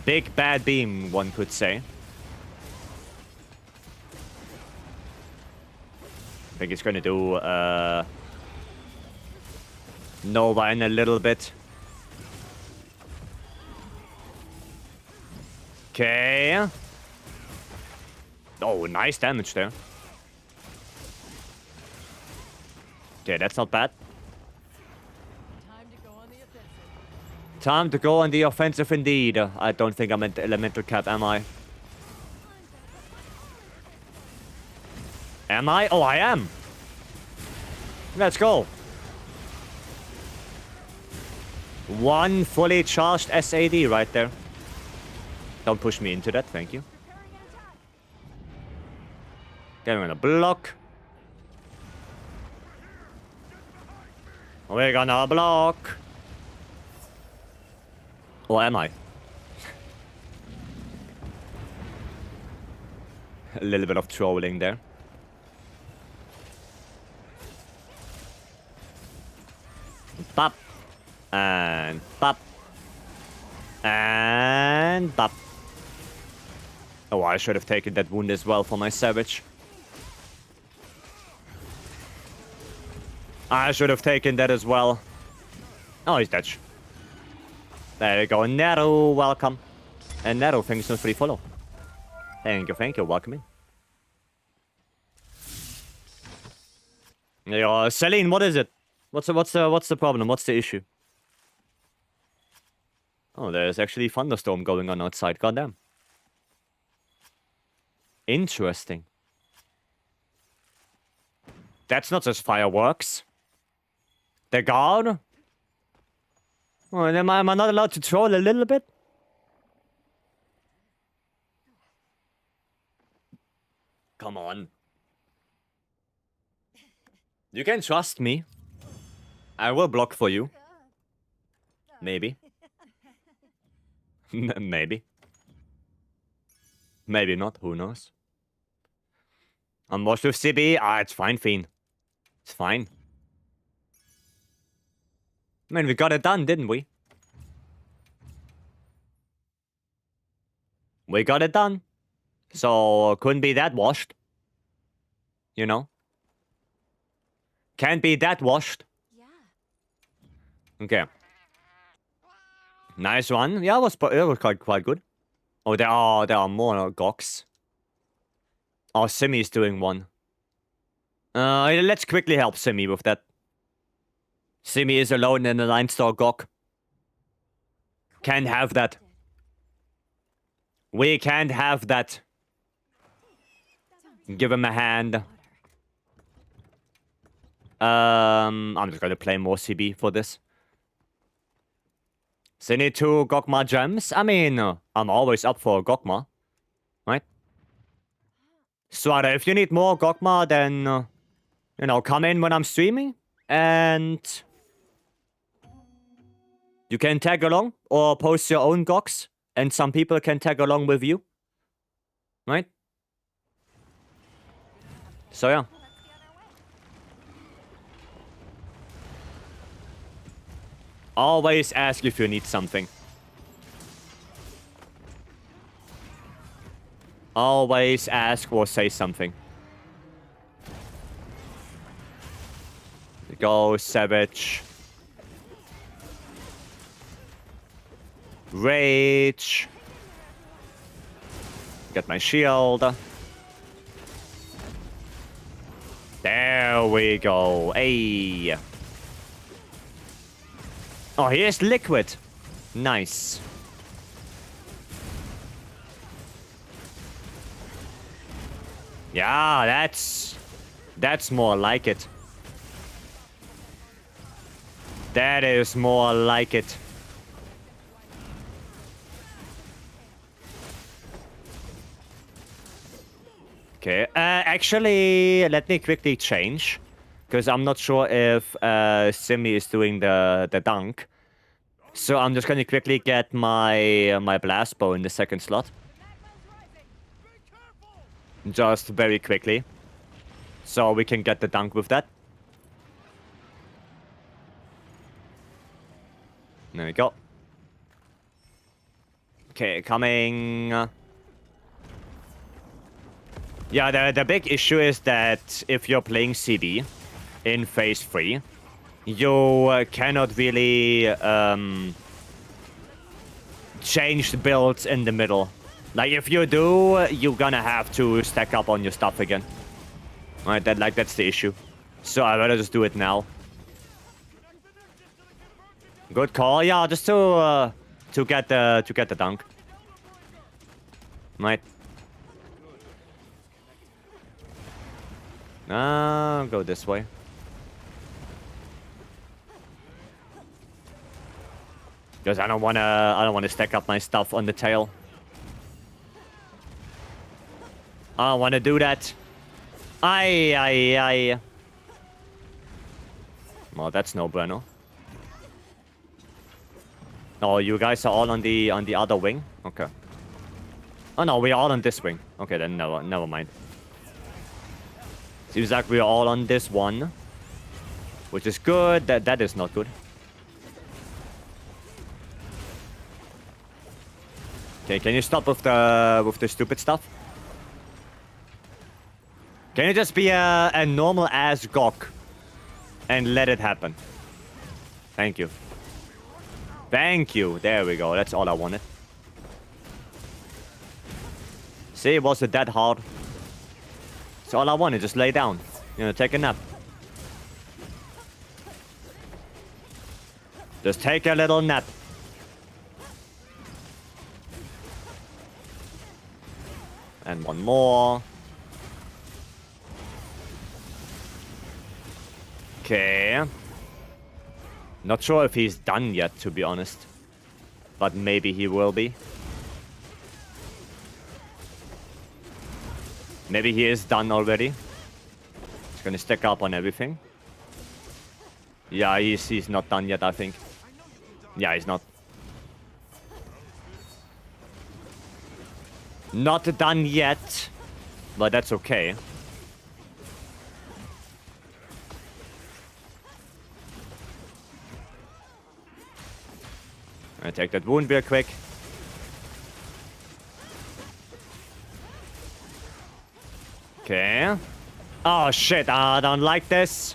[SPEAKER 1] Big bad beam, one could say. I think it's gonna do Nova in a little bit. Okay. Oh, nice damage there. Okay, that's not bad. Time to go on the offensive indeed. I don't think I'm at elemental cap, am I? Am I? Oh, I am. Let's go. One fully charged SAD right there. Don't push me into that, thank you. Then we're gonna block. We're gonna block. Or am I? A little bit of trolling there. Bop. And bop. And bop. Oh, I should have taken that wound as well for my Savage. I should have taken that as well. Oh, he's dead. There you go. Nero, welcome. And Nero, thanks for free follow. Thank you, welcome in. Yo, Celine, what is it? What's the problem? What's the issue? Oh, there's actually thunderstorm going on outside. Goddamn. Interesting. That's not just fireworks. The guard? Oh, am I not allowed to troll a little bit? Come on. You can trust me. I will block for you. Maybe. Maybe. Maybe not, who knows? I'm washed with CB. Ah, it's fine, Fiend. It's fine. I mean, we got it done, didn't we? We got it done. So, couldn't be that washed. You know? Can't be that washed.
[SPEAKER 2] Yeah.
[SPEAKER 1] Okay. Nice one. Yeah, it was quite good. Oh, there are more Goks. Oh, Simi's doing one. Let's quickly help Simi with that. Simi is alone in a 9-star GOG. Can't have that. We can't have that. Give him a hand. I'm just gonna play more CB for this. Sini 2 Gokma gems? I mean, I'm always up for Gokma. Right? Swada, if you need more Gokma, then, you know, come in when I'm streaming. And you can tag along or post your own Goks. And some people can tag along with you. Right? So, yeah. Always ask if you need something. Always ask or say something. Go, Savage. Rage. Get my shield. There we go. Hey. Oh, here's liquid. Nice. Yeah, that's more like it. That is more like it. Okay, actually, let me quickly change. Because I'm not sure if Simi is doing the dunk. So I'm just gonna quickly get my blast bow in the second slot. Just very quickly. So we can get the dunk with that. There we go. Okay, coming. Yeah, the big issue is that if you're playing CB in phase 3, you cannot really change the builds in the middle. Like, if you do, you're gonna have to stack up on your stuff again. Right, that's the issue. So I'd rather just do it now. Good call, yeah, just to get the dunk. Right. Go this way. Because I don't wanna stack up my stuff on the tail. I don't wanna do that. Aye. Well, that's no bueno. Oh, you guys are all on the other wing? Okay. Oh no, we're all on this wing. Okay, then never mind. Seems like we're all on this one. Which is good. That is not good. Okay, can you stop with the stupid stuff? Can you just be a normal ass gawk and let it happen? Thank you. Thank you. There we go. That's all I wanted. See, it wasn't that hard. That's all I wanted. Just lay down. You know, take a nap. Just take a little nap. And one more. Okay. Not sure if he's done yet, to be honest. But maybe he will be. Maybe he is done already. He's gonna stack up on everything. Yeah, he's not done yet, I think. Yeah, he's not. Not done yet. But that's okay. I take that wound real quick. Okay. Oh shit, I don't like this.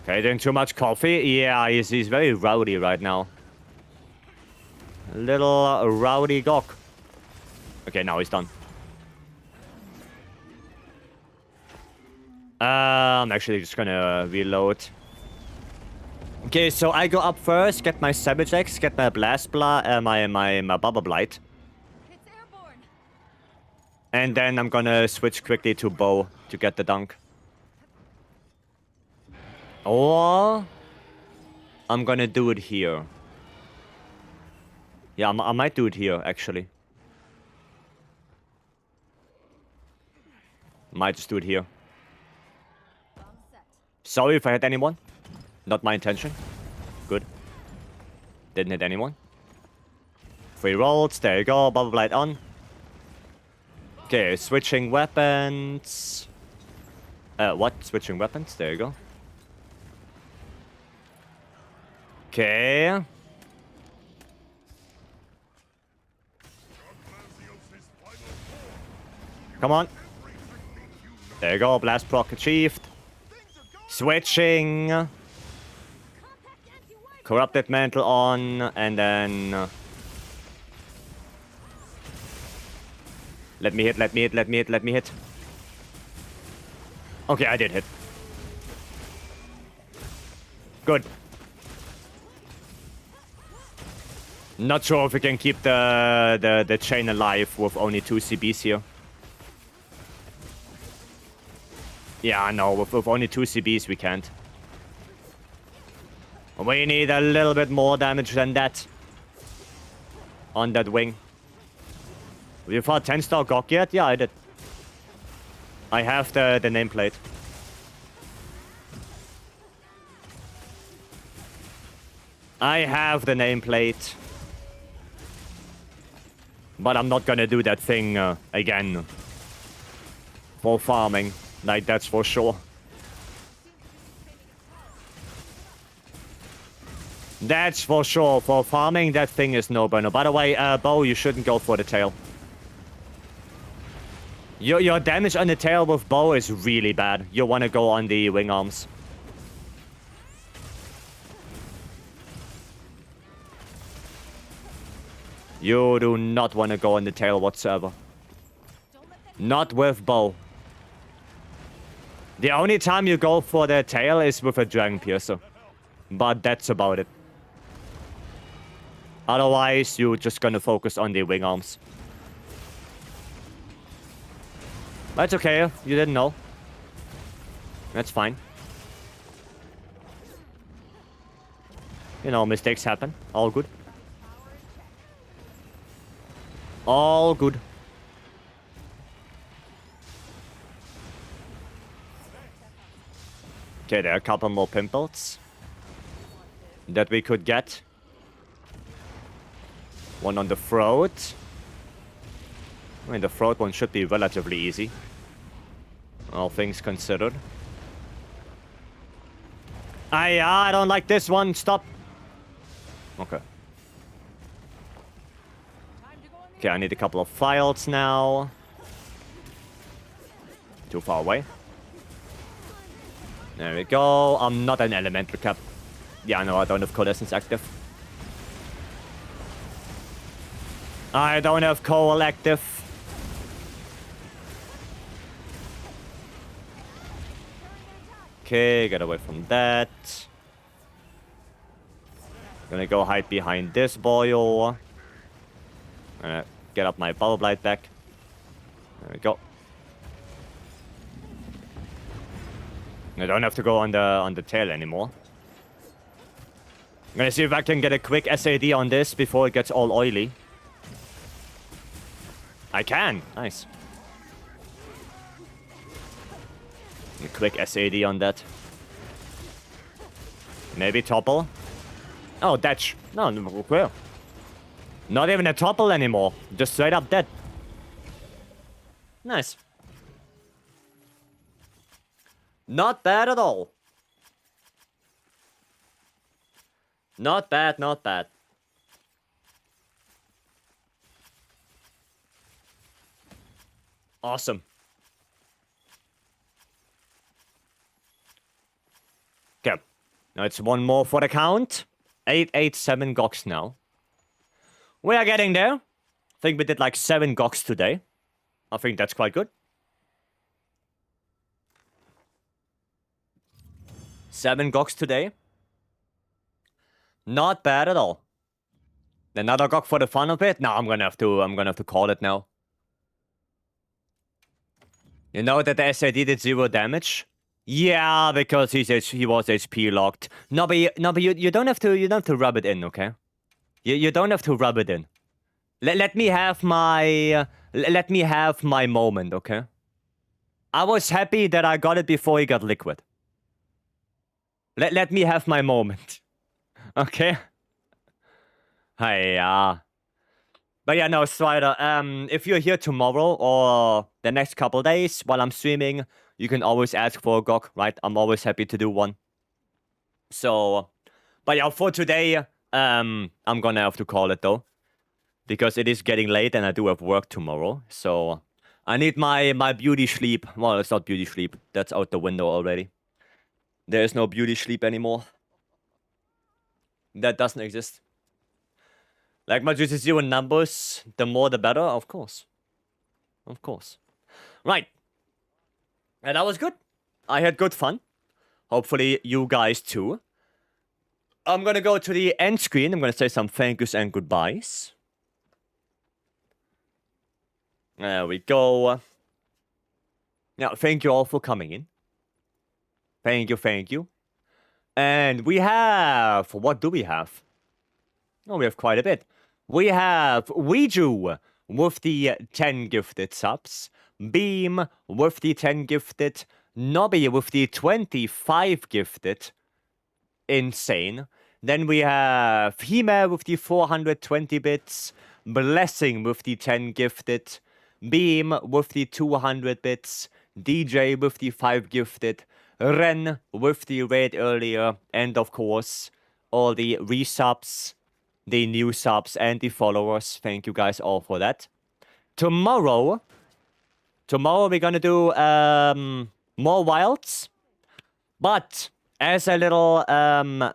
[SPEAKER 1] Okay, doing too much coffee. Yeah, he's very rowdy right now. Little rowdy gawk. Okay, now he's done. I'm actually just gonna reload. Okay, so I go up first, get my Savage X, get my Blast my Bubble Blight.
[SPEAKER 2] It's airborne.
[SPEAKER 1] And then I'm gonna switch quickly to bow to get the dunk. Or I'm gonna do it here. Yeah, I might do it here, actually. Might just do it here.
[SPEAKER 2] Bomb set.
[SPEAKER 1] Sorry if I hit anyone. Not my intention. Good. Didn't hit anyone. 3 rolls, there you go, Bubble Blight on. Okay, switching weapons. What? Switching weapons? There you go. Okay. Come on. There you go, blast proc achieved. Switching. Corrupted mantle on, and then... let me hit. Okay, I did hit. Good. Not sure if we can keep the chain alive with only 2 CBs here. Yeah, no, with only 2 CBs we can't. We need a little bit more damage than that. On that wing. You fought 10-star Gok yet? Yeah, I did. I have the nameplate. I have the nameplate. But I'm not gonna do that thing again. For farming. Like, that's for sure. That's for sure. For farming, that thing is no-brainer. By the way, Bo, you shouldn't go for the tail. Your damage on the tail with bow is really bad. You want to go on the wing arms. You do not want to go on the tail whatsoever. Not with bow. The only time you go for the tail is with a Dragon Piercer. But that's about it. Otherwise, you're just gonna focus on the wing arms. That's okay, you didn't know. That's fine. You know, mistakes happen. All good. All good. Okay, there are a couple more pimples that we could get. One on the throat. I mean, the throat one should be relatively easy. All things considered. I don't like this one. Stop. Okay. Okay, I need a couple of files now. Too far away. There we go. I'm not an elemental cap. Yeah, no, I don't have coalescence active. I don't have coal active. Okay, get away from that. Gonna go hide behind this boil. Gonna get up my Bubble Blight back. There we go. I don't have to go on the tail anymore. I'm gonna see if I can get a quick SAD on this before it gets all oily. I can. Nice. A quick SAD on that. Maybe topple. Oh, datch. No, okay. Not even a topple anymore. Just straight up dead. Nice. Not bad at all. Not bad, not bad. Awesome. Okay. Now it's one more for the count. 887 Goks now. We are getting there. I think we did like 7 Goks today. I think that's quite good. 7 goks today. Not bad at all. Another gok for the fun of it? No, I'm gonna have to call it now. You know that the SAD did 0 damage? Yeah, because he was HP locked. No, but you don't have to rub it in, okay? You don't have to rub it in. Let me have my moment, okay? I was happy that I got it before he got liquid. Let me have my moment. Okay? Hiya. But yeah, no, Strider, if you're here tomorrow or the next couple days while I'm streaming, you can always ask for a gok, right? I'm always happy to do one. So, but yeah, for today, I'm gonna have to call it though. Because it is getting late and I do have work tomorrow. So, I need my beauty sleep. Well, it's not beauty sleep. That's out the window already. There is no beauty sleep anymore. That doesn't exist. Like my juicy 0 numbers, the more the better, of course. Of course. Right. And that was good. I had good fun. Hopefully you guys too. I'm gonna go to the end screen. I'm gonna say some thank yous and goodbyes. There we go. Now, thank you all for coming in. Thank you. And we have... What do we have? Oh, we have quite a bit. We have Ouiju with the 10 gifted subs. Beam with the 10 gifted. Nobby with the 25 gifted. Insane. Then we have Hime with the 420 bits. Blessing with the 10 gifted. Beam with the 200 bits. DJ with the 5 gifted. Ren with the raid earlier. And of course, all the resubs, the new subs, and the followers. Thank you guys all for that. Tomorrow we're gonna do more wilds. But as a little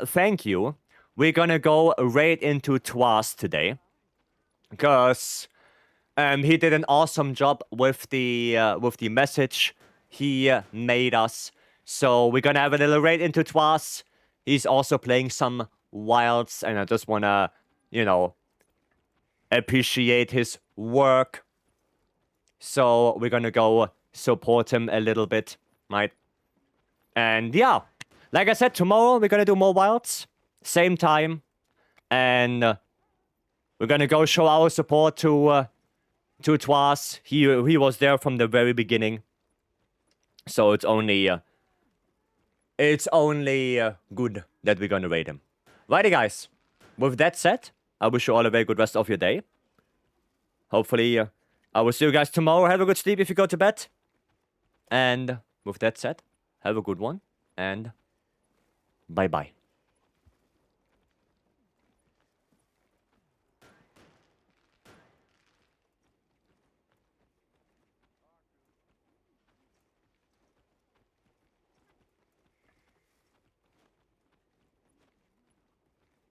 [SPEAKER 1] thank you, we're gonna go right into Twas today. Because he did an awesome job with the message he made us. So we're gonna have a little raid into Twas. He's also playing some wilds, and I just wanna, you know, appreciate his work. So we're gonna go support him a little bit, right? And yeah, like I said, tomorrow we're gonna do more wilds, same time, and we're gonna go show our support to Twas. He was there from the very beginning, so it's only good that we're gonna raid him. Righty, guys. With that said, I wish you all a very good rest of your day. Hopefully, I will see you guys tomorrow. Have a good sleep if you go to bed. And with that said, have a good one, and bye-bye.